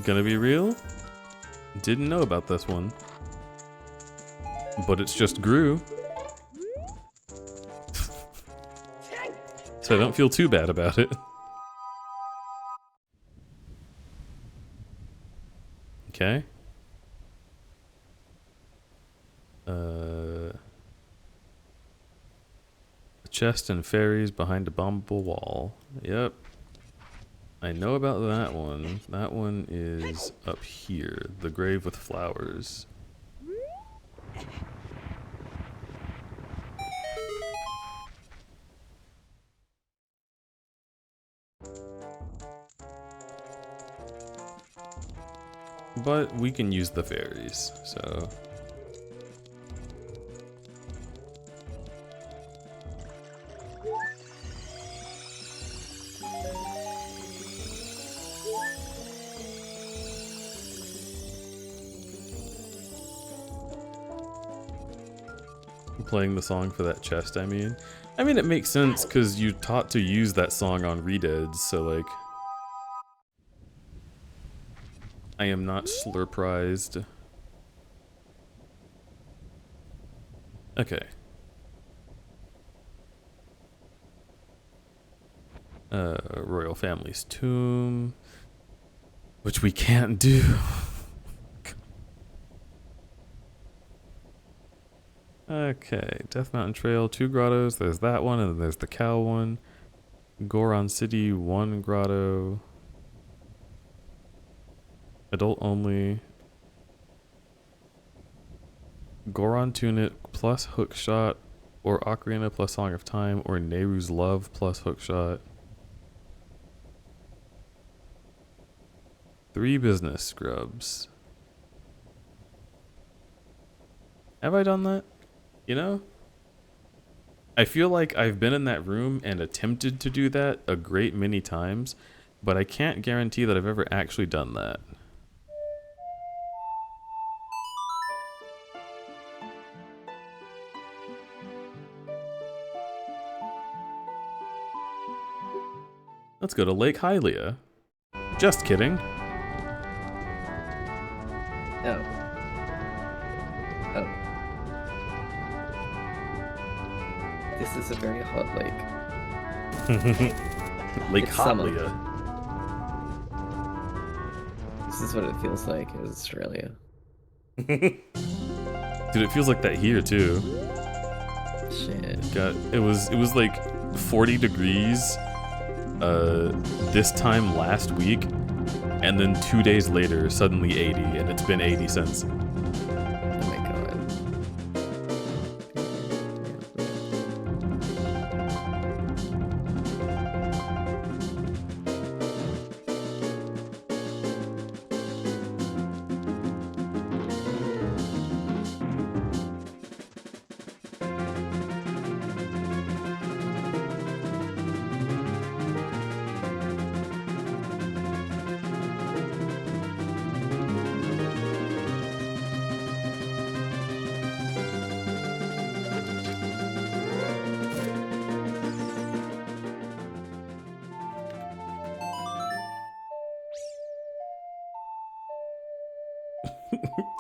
S2: Gonna be real? Didn't know about this one. But it's just grew. So I don't feel too bad about it. Okay. A chest and fairies behind a bombable wall. Yep. I know about that one. That one is up here. The grave with flowers. But we can use the fairies, so... Playing the song for that chest, I mean. It makes sense, because you taught to use that song on Redeads, so like... I am not slurprized. Okay. Royal family's tomb. Which we can't do. Okay, Death Mountain Trail, 2 grottos. There's that one, and then there's the cow one. Goron City, 1 grotto. Adult only. Goron Tunic plus Hookshot, or Ocarina plus Song of Time, or Nehru's Love plus Hookshot. 3 business scrubs. Have I done that? You know? I feel like I've been in that room and attempted to do that a great many times, but I can't guarantee that I've ever actually done that. Let's go to Lake Hylia. Just kidding.
S9: Oh. Oh. This is a very hot lake.
S2: Lake
S9: It's summer.
S2: Hylia.
S9: This is what it feels like in Australia.
S2: Dude, it feels like that here too.
S9: Shit.
S2: It was like 40 degrees this time last week, and then 2 days later suddenly 80, and it's been 80 since.
S9: Oh my god.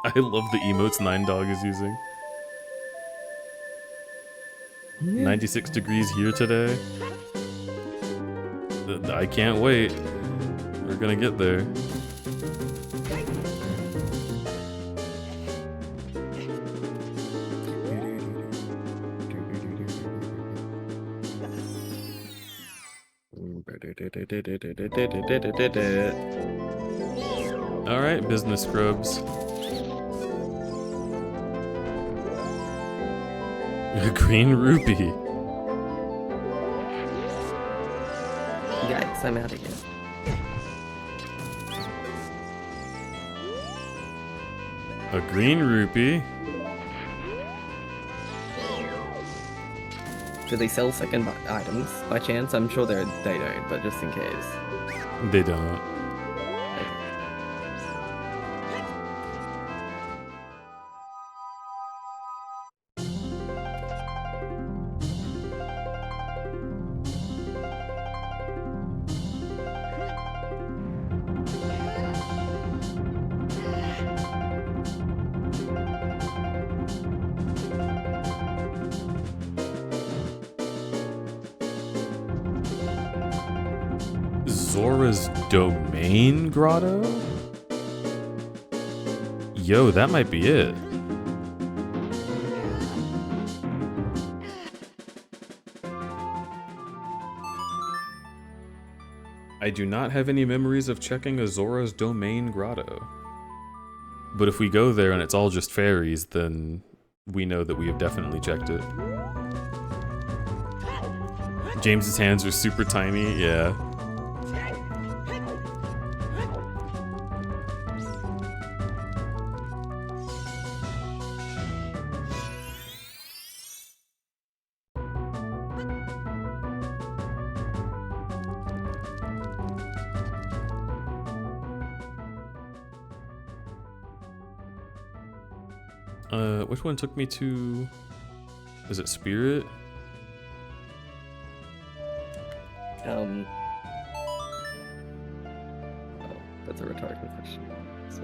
S2: I love the emotes Nine Dog is using. 96 degrees here today. I can't wait. We're gonna get there. All right, business scrubs. A green rupee.
S9: Yikes, I'm out of here.
S2: A green rupee.
S9: Do they sell second items by chance? I'm sure they don't, but just in case.
S2: They don't. Zora's Domain Grotto? Yo, that might be it. I do not have any memories of checking a Zora's Domain Grotto. But if we go there and it's all just fairies, then we know that we have definitely checked it. James's hands are super tiny, yeah. Which one took me to... Is it Spirit?
S9: Oh, that's a rhetorical question. So.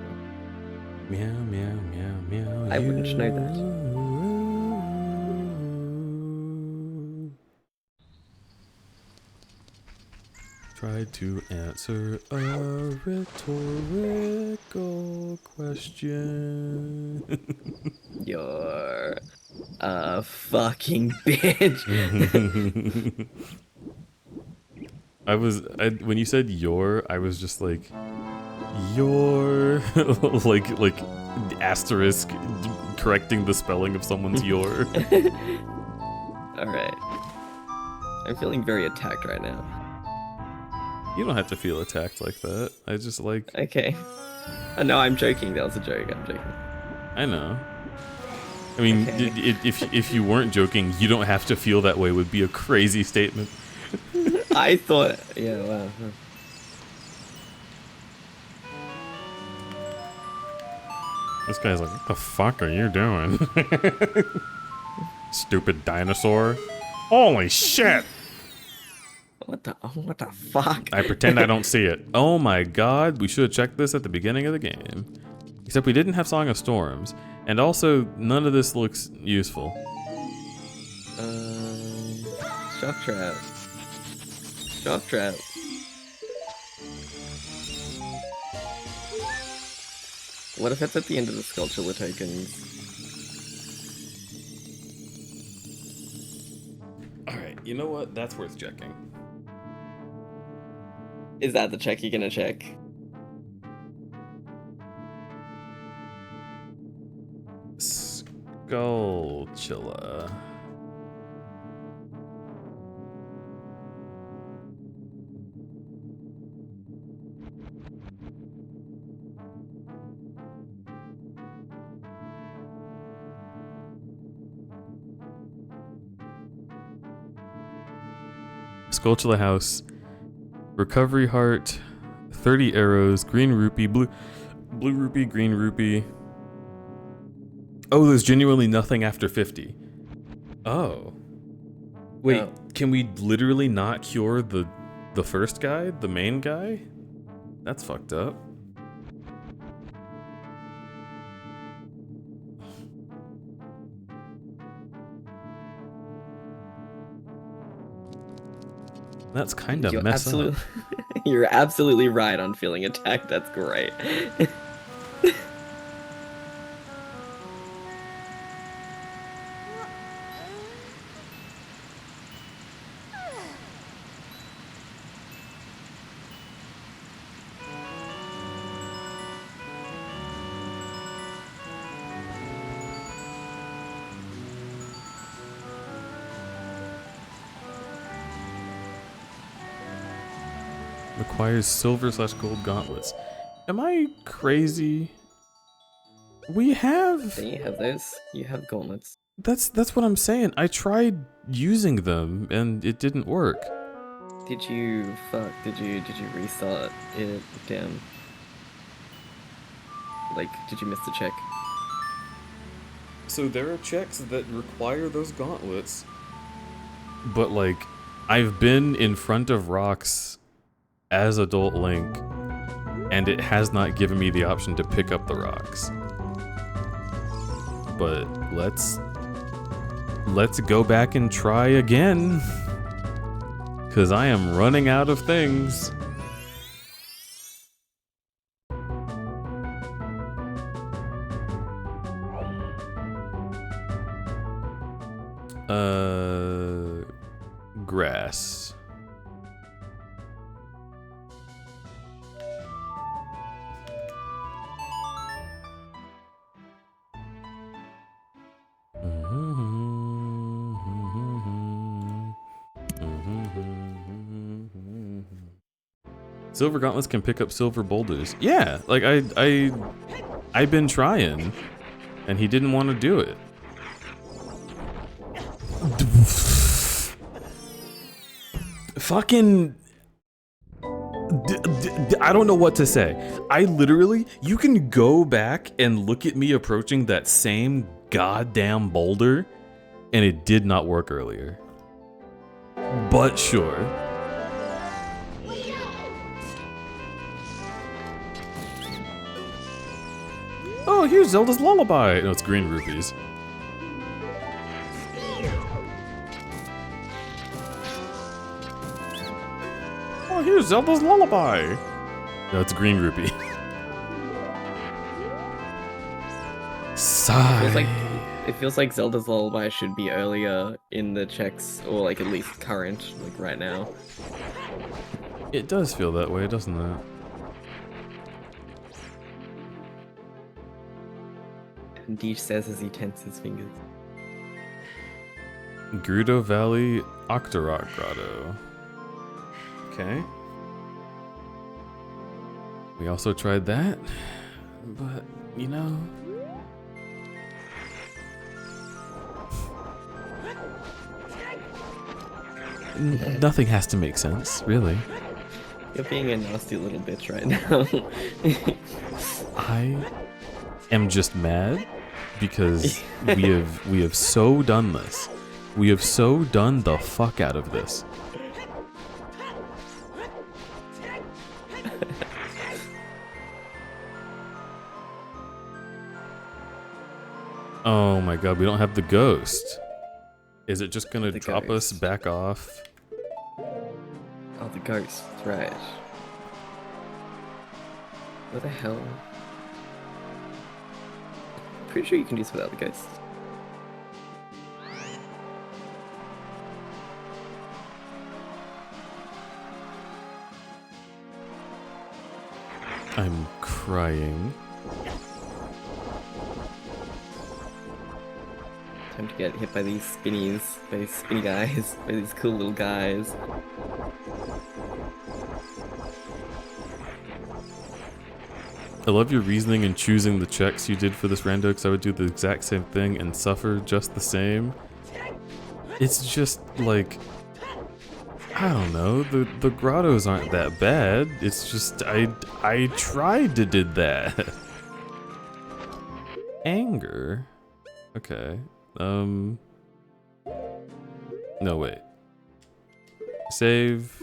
S2: Meow, meow, meow, meow.
S9: I wouldn't know that.
S2: Tried to answer a rhetorical question.
S9: You're a fucking bitch.
S2: When you said your, I was just like, your, like asterisk correcting the spelling of someone's your.
S9: Alright. I'm feeling very attacked right now.
S2: You don't have to feel attacked like that. I just like...
S9: Okay. Oh, no, I'm joking. That was a joke. I'm joking.
S2: I know. I mean,
S9: Okay.
S2: if you weren't joking, you don't have to feel that way would be a crazy statement.
S9: I thought... Yeah, wow.
S2: This guy's like, what the fuck are you doing? Stupid dinosaur. Holy shit!
S9: What the fuck?
S2: I pretend I don't see it. Oh my god, we should have checked this at the beginning of the game. Except we didn't have Song of Storms. And also, none of this looks useful.
S9: Shock trap. Shock trap. What if it's at the end of the sculpture with tokens?
S2: Alright, you know what? That's worth checking.
S9: Is that the check you're gonna check?
S2: Skulltula. Skulltula House. Recovery Heart. 30 arrows. Green rupee. Blue rupee. Green rupee. Oh, there's genuinely nothing after 50. Oh. Wait,
S9: Oh.
S2: Can we literally not cure the first guy? The main guy? That's fucked up. That's kind of
S9: You're
S2: messed
S9: absolutely,
S2: up.
S9: you're absolutely right on feeling attacked. That's great.
S2: Requires silver/gold gauntlets. Am I crazy? We have.
S9: Don't you have those? You have gauntlets.
S2: That's what I'm saying. I tried using them and it didn't work.
S9: Did you Did you restart it down? Like, did you miss the check?
S2: So there are checks that require those gauntlets. But like, I've been in front of rocks as adult Link, and it has not given me the option to pick up the rocks. But let's go back and try again, cause I am running out of things. Grass. Silver gauntlets can pick up silver boulders. Yeah, like I've been trying, and he didn't want to do it. Fucking. I don't know what to say. I literally, you can go back and look at me approaching that same goddamn boulder, and it did not work earlier. But sure. Oh, here's Zelda's lullaby. No, it's green rupees. Oh, here's Zelda's lullaby. No, it's green rupee. Sigh.
S9: It feels like Zelda's lullaby should be earlier in the checks, or like at least current, like right now.
S2: It does feel that way, doesn't it?
S9: And Deej says as he tenses his fingers.
S2: Gerudo Valley Octorok Grotto. Okay. We also tried that, but you know. Nothing has to make sense, really.
S9: You're being a nasty little bitch right now.
S2: I am just mad because we have so done this. We have so done the fuck out of this. Oh my god, we don't have the ghost. Is it just gonna drop us back off?
S9: Oh, the ghost, right. What the hell? Pretty sure you can do this without the ghost.
S2: I'm crying.
S9: Time to get hit by these spinnies, by these spinny guys, by these cool little guys.
S2: I love your reasoning in choosing the checks you did for this rando, because I would do the exact same thing and suffer just the same. It's just like, I don't know, the grottos aren't that bad. It's just I tried to did that. Anger. Okay. No, wait. Save.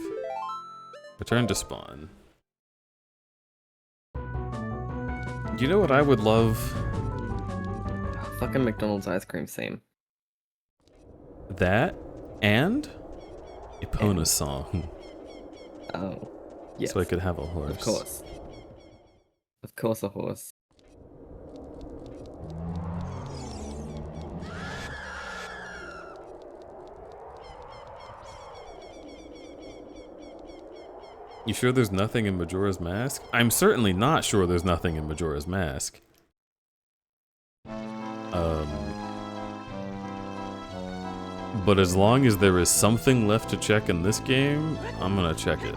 S2: Return to spawn. You know what I would love?
S9: Fucking McDonald's ice cream, same.
S2: That and Epona song.
S9: Oh. Yes.
S2: So I could have a horse.
S9: Of course. Of course, a horse.
S2: You sure there's nothing in Majora's Mask? I'm certainly not sure there's nothing in Majora's Mask. But as long as there is something left to check in this game, I'm gonna check it.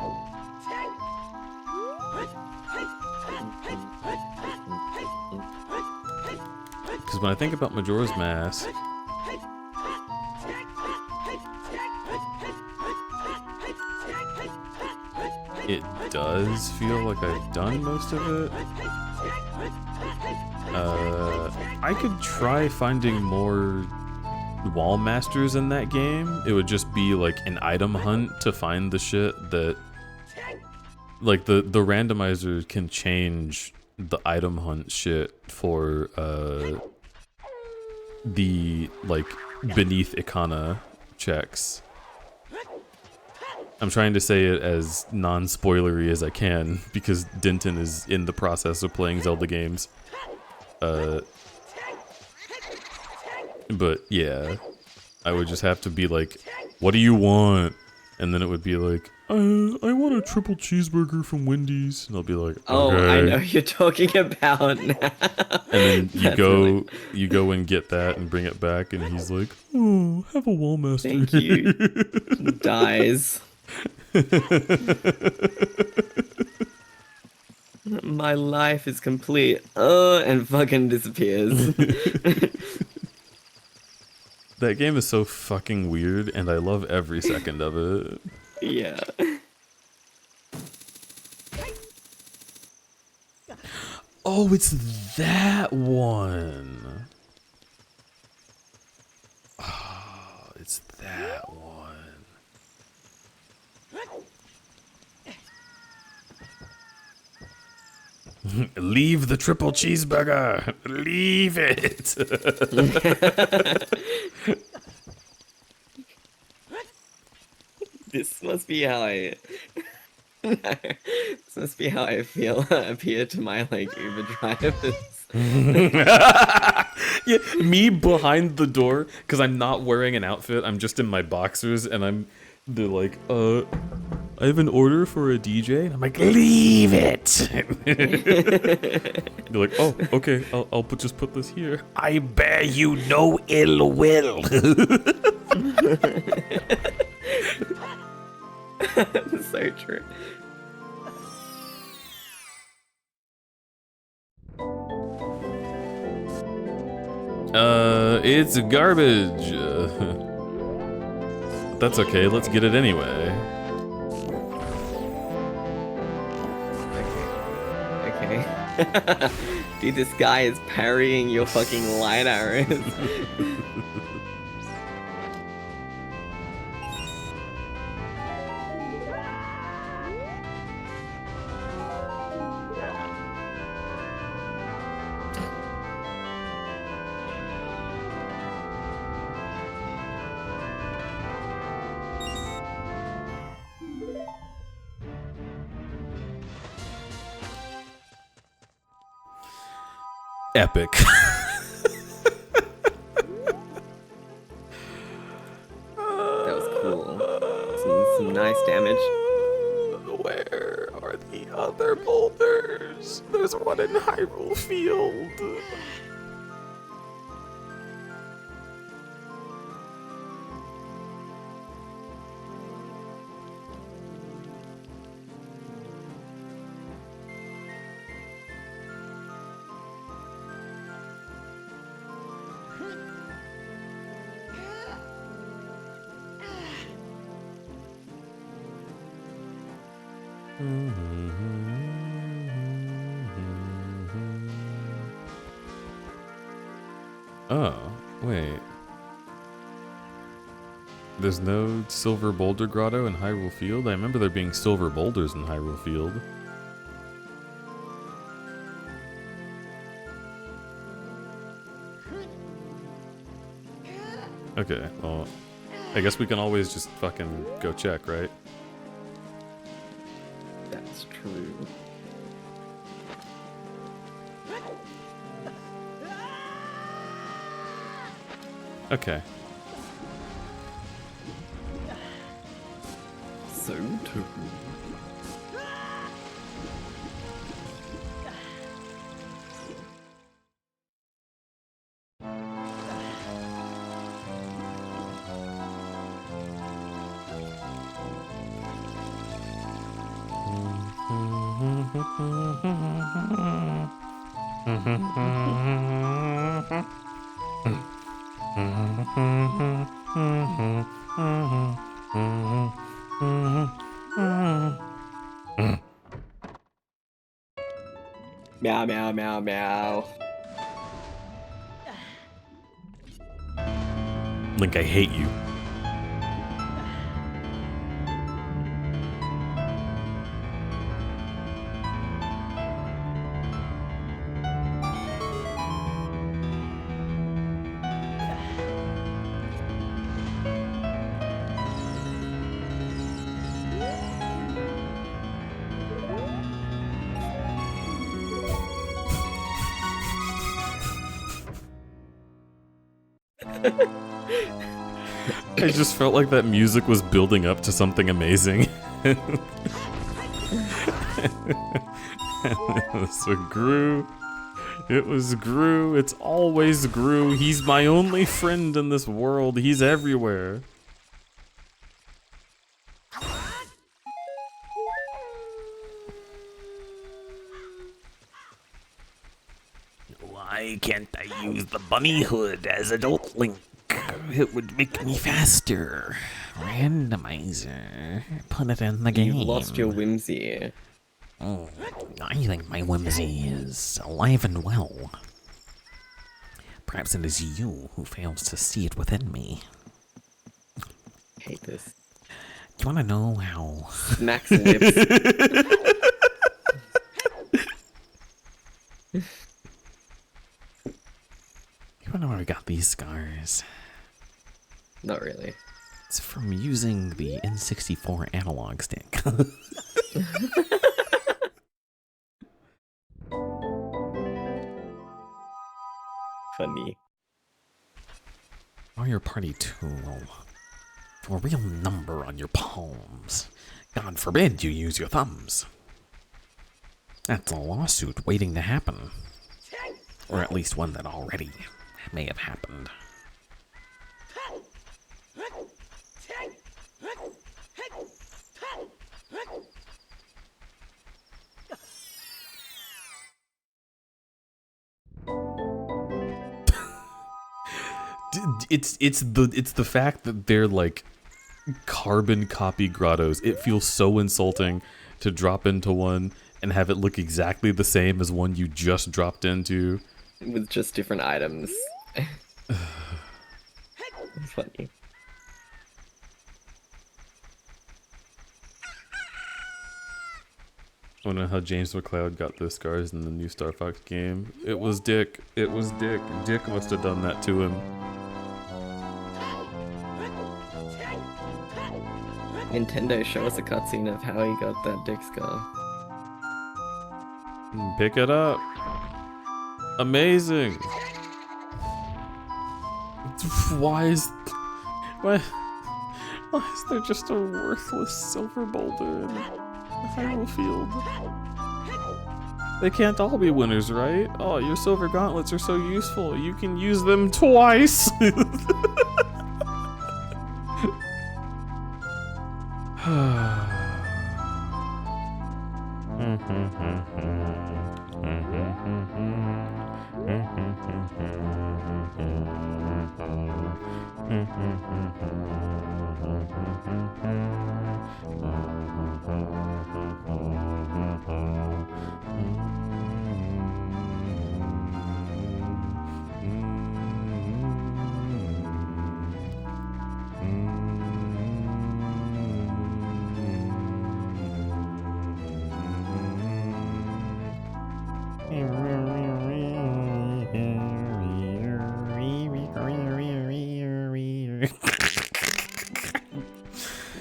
S2: Because when I think about Majora's Mask, it does feel like I've done most of it. I could try finding more wall masters in that game. It would just be like an item hunt to find the shit that, like, the randomizer can change the item hunt shit for the like beneath Ikana checks. I'm trying to say it as non-spoilery as I can because Denton is in the process of playing Zelda games. But yeah, I would just have to be like, what do you want? And then it would be like, I want a triple cheeseburger from Wendy's. And I'll be like, okay.
S9: Oh, I know who you're talking about now.
S2: And then you go and get that and bring it back, and he's like, oh, have a wall master.
S9: Thank you. Dies. My life is complete. And fucking disappears.
S2: That game is so fucking weird, and I love every second of it.
S9: Yeah.
S2: Oh, it's that one. Oh, it's that one. Leave the triple cheeseburger. Leave it.
S9: This must be how I... No, this must be how I feel appear to my, like, Uber drivers.
S2: Yeah, me behind the door, because I'm not wearing an outfit, I'm just in my boxers, and they're like, I have an order for a DJ, and I'm like, leave it! They're like, oh, okay, I'll just put this here. I bear you no ill will.
S9: So true.
S2: It's garbage. That's okay, let's get it anyway.
S9: Okay. Dude, this guy is parrying your fucking light arrows.
S2: Epic.
S9: That was cool. Some nice damage.
S2: Where are the other boulders? There's one in Hyrule Field. Oh, wait. There's no silver boulder grotto in Hyrule Field? I remember there being silver boulders in Hyrule Field. Okay, well, I guess we can always just fucking go check, right?
S9: It's true.
S2: Okay.
S9: So true. Meow, meow, meow, meow.
S2: Link, I hate you. I just felt like that music was building up to something amazing. So Gru. It was Gru. It's always Gru. He's my only friend in this world. He's everywhere.
S10: Why can't I use the bunny hood as adult Link? It would make me faster. Randomizer. Put it in the game.
S9: You lost your whimsy.
S10: Oh, I think my whimsy is alive and well. Perhaps it is you who fails to see it within me.
S9: Hate this.
S10: Do you want to know how...
S9: Max lips.
S10: You want to know where I got these scars?
S9: Not really.
S10: It's from using the N64 analog stick.
S9: Funny.
S10: Or your party tool. For a real number on your palms. God forbid you use your thumbs. That's a lawsuit waiting to happen. Or at least one that already may have happened.
S2: It's the fact that they're like carbon copy grottos. It feels so insulting to drop into one and have it look exactly the same as one you just dropped into.
S9: With just different items. Funny.
S2: I don't know how James McCloud got those scars in the new Star Fox game. It was Dick. It was Dick. Dick must have done that to him.
S9: Nintendo, show us a cutscene of how he got that dick scar.
S2: Pick it up. Amazing. Why is there just a worthless silver boulder in the Hyrule Field? They can't all be winners, right? Oh, your silver gauntlets are so useful. You can use them twice.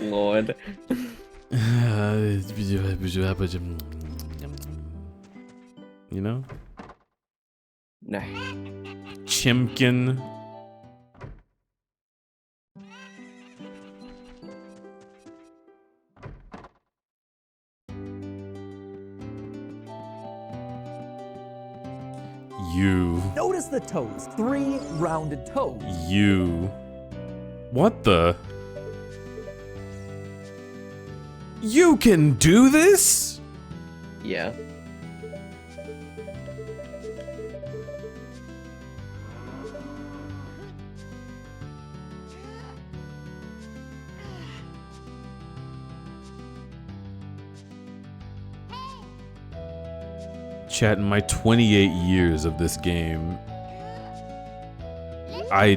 S9: Lord.
S2: You know?
S9: No.
S2: Chimkin. You.
S4: Notice the toes. 3 rounded toes.
S2: You. What the? You can do this?
S9: Yeah.
S2: Chat, in my 28 years of this game, I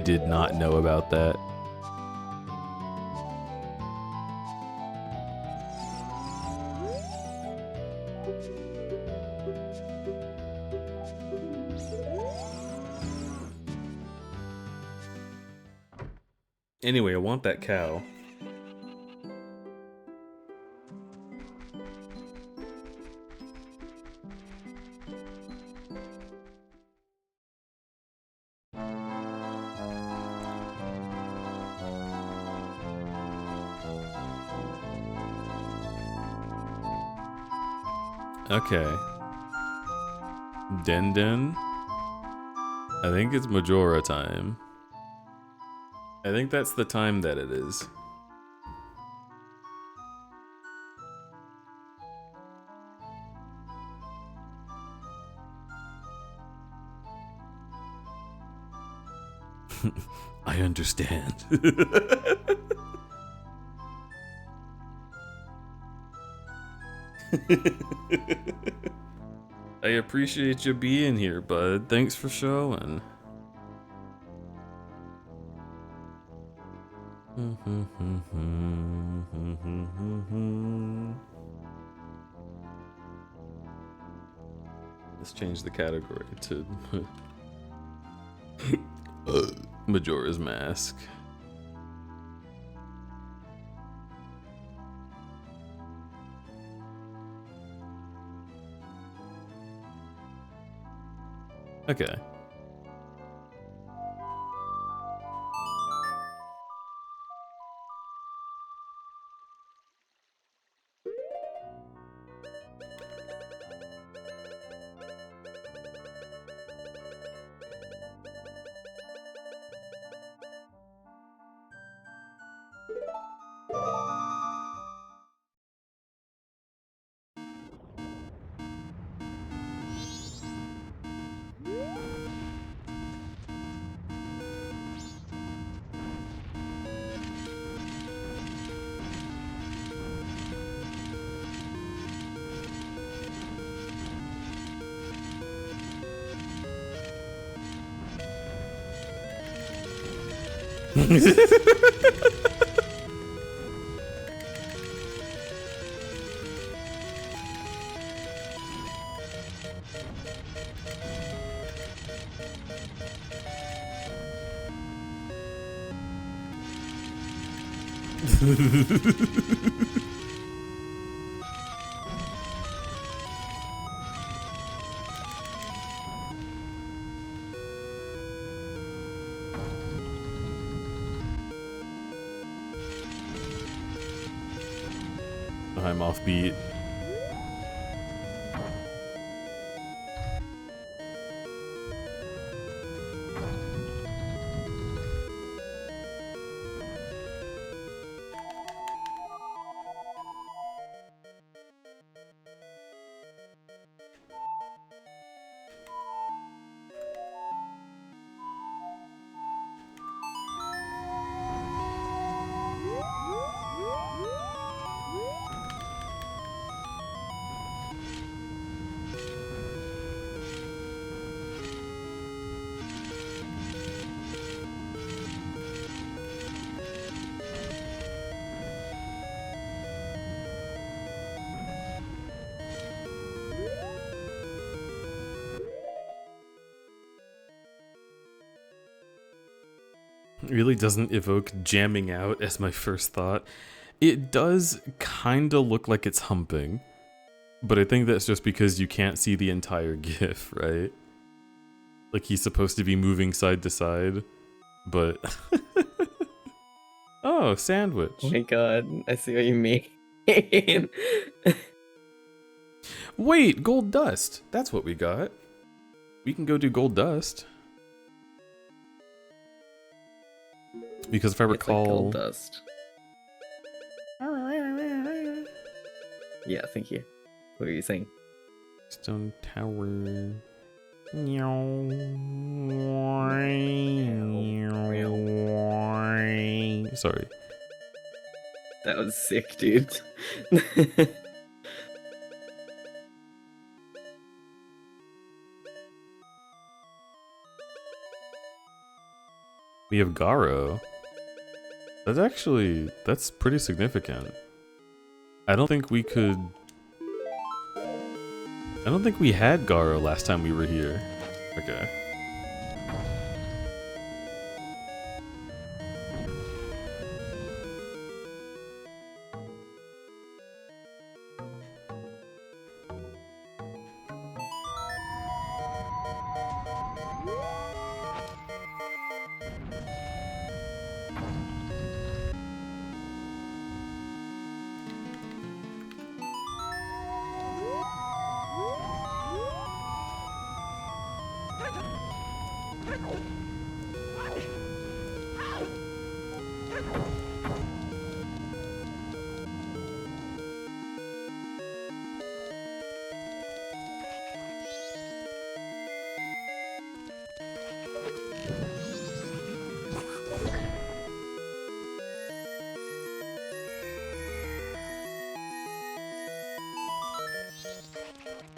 S2: did not know about that. Anyway, I want that cow. Okay. Den. I think it's Majora time. I think that's the time that it is. I understand. I appreciate you being here, bud. Thanks for showing. Let's change the category to Majora's Mask. Okay. I'm offbeat. It really doesn't evoke jamming out as my first thought. It does kind of look like it's humping, but I think that's just because you can't see the entire GIF, right? Like he's supposed to be moving side to side, but... Oh, sandwich.
S9: Oh my god, I see what you mean.
S2: Wait, gold dust. That's what we got. We can go do gold dust. Because if I recall...
S9: It's like gold dust. Yeah, thank you. What were you saying?
S2: Stone Tower. Sorry.
S9: That was sick, dude.
S2: We have Garo. That's pretty significant. I don't think we had Garo last time we were here. Okay.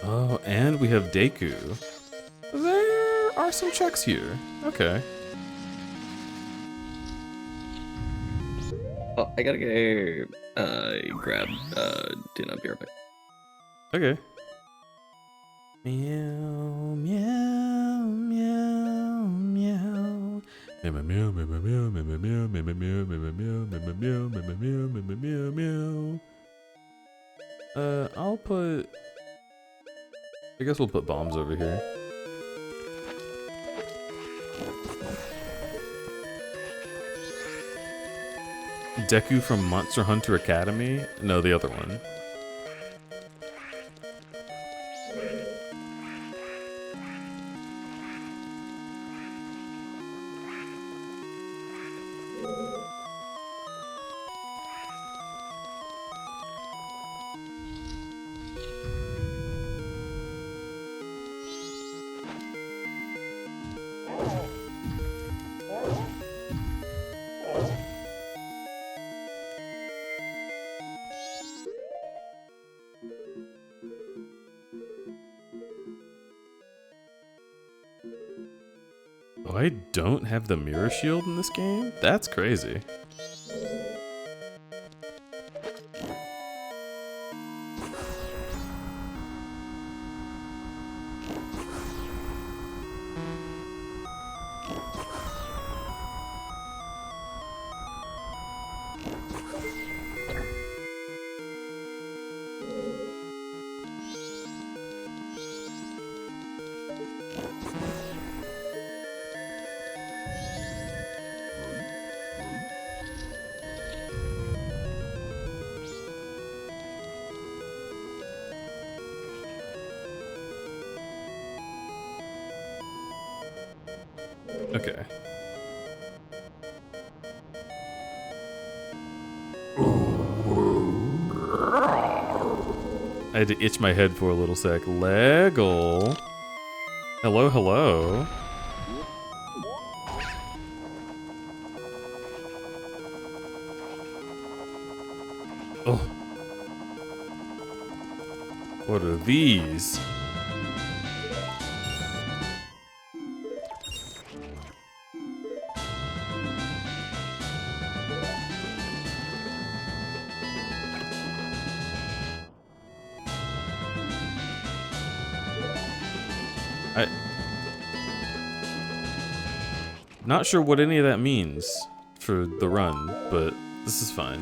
S2: Oh, and we have Deku. There are some checks here. Okay.
S9: Oh, I gotta go grab dinner. I'll be right back.
S2: Okay. Meow, meow, meow, meow. Meow, meow, meow, meow, meow, meow, meow, meow, meow, meow, meow, meow, meow, meow, meow, meow. I'll put... I guess we'll put bombs over here. Deku from Monster Hunter Academy? No, the other one. Oh, I don't have the mirror shield in this game? That's crazy. Okay. I had to itch my head for a little sec. Leggle. Hello, hello. Oh. What are these? Not sure what any of that means for the run, but this is fine.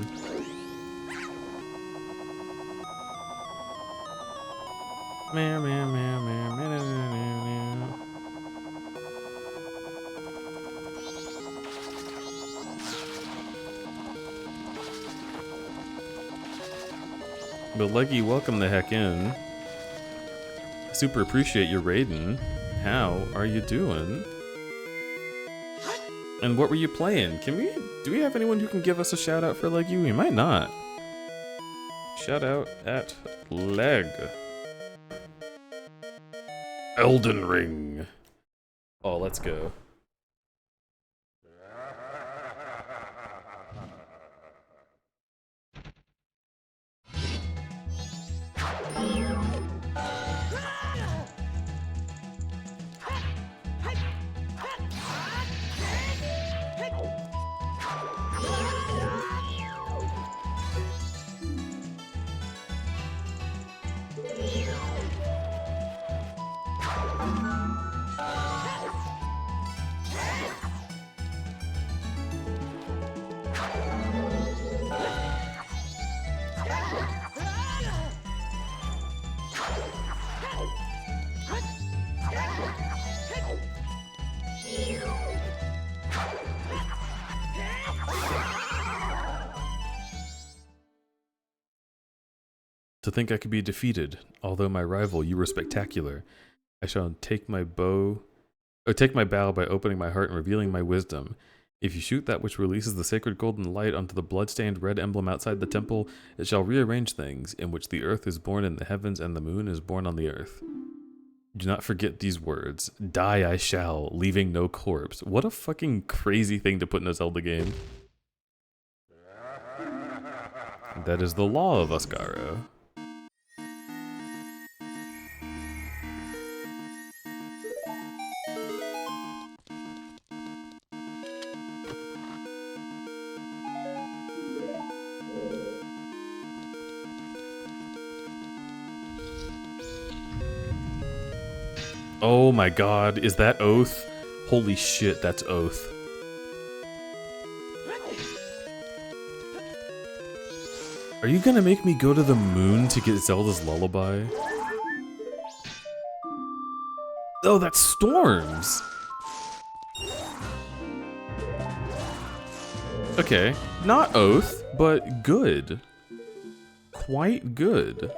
S2: Meow, meow, meow, meow, meow, meow, meow, meow. But Leggy, welcome the heck in. Super appreciate your raiding. How are you doing? And what were you playing? Do we have anyone who can give us a shout out for Leggy? We might not. Shout out at Leg. Elden Ring. Oh, let's go. To think I could be defeated, although my rival, you were spectacular. I shall take my bow by opening my heart and revealing my wisdom. If you shoot that which releases the sacred golden light onto the blood-stained red emblem outside the temple, it shall rearrange things, in which the earth is born in the heavens and the moon is born on the earth. Do not forget these words. Die I shall, leaving no corpse. What a fucking crazy thing to put in a Zelda game. That is the law of Asgaro. Oh my god, is that Oath? Holy shit, that's Oath. Are you gonna make me go to the moon to get Zelda's Lullaby? Oh, that's Storms! Okay, not Oath, but good. Quite good.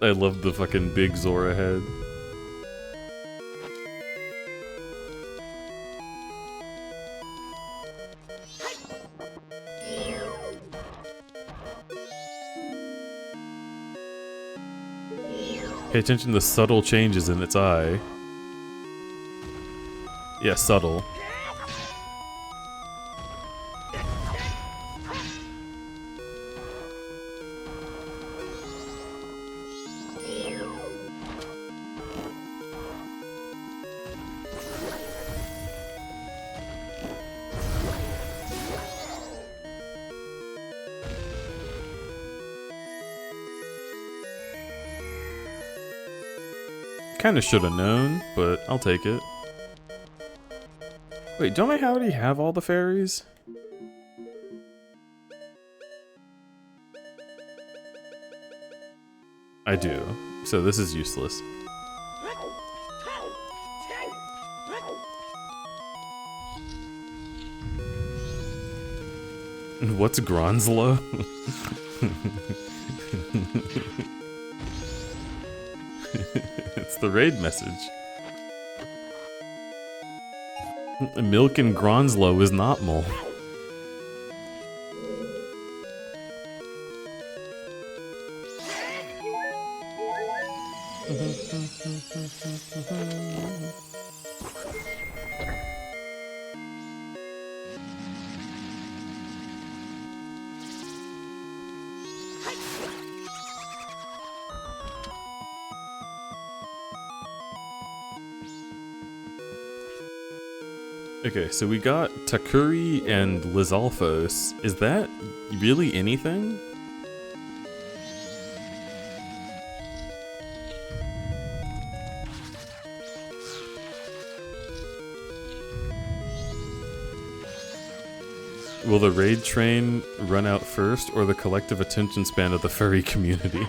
S2: I love the fucking big Zora head. Pay attention to the subtle changes in its eye. Yeah, subtle. Kinda should've known, but I'll take it. Wait, don't I already have all the fairies? I do, so this is useless. What's Gronslow? It's the raid message. Milk and Gronslow is not mole. Okay, so we got Takuri and Lizalfos. Is that really anything? Will the raid train run out first, or the collective attention span of the furry community?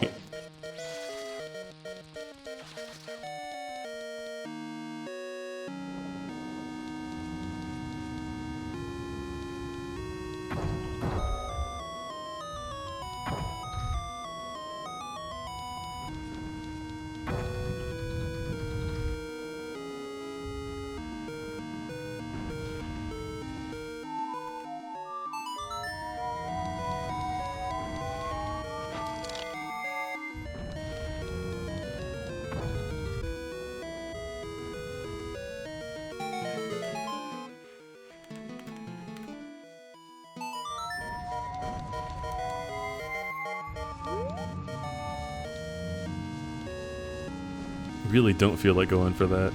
S2: Really don't feel like going for that.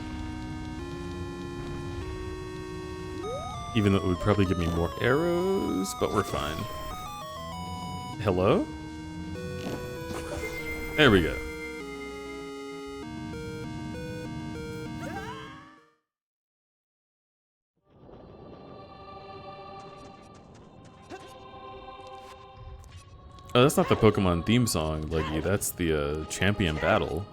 S2: Even though it would probably give me more arrows, but we're fine. Hello? There we go. Oh, that's not the Pokemon theme song, Leggy. That's the champion battle.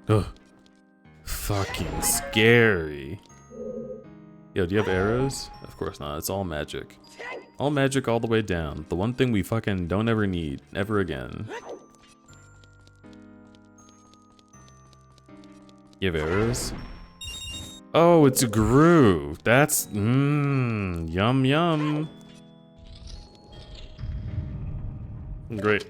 S2: Ugh. Fucking scary. Yo, do you have arrows? Of course not. It's all magic. All magic all the way down. The one thing we fucking don't ever need. Ever again. You have arrows? Oh, it's a Gru. That's... yum yum. Great.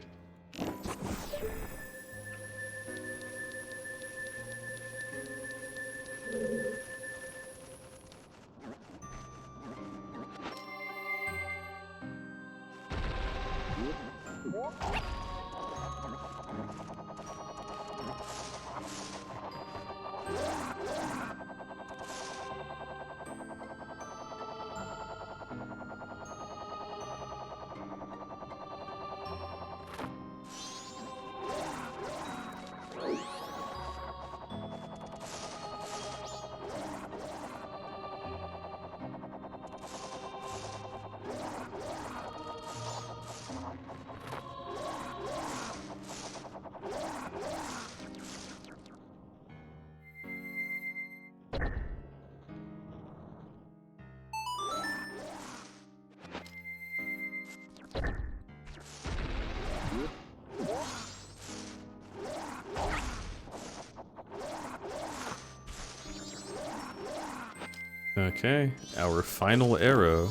S2: Okay, our final arrow.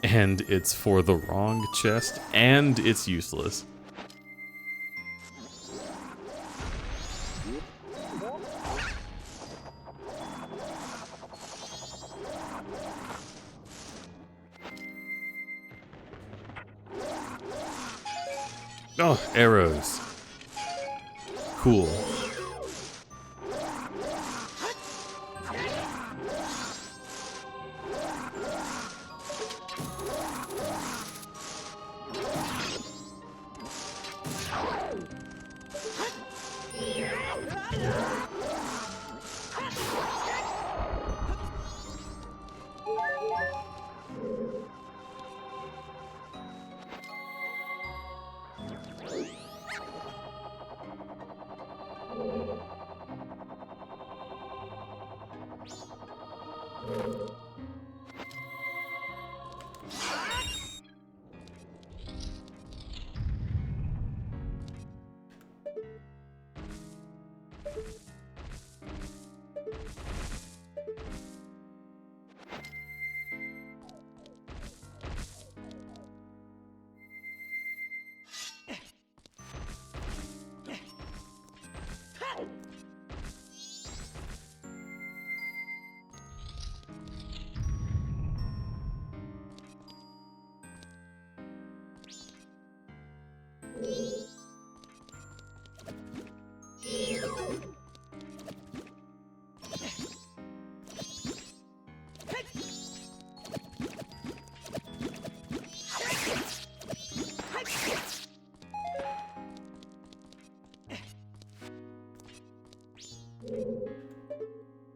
S2: And it's for the wrong chest, and it's useless. Oh, arrows. Cool.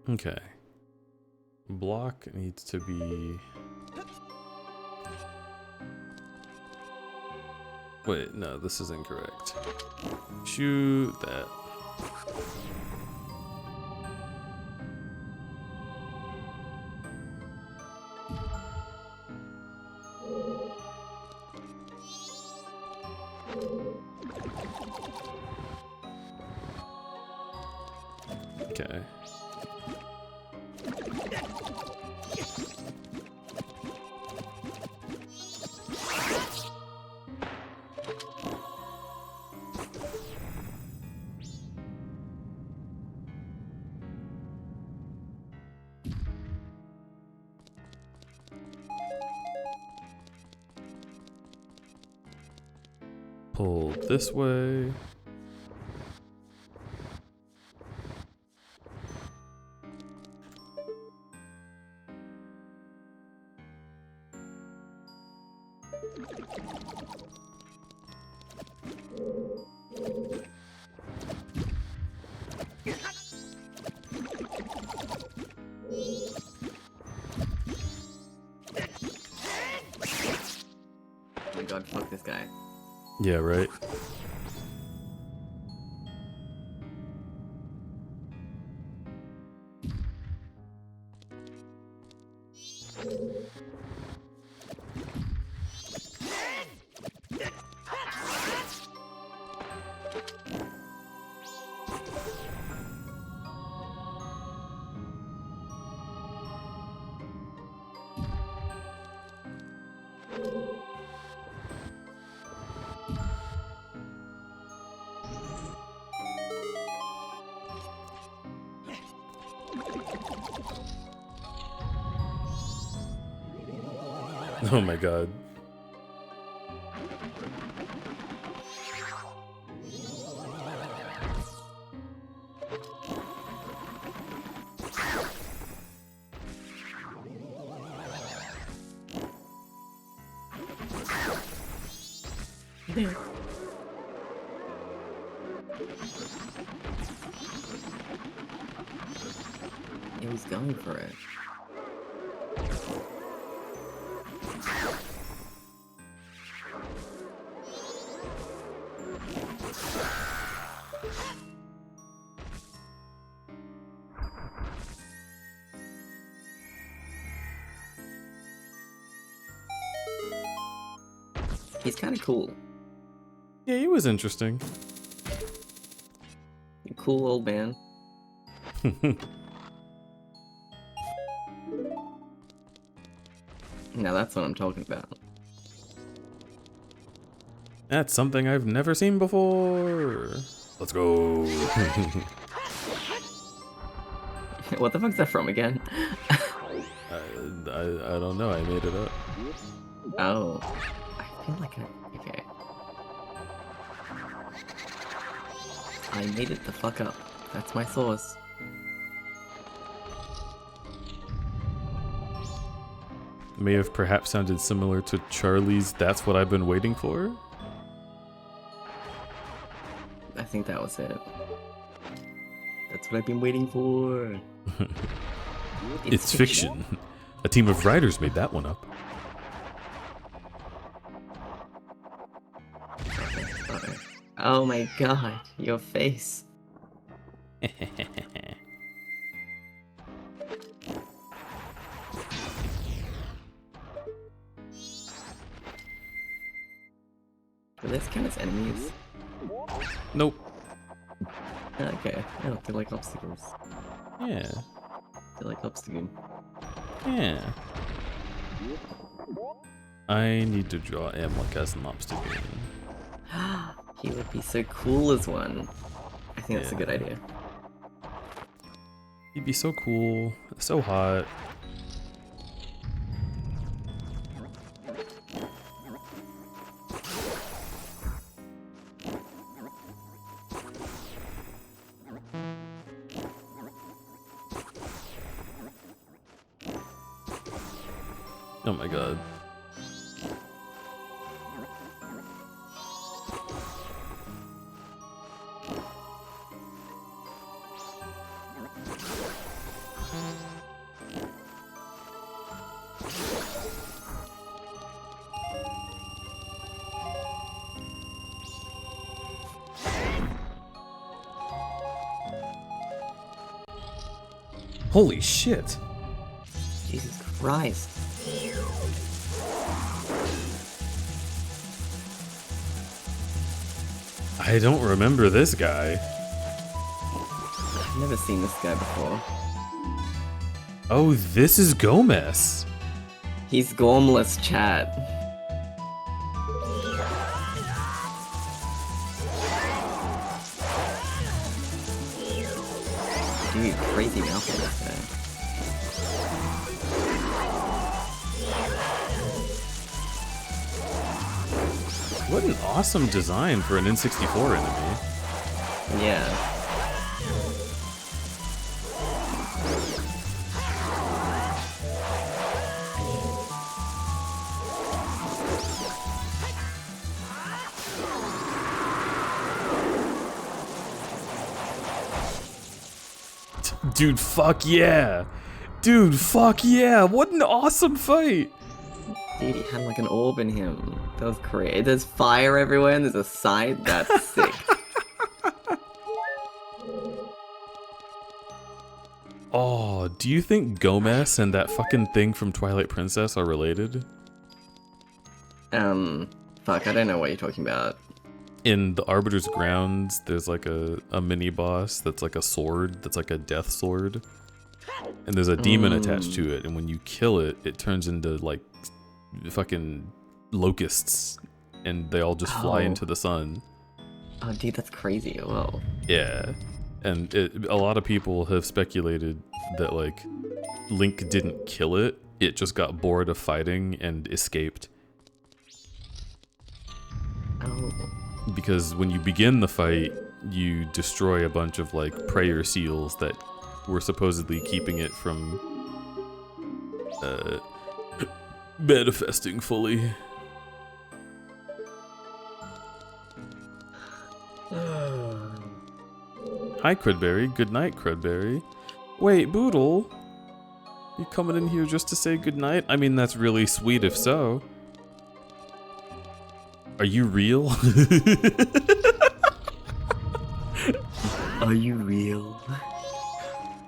S2: Okay. Block needs to be... Wait, no, this is incorrect. Shoot that. Okay. Pull this way.
S9: Oh my god, fuck this guy.
S2: Yeah, right. Oh my god.
S9: He was going for it. He's kind of cool.
S2: Yeah, he was interesting.
S9: Cool old man. Now that's what I'm talking about.
S2: That's something I've never seen before. Let's go.
S9: What the fuck's that from again?
S2: I don't know. I made it up.
S9: Oh. I feel like okay. I made it the fuck up. That's my source.
S2: May have perhaps sounded similar to Charlie's That's What I've Been Waiting For.
S9: I think that was it. That's what I've been waiting for.
S2: It's fiction. A team of writers made that one up.
S9: Oh my god, your face. Do this count as enemies?
S2: Nope.
S9: Okay, no, they're like obstacles.
S2: Yeah.
S9: They're like obstacles.
S2: Yeah. I need to draw Amlok as an obstacle.
S9: He would be so cool as one. I think that's a good idea.
S2: He'd be so cool, so hot. Oh my god. Holy shit.
S9: Jesus Christ.
S2: I don't remember this guy.
S9: I've never seen this guy before.
S2: Oh, this is Gomez.
S9: He's gormless, chat. Dude, crazy mouth on this guy.
S2: What an awesome design for an N64 enemy.
S9: Yeah.
S2: Dude, fuck yeah. Dude, fuck yeah. What an awesome fight.
S9: Dude, he had like an orb in him. That was great. There's fire everywhere and there's a side. That's sick.
S2: Oh, do you think Gomez and that fucking thing from Twilight Princess are related?
S9: Fuck, I don't know what you're talking about.
S2: In the Arbiter's Grounds, there's like a mini boss that's like a sword, that's like a death sword. And there's a demon attached to it, and when you kill it, it turns into like fucking locusts, and they all just fly into the sun.
S9: Oh, dude, that's crazy. Whoa.
S2: Yeah. And a lot of people have speculated that like Link didn't kill it, it just got bored of fighting and escaped.
S9: Oh.
S2: Because when you begin the fight, you destroy a bunch of like prayer seals that were supposedly keeping it from manifesting fully. Hi, Crudberry. Good night, Crudberry. Wait, Boodle? You coming in here just to say goodnight? I mean, that's really sweet if so. Are you real?
S9: Are you real?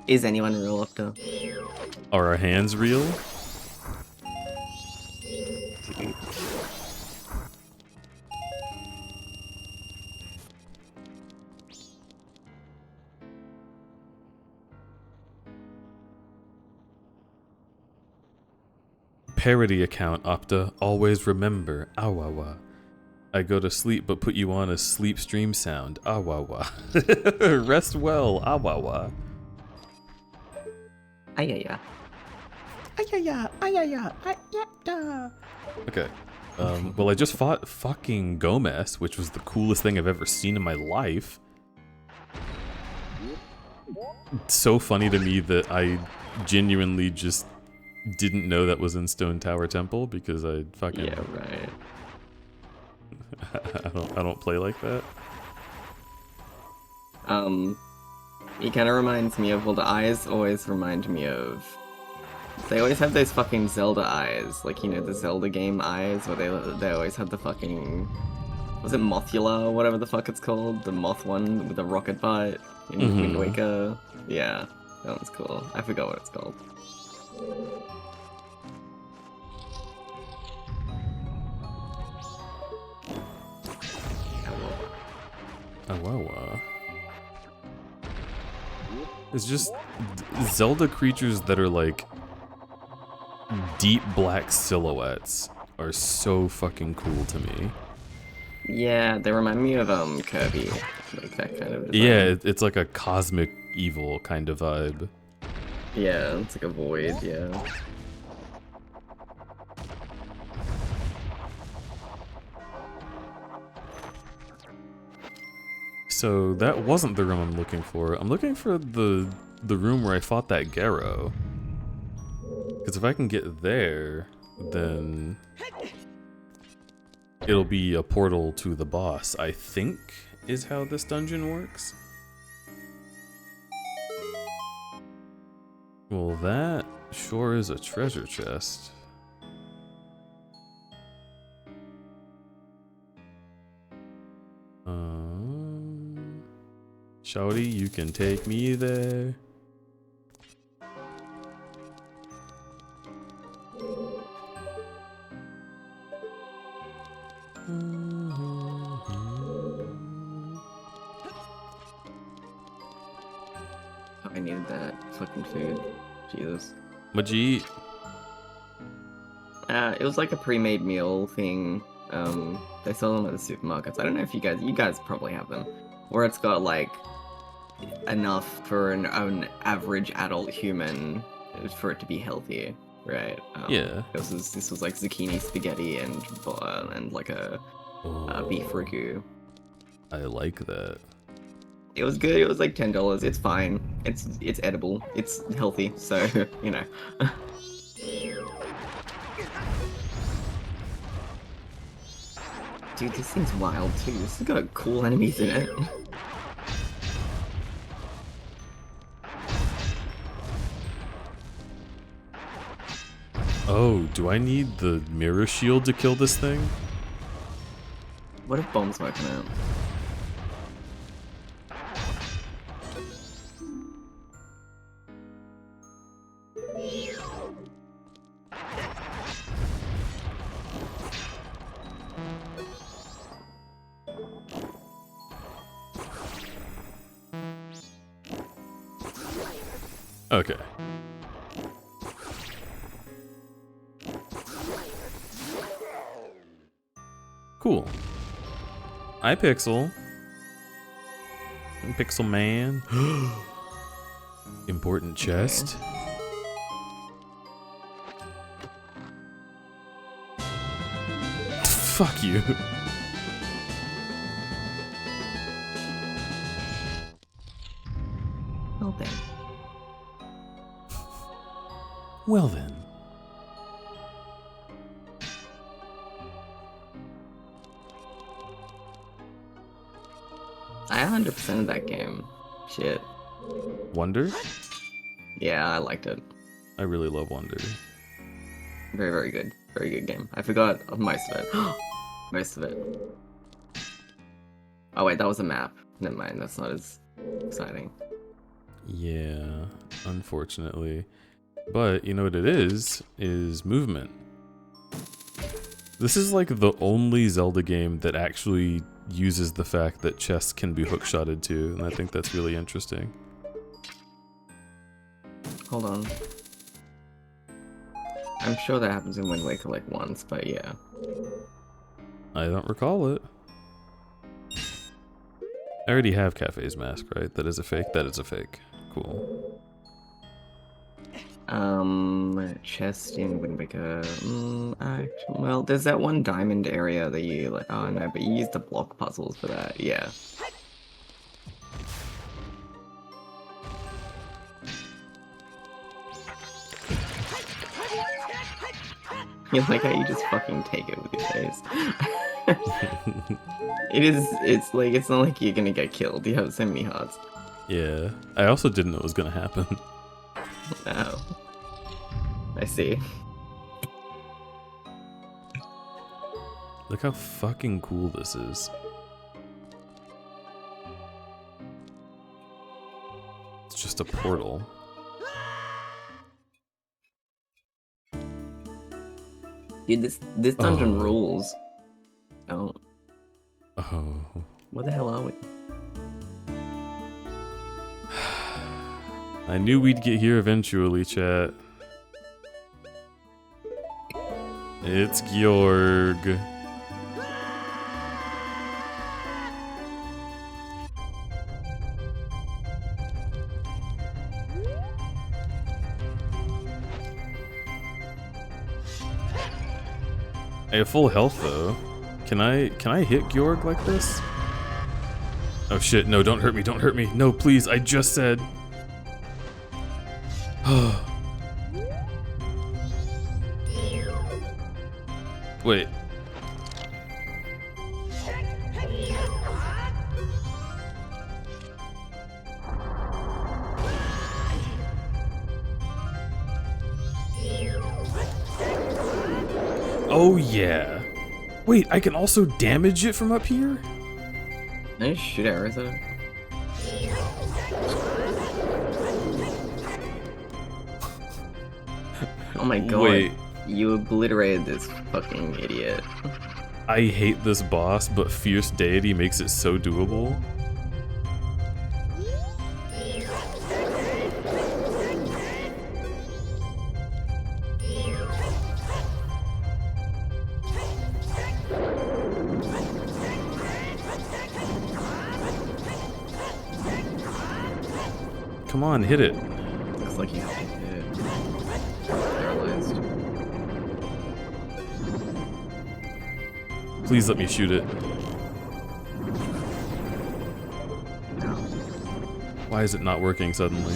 S9: Is anyone real up there?
S2: Are our hands real? Parody account, Opta. Always remember, awawa. I go to sleep but put you on a sleep stream sound, awawa. Rest well, awawa.
S9: Ayaya.
S10: Ayaya, ayaya, ayaya.
S2: Okay. Well, I just fought fucking Gomez, which was the coolest thing I've ever seen in my life. It's so funny to me that I genuinely just didn't know that was in Stone Tower Temple because I fucking...
S9: Yeah, right.
S2: I don't play like that.
S9: He kind of reminds me of, well, the eyes always remind me of... They always have those fucking Zelda eyes, like, you know, the Zelda game eyes, where they always have the fucking... Was it Mothula or whatever the fuck it's called? The moth one with the rocket butt in Wind Waker? Yeah, that one's cool. I forgot what it's called.
S2: Awawa. It's just Zelda creatures that are like deep black silhouettes are so fucking cool to me.
S9: Yeah, they remind me of Kirby, like that kind of design.
S2: Yeah, it's like a cosmic evil kind of vibe.
S9: Yeah, it's like a void, yeah.
S2: So that wasn't the room I'm looking for. I'm looking for the room where I fought that Garrow. Because if I can get there, then it'll be a portal to the boss, I think, is how this dungeon works. Well, that sure is a treasure chest. Shawty, you can take me there.
S9: I needed that fucking food. Jesus.
S2: What'd you eat?
S9: It was like a pre-made meal thing. They sell them at the supermarkets. I don't know if you guys probably have them, where it's got like enough for an average adult human for it to be healthy, right?
S2: Yeah.
S9: This was like zucchini spaghetti and like a beef ragu.
S2: I like that.
S9: It was good. It was like $10. It's fine. It's edible. It's healthy. So you know. Dude, this thing's wild too. This has got cool enemies in it.
S2: Oh, do I need the mirror shield to kill this thing?
S9: What if bombs working out?
S2: Okay. Cool. Hi, Pixel. Pixel Man. Important chest. Fuck you.
S9: Well then.
S2: Well then.
S9: I 100%ed that game. Shit.
S2: Wonder?
S9: Yeah, I liked it.
S2: I really love Wonder.
S9: Very, very good. Very good game. I forgot most of it. Most of it. Oh wait, that was a map. Never mind, that's not as exciting.
S2: Yeah, unfortunately. But you know what it is movement. This is like the only Zelda game that actually uses the fact that chests can be hookshotted too, and I think that's really interesting.
S9: Hold on. I'm sure that happens in Wind Waker like once, but yeah.
S2: I don't recall it. I already have Cafe's mask, right? That is a fake? That is a fake. Cool.
S9: Chest in Wind Waker. Well, there's that one diamond area that you like. Oh no, but you use the block puzzles for that. Yeah. You like how you just fucking take it with your face. It's like, it's not like you're gonna get killed. You have so many hearts.
S2: Yeah. I also didn't know it was gonna happen.
S9: Oh. I see.
S2: Look how fucking cool this is. It's just a portal.
S9: Dude, this dungeon rules. Oh.
S2: Oh.
S9: What the hell are we?
S2: I knew we'd get here eventually, chat. It's Georg. I have full health though. Can I hit Georg like this? Oh shit, no, don't hurt me, don't hurt me. No, please, I just said. Wait. Oh yeah. Wait, I can also damage it from up here?
S9: Can I shoot arrows at it? Oh my god.
S2: Wait.
S9: You obliterated this fucking idiot.
S2: I hate this boss, but Fierce Deity makes it so doable. Come on, hit it.
S9: Looks like you have to hit it. Paralyzed.
S2: Please let me shoot it. Why is it not working suddenly?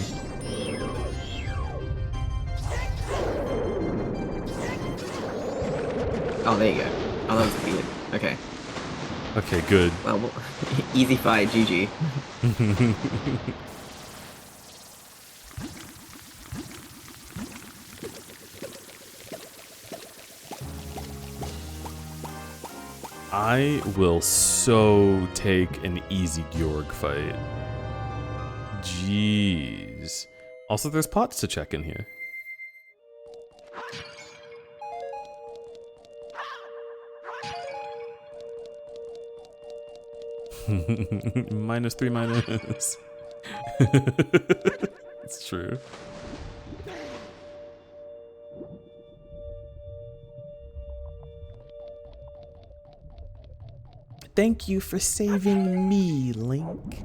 S9: Oh, there you go. Oh, that was defeated. Okay.
S2: Okay, good.
S9: Well, easy fight, GG.
S2: I will so take an easy Georg fight. Jeez. Also, there's pots to check in here. -3 minus. It's true.
S10: Thank you for saving me, Link.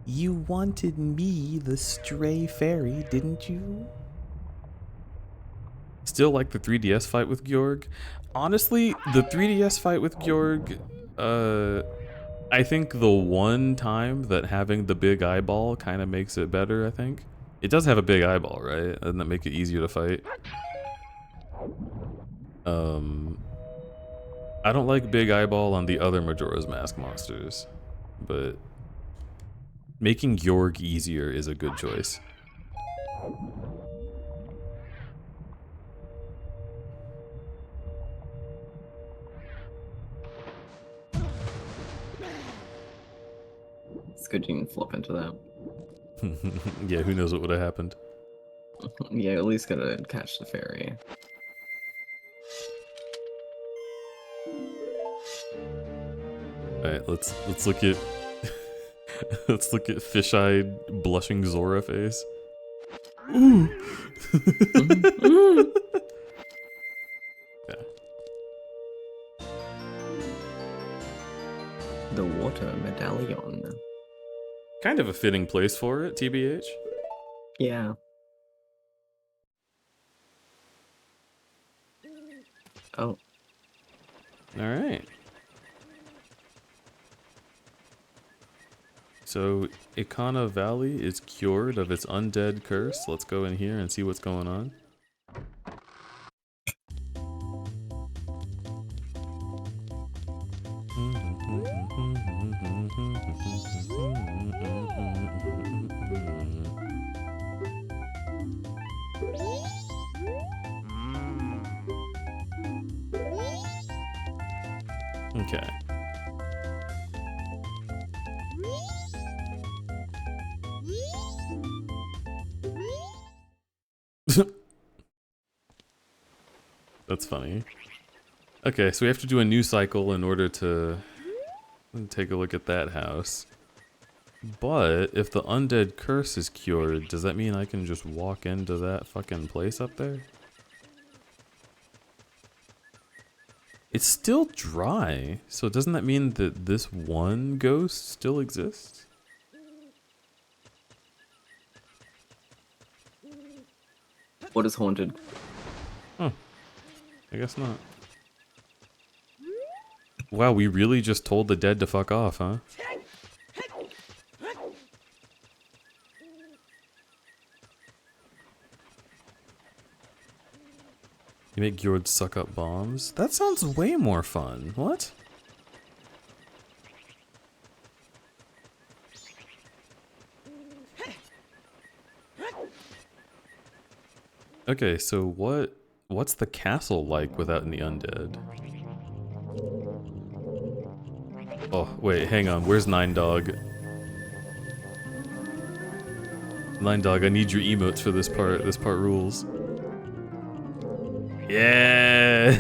S10: You wanted me, the stray fairy, didn't you?
S2: Still like the 3DS fight with Georg. Honestly, the 3DS fight with Georg, I think the one time that having the big eyeball kind of makes it better, I think. It does have a big eyeball, right? Doesn't that make it easier to fight? I don't like big eyeball on the other Majora's Mask monsters, but making Georg easier is a good choice.
S9: It's good you can flop into that.
S2: Yeah, who knows what would have happened.
S9: Yeah, at least gotta catch the fairy.
S2: Alright, let's look at let's look at fish-eyed blushing Zora face. Ooh. Yeah.
S9: The water medallion.
S2: Kind of a fitting place for it, TBH.
S9: Yeah. Oh.
S2: Alright. So, Ikana Valley is cured of its undead curse. Let's go in here and see what's going on. Okay. That's funny. Okay, so we have to do a new cycle in order to take a look at that house. But if the undead curse is cured, does that mean I can just walk into that fucking place up there? It's still dry, so doesn't that mean that this one ghost still exists?
S9: What is haunted?
S2: Huh. I guess not. Wow, we really just told the dead to fuck off, huh? You make Gjord suck up bombs? That sounds way more fun. What? Okay, so what's the castle like without any undead? Oh, wait, hang on. Where's Nine Dog? Nine Dog, I need your emotes for this part. This part rules. Yeah!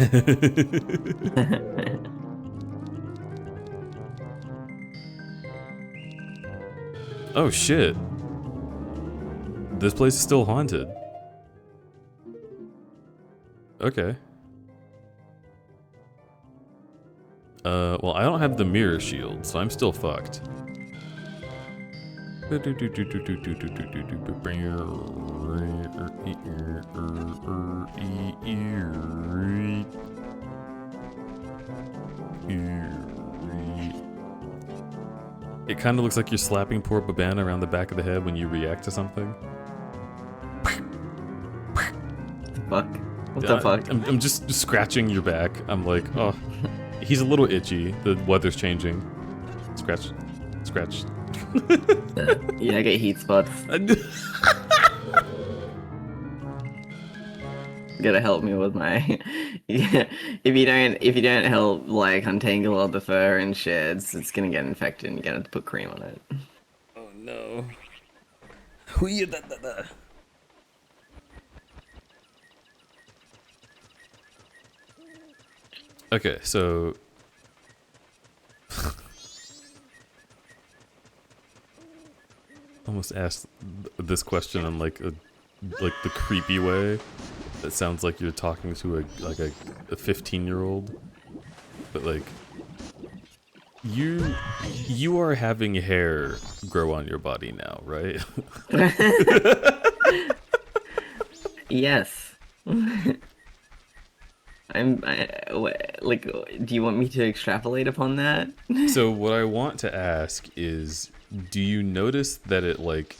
S2: Oh shit. This place is still haunted. Okay. Well, I don't have the mirror shield, so I'm still fucked. It kind of looks like you're slapping poor Baban around the back of the head when you react to something.
S9: Fuck. What the fuck?
S2: I'm just scratching your back. I'm like, oh, he's a little itchy. The weather's changing. Scratch, scratch.
S9: Yeah, I get heat spots. Gotta help me with my. Yeah, if you don't help like untangle all the fur and sheds, it's gonna get infected and you're gonna have to put cream on it.
S2: Oh no. Okay, so almost asked this question in like the creepy way. That sounds like you're talking to a 15-year-old. But like you are having hair grow on your body now, right?
S9: Yes. Like, do you want me to extrapolate upon that?
S2: So what I want to ask is, do you notice that it like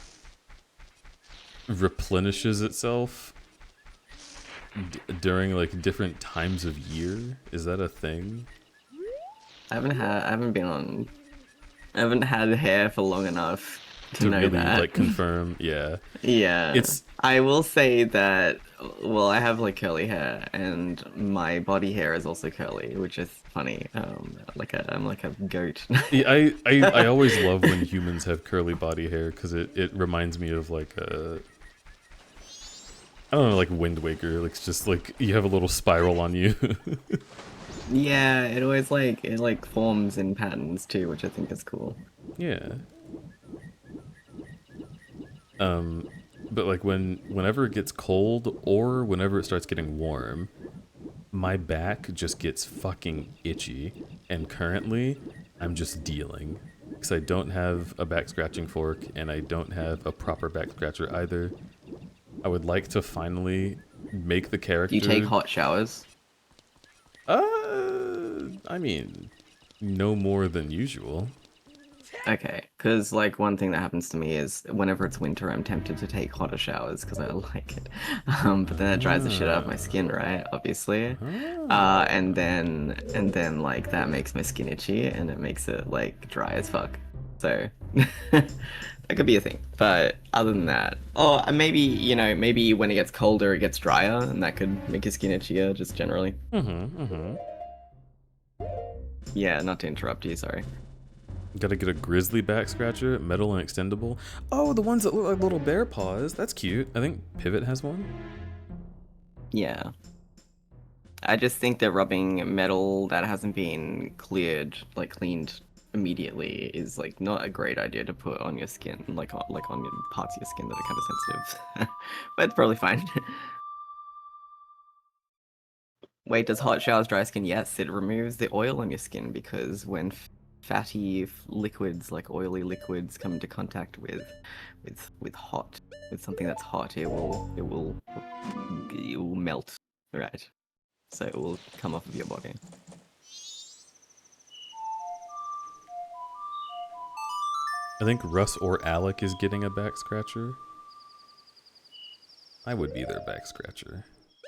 S2: replenishes itself during like different times of year? Is that a thing?
S9: I haven't had hair for long enough to know
S2: really
S9: that.
S2: like confirm. Yeah.
S9: Yeah. I will say that, well, I have like curly hair and my body hair is also curly, which is funny. I'm like a goat.
S2: Yeah, I always love when humans have curly body hair because it reminds me of like a, I don't know, like Wind Waker. Like, it's just like you have a little spiral on you.
S9: Yeah, it always it forms in patterns too, which I think is cool.
S2: Yeah. But like whenever it gets cold or whenever it starts getting warm, my back just gets fucking itchy. And currently, I'm just dealing. Because I don't have a back scratching fork and I don't have a proper back scratcher either. I would like to finally make the character...
S9: Do you take hot showers?
S2: I mean, no more than usual.
S9: Okay, because like one thing that happens to me is whenever it's winter, I'm tempted to take hotter showers because I like it. But then it dries the shit out of my skin, right? Obviously. And then like that makes my skin itchy and it makes it like dry as fuck. So that could be a thing. But other than that, maybe when it gets colder, it gets drier, and that could make your skin itchier just generally. Yeah, not to interrupt you. Sorry.
S2: Gotta get a grizzly back scratcher, metal and extendable. Oh, the ones that look like little bear paws. That's cute. I think Pivot has one.
S9: Yeah. I just think that rubbing metal that hasn't been cleaned immediately is like not a great idea to put on your skin, like on your parts of your skin that are kind of sensitive. But it's probably fine. Wait, does hot showers dry skin? Yes, it removes the oil on your skin because when fatty liquids, like oily liquids, come into contact with something that's hot, it will melt, right? So it will come off of your body.
S2: I think Russ or Alec is getting a back scratcher. I would be their back scratcher.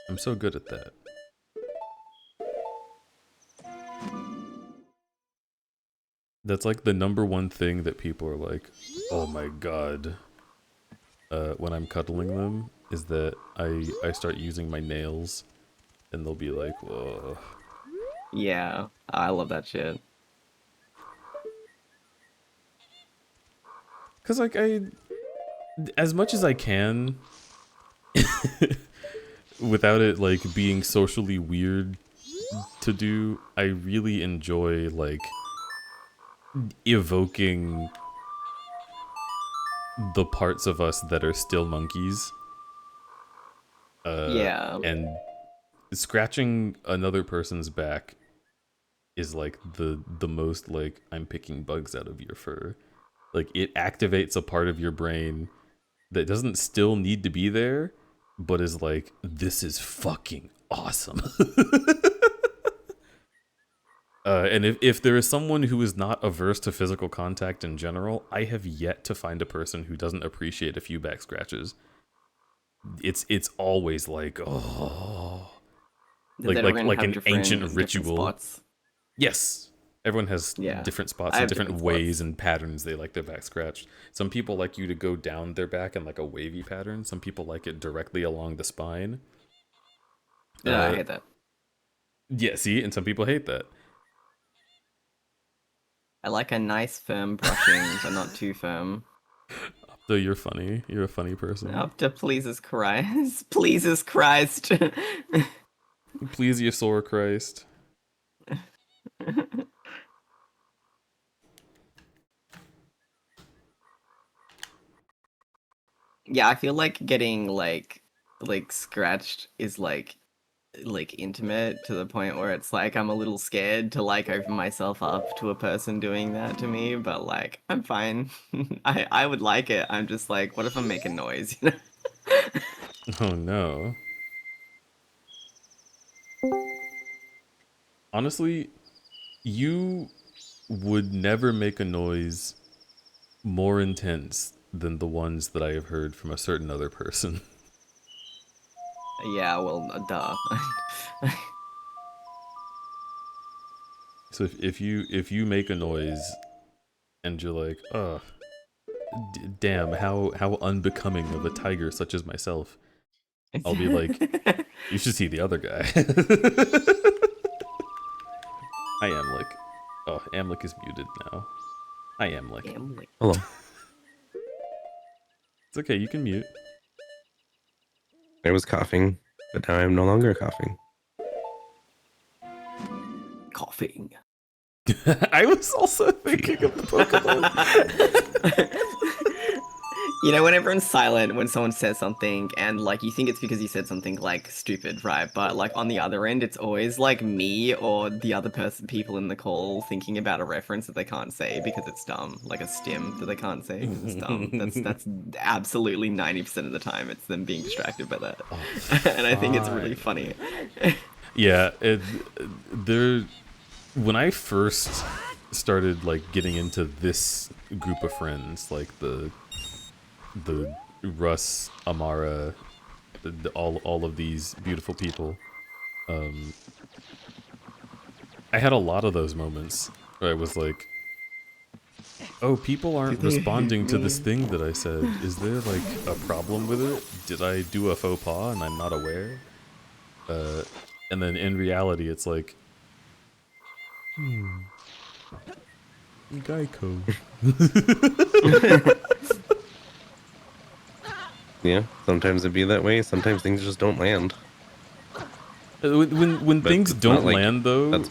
S2: I'm so good at that. That's like the #1 thing that people are like, oh my god, when I'm cuddling them, is that I start using my nails and they'll be like, whoa.
S9: Yeah, I love that shit.
S2: Cause like as much as I can, without it like being socially weird to do, I really enjoy like evoking the parts of us that are still monkeys.
S9: Yeah.
S2: And scratching another person's back is like the most like I'm picking bugs out of your fur. Like it activates a part of your brain that doesn't still need to be there, but is like, this is fucking awesome. And if there is someone who is not averse to physical contact in general, I have yet to find a person who doesn't appreciate a few back scratches. It's always like, oh, like an ancient ritual.
S9: Spots.
S2: Yes, everyone has different spots and different ways and patterns they like their back scratched. Some people like you to go down their back in like a wavy pattern. Some people like it directly along the spine.
S9: Yeah, I hate that.
S2: Yeah, see, and some people hate that.
S9: I like a nice firm brushing, but not too firm.
S2: So you're funny. You're a funny person.
S9: Up to pleases Christ. Pleases Christ.
S2: Plesiosaur Christ.
S9: Yeah, I feel like getting like scratched is like intimate to the point where it's like I'm a little scared to like open myself up to a person doing that to me, but like I'm fine. I would like it. I'm just like, what if I'm making noise, you know?
S2: Oh no. Honestly, you would never make a noise more intense than the ones that I have heard from a certain other person.
S9: Yeah, well, duh.
S2: So if you make a noise and you're like, oh, damn, how unbecoming of a tiger such as myself, I'll be like, you should see the other guy. Hi, Amlik. Oh, Amlik is muted now. Hi, Amlik.
S3: Hello.
S2: It's okay, you can mute.
S3: I was coughing, but now I'm no longer coughing.
S9: Coughing.
S2: I was also thinking of the Pokemon.
S9: You know, when everyone's silent when someone says something, and like you think it's because you said something like stupid, right? But like on the other end, it's always like me or the other people in the call thinking about a reference that they can't say because it's dumb, like a stim that they can't say because it's dumb. That's absolutely 90% of the time. It's them being distracted by that, and I think it's really funny.
S2: Yeah, when I first started like getting into this group of friends, like the Russ, Amara, all of these beautiful people, I had a lot of those moments where I was like, oh, people aren't responding to this thing that I said. Is there like a problem with it? Did I do a faux pas and I'm not aware? And then in reality, it's like, Geico.
S3: Yeah, sometimes it'd be that way. Sometimes things just don't land.
S2: When things don't
S3: like,
S2: land, though,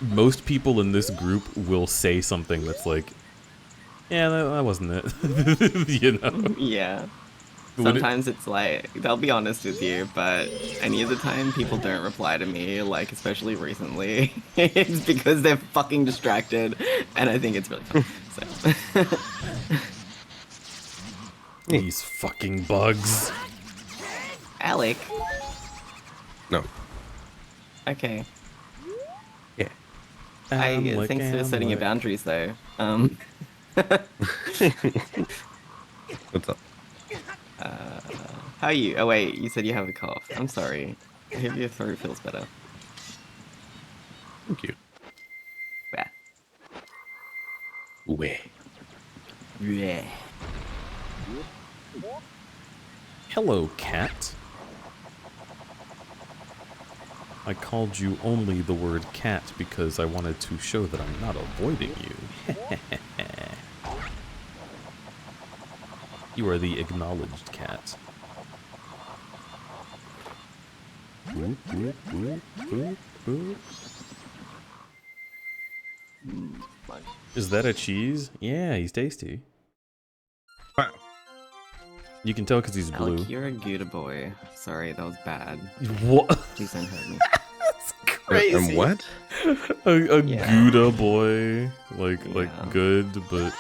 S2: most people in this group will say something that's like, yeah, that wasn't it. You know?
S9: Yeah. Sometimes it's like, they'll be honest with you, but any of the time people don't reply to me, like, especially recently, it's because they're fucking distracted, and I think it's really fun. So.
S2: These fucking bugs.
S9: Alec.
S3: No.
S9: Okay.
S3: Yeah.
S9: Thanks for setting your boundaries, though.
S3: What's up?
S9: How are you? Oh wait, you said you have a cough. I'm sorry. I hope your throat feels better.
S3: Thank you.
S9: Yeah.
S3: Weh.
S9: Yeah.
S2: Hello, cat. I called you only the word cat because I wanted to show that I'm not avoiding you. You are the acknowledged cat. Boop, boop, boop, boop, boop. Is that a cheese? Yeah, he's tasty. You can tell because he's blue.
S9: Alec, you're a Gouda boy. Sorry, that was bad.
S2: What?
S9: Please don't hurt me.
S2: Crazy.
S3: And what?
S2: A
S9: Yeah.
S2: Gouda boy, like
S9: Yeah.
S2: good, but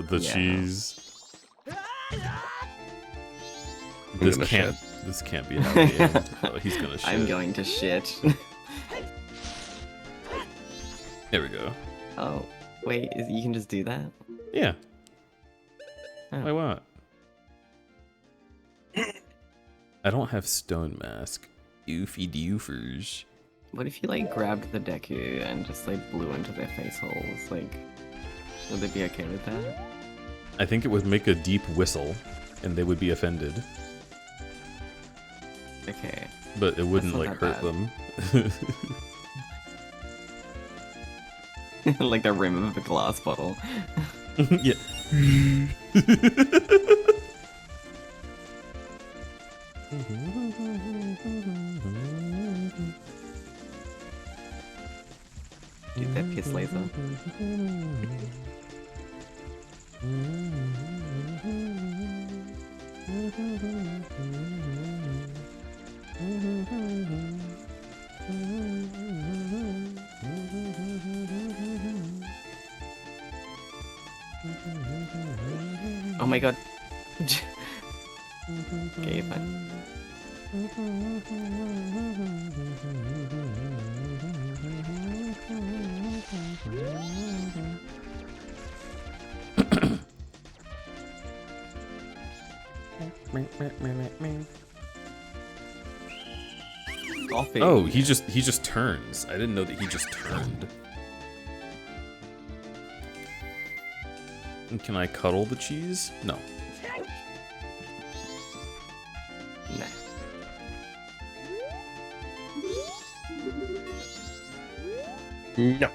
S2: the
S9: Yeah.
S2: cheese.
S3: I'm
S2: This
S3: gonna
S2: can't be happening. Oh, he's gonna shit.
S9: I'm going to shit.
S2: There we go.
S9: Oh, wait, you can just do that?
S2: Yeah.
S9: Oh.
S2: Why not? I don't have stone mask. Oofy doofers.
S9: What if you like grabbed the Deku and just like blew into their face holes? Like, would they be okay with that?
S2: I think it would make a deep whistle, and they would be offended.
S9: Okay.
S2: But it wouldn't
S9: not
S2: like
S9: that
S2: hurt them.
S9: Like the rim of a glass bottle.
S2: Yeah.
S9: Dude, that piss laser. Oh my god. Okay, fine. Coffee.
S2: Oh, he just turns. I didn't know that he just turned. And can I cuddle the cheese? No.
S9: Nah.
S3: No.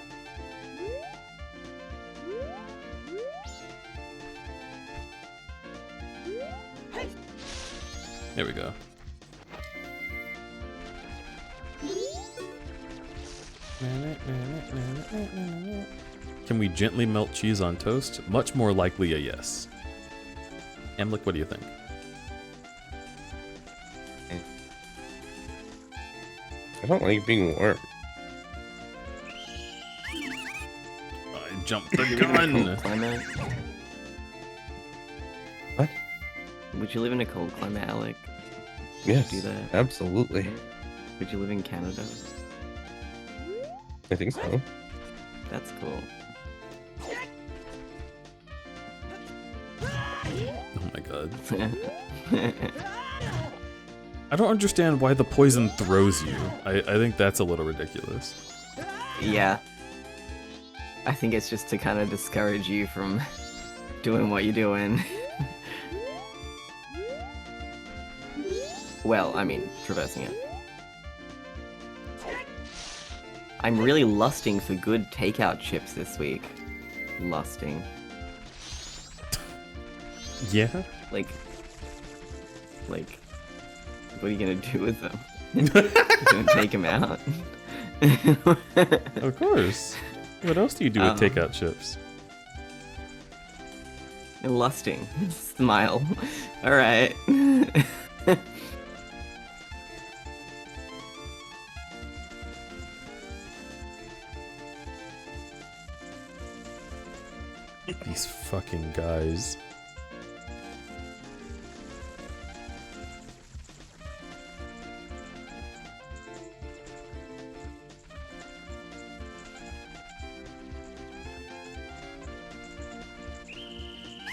S2: There we go. Can we gently melt cheese on toast? Much more likely a yes. Emlik, what do you think?
S3: I don't like being warm.
S2: I jumped the
S9: Would you live in a
S2: gun!
S9: cold climate?
S3: What?
S9: Would you live in a cold climate, Alec?
S3: Yes,
S9: do that?
S3: absolutely.
S9: Would you live in Canada?
S3: I think so.
S9: That's cool.
S2: Oh my god. I don't understand why the poison throws you. I think that's a little ridiculous.
S9: Yeah. I think it's just to kind of discourage you from doing what you're doing. Well, I mean, traversing it. I'm really lusting for good takeout chips this week. Lusting.
S2: Yeah?
S9: Like, what are you gonna do with them? You're gonna take them out?
S2: Of course. What else do you do with takeout chips?
S9: Lusting. Smile. Alright.
S2: These fucking guys.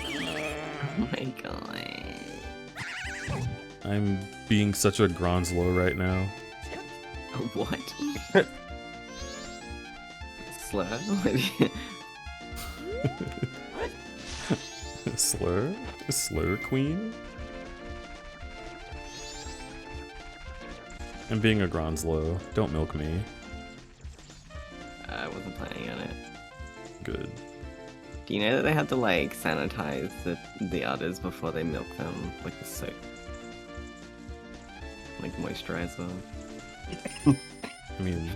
S9: Oh my god.
S2: I'm being such a Gronslow right now.
S9: What? Slur?
S2: Slur? Slur queen? I'm being a Gronslow. Don't milk me.
S9: I wasn't planning on it.
S2: Good.
S9: Do you know that they have to like sanitize the udders before they milk them, like the soap, like moisturizer?
S2: I mean,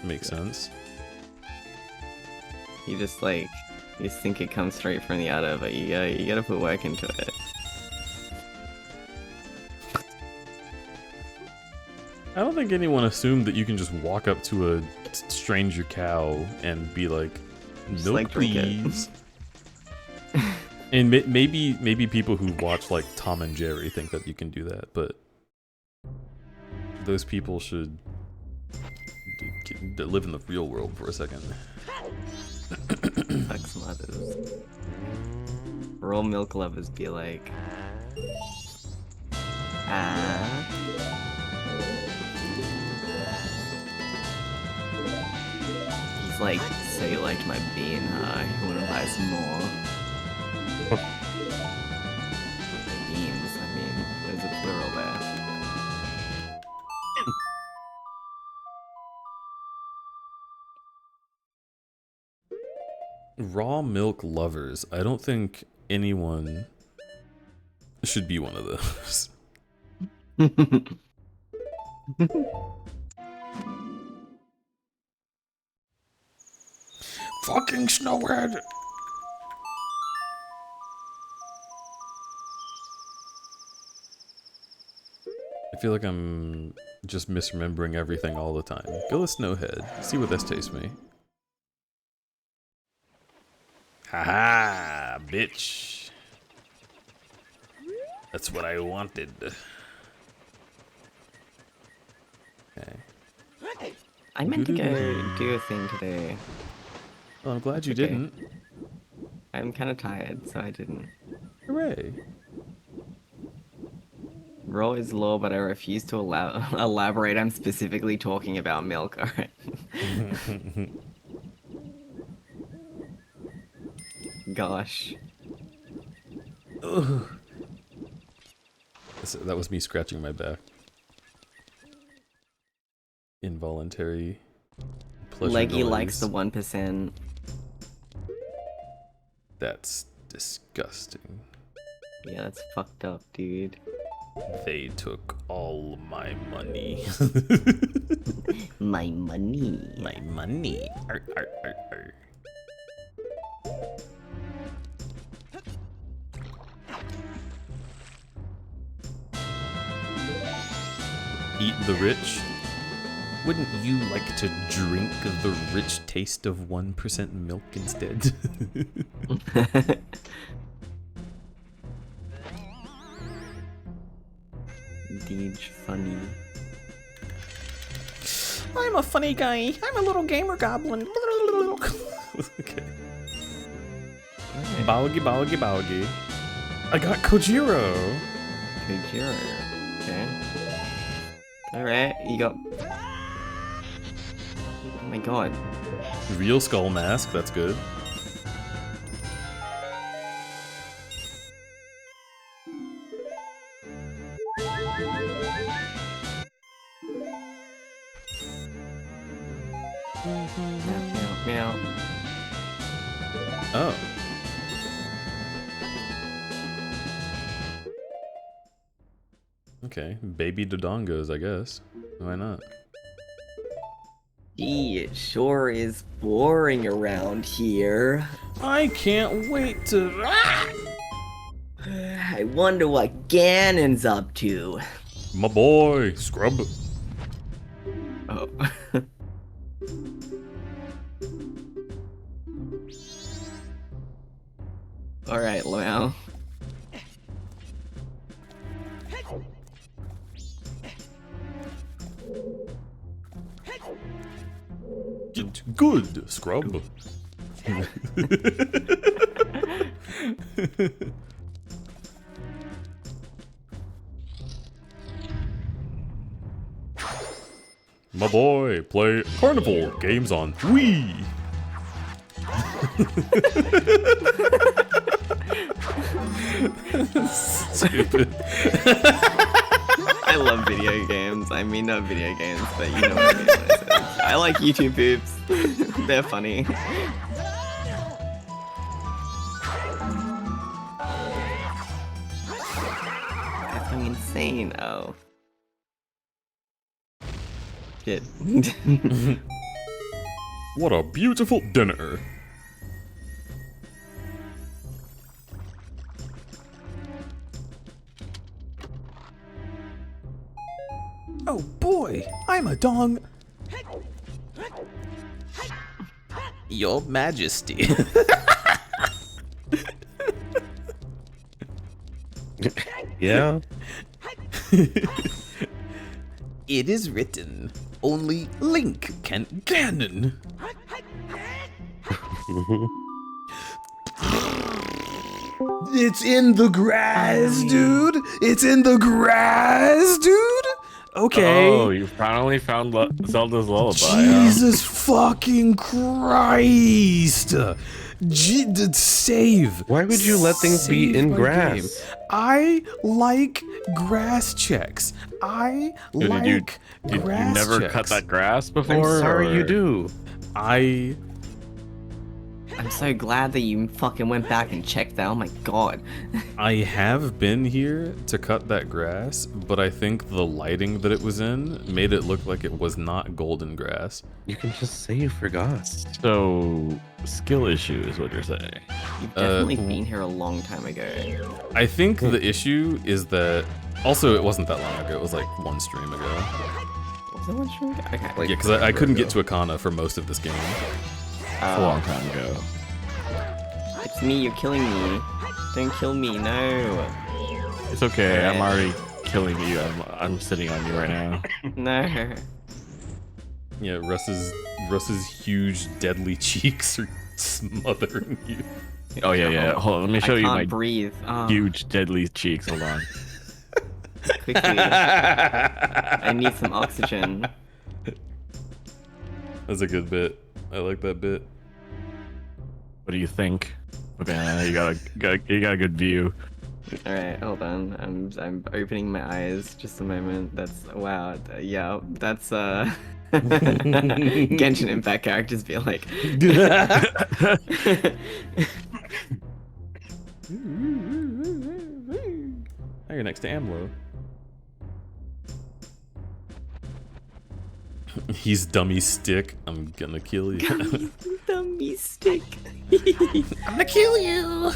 S2: makes sense.
S9: You just like you just think it comes straight from the udder, but you gotta put work into it.
S2: I don't think anyone assumed that you can just walk up to a stranger cow and be like,
S9: Just,
S2: milk
S9: like, drink it."
S2: please. And maybe people who watch like Tom and Jerry think that you can do that, but those people should live in the real world for a second.
S9: Fuck mothers. Raw milk lovers be like, ah. He's like, so you liked my being, huh? You wanna buy some more? Beans, I mean, there's a plural there.
S2: Raw milk lovers. I don't think anyone should be one of those. Fucking snowhead! I feel like I'm just misremembering everything all the time. Go with Snowhead. See what this tastes me. Haha, bitch. That's what I wanted. Okay.
S9: I meant to go do a thing today.
S2: Well, I'm glad you
S9: Okay.
S2: didn't.
S9: I'm kind of tired, so I didn't.
S2: Hooray.
S9: Raw is law, but I refuse to elaborate. I'm specifically talking about milk, alright? Gosh.
S2: Ugh. That was me scratching my back. Involuntary pleasure
S9: Leggy
S2: noise.
S9: likes the 1%.
S2: That's disgusting.
S9: Yeah, that's fucked up, dude.
S2: They took all my money.
S9: My money.
S2: My money. Arr, arr, arr, arr. Eat the rich? Wouldn't you like to drink the rich taste of 1% milk instead?
S9: Deej funny.
S10: I'm a funny guy. I'm a little gamer goblin.
S2: Okay. Bowgy, bowgy, bowgy. I got Kojiro.
S9: Kojiro. Okay. Alright, you got... Oh my god.
S2: Real skull mask, that's good.
S9: Meow, meow.
S2: Oh. Okay, baby dodongos, I guess. Why not?
S9: Gee, it sure is boring around here.
S2: I can't wait to...
S9: I wonder what Ganon's up to.
S2: My boy, Scrub.
S9: Oh. Alright, Lamau.
S2: Get good, Scrub. My boy, play Carnival games on Wii. Stupid.
S9: I love video games. I mean, not video games, but you know what I mean. When I say that. I like YouTube poops. They're funny. That's going insane. Oh. Shit.
S2: What a beautiful dinner. Oh boy, I'm a dong. Your Majesty.
S3: Yeah.
S2: It is written, only Link can Ganon. It's in the grass, dude. It's in the grass, dude. Okay.
S1: Oh, you finally found Zelda's Lullaby.
S2: Jesus fucking Christ. Save.
S3: Why would you let things be
S2: Save
S3: in
S2: my
S3: grass?
S2: game. I like grass checks. I
S1: Did
S2: like
S1: you
S2: grass
S1: never
S2: checks.
S1: cut that grass
S3: I'm
S1: before?
S3: sorry
S1: or-
S3: you do.
S9: I'm so glad that you fucking went back and checked that. Oh my god.
S2: I have been here to cut that grass, but I think the lighting that it was in made it look like it was not golden grass.
S3: You can just say you forgot.
S1: So, skill issue is what you're saying.
S9: You've definitely been here a long time ago.
S2: I think the issue is that also it wasn't that long ago. It was like one stream ago.
S9: Was it one stream ago? Okay.
S2: Yeah, because I couldn't get to Akana for most of this game.
S1: It's a long time ago.
S9: It's me, you're killing me. Don't kill me, no.
S1: It's okay. I'm already killing you. I'm sitting on you right now.
S9: No.
S2: Yeah, Russ's huge deadly cheeks are smothering you.
S1: Oh yeah. Hold on. Let me show you my
S9: can't breathe. Oh,
S1: huge deadly cheeks. Hold on.
S9: quickly. I need some oxygen.
S2: That's a good bit. I like that bit.
S1: What do you think? Okay, you got a good view.
S9: All right, hold on. I'm opening my eyes. Just a moment. That's wow. Yeah, that's Genshin Impact characters be like.
S2: Now you're next to AMLO. He's dummy stick. I'm gonna kill you.
S9: Dummy stick.
S2: I'm gonna kill you.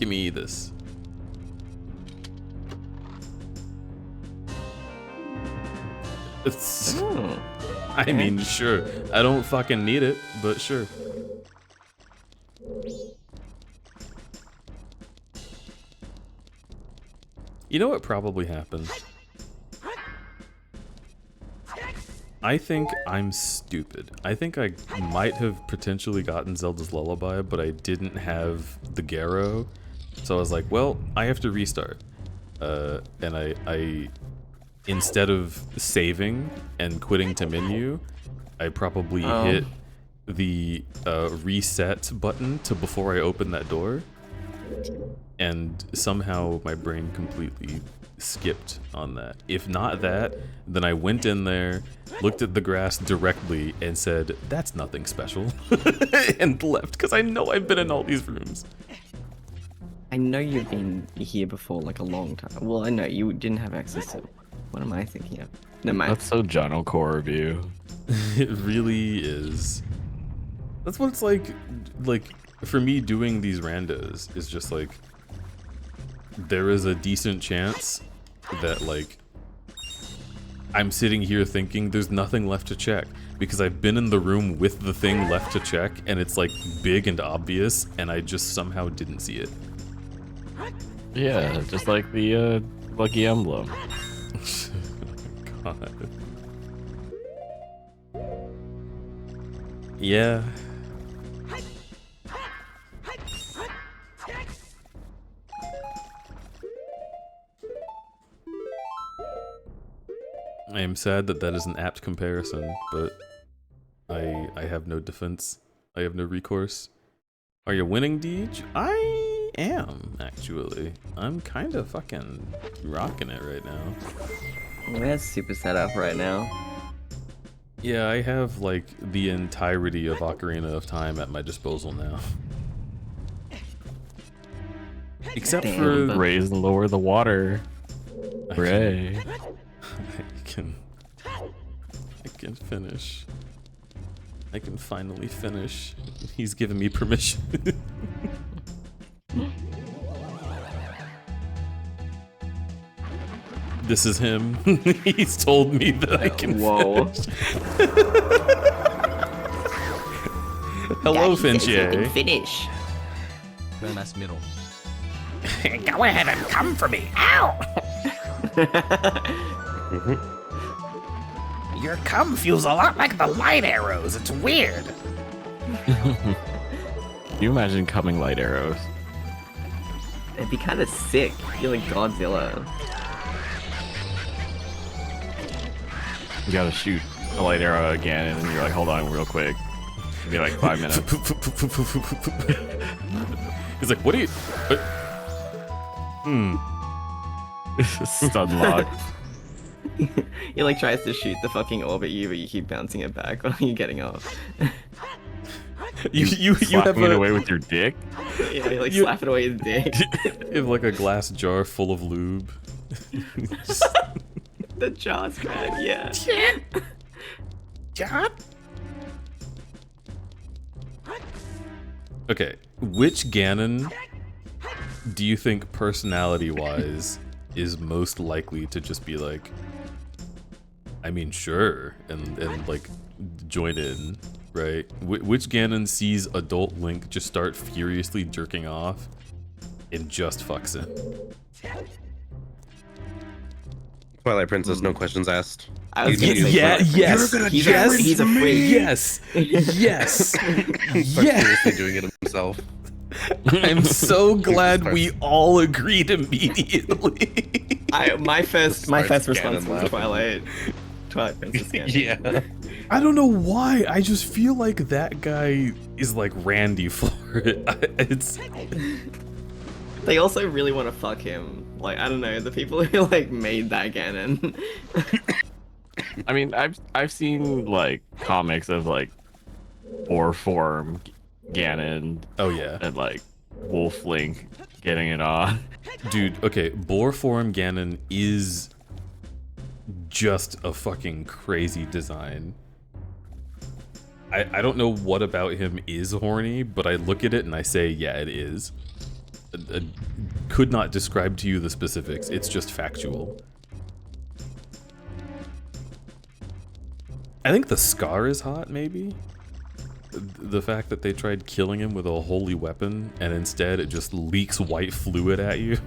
S2: Give me this. It's,
S9: Oh,
S2: I mean, sure. I don't fucking need it, but sure. You know what probably happened? I think I'm stupid. I think I might have potentially gotten Zelda's Lullaby, but I didn't have the Garrow. So I was like, well, I have to restart. And I instead of saving and quitting to menu, I probably hit the reset button to before I opened that door. And somehow my brain completely skipped on that. If not that, then I went in there, looked at the grass directly, and said, that's nothing special, and left, because I know I've been in all these rooms.
S9: I know you've been here before, like a long time. Well, I know you didn't have access to. What am I thinking of? Never mind.
S1: That's so John O'Core of you.
S2: It really is. That's what it's like for me doing these randos is just like there is a decent chance that like I'm sitting here thinking there's nothing left to check because I've been in the room with the thing left to check and it's like big and obvious and I just somehow didn't see it.
S1: Yeah, just like the lucky emblem.
S2: God. Yeah. I am sad that that is an apt comparison, but I have no defense. I have no recourse. Are you winning, Deej? I am, actually. I'm kind of fucking rocking it right now.
S9: We're super set up right now.
S2: Yeah, I have, like, the entirety of Ocarina of Time at my disposal now. Except
S9: Damn,
S2: for...
S1: Raise and lower the water. Hooray.
S2: I can finish. I can finally finish. He's given me permission. This is him. He's told me that I can
S9: Whoa.
S2: finish. Hello, Finchie.
S9: Finish.
S7: Very nice middle.
S10: Go ahead and come for me. Ow! Your cum feels a lot like the light arrows. It's weird.
S1: Can you imagine coming light arrows?
S9: It'd be kind of sick. You're like Godzilla.
S1: You gotta shoot a light arrow again, and then you're like, hold on real quick. It'll be like 5 minutes.
S2: He's like, what are you...
S1: Stun lock.
S9: He like tries to shoot the fucking orb at you, but you keep bouncing it back while you're getting off.
S2: You
S1: Slapping
S2: have
S1: it
S2: a...
S1: away with your dick?
S9: Yeah, you like slap it away with dick.
S2: You have like a glass jar full of lube.
S9: The jaw's bad, yeah.
S10: John?
S2: Okay, which Ganon do you think personality-wise is most likely to just be like, I mean, sure, and like join in, right? Which Ganon sees adult Link just start furiously jerking off and just fucks him?
S3: Twilight Princess, no questions asked.
S9: I was
S3: He's
S9: gonna say,
S2: yes,
S9: he's a freak.
S2: yes, yes,
S3: seriously doing it himself.
S2: I'm so glad we all agreed immediately.
S9: My first response
S3: Ganon
S9: was
S3: laughing.
S9: Twilight Princess Ganon.
S3: Yeah.
S2: I don't know why. I just feel like that guy is like Randy for it. It's
S9: They also really want to fuck him. Like, I don't know, the people who like made that Ganon.
S1: I mean, I've seen like comics of like boar form Ganon.
S2: oh yeah,
S1: And like Wolf Link getting it on.
S2: dude. Okay, boar form Ganon is just a fucking crazy design. I don't know what about him is horny, but I look at it and I say, yeah, it is. I could not describe to you the specifics. It's just factual. I think the scar is hot, maybe? The fact that they tried killing him with a holy weapon, and instead it just leaks white fluid at you.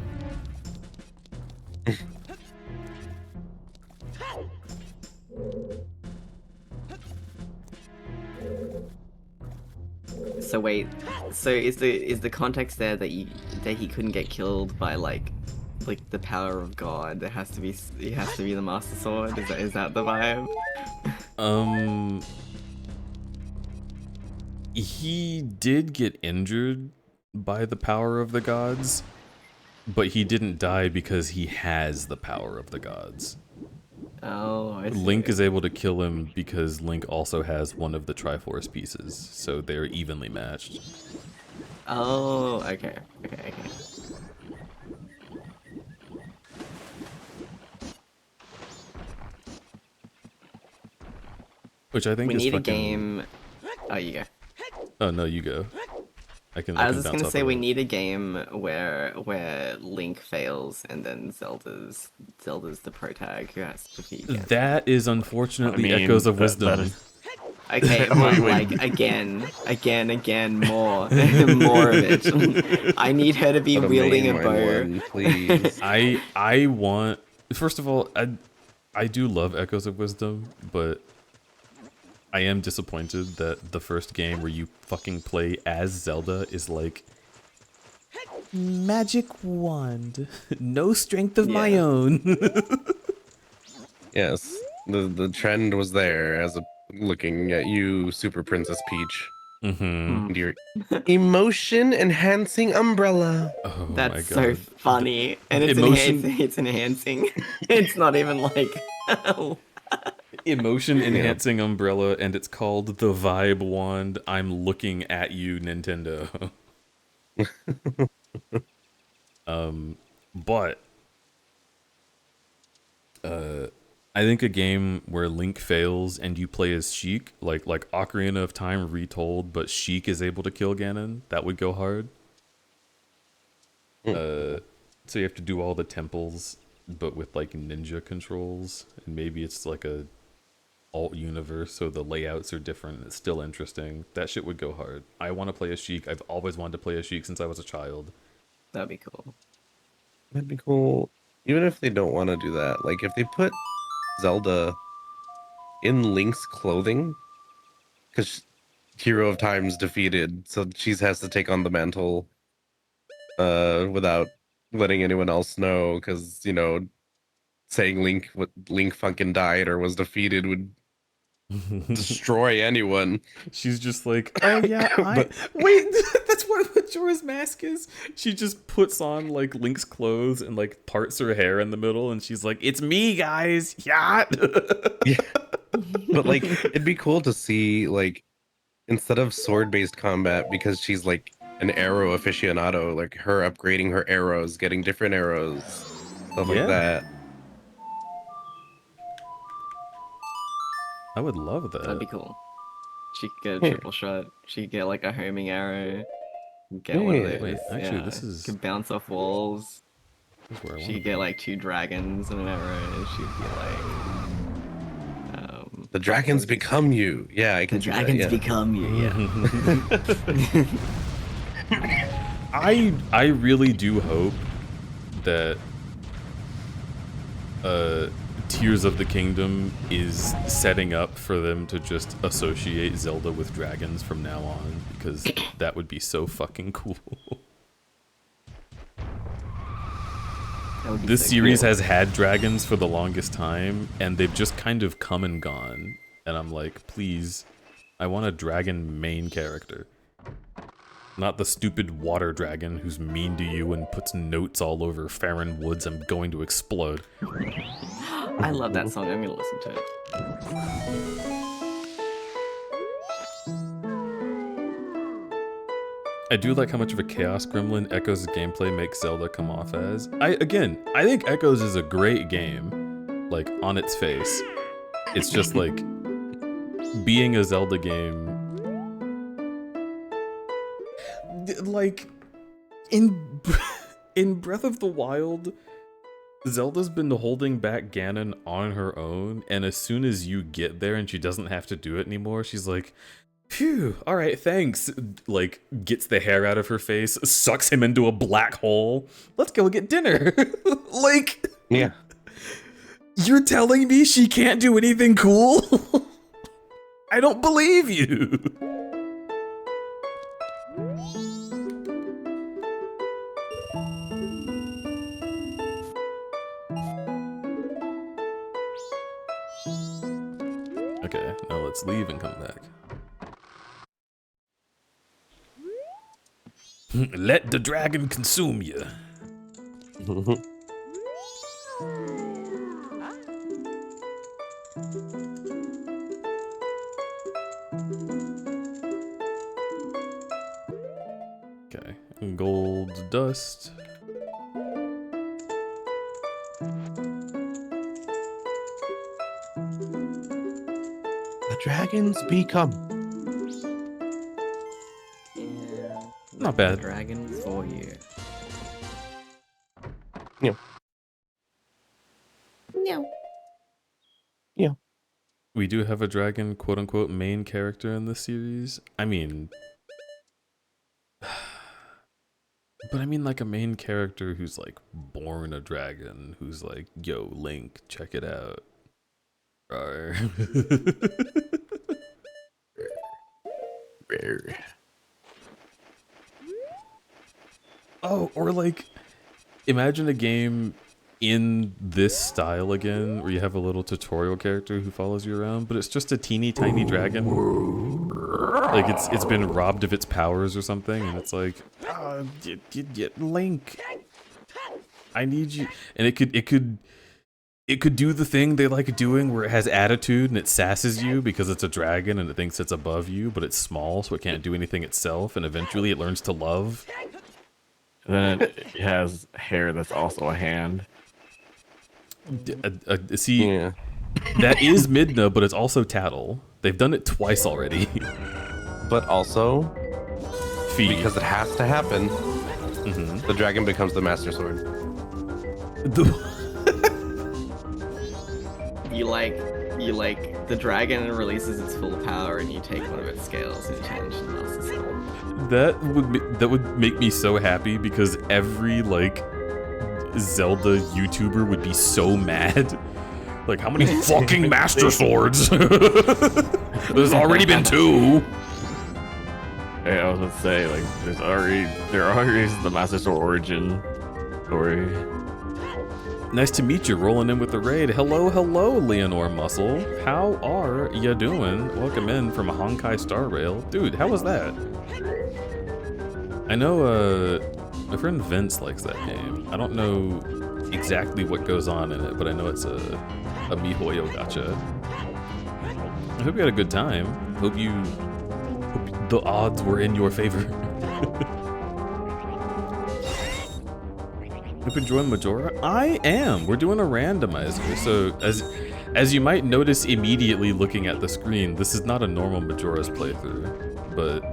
S9: So wait, so is the context there that he couldn't get killed by like the power of God? He has to be the Master Sword. Is that the vibe?
S2: He did get injured by the power of the gods, but he didn't die because he has the power of the gods.
S9: Oh, I see.
S2: Link is able to kill him because Link also has one of the Triforce pieces, so they're evenly matched.
S9: Oh, okay.
S2: Which I think
S9: We
S2: is
S9: need a
S2: fucking...
S9: game. Oh, you go.
S2: Oh no, you go. I
S9: I was
S2: can
S9: just
S2: bounce
S9: gonna
S2: off
S9: say
S2: of
S9: we
S2: it.
S9: need a game where Link fails and then Zelda's the protag who has to defeat him.
S2: That is unfortunately
S1: I mean,
S2: Echoes of
S1: that
S2: Wisdom.
S1: is-
S9: Okay, but like again, more, more of it. I need her to be
S3: Put
S9: wielding a
S3: main
S9: bow.
S3: one, please.
S2: I want... First of all, I do love Echoes of Wisdom, but I am disappointed that the first game where you fucking play as Zelda is like... Magic wand. No strength of my
S9: Yeah.
S2: own.
S3: Yes, the trend was there as a looking at you, Super Princess Peach.
S2: Mm-hmm.
S3: And your emotion enhancing umbrella.
S2: Oh my
S9: That's
S2: god.
S9: so funny, and it's
S2: Emotion-
S9: it's enhancing. It's not even like.
S2: Emotion enhancing umbrella, and it's called the Vibe Wand. I'm looking at you, Nintendo. But I think a game where Link fails and you play as Sheik, like Ocarina of Time retold, but Sheik is able to kill Ganon, that would go hard. So you have to do all the temples but with like ninja controls, and maybe it's like a alt universe, so the layouts are different. It's still interesting. That shit would go hard. I want to play a Sheik. I've always wanted to play a Sheik since I was a child.
S9: That'd be cool.
S3: That'd be cool. Even if they don't want to do that, like if they put Zelda in Link's clothing, because Hero of Time's defeated, so she has to take on the mantle without letting anyone else know, because saying Link fucking died or was defeated would destroy anyone.
S2: She's just like, oh yeah, wait, that's what Majora's Mask is. She just puts on like Link's clothes and like parts her hair in the middle, and she's like, it's me, guys. Yeah.
S3: Yeah. But like, it'd be cool to see like, instead of sword-based combat, because she's like an arrow aficionado, like her upgrading her arrows, getting different arrows, stuff like that.
S2: I would love that.
S9: That'd be cool. She could get a triple shot. She could get like a homing arrow. Get one of those.
S2: Wait, actually, this is...
S9: Could bounce off walls.
S2: This is where I
S9: She
S2: wanna
S9: could get like 2 dragons and an arrow. She'd be like...
S3: the dragons become you. Yeah, I can
S9: The
S3: do
S9: dragons
S3: that, yeah.
S9: become you, yeah.
S2: I really do hope that Tears of the Kingdom is setting up for them to just associate Zelda with dragons from now on, because that would be so fucking cool. This series has had dragons for the longest time, and they've just kind of come and gone. And I'm like, please, I want a dragon main character. Not the stupid water dragon who's mean to you and puts notes all over Farron Woods. I'm going to explode.
S9: I love that song. I'm gonna listen to it.
S2: I do like how much of a Chaos Gremlin Echoes' gameplay makes Zelda come off as. I think Echoes is a great game, like, on its face. It's just, like, being a Zelda game... Like, in Breath of the Wild, Zelda's been holding back Ganon on her own, and as soon as you get there and she doesn't have to do it anymore, she's like, phew, alright, thanks. Like, gets the hair out of her face, sucks him into a black hole. Let's go get dinner. Like,
S3: yeah.
S2: You're telling me she can't do anything cool? I don't believe you. Okay, now let's leave and come back. Let the dragon consume you. Okay, gold dust.
S3: The dragons become.
S9: Yeah.
S2: Not bad.
S9: Dragons for you.
S3: Yeah.
S9: No.
S3: Yeah.
S2: We do have a dragon, quote-unquote, main character in this series. I mean... But I mean like a main character who's like born a dragon, who's like, yo, Link, check it out. Rawr. Oh, or like, imagine a game in this style again, where you have a little tutorial character who follows you around, but it's just a teeny tiny dragon. Like it's been robbed of its powers or something, and it's like, Link, I need you. And it could do the thing they like doing where it has attitude and it sasses you because it's a dragon and it thinks it's above you, but it's small, so it can't do anything itself, and eventually it learns to love.
S1: And then it has hair that's also a hand.
S2: See,
S3: Yeah.
S2: that is Midna, but it's also Tattle. They've done it twice already.
S3: But also,
S2: Feed.
S3: because it has to happen,
S2: Mhm.
S3: the dragon becomes the Master Sword.
S9: You the dragon releases its full power, and you take one of its scales and change the Master Soul.
S2: That would make me so happy because every like Zelda YouTuber would be so mad. Like, how many fucking Master Swords? There's already been 2.
S1: Hey, I was gonna say, like, there already is the Master Sword origin story.
S2: Nice to meet you, rolling in with the raid. Hello, Leonore Muscle. How are ya doing? Welcome in from Honkai Star Rail. Dude, how was that? I know, my friend Vince likes that game. I don't know exactly what goes on in it, but I know it's a MiHoYo gacha. I hope you had a good time. Hope the odds were in your favor. Hope enjoying Majora? I am! We're doing a randomizer, so as you might notice immediately looking at the screen, this is not a normal Majora's playthrough, but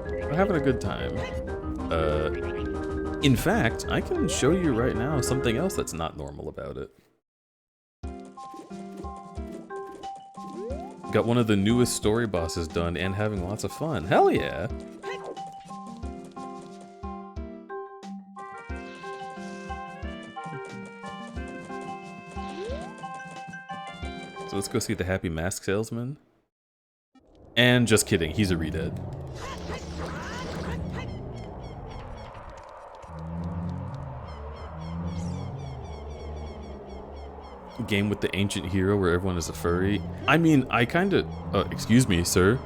S2: we're having a good time. In fact, I can show you right now something else that's not normal about it. Got one of the newest story bosses done and having lots of fun. Hell yeah! So let's go see the Happy Mask Salesman. And just kidding, he's a redead. Game with the ancient hero where everyone is a furry. I mean, I kinda... excuse me, sir.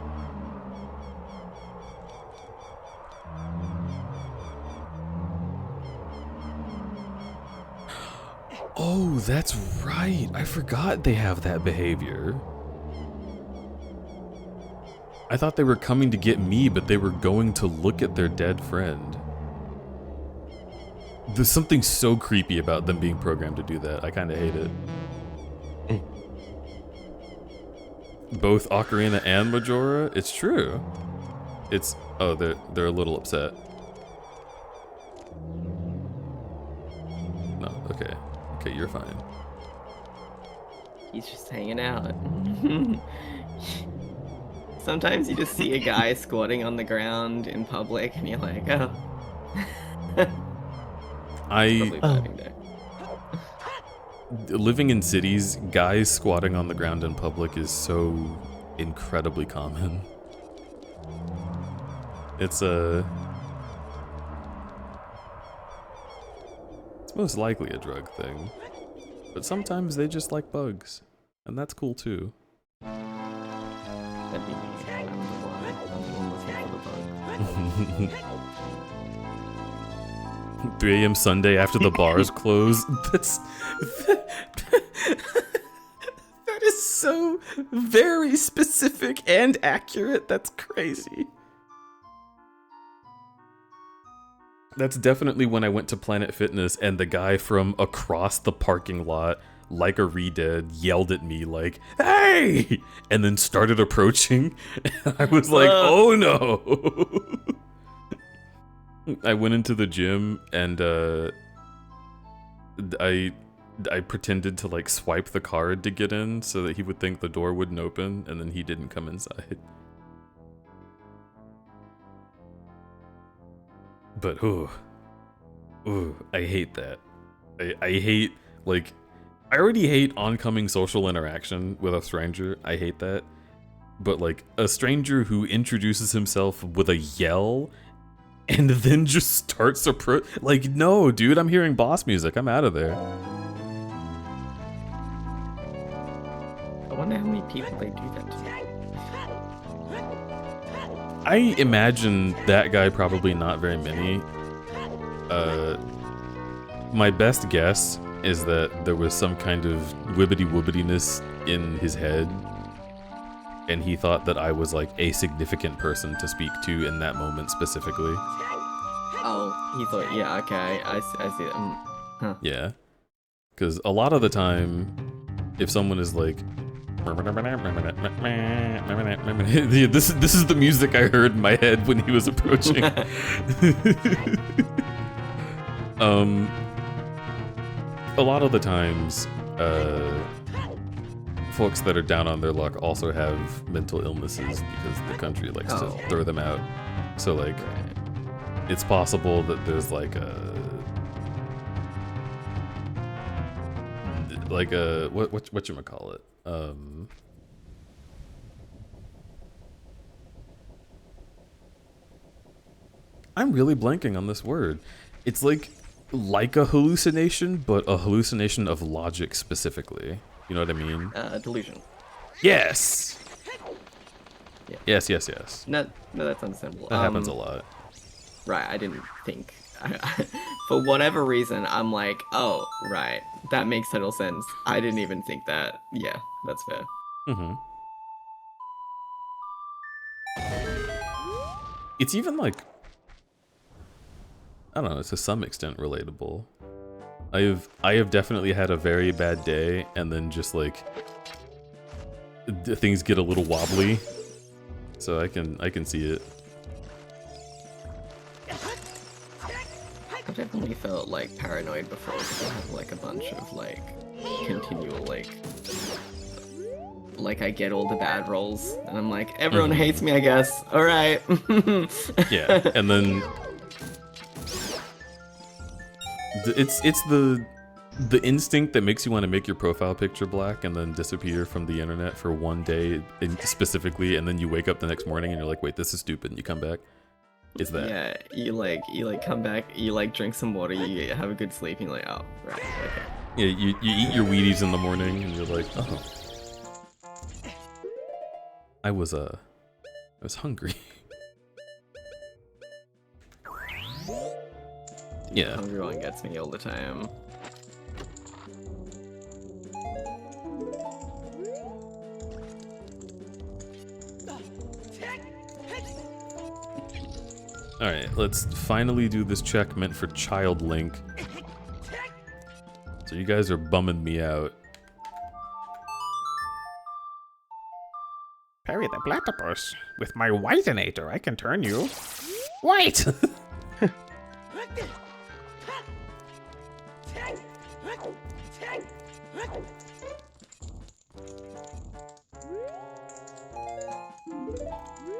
S2: Oh, that's right. I forgot they have that behavior. I thought they were coming to get me, but they were going to look at their dead friend. There's something so creepy about them being programmed to do that. I kind of hate it. Both Ocarina and Majora? It's true. It's... oh, they're a little upset. No, okay. Okay, you're fine.
S9: He's just hanging out. Sometimes you just see a guy squatting on the ground in public and you're like, oh.
S2: Living in cities, guys squatting on the ground in public is so incredibly common. It's most likely a drug thing, but sometimes they just like bugs, and that's cool too.
S9: That'd be me. I'm the one looking for the bug.
S2: 3 a.m. Sunday after the bars close. That is so very specific and accurate. That's crazy. That's definitely when I went to Planet Fitness and the guy from across the parking lot, like a redead, yelled at me like, "Hey!" and then started approaching. I was like, oh no. I went into the gym and I pretended to like swipe the card to get in so that he would think the door wouldn't open, and then he didn't come inside. But ooh, I hate that. I hate, like, I already hate oncoming social interaction with a stranger. I hate that. But like a stranger who introduces himself with a yell and then just starts like, no, dude, I'm hearing boss music. I'm out of there.
S9: I wonder how many people they do that to.
S2: I imagine that guy probably not very many. My best guess is that there was some kind of wibbity-woobitiness in his head, and he thought that I was like a significant person to speak to in that moment specifically.
S9: Oh, he thought, yeah, okay, I see it. Huh.
S2: Yeah, because a lot of the time, if someone is like, this is the music I heard in my head when he was approaching. A lot of the times, folks that are down on their luck also have mental illnesses because the country likes to throw them out. So like, it's possible that there's like a whatchamacallit? I'm really blanking on this word. It's like a hallucination, but a hallucination of logic specifically. You know what I mean?
S9: Delusion.
S2: Yes.
S9: Yeah.
S2: Yes.
S9: No, that's understandable.
S2: That happens a lot.
S9: Right, I didn't think. For whatever reason, I'm like, oh, right, that makes total sense. I didn't even think that. Yeah, that's fair.
S2: Mm-hmm. It's even like, I don't know, to some extent relatable. I have definitely had a very bad day, and then just like things get a little wobbly, so I can see it.
S9: I've definitely felt like paranoid before because I have like a bunch of like continual like I get all the bad rolls and I'm like, everyone hates me, I guess. All right.
S2: Yeah, and then it's the instinct that makes you want to make your profile picture black and then disappear from the internet for one day specifically, and then you wake up the next morning and you're like, wait, this is stupid, and you come back. It's that.
S9: Yeah, you come back, you like drink some water, you have a good sleep, and you're like, oh, right, okay.
S2: Yeah, you eat your Wheaties in the morning and you're like, oh, I was hungry.
S9: Yeah, hungry one gets me all the time.
S2: Alright, let's finally do this check meant for Child Link. So you guys are bumming me out.
S10: Perry the platypus. With my whitenator, I can turn you white.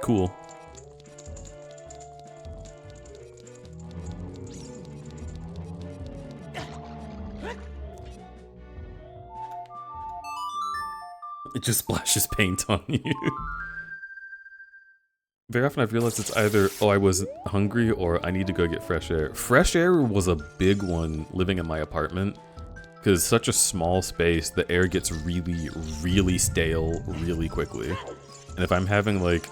S2: Cool. It just splashes paint on you. Very often I've realized it's either, oh, I was hungry, or I need to go get fresh air. Fresh air was a big one living in my apartment, because such a small space, the air gets really, really stale really quickly. And if I'm having like,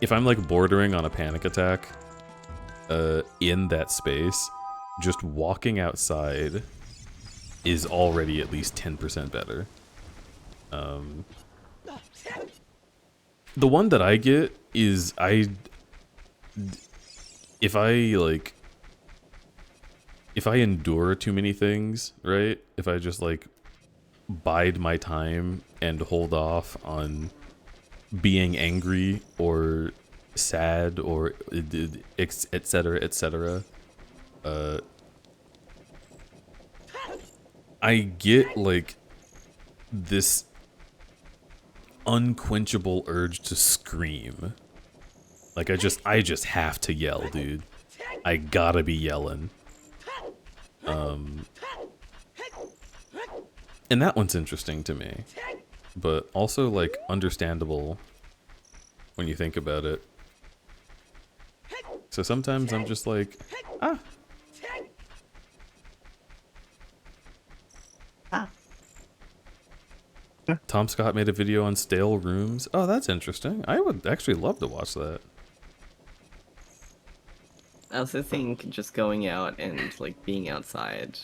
S2: if I'm like bordering on a panic attack in that space, just walking outside is already at least 10% better. The one that I get is if I endure too many things, right? If I just like bide my time and hold off on being angry or sad or etc., etc., I get like this unquenchable urge to scream. Like I just have to yell, dude. I gotta be yelling. And that one's interesting to me, but also like understandable when you think about it. So sometimes I'm just like, ah. Tom Scott made a video on stale rooms. Oh, that's interesting. I would actually love to watch that.
S9: I also think just going out and like being outside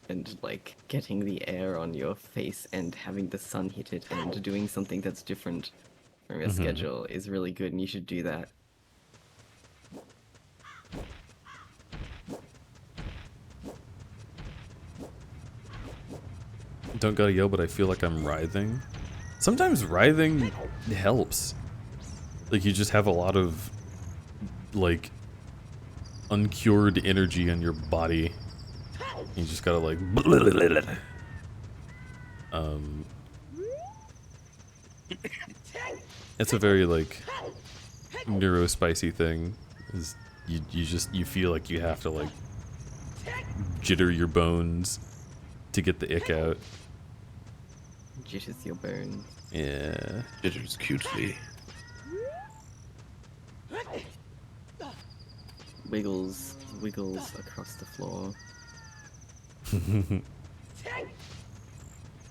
S9: and like getting the air on your face and having the sun hit it and doing something that's different from your schedule is really good, and you should do that.
S2: Don't gotta yell, but I feel like I'm writhing. Sometimes writhing helps. Like you just have a lot of like uncured energy in your body. You just gotta like It's a very like neurospicy thing. Is you feel like you have to like jitter your bones to get the ick out.
S9: Jitters your bones.
S2: Yeah.
S3: Jitters cutely.
S9: Wiggles across the floor.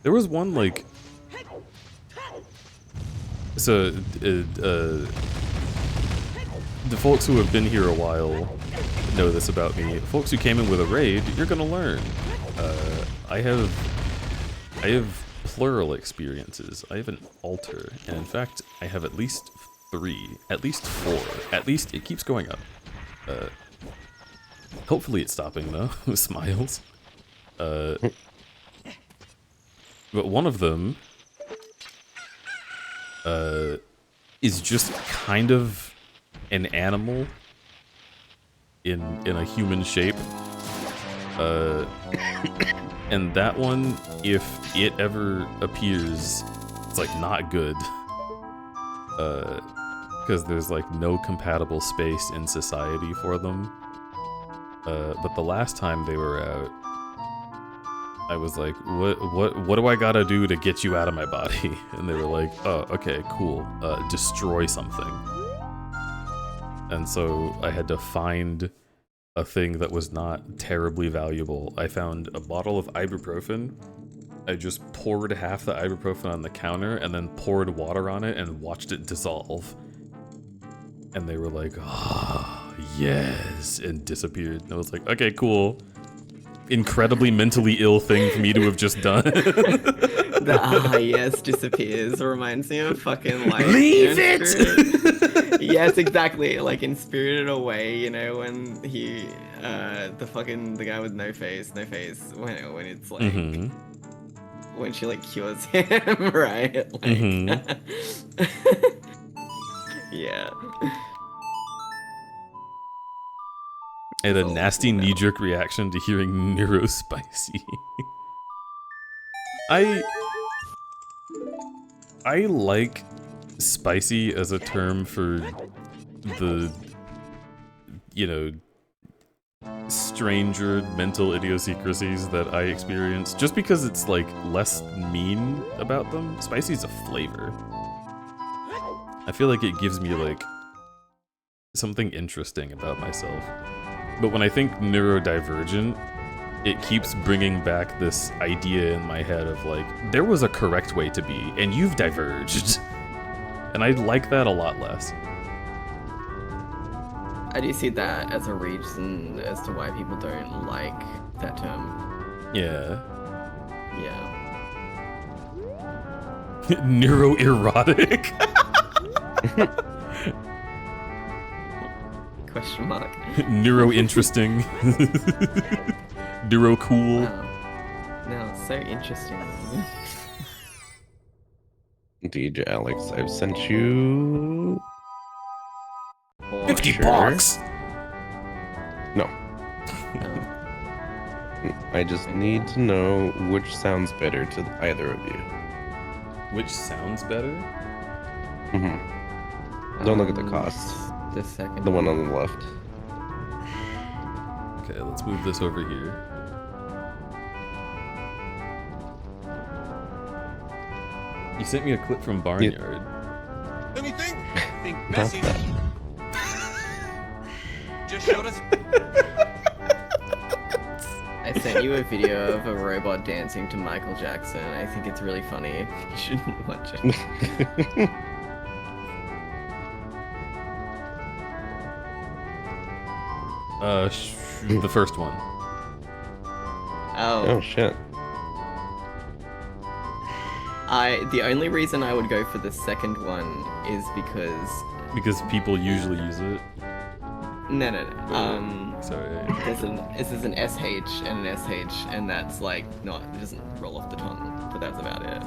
S2: There was one like. So, the folks who have been here a while know this about me. The folks who came in with a raid, you're gonna learn. I have plural experiences. I have an altar, and in fact, I have at least 3, at least 4, at least it keeps going up. Hopefully it's stopping though, with smiles. But one of them is just kind of an animal in a human shape. And that one, if it ever appears, it's like not good. Because there's like no compatible space in society for them. But the last time they were out, I was like, what do I gotta do to get you out of my body? And they were like, oh, okay, cool. Destroy something. And so I had to find a thing that was not terribly valuable. I found a bottle of ibuprofen. I just poured half the ibuprofen on the counter and then poured water on it and watched it dissolve. And they were like, oh, yes, and disappeared. And I was like, okay, cool. Incredibly mentally ill thing for me to have just done.
S9: The yes disappears reminds me of fucking like
S2: leave it.
S9: Yes, exactly. Like in Spirited Away, you know, when he the guy with no face when it's like when she like cures him, right? Like, yeah.
S2: I had a nasty knee-jerk reaction to hearing neurospicy. I like spicy as a term for the, you know, stranger mental idiosyncrasies that I experience, just because it's like less mean about them. Spicy's a flavor. I feel like it gives me like something interesting about myself. But when I think neurodivergent, it keeps bringing back this idea in my head of like, there was a correct way to be, and you've diverged. And I like that a lot less.
S9: I do see that as a reason as to why people don't like that term.
S2: Yeah.
S9: Yeah.
S2: Neuroerotic?
S9: Question mark.
S2: Neuro-interesting. Neuro-cool.
S9: Wow. No, so interesting.
S3: DJ Alex, I've sent you
S2: 50 bucks.
S3: No. I just need to know which sounds better to either of you.
S2: Which sounds better?
S3: Don't look at the cost.
S9: The second.
S3: The one on the left.
S2: Okay, let's move this over here. You sent me a clip from Barnyard.
S11: Anything? Think
S3: Not
S11: message.
S3: that.
S11: Just showed us.
S9: I sent you a video of a robot dancing to Michael Jackson. I think it's really funny. You should watch it.
S2: The first one.
S9: Oh.
S3: Oh shit.
S9: The only reason I would go for the second one is because
S2: people usually use it.
S9: no.
S2: Sorry.
S9: This is an SH and an SH, and that's like not, it doesn't roll off the tongue, but that's about it.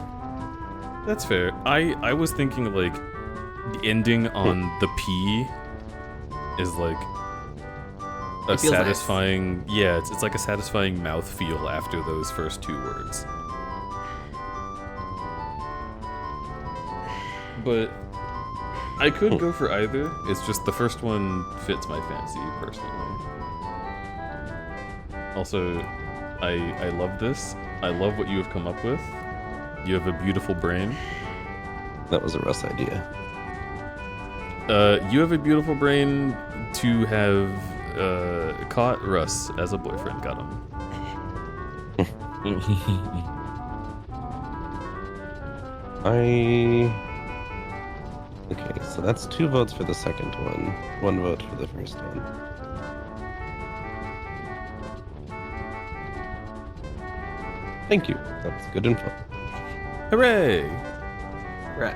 S2: That's fair. I was thinking like ending on the P is like a
S9: It feels
S2: satisfying yeah, it's like a satisfying mouthfeel after those first 2 words. but I could go for either. It's just the first one fits my fancy personally. Also, I love this. I love what you have come up with. You have a beautiful brain.
S3: That was a Russ idea.
S2: You have a beautiful brain to have caught Russ as a boyfriend. Got him.
S3: Okay, so that's 2 votes for the second one, 1 vote for the first one. Thank you. That's good info.
S2: Hooray!
S9: Right.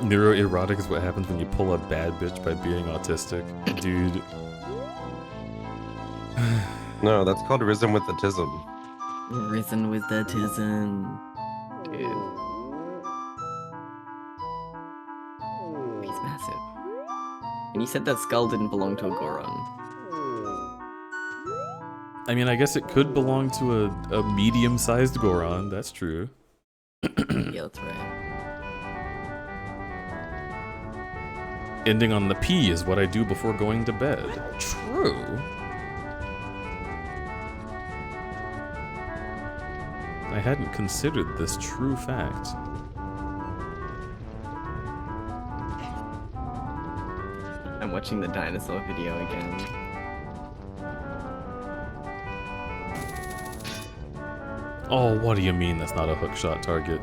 S2: Neuroerotic is what happens when you pull a bad bitch by being autistic. Dude.
S3: No, that's called Risen with the Tism.
S9: Risen with the tism. Dude. He's massive. And you said that skull didn't belong to a Goron.
S2: I mean, I guess it could belong to a medium-sized Goron. That's true.
S9: Yeah, that's right.
S2: Ending on the P is what I do before going to bed. True. I hadn't considered this true fact.
S9: I'm watching the dinosaur video again.
S2: Oh, what do you mean that's not a hookshot target?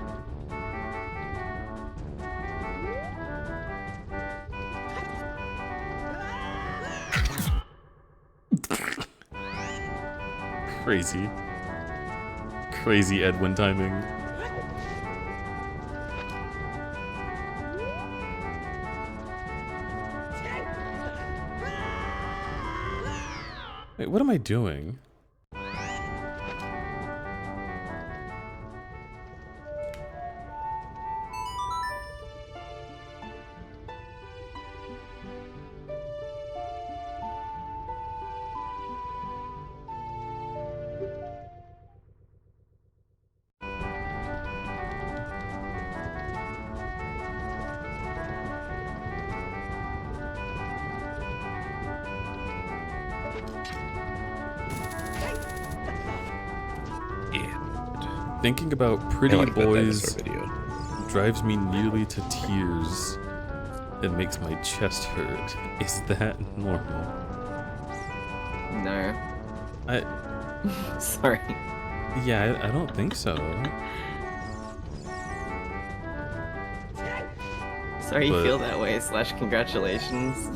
S2: Crazy. Crazy Edwin timing. Wait, what am I doing? Thinking about pretty boys drives me nearly to tears and makes my chest hurt. Is that normal?
S9: No. Sorry.
S2: Yeah, I don't think so.
S9: Sorry you feel that way, / congratulations.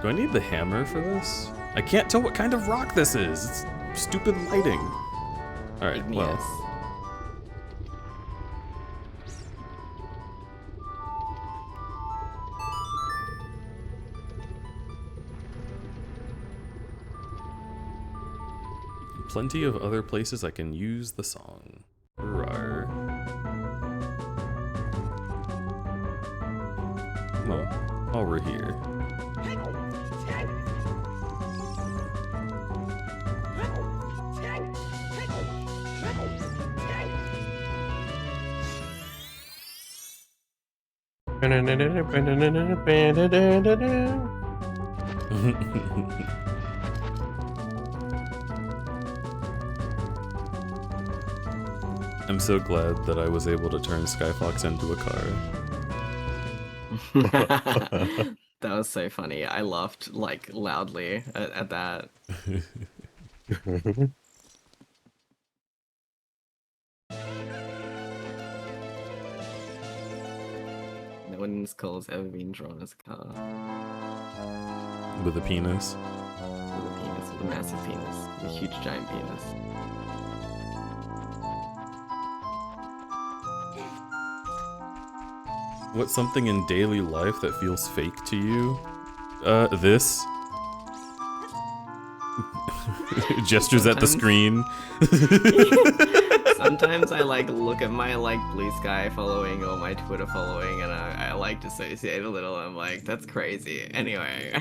S2: Do I need the hammer for this? I can't tell what kind of rock this is. It's stupid lighting. Alright, well. Plenty of other places I can use the song. Rawr. Well, while we're here. I'm so glad that I was able to turn Skyfox into a car.
S9: That was so funny. I laughed like loudly at that. No one in this call has ever been drawn as a car.
S2: With a penis.
S9: With a penis, with a massive penis. A huge giant penis.
S2: What's something in daily life that feels fake to you? This. Gestures at the screen.
S9: Sometimes I like look at my like Blue Sky following or my Twitter following, and I like dissociate a little. I'm like, that's crazy. Anyway.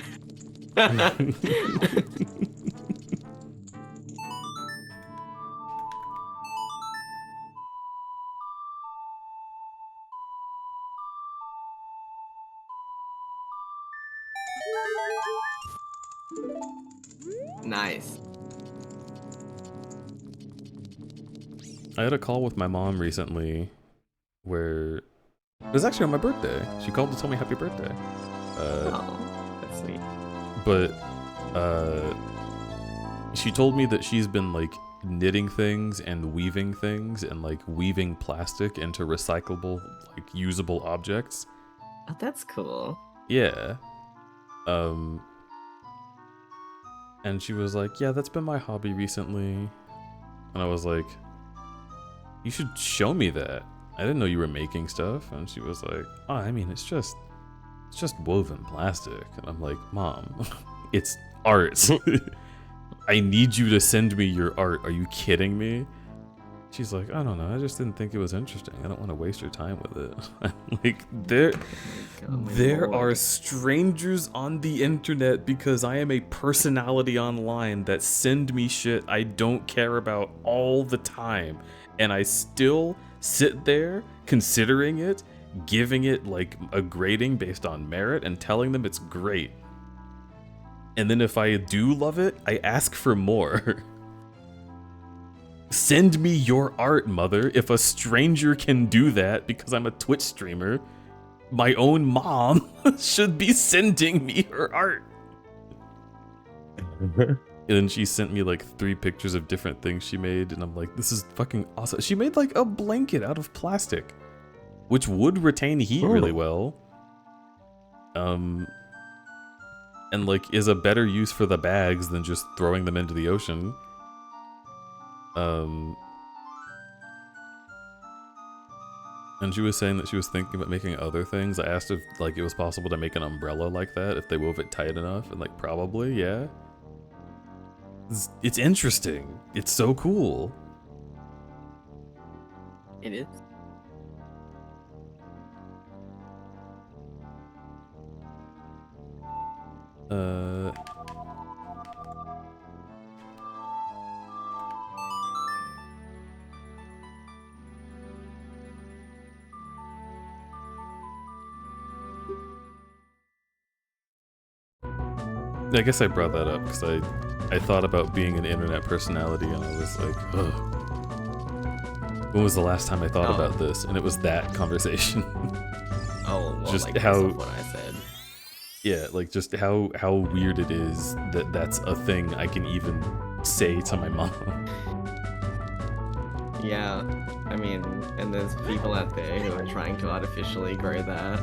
S9: Nice.
S2: I had a call with my mom recently where it was actually on my birthday. She called to tell me happy birthday.
S9: Oh, that's sweet.
S2: But she told me that she's been like knitting things and weaving things and like weaving plastic into recyclable, like usable objects.
S9: Oh, that's cool.
S2: Yeah. And she was like, yeah, that's been my hobby recently. And I was like, you should show me that. I didn't know you were making stuff. And she was like, oh, I mean, it's just woven plastic. And I'm like, Mom, it's art. I need you to send me your art. Are you kidding me? She's like, I don't know. I just didn't think it was interesting. I don't want to waste your time with it. I'm like, there are strangers on the internet because I am a personality online that send me shit I don't care about all the time. And I still sit there considering it, giving it like a grading based on merit and telling them it's great. And then if I do love it, I ask for more. Send me your art, mother. If a stranger can do that because I'm a Twitch streamer, my own mom should be sending me her art. And then she sent me like 3 pictures of different things she made, and I'm like, this is fucking awesome. She made like a blanket out of plastic, which would retain heat really well. And like is a better use for the bags than just throwing them into the ocean. And she was saying that she was thinking about making other things. I asked if like it was possible to make an umbrella like that if they wove it tight enough, and like probably, yeah. It's interesting. It's so cool.
S9: It is.
S2: I guess I brought that up because I thought about being an internet personality, and I was like, ugh. When was the last time I thought about this? And it was that conversation.
S9: Oh, well,
S2: just
S9: like
S2: how
S9: what I said.
S2: Yeah, like just how weird it is that that's a thing I can even say to my mom.
S9: Yeah, I mean, and there's people out there who are trying to artificially grow that.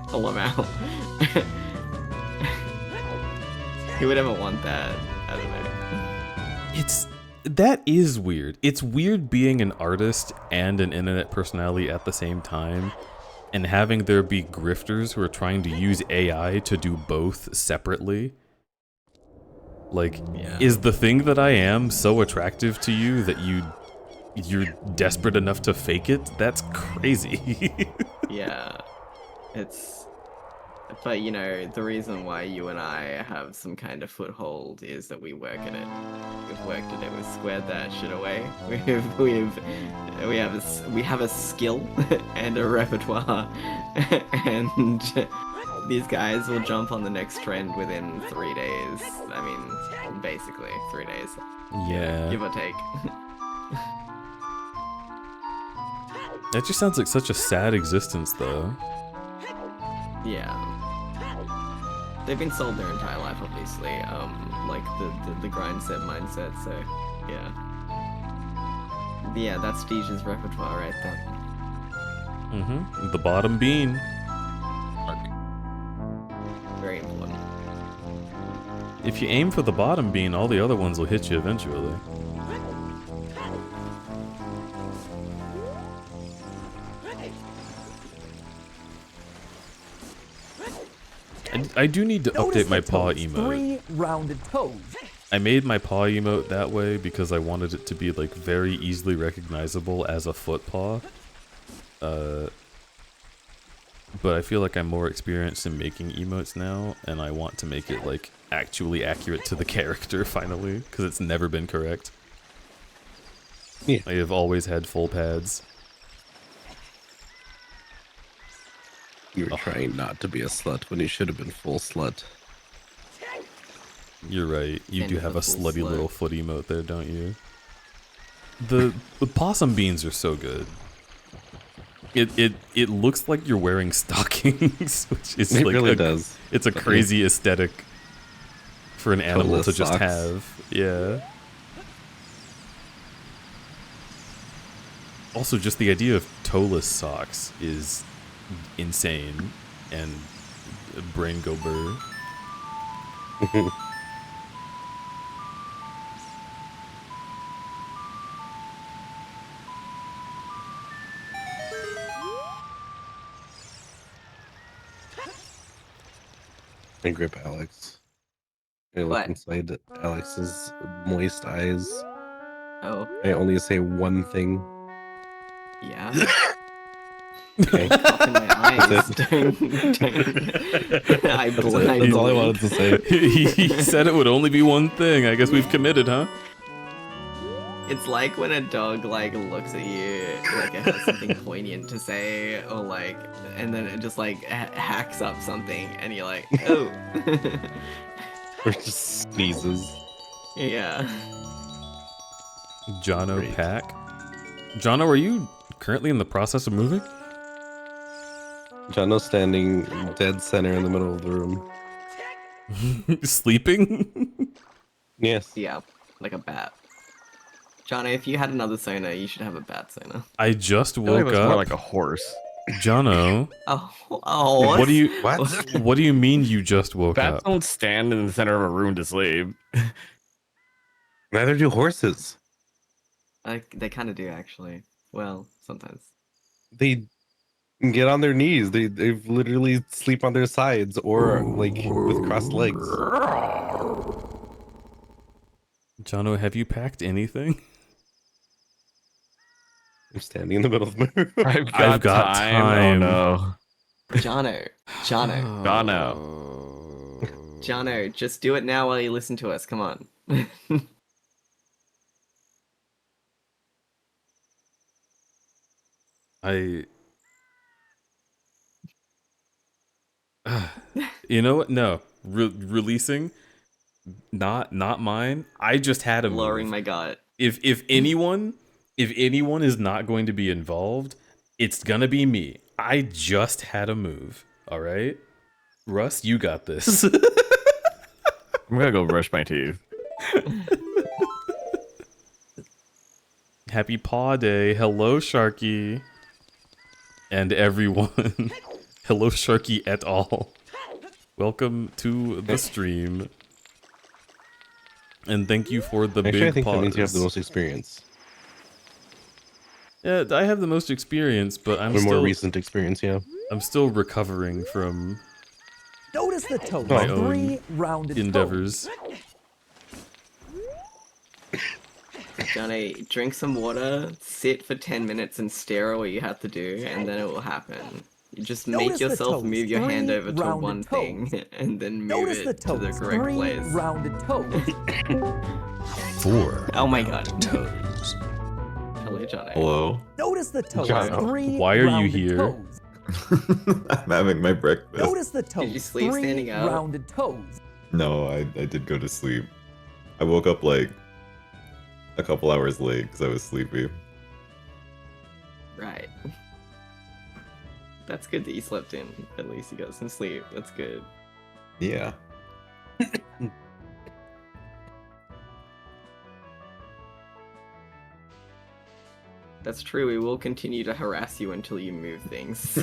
S9: LMAO. Who would ever want that? I don't know.
S2: That is weird. It's weird being an artist and an internet personality at the same time, and having there be grifters who are trying to use AI to do both separately. Like, is the thing that I am so attractive to you that you're desperate enough to fake it? That's crazy.
S9: Yeah, but you know, the reason why you and I have some kind of foothold is that we work at it. We've worked at it. We've squared that shit away. We have a skill and a repertoire, and these guys will jump on the next trend within 3 days. I mean, basically 3 days.
S2: Yeah.
S9: Give or take.
S2: That just sounds like such a sad existence, though.
S9: Yeah. They've been sold their entire life, obviously. Like the grind set mindset. So, yeah. Yeah, that's Deja's repertoire right there.
S2: Mm-hmm. The bottom bean.
S9: Very important.
S2: If you aim for the bottom bean, all the other ones will hit you eventually. I do need to update my paw emote.
S4: 3 rounded toes.
S2: I made my paw emote that way because I wanted it to be like very easily recognizable as a foot paw. But I feel like I'm more experienced in making emotes now, and I want to make it like actually accurate to the character finally, because it's never been correct.
S3: Yeah.
S2: I have always had full pads.
S3: You were trying not to be a slut when you should have been full slut.
S2: You're right. You
S9: Kind
S2: do
S9: of
S2: have
S9: a
S2: a
S9: full
S2: slutty
S9: slut.
S2: little foot emote there, don't you? The possum beans are so good. It looks like you're wearing stockings, which is
S3: It
S2: like
S3: really does.
S2: It's a crazy aesthetic for an animal
S3: Toeless
S2: to just
S3: socks.
S2: have. Yeah. Also, just the idea of toeless socks is insane and brain go burr.
S3: And grip Alex. I look
S9: What?
S3: inside Alex's moist eyes.
S9: Oh,
S3: I only say one thing.
S9: yeah.
S3: Okay.
S9: Off in my eyes.
S3: That's
S9: Don't. I
S3: That's all I
S9: blindly.
S3: wanted to say.
S2: He said it would only be one thing. I guess we've committed, huh?
S9: It's like when a dog like looks at you, like it has something poignant to say, or like, and then it just like hacks up something, and you're like, oh.
S3: Or just sneezes.
S9: Yeah.
S2: Jono
S3: Great.
S2: Pack. Jono, are you currently in the process of moving?
S3: Jono's standing dead center in the middle of the room.
S2: Sleeping?
S3: Yes.
S9: Yeah, like a bat. Jono, if you had another sonar, you should have a bat sonar.
S2: I just
S1: I feel like it
S2: woke
S1: was more
S2: up.
S1: like a horse.
S2: Jono,
S9: Oh.
S2: what do you
S3: What?
S2: what do you mean you just woke
S1: Bats
S2: up?
S1: don't stand in the center of a room to sleep.
S3: Neither do horses.
S9: They kind of do actually. Well, sometimes.
S3: They get on their knees. They literally sleep on their sides or like with crossed legs.
S2: Jono, have you packed anything?
S3: I'm standing in the middle of my room.
S2: I've got time.
S1: Oh no.
S9: Jono.
S1: Jono.
S9: Jono, just do it now while you listen to us. Come on.
S2: You know what? No. Releasing? Not mine. I just had a
S9: Lowering
S2: move.
S9: my gut.
S2: If anyone is not going to be involved, it's gonna be me. I just had a move. All right, Russ, you got this.
S1: I'm gonna go brush my teeth.
S2: Happy Paw Day. Hello, Sharky. And everyone. Hello, Sharky et al. Welcome to the stream. And thank you for the
S3: Actually,
S2: big
S3: I think
S2: paws.
S3: that means you have the most experience.
S2: Yeah, I have the most experience, but I'm
S3: Or
S2: still
S3: more recent experience, yeah.
S2: I'm still recovering from
S4: Notice the toes.
S2: my own
S4: 3 rounded
S2: endeavors.
S9: Johnny, drink some water, sit for 10 minutes and stare at what you have to do, and then it will happen. You just make
S4: Notice the
S9: yourself
S4: toes.
S9: move your hand
S4: 3
S9: over to
S4: rounded
S9: one thing,
S4: toes.
S9: and then move
S4: Notice
S9: it
S4: the
S9: to the
S4: toes.
S9: correct
S4: 3
S9: place.
S4: rounded toes.
S10: 4
S9: Oh my god.
S10: toes.
S9: Hello, Johnny.
S12: Hello.
S4: Notice the toes.
S3: Jono.
S4: 3
S2: Why are you
S4: rounded
S2: here?
S4: toes.
S12: I'm having my breakfast.
S4: Notice the toes.
S9: you sleep
S4: 3
S9: standing up?
S4: rounded toes.
S12: No, I did go to sleep. I woke up like a couple hours late because I was sleepy.
S9: Right. That's good that you slept in. At least you got some sleep. That's good.
S12: Yeah.
S9: That's true. We will continue to harass you until you move things. So.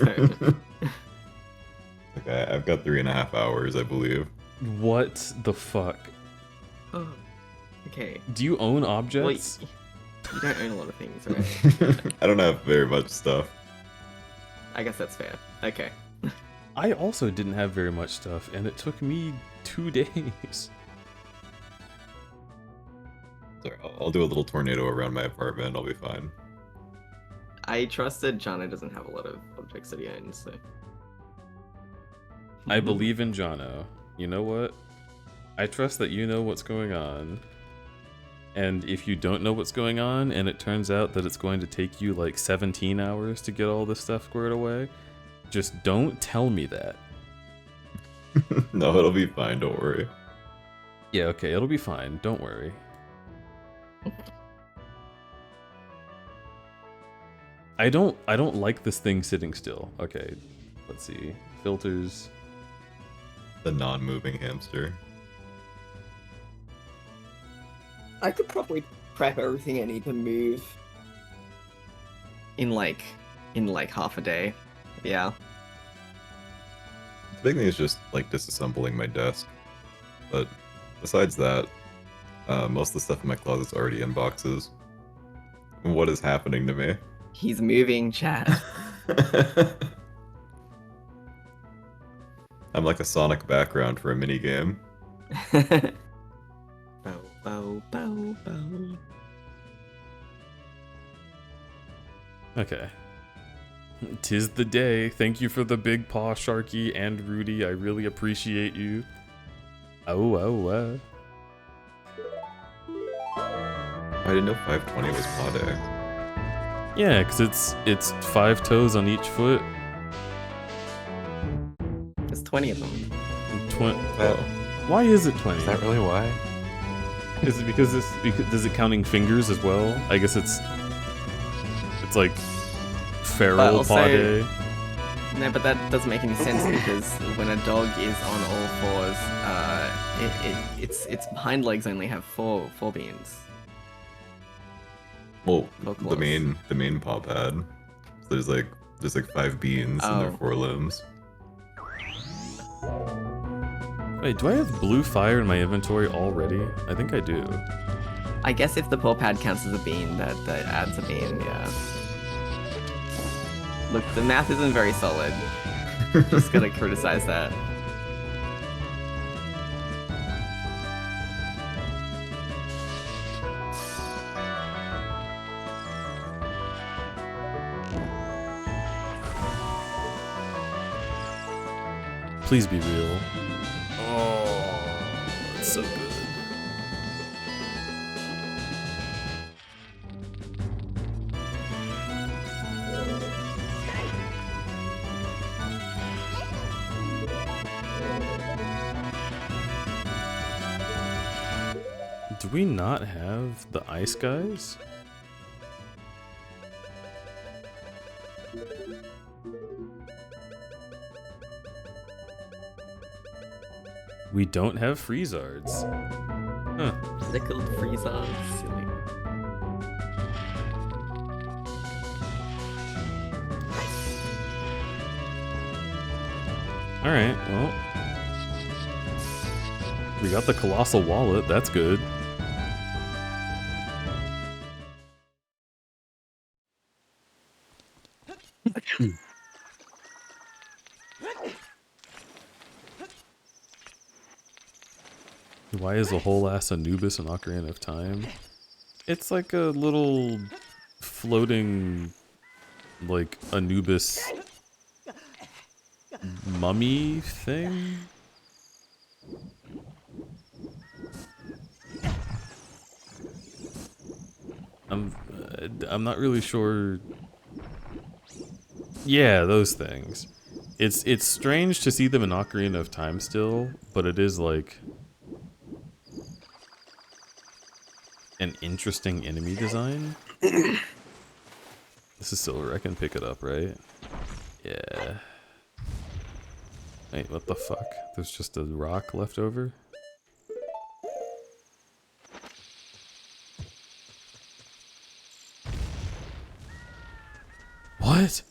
S12: Okay, I've got 3.5 hours, I believe.
S2: What the fuck?
S9: Oh, okay.
S2: Do you own
S9: Well,
S2: objects?
S9: you don't own a lot of things, right?
S12: I don't have very much stuff.
S9: I guess that's fair. Okay.
S2: I also didn't have very much stuff, and it took me 2 days.
S12: Sorry, I'll do a little tornado around my apartment. I'll be fine.
S9: I trusted Jana doesn't have a lot of objects that he owns, so.
S2: I believe in Jono. You know what? I trust that you know what's going on. And if you don't know what's going on, and it turns out that it's going to take you like 17 hours to get all this stuff squared away, just don't tell me that.
S12: No, it'll be fine. Don't worry.
S2: Yeah, okay, it'll be fine. Don't worry. I don't like this thing sitting still. Okay, let's see. Filters.
S12: The non-moving hamster.
S9: I could probably prep everything I need to move in like half a day. Yeah.
S12: The big thing is just like disassembling my desk. But besides that, most of the stuff in my closet's already in boxes. What is happening to me?
S9: He's moving, chat.
S12: I'm like a Sonic background for a minigame.
S9: Bow, bow, bow, bow.
S2: Okay. 'Tis the day. Thank you for the big paw, Sharky and Rudy. I really appreciate you. Oh.
S12: I didn't know 520 was paw day.
S2: Yeah, because it's 5 toes on each foot.
S9: There's 20 of them.
S2: Why is it 20?
S3: Is that really why?
S2: Is it because is it counting fingers as well? I guess it's like feral paw day.
S9: No, but that doesn't make any sense because when a dog is on all fours, its hind legs only have four beans.
S12: Well, the main paw pad. So there's like 5 beans in their forelimbs.
S2: Wait, do I have blue fire in my inventory already? I think I do.
S9: I guess if the paw pad counts as a bean, that adds a bean, yeah. Look, the math isn't very solid. Just gotta criticize that.
S2: Please be real. Oh, it's so good. Do we not have the ice guys? We don't have Freezards. Huh.
S9: Pickled Freezards, silly.
S2: Alright, well. We got the Colossal Wallet, that's good. Why is a whole ass Anubis an Ocarina of Time? It's like a little floating, like, Anubis mummy thing? I'm not really sure. Yeah, those things. It's strange to see them in Ocarina of Time still, but it is like an interesting enemy design. This is silver, I can pick it up, right? Yeah. Wait, what the fuck? There's just a rock left over? What?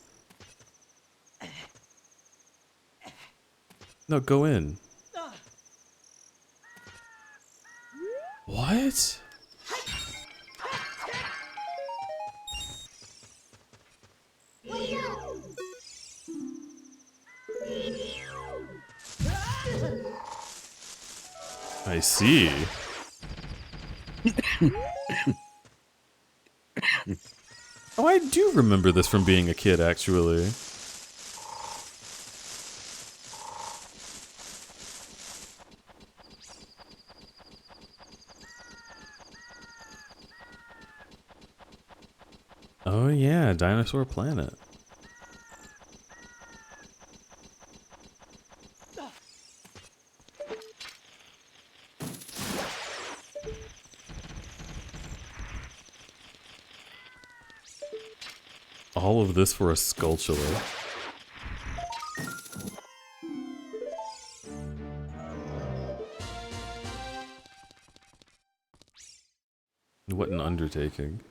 S2: No, go in. What? I see. Oh, I do remember this from being a kid, actually. Oh yeah, Dinosaur Planet. All of this for a Skulltula. What an undertaking.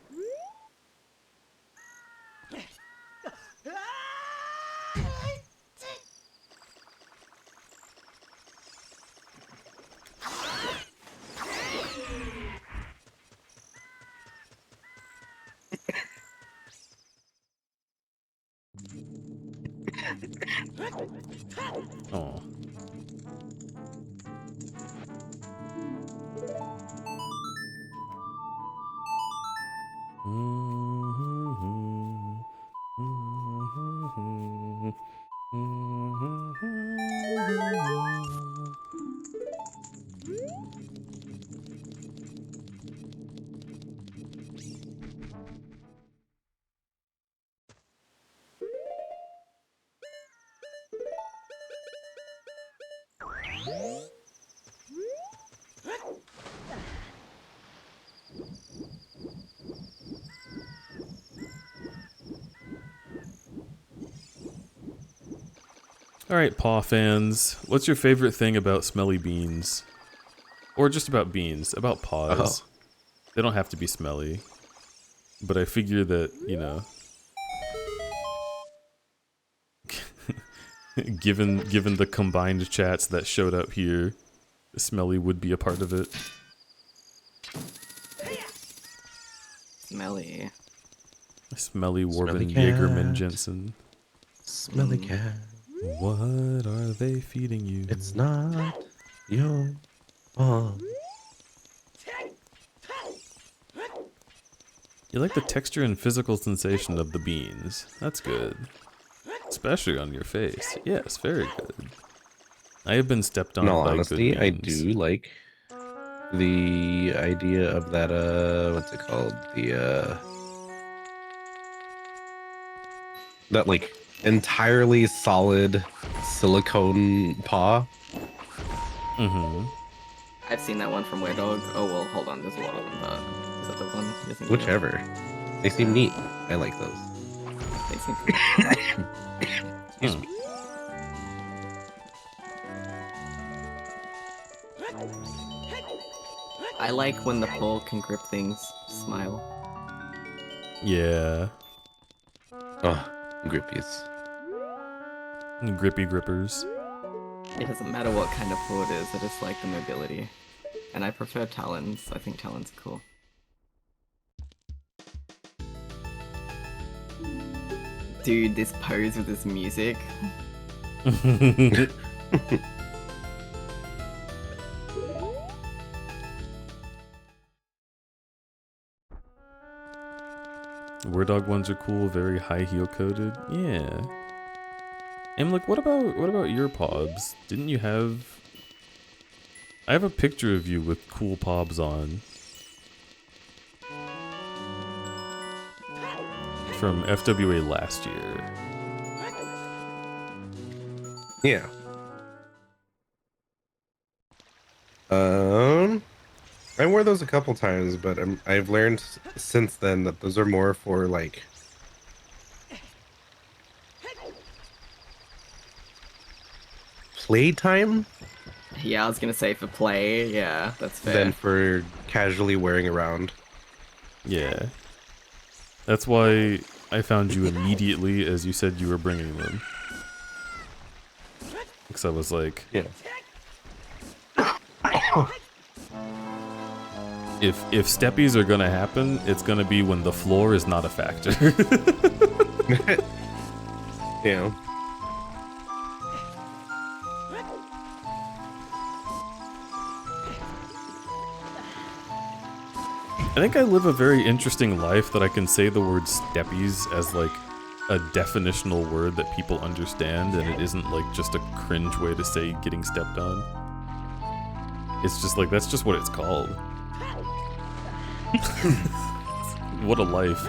S2: Oh. Alright, Paw fans, what's your favorite thing about smelly beans? Or just about beans, about paws. They don't have to be smelly. But I figure that, you know, given the combined chats that showed up here, smelly would be a part of it.
S9: Smelly.
S2: Smelly Warbin
S3: Smelly cat.
S2: Jaegerman Jensen.
S3: Smelly cat.
S2: What are they feeding you?
S3: It's not your fault.
S2: You like the texture and physical sensation of the beans. That's good. Especially on your face. Yes, very good. I have been stepped on
S3: In all
S2: by
S3: honesty,
S2: good
S3: I
S2: beans.
S3: do like the idea of that, what's it called? That, like, entirely solid silicone paw.
S2: Mm-hmm.
S9: I've seen that one from Were Dog. Oh well, hold on, there's a lot of them, but is that the one you're thinking of?
S3: Whichever. They seem neat. I like those.
S9: They seem
S3: Excuse me.
S9: I like when the paw can grip things. Smile.
S2: Yeah.
S3: Oh, grippies.
S2: Grippy grippers.
S9: It doesn't matter what kind of paw it is, I just like the mobility. And I prefer talons. I think talons are cool. Dude, this pose with this music.
S2: Word dog ones are cool, very high heel coated. Yeah. And look, what about your pobs? Didn't you have? I have a picture of you with cool pobs on. From FWA last year.
S3: Yeah. I wore those a couple times, but I've learned since then that those are more for, like, playtime
S9: Yeah, I was gonna say for play, yeah, that's fair.
S3: than for casually wearing around.
S2: Yeah. That's why I found you immediately as you said you were bringing them. Because I was like,
S3: Yeah.
S2: if steppies are gonna happen, it's gonna be when the floor is not a factor.
S3: Yeah.
S2: I think I live a very interesting life that I can say the word steppies as like a definitional word that people understand, and it isn't like just a cringe way to say getting stepped on. It's just like, that's just what it's called. What a life.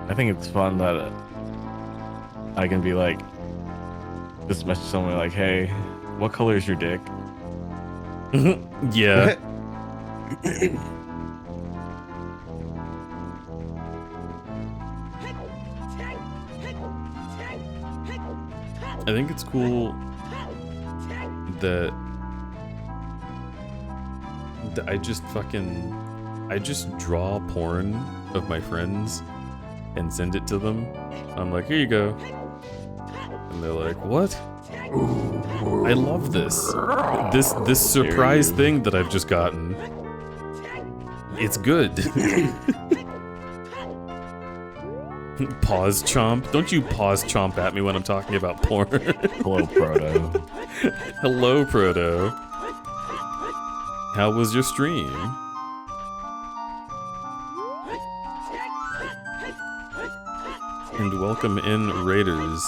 S1: I think it's fun that I can be like, just message someone like, hey, what color is your dick?
S2: Yeah. I think it's cool that I just draw porn of my friends and send it to them. I'm like, here you go. And they're like, what? I love this. This surprise thing that I've just gotten. It's good. Pause chomp. Don't you pause chomp at me when I'm talking about porn.
S1: Hello, Proto.
S2: Hello, Proto. How was your stream? And welcome in raiders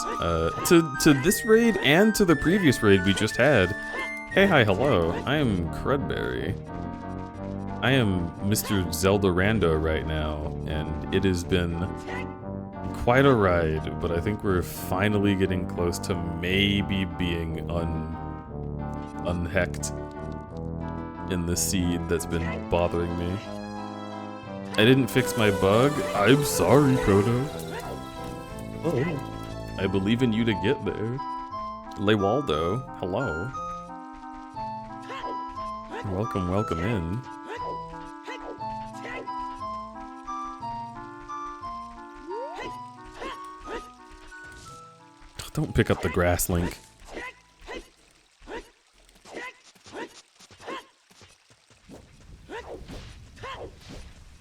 S2: to this raid and to the previous raid we just had. Hey, hi, hello. I am crudberry. I am Mr. Zelda Rando right now, and it has been quite a ride, but I think we're finally getting close to maybe being unhecked in the seed that's been bothering me. I didn't fix my bug. I'm sorry, Proto. Oh, I believe in you to get there. Lewaldo, hello. Welcome, welcome in. Don't pick up the grass, Link.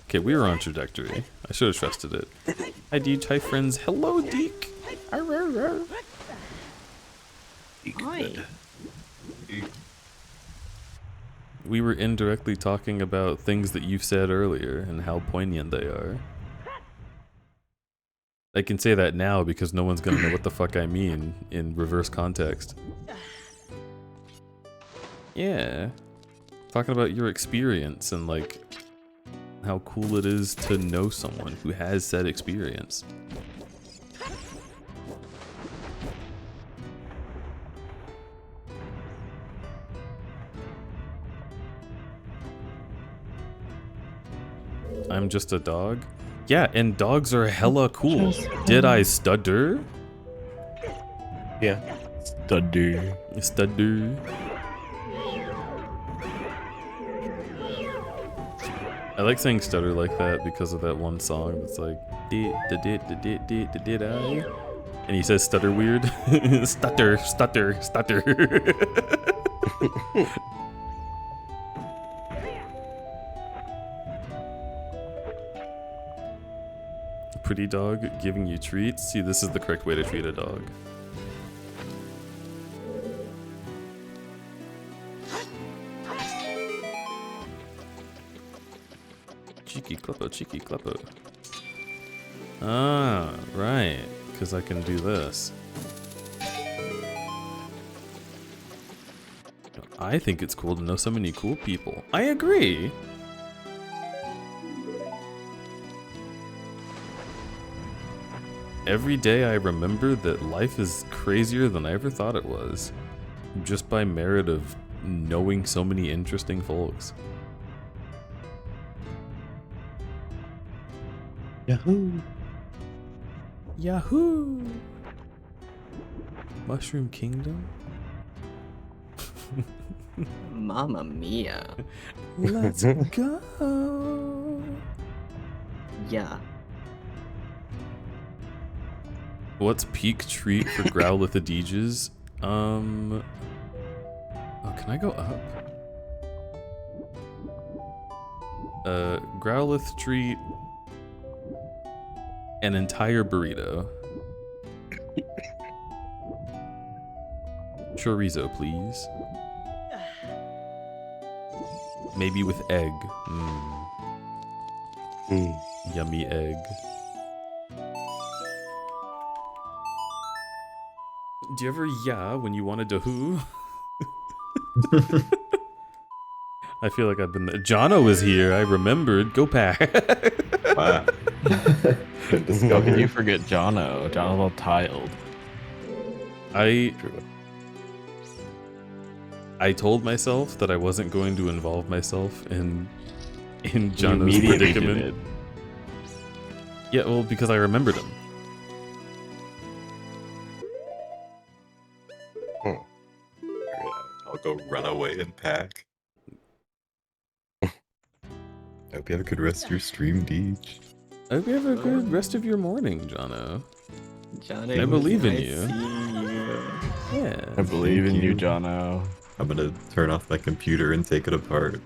S2: Okay, we were on trajectory. I should have trusted it. Hi, Deej. Hi, friends. Hello, Deek.
S9: Hi.
S2: We were indirectly talking about things that you've said earlier and how poignant they are. I can say that now because no one's gonna know what the fuck I mean in reverse context. Yeah. Talking about your experience and like how cool it is to know someone who has said experience. I'm just a dog? Yeah, and dogs are hella cool. Did I stutter?
S3: Yeah.
S1: Stutter.
S2: Stutter. I like saying stutter like that because of that one song that's like did I? And he says stutter weird. Stutter, stutter, stutter. Pretty dog giving you treats. See, this is the correct way to treat a dog. Cheeky Kleppo, cheeky Kleppo. Ah, right. Because I can do this. I think it's cool to know so many cool people. I agree. Every day I remember that life is crazier than I ever thought it was. Just by merit of knowing so many interesting folks.
S3: Yahoo!
S2: Yahoo! Mushroom Kingdom?
S9: Mamma mia.
S2: Let's go!
S9: Yeah.
S2: What's peak treat for Growlithideges? Oh, can I go up? Growlith treat, an entire burrito. chorizo, please. Maybe with egg. Yummy egg. Do you ever when you wanted to who? I feel like I've been there. Jono is here. I remembered. Go pack.
S12: Wow.
S1: How can you forget Jono? Jono's all tiled.
S2: I told myself that I wasn't going to involve myself in
S1: You
S2: Jono's
S1: immediately
S2: predicament.
S1: did it.
S2: Yeah, well, because I remembered him.
S12: I'll go run away and pack. I hope you have a good rest of your stream, Deej.
S2: I hope you have a good rest of your morning, Jono.
S9: Jono,
S2: I believe in
S9: I
S2: you.
S9: see you.
S2: Yeah.
S1: I believe in
S12: Thank
S1: you,
S12: you.
S1: Jono.
S12: I'm gonna turn off my computer and take it apart.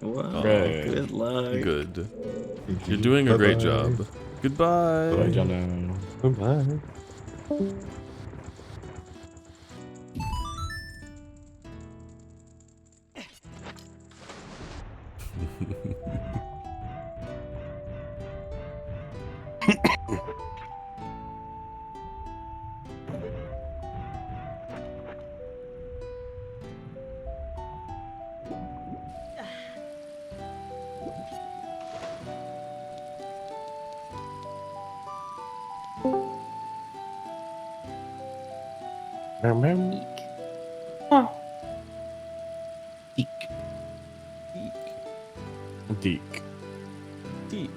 S9: Wow,
S1: Right.
S9: good luck.
S2: Good. You're doing a great job. Goodbye.
S1: Bye, Jono.
S3: Goodbye.
S1: Deek.
S2: Deek.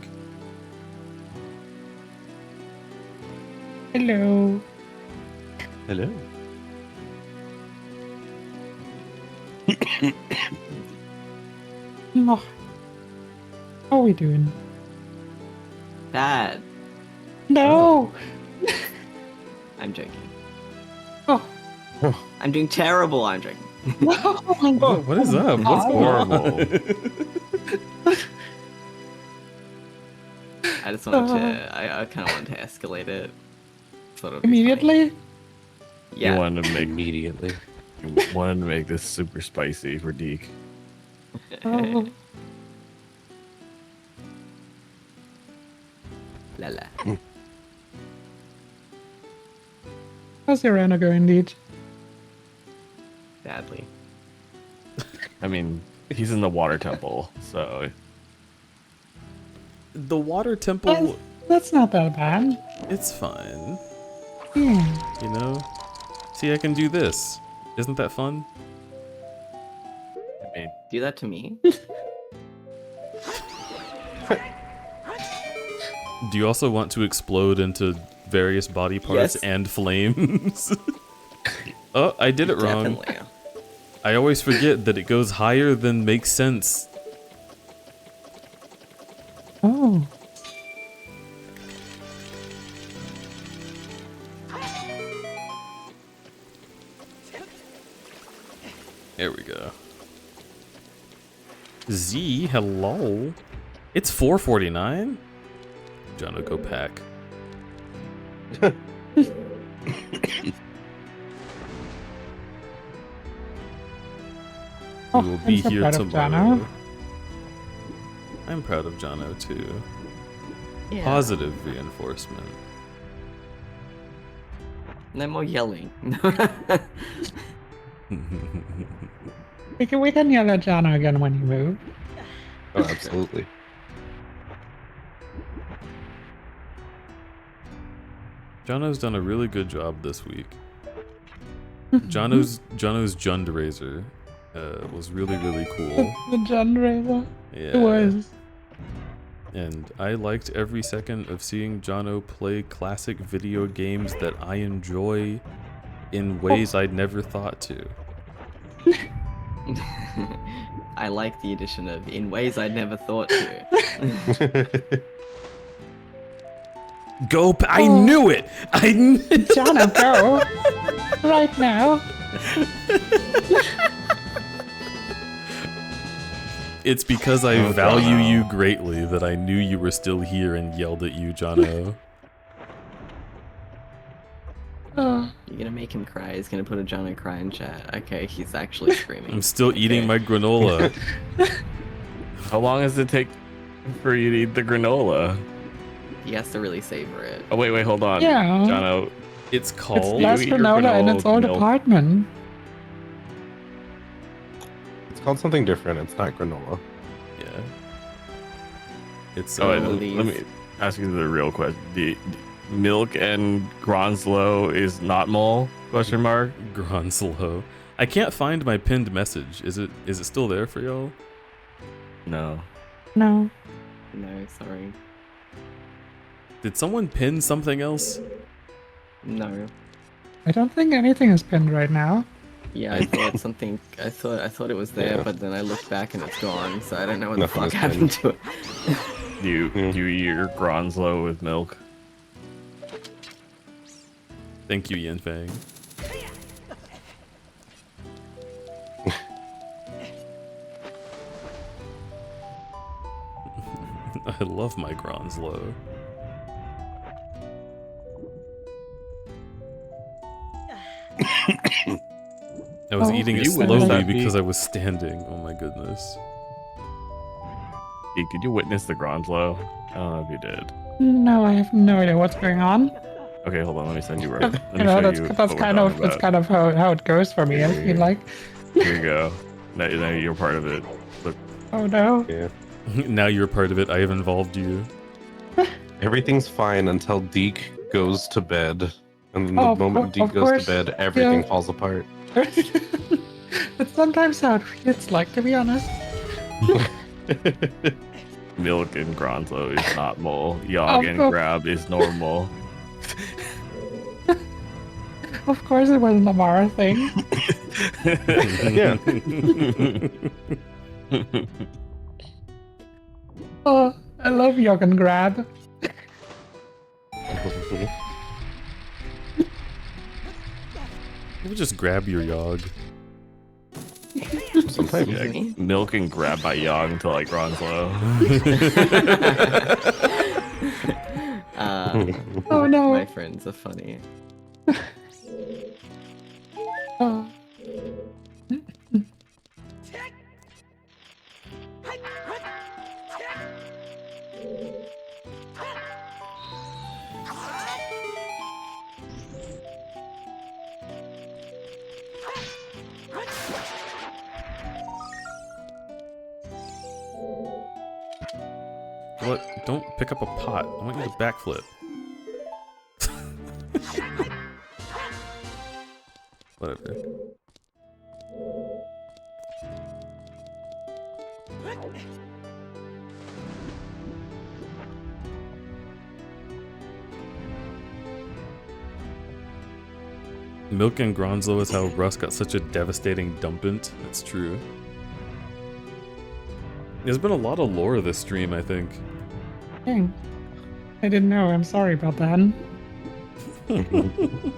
S3: Hello. Hello.
S13: How are we doing?
S9: Bad.
S13: No!
S9: I'm joking.
S13: Oh.
S9: I'm doing terrible. I'm joking.
S13: Oh my god.
S2: What is up? What's
S1: Horrible.
S9: I just wanted to. I kind of wanted to escalate it. Thought it would be
S13: Immediately?
S9: funny. Yeah.
S1: You wanted to make
S3: Immediately.
S1: you wanted to make this super spicy for Deek.
S13: Oh.
S9: Lala.
S13: How's your Anna going, Deej?
S9: Badly.
S1: I mean, he's in the water temple, so
S2: The water temple,
S13: That's not that bad.
S2: it's fine.
S13: Yeah.
S2: You know? See, I can do this. Isn't that fun?
S1: I mean,
S9: Do that to me.
S2: Do you also want to explode into various body parts
S9: Yes.
S2: and flames? Oh, I did it wrong.
S9: Definitely.
S2: I always forget that it goes higher than makes sense.
S13: Oh.
S2: There we go. Z, hello. It's 4:49. Jono, go pack.
S13: Oh,
S2: We will
S13: I'm
S2: be
S13: so
S2: here
S13: proud of
S2: tomorrow.
S13: Jono.
S2: I'm proud of Jono too.
S9: Yeah.
S2: Positive reinforcement.
S9: No more yelling.
S13: We can yell at Jono again when you move.
S3: Oh, absolutely.
S2: Jono's done a really good job this week. Jono's Jund Razor was really cool.
S13: The generator.
S2: Yeah.
S13: It was.
S2: And I liked every second of seeing Jono play classic video games that I enjoy in ways I'd never thought to.
S9: I like the addition of in ways I'd never thought to.
S2: Go! I knew it! I knew
S13: Jono, go! Right now.
S2: It's because I value you greatly that I knew you were still here and yelled at you, Jono.
S13: Oh.
S9: You're gonna make make him cry. He's gonna put a Jono cry in chat. Okay, he's actually screaming.
S2: I'm still eating my granola.
S1: How long does it take for you to eat the granola?
S9: He has to really savor it.
S1: Oh wait, hold on.
S13: Yeah.
S1: Jono,
S2: It's
S13: It's
S2: called.
S13: less
S1: eat your
S13: granola in
S1: granola
S13: its own
S1: with milk?
S13: apartment.
S3: It's called something different. It's not granola.
S2: Yeah. It's
S1: Oh, wait,
S9: Please.
S1: let me ask you the real question. The milk and Gronslow is not mole? Question mark.
S2: Gronslow. I can't find my pinned message. Is it still there for y'all?
S1: No.
S13: No.
S9: No, sorry.
S2: Did someone pin something else?
S9: No.
S13: I don't think anything is pinned right now.
S9: Yeah, I thought something. I thought it was there,
S3: Yeah.
S9: but then I looked back and it's gone. So I don't know what the
S3: Nothing
S9: fuck
S3: is
S9: happened to it.
S1: Do you eat your Gronslow with milk?
S2: Thank you, Yin Fang. I love my Gronslow. I was
S13: Oh,
S2: eating it
S1: you witness
S2: slowly
S1: that
S2: because
S1: beat?
S2: I was standing. Oh my goodness.
S1: Did you witness the Gronslow? I don't know if you did.
S13: No, I have no idea what's going on.
S1: Okay, hold on. Let me send you.
S13: You
S1: Let me
S13: know,
S1: show
S13: that's
S1: you
S13: that's
S1: what we're
S13: kind of
S1: talking
S13: that's
S1: about.
S13: kind of how it goes for me. I feel like.
S1: Here you go. Now you're part of it. Look,
S13: Oh no.
S3: Yeah.
S2: Now you're part of it. I have involved you.
S3: Everything's fine until Deke goes to bed. And the
S13: Oh,
S3: moment
S13: of
S3: Deke goes
S13: course,
S3: to bed, everything
S13: yeah.
S3: falls apart.
S13: That's sometimes how it's like, to be honest.
S1: milk and Gronslow is not mole. Yog and
S13: Oh.
S1: Grab is normal.
S13: Of course, it wasn't a Mara thing.
S3: Yeah.
S13: Oh, I love Yog and Grab.
S2: You just grab your Yog.
S3: Sometimes.
S1: Yeah, milk and Grab by Yog until like Gronslow.
S13: Oh no.
S9: My friends are funny.
S13: Oh.
S2: What? Don't pick up a pot. I want you to backflip. Whatever. Milk and Gronslow is how Russ got such a devastating dumpant. That's true. There's been a lot of lore this stream, I think.
S13: Dang. I didn't know. I'm sorry about that.
S1: I'm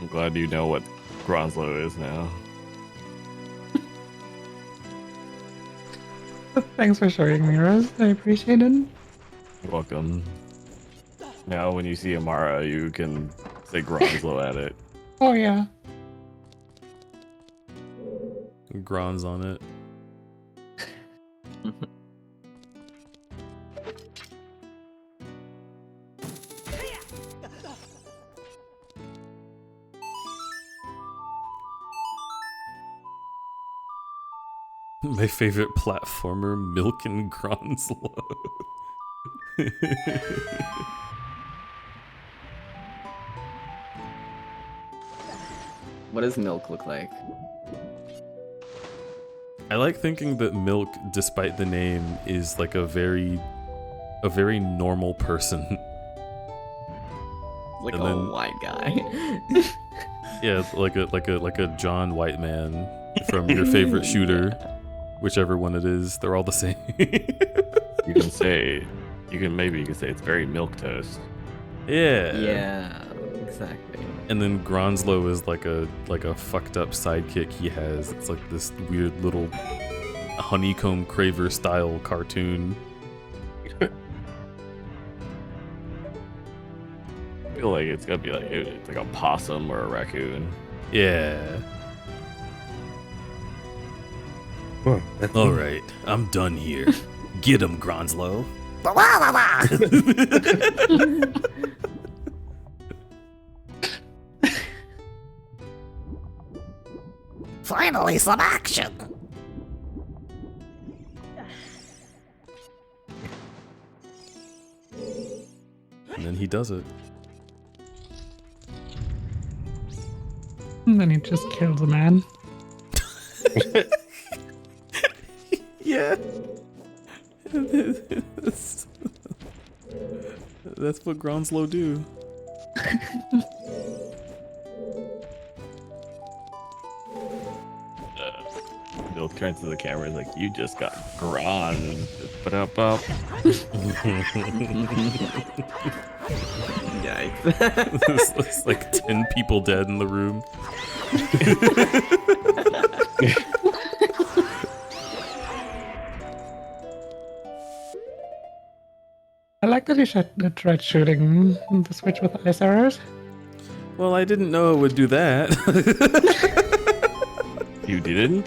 S1: glad you know what Gronslow is now.
S13: Thanks for showing me, Rose. I appreciate it.
S1: You're welcome. Now, when you see Amara, you can say Gronslow at it.
S13: Oh yeah.
S2: Grons on it. My favorite platformer, Milk and Gronslow.
S9: What does milk look like?
S2: I like thinking that Milk, despite the name, is like a very normal person.
S9: Like
S2: And
S9: a
S2: then-
S9: white guy.
S2: Yeah, like a John White man from your favorite shooter, whichever one it is. They're all the same.
S1: You can say it's very milk toast.
S2: Yeah.
S9: Yeah, exactly.
S2: And then Gronslow is like a fucked up sidekick he has. It's like this weird little honeycomb craver style cartoon.
S1: feel like it's gonna be like it's like a possum or a raccoon.
S2: Yeah. All right, I'm done here. Get him, Gronslow.
S10: Finally, some action!
S2: And then he does it.
S13: And then he just kills a man.
S2: Yeah. That's what Gronslow do.
S1: He'll turn to the camera and like, you just got Gron.
S9: Yikes.
S2: There's like 10 people dead in the room.
S13: I like that he tried shooting the switch with ice arrows.
S2: Well, I didn't know it would do that.
S1: You didn't?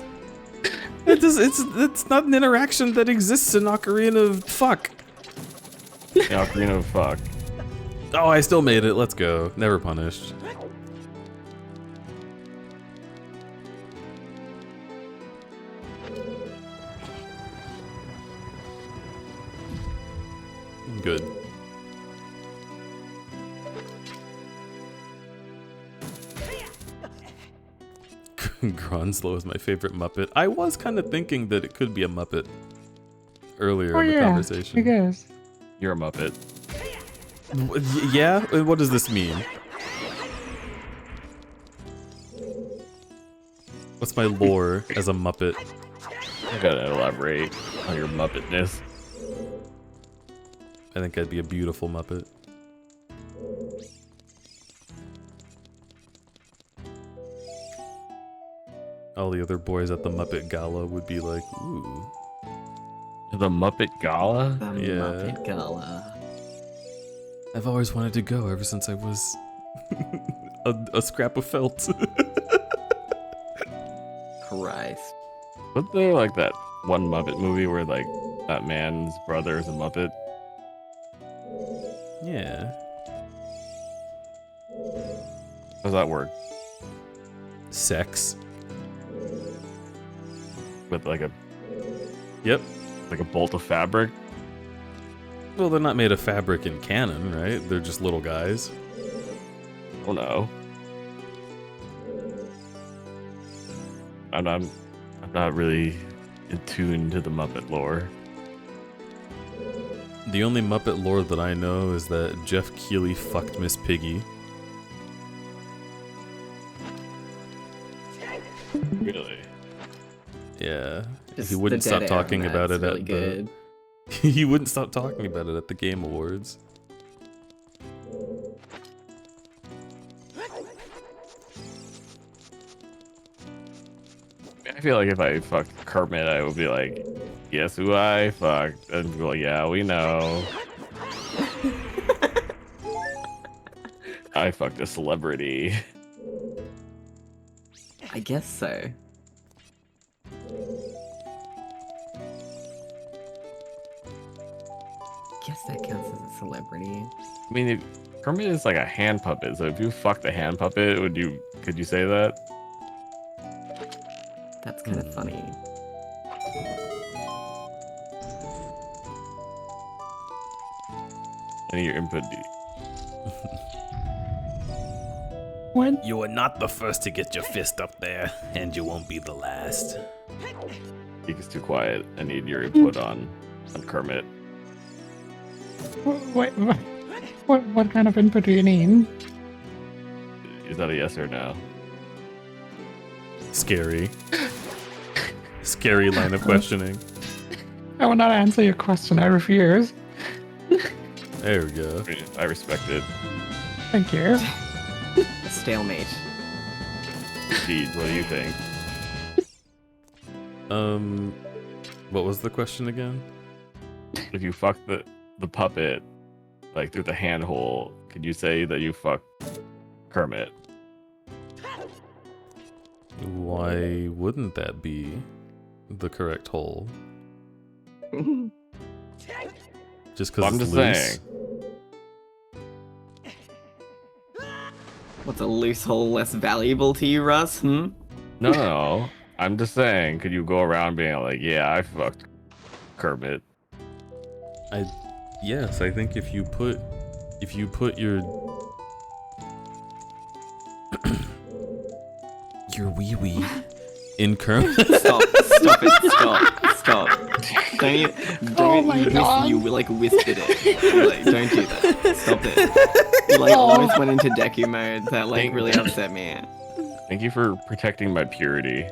S2: It's not an interaction that exists in Ocarina of Fuck.
S1: Ocarina of Fuck.
S2: Oh, I still made it. Let's go. Never punished. Good. Gronslow is my favorite Muppet. I was kind of thinking that it could be a Muppet earlier in the conversation.
S13: I guess.
S1: You're a Muppet.
S2: Yeah? What does this mean? What's my lore as a Muppet?
S1: I gotta elaborate on your Muppetness.
S2: I think I'd be a beautiful Muppet. All the other boys at the Muppet Gala would be like, ooh.
S1: The Muppet Gala?
S9: The Muppet Gala.
S2: I've always wanted to go ever since I was a scrap of felt.
S9: Christ.
S1: Wasn't there like that one Muppet movie where like that man's brother is a Muppet?
S2: Yeah.
S1: How does that work?
S2: Sex.
S1: With like a
S2: Yep.
S1: like a bolt of fabric?
S2: Well, they're not made of fabric in canon, right? They're just little guys.
S1: Oh no. I'm not really in tune to the Muppet lore.
S2: The only Muppet lore that I know is that Jeff Keighley fucked Miss Piggy.
S1: Really?
S2: Yeah.
S9: Just
S2: He wouldn't
S9: the
S2: stop
S9: dead
S2: talking
S9: air,
S2: about
S9: that's
S2: it
S9: really
S2: at
S9: good.
S2: the... He wouldn't stop talking about it at the Game Awards.
S1: I feel like if I fucked Kermit, I would be like, guess who I fucked? And be like, yeah, we know. I fucked a celebrity.
S9: I guess so. Guess that counts as a celebrity.
S1: I mean, Kermit is like a hand puppet, so if you fucked a hand puppet, could you say that?
S9: That's kind of funny.
S1: Any of your input?
S13: When?
S2: You are not the first to get your fist up there, and you won't be the last.
S1: Geek is too quiet. I need your input on Kermit.
S13: Wait, what kind of input do you need?
S1: Is that a yes or no?
S2: Scary. Scary line of questioning.
S13: I will not answer your question. I refuse.
S2: There we go.
S1: I respect it.
S13: Thank you.
S9: Stalemate.
S1: Indeed, what do you think?
S2: What was the question again?
S1: If you fuck the puppet, like through the hand hole, could you say that you fucked Kermit?
S2: Why wouldn't that be the correct hole? Just because
S1: I'm
S2: it's
S1: just
S2: loose?
S1: saying.
S9: What's a loose hole less valuable to you, Russ?
S1: No. I'm just saying, could you go around being like, yeah, I fucked Kermit?
S2: Yes, I think if you put your your wee wee in Kermit.
S9: Stop it, stop. You like whispered it. Like, don't do that. Stop it. You like almost went into Deku mode. That like really upset me.
S1: Thank you for protecting my purity.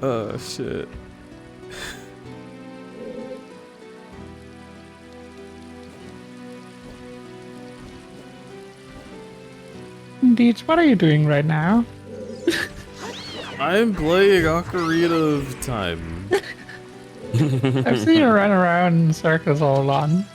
S2: Oh shit.
S13: Deej, what are you doing right now?
S2: I'm playing Ocarina of Time.
S13: I've seen you run around in circles all along.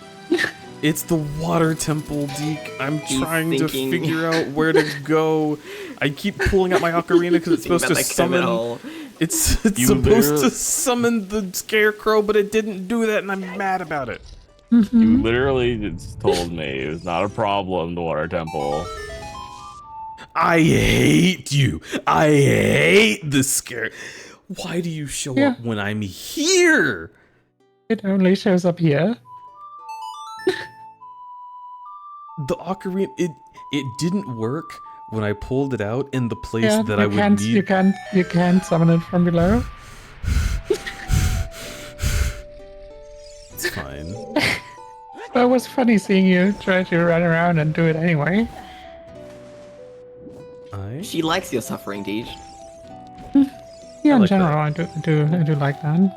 S2: It's the water temple, Deke. I'm trying to figure out where to go. I keep pulling out my ocarina because it's supposed to summon. It's supposed to summon the scarecrow, but it didn't do that, and I'm mad about it.
S1: You literally just told me it was not a problem, the water temple.
S2: I hate you. I hate the scare. Why do you show up when I'm here?
S13: It only shows up here.
S2: The ocarina, it didn't work when I pulled it out in the place that I would need.
S13: You can't summon it from below.
S2: It's fine.
S13: But it was funny seeing you try to run around and do it anyway.
S9: She likes your suffering, Deej.
S13: Yeah, in
S2: like
S13: general, I do like that.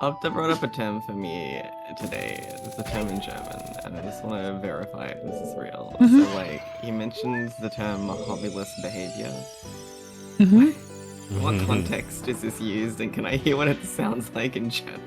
S9: Opta brought up a term for me today. It's a term in German, and I just want to verify if this is real. So, like, he mentions the term hobbyless behavior. What context is this used, and can I hear what it sounds like in German?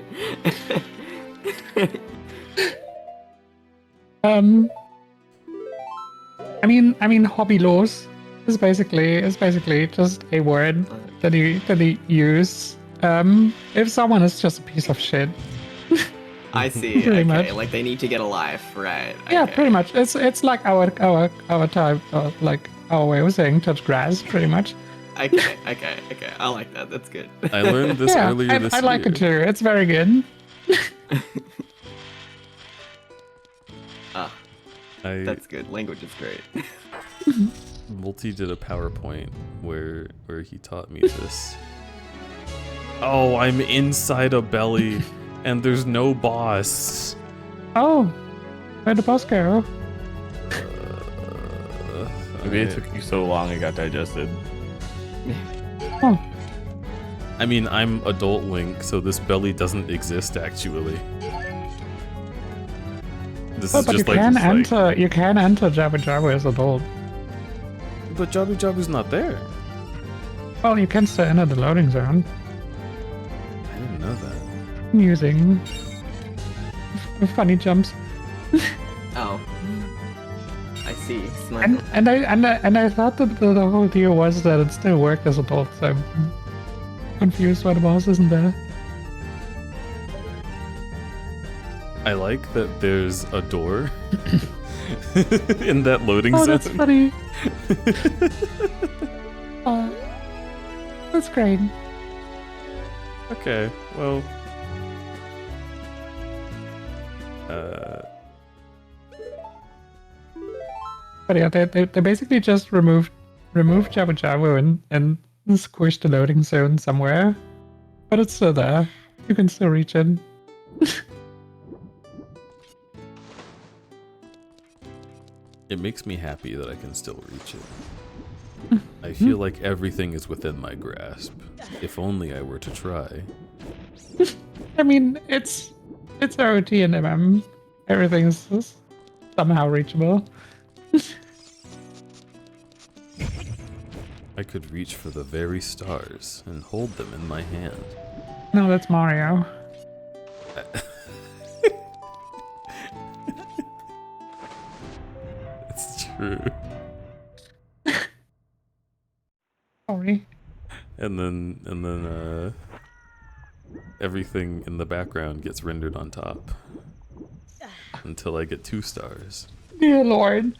S13: I mean, hobbylos is basically just a word that you use if someone is just a piece of shit.
S9: I see.
S13: Pretty
S9: Okay,
S13: much.
S9: like they need to get a life, right?
S13: Yeah,
S9: Okay.
S13: pretty much. It's like our type, like our way of saying touch grass, pretty much.
S9: Okay. I like that. That's good.
S2: I learned this earlier this
S13: I
S2: year.
S13: like it too. It's very good.
S9: That's good. Language is great.
S2: Multi did a PowerPoint where he taught me this. Oh, I'm inside a belly, and there's no boss.
S13: Oh, where'd the boss go?
S1: Maybe it took you so long it got digested.
S13: Oh.
S2: I mean, I'm adult Link, so this belly doesn't exist actually. This is
S13: But
S2: just
S13: you
S2: like
S13: can
S2: this,
S13: enter. You can enter Jabu Jabu as adult.
S2: But Jabu Jabu's not there.
S13: Well, you can still enter the loading zone
S2: I didn't know that.
S13: using funny jumps.
S9: Oh. I see. Smart.
S13: And I thought that the whole deal was that it still worked as adult. So I'm confused why the boss isn't there.
S2: I like that there's a door in that loading
S13: Oh,
S2: zone.
S13: that's funny. That's great.
S2: Okay, well.
S13: But yeah, they basically just removed Jabu Jabu and squished the loading zone somewhere. But it's still there. You can still reach it.
S2: It makes me happy that I can still reach it. I feel like everything is within my grasp. If only I were to try.
S13: I mean, it's ROT and MM. Everything's somehow reachable.
S2: I could reach for the very stars and hold them in my hand.
S13: No, that's Mario.
S2: It's true.
S13: Sorry.
S2: And then everything in the background gets rendered on top until I get 2 stars.
S13: Dear Lord.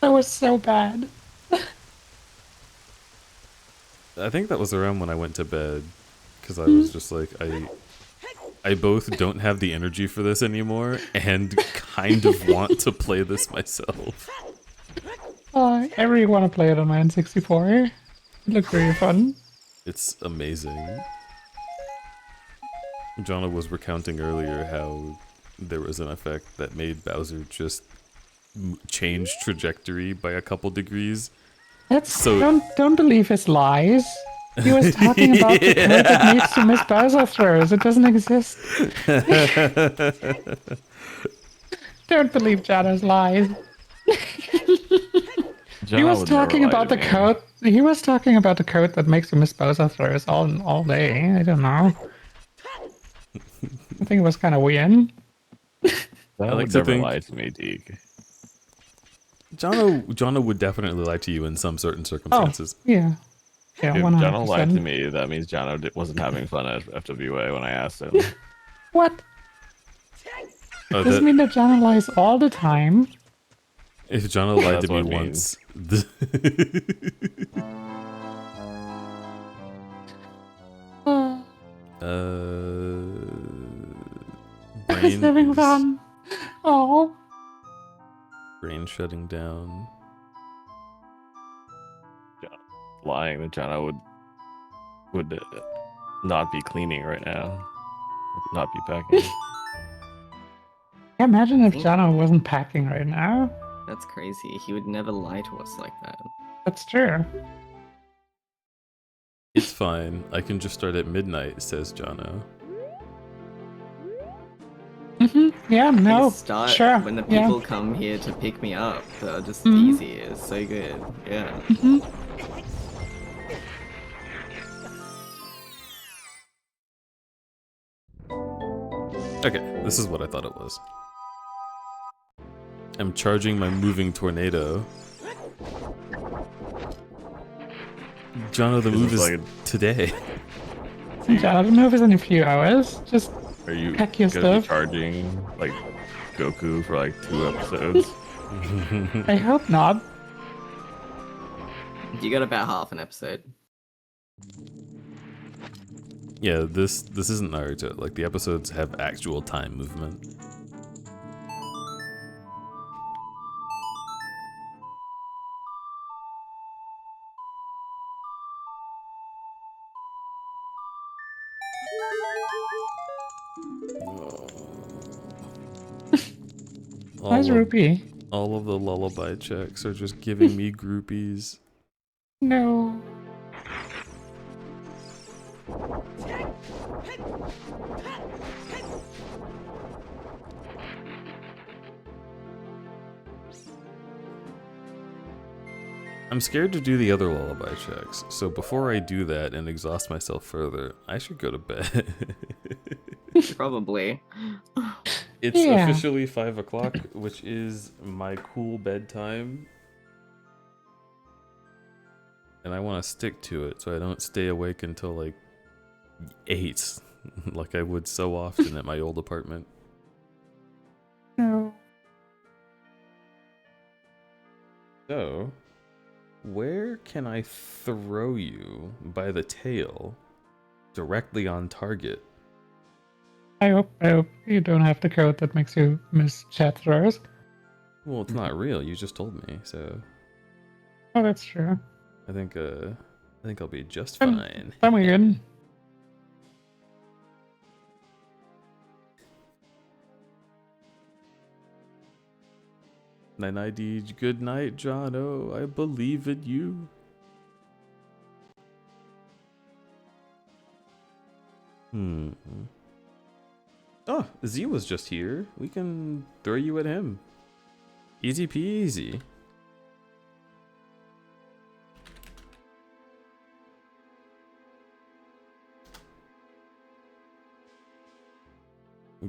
S13: That was so bad.
S2: I think that was around when I went to bed, because I was just like, I both don't have the energy for this anymore and kind of want to play this myself.
S13: I really want to play it on my N64. It looked very fun.
S2: It's amazing. Jonna was recounting earlier how there was an effect that made Bowser just change trajectory by a couple degrees.
S13: Don't believe his lies. He was talking about the code that makes you miss Bowser throws. It doesn't exist. Don't believe Jano's lies. He was talking about the code. He was talking about the code that makes you miss Bowser throws all day. I don't know. I think it was kind of weird.
S1: I like to never lie to me, Deke.
S2: Jono would definitely lie to you in some certain circumstances.
S13: Oh, yeah. Yeah,
S1: if
S13: 100%.
S1: Jono lied to me, that means Jono wasn't having fun at FWA when I asked him.
S13: What?
S2: Oh,
S13: Doesn't mean that Jono lies all the time.
S2: If Jono lied to me once...
S13: He's having fun. Oh.
S2: Brain shutting down.
S1: Lying that Jono would not be cleaning right now. Not be packing.
S13: Yeah, imagine if Jono wasn't packing right now.
S9: That's crazy. He would never lie to us like that.
S13: That's true.
S2: It's fine. I can just start at midnight, says Jono.
S13: Yeah, no.
S9: Start
S13: sure.
S9: when the
S13: yeah.
S9: people come here to pick me up. They're just easy. It's so good. Yeah.
S2: Okay, this is what I thought it was. I'm charging my moving tornado. Jono, the move is like today.
S13: Jono, the move is in a few hours. Just
S1: Are you
S13: pack your
S1: gonna be
S13: stuff.
S1: charging like Goku for like 2 episodes?
S13: I hope not.
S9: You got about half an episode.
S2: Yeah, this isn't Naruto. Like, the episodes have actual time movement.
S13: How's Rupee?
S2: All of the lullaby checks are just giving me groupies.
S13: No.
S2: I'm scared to do the other lullaby checks, so before I do that and exhaust myself further, I should go to bed.
S9: Probably.
S2: It's officially 5 o'clock, which is my cool bedtime. And I want to stick to it so I don't stay awake until like 8, like I would so often at my old apartment.
S13: No.
S2: So, where can I throw you by the tail directly on target?
S13: I hope you don't have the code that makes you miss chat throws.
S2: Well, it's not real. You just told me, so
S13: Oh, that's true.
S2: I think I'll be just fine.
S13: Then we're good.
S2: Night, good night, Jono. I believe in you. Oh, Z was just here. We can throw you at him. Easy peasy.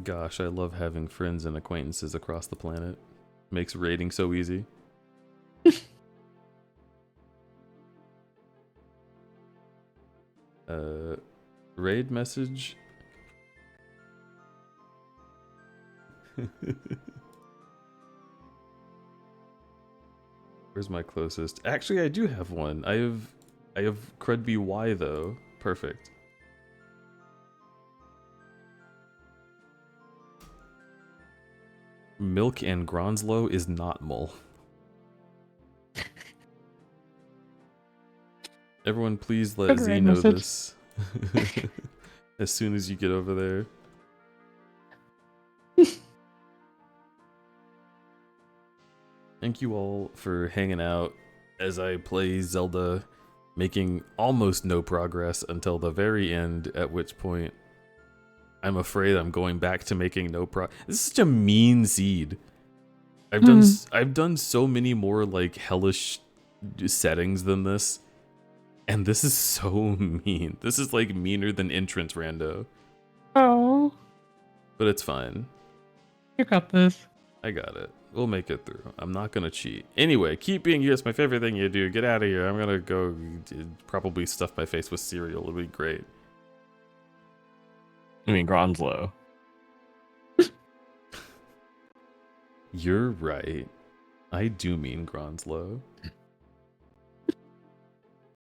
S2: Gosh, I love having friends and acquaintances across the planet. Makes raiding so easy. Raid message. Where's my closest? Actually, I do have one. I have crudberry though. Perfect. Milk and Gronslow is not Mole. Everyone, please let
S13: Good
S2: Z
S13: raid
S2: know
S13: message.
S2: this as soon as you get over there. Thank you all for hanging out as I play Zelda, making almost no progress until the very end, at which point I'm afraid I'm going back to making no progress. This is such a mean seed. I've done so many more like hellish settings than this, and this is so mean. This is like meaner than entrance rando.
S13: Oh,
S2: But it's fine.
S13: you got this.
S2: I got it. We'll make it through. I'm not gonna cheat. Anyway, keep being you. It's my favorite thing you do. Get out of here. I'm gonna go probably stuff my face with cereal. It'll be great.
S1: I mean, Gronslow.
S2: You're right. I do mean Gronslow.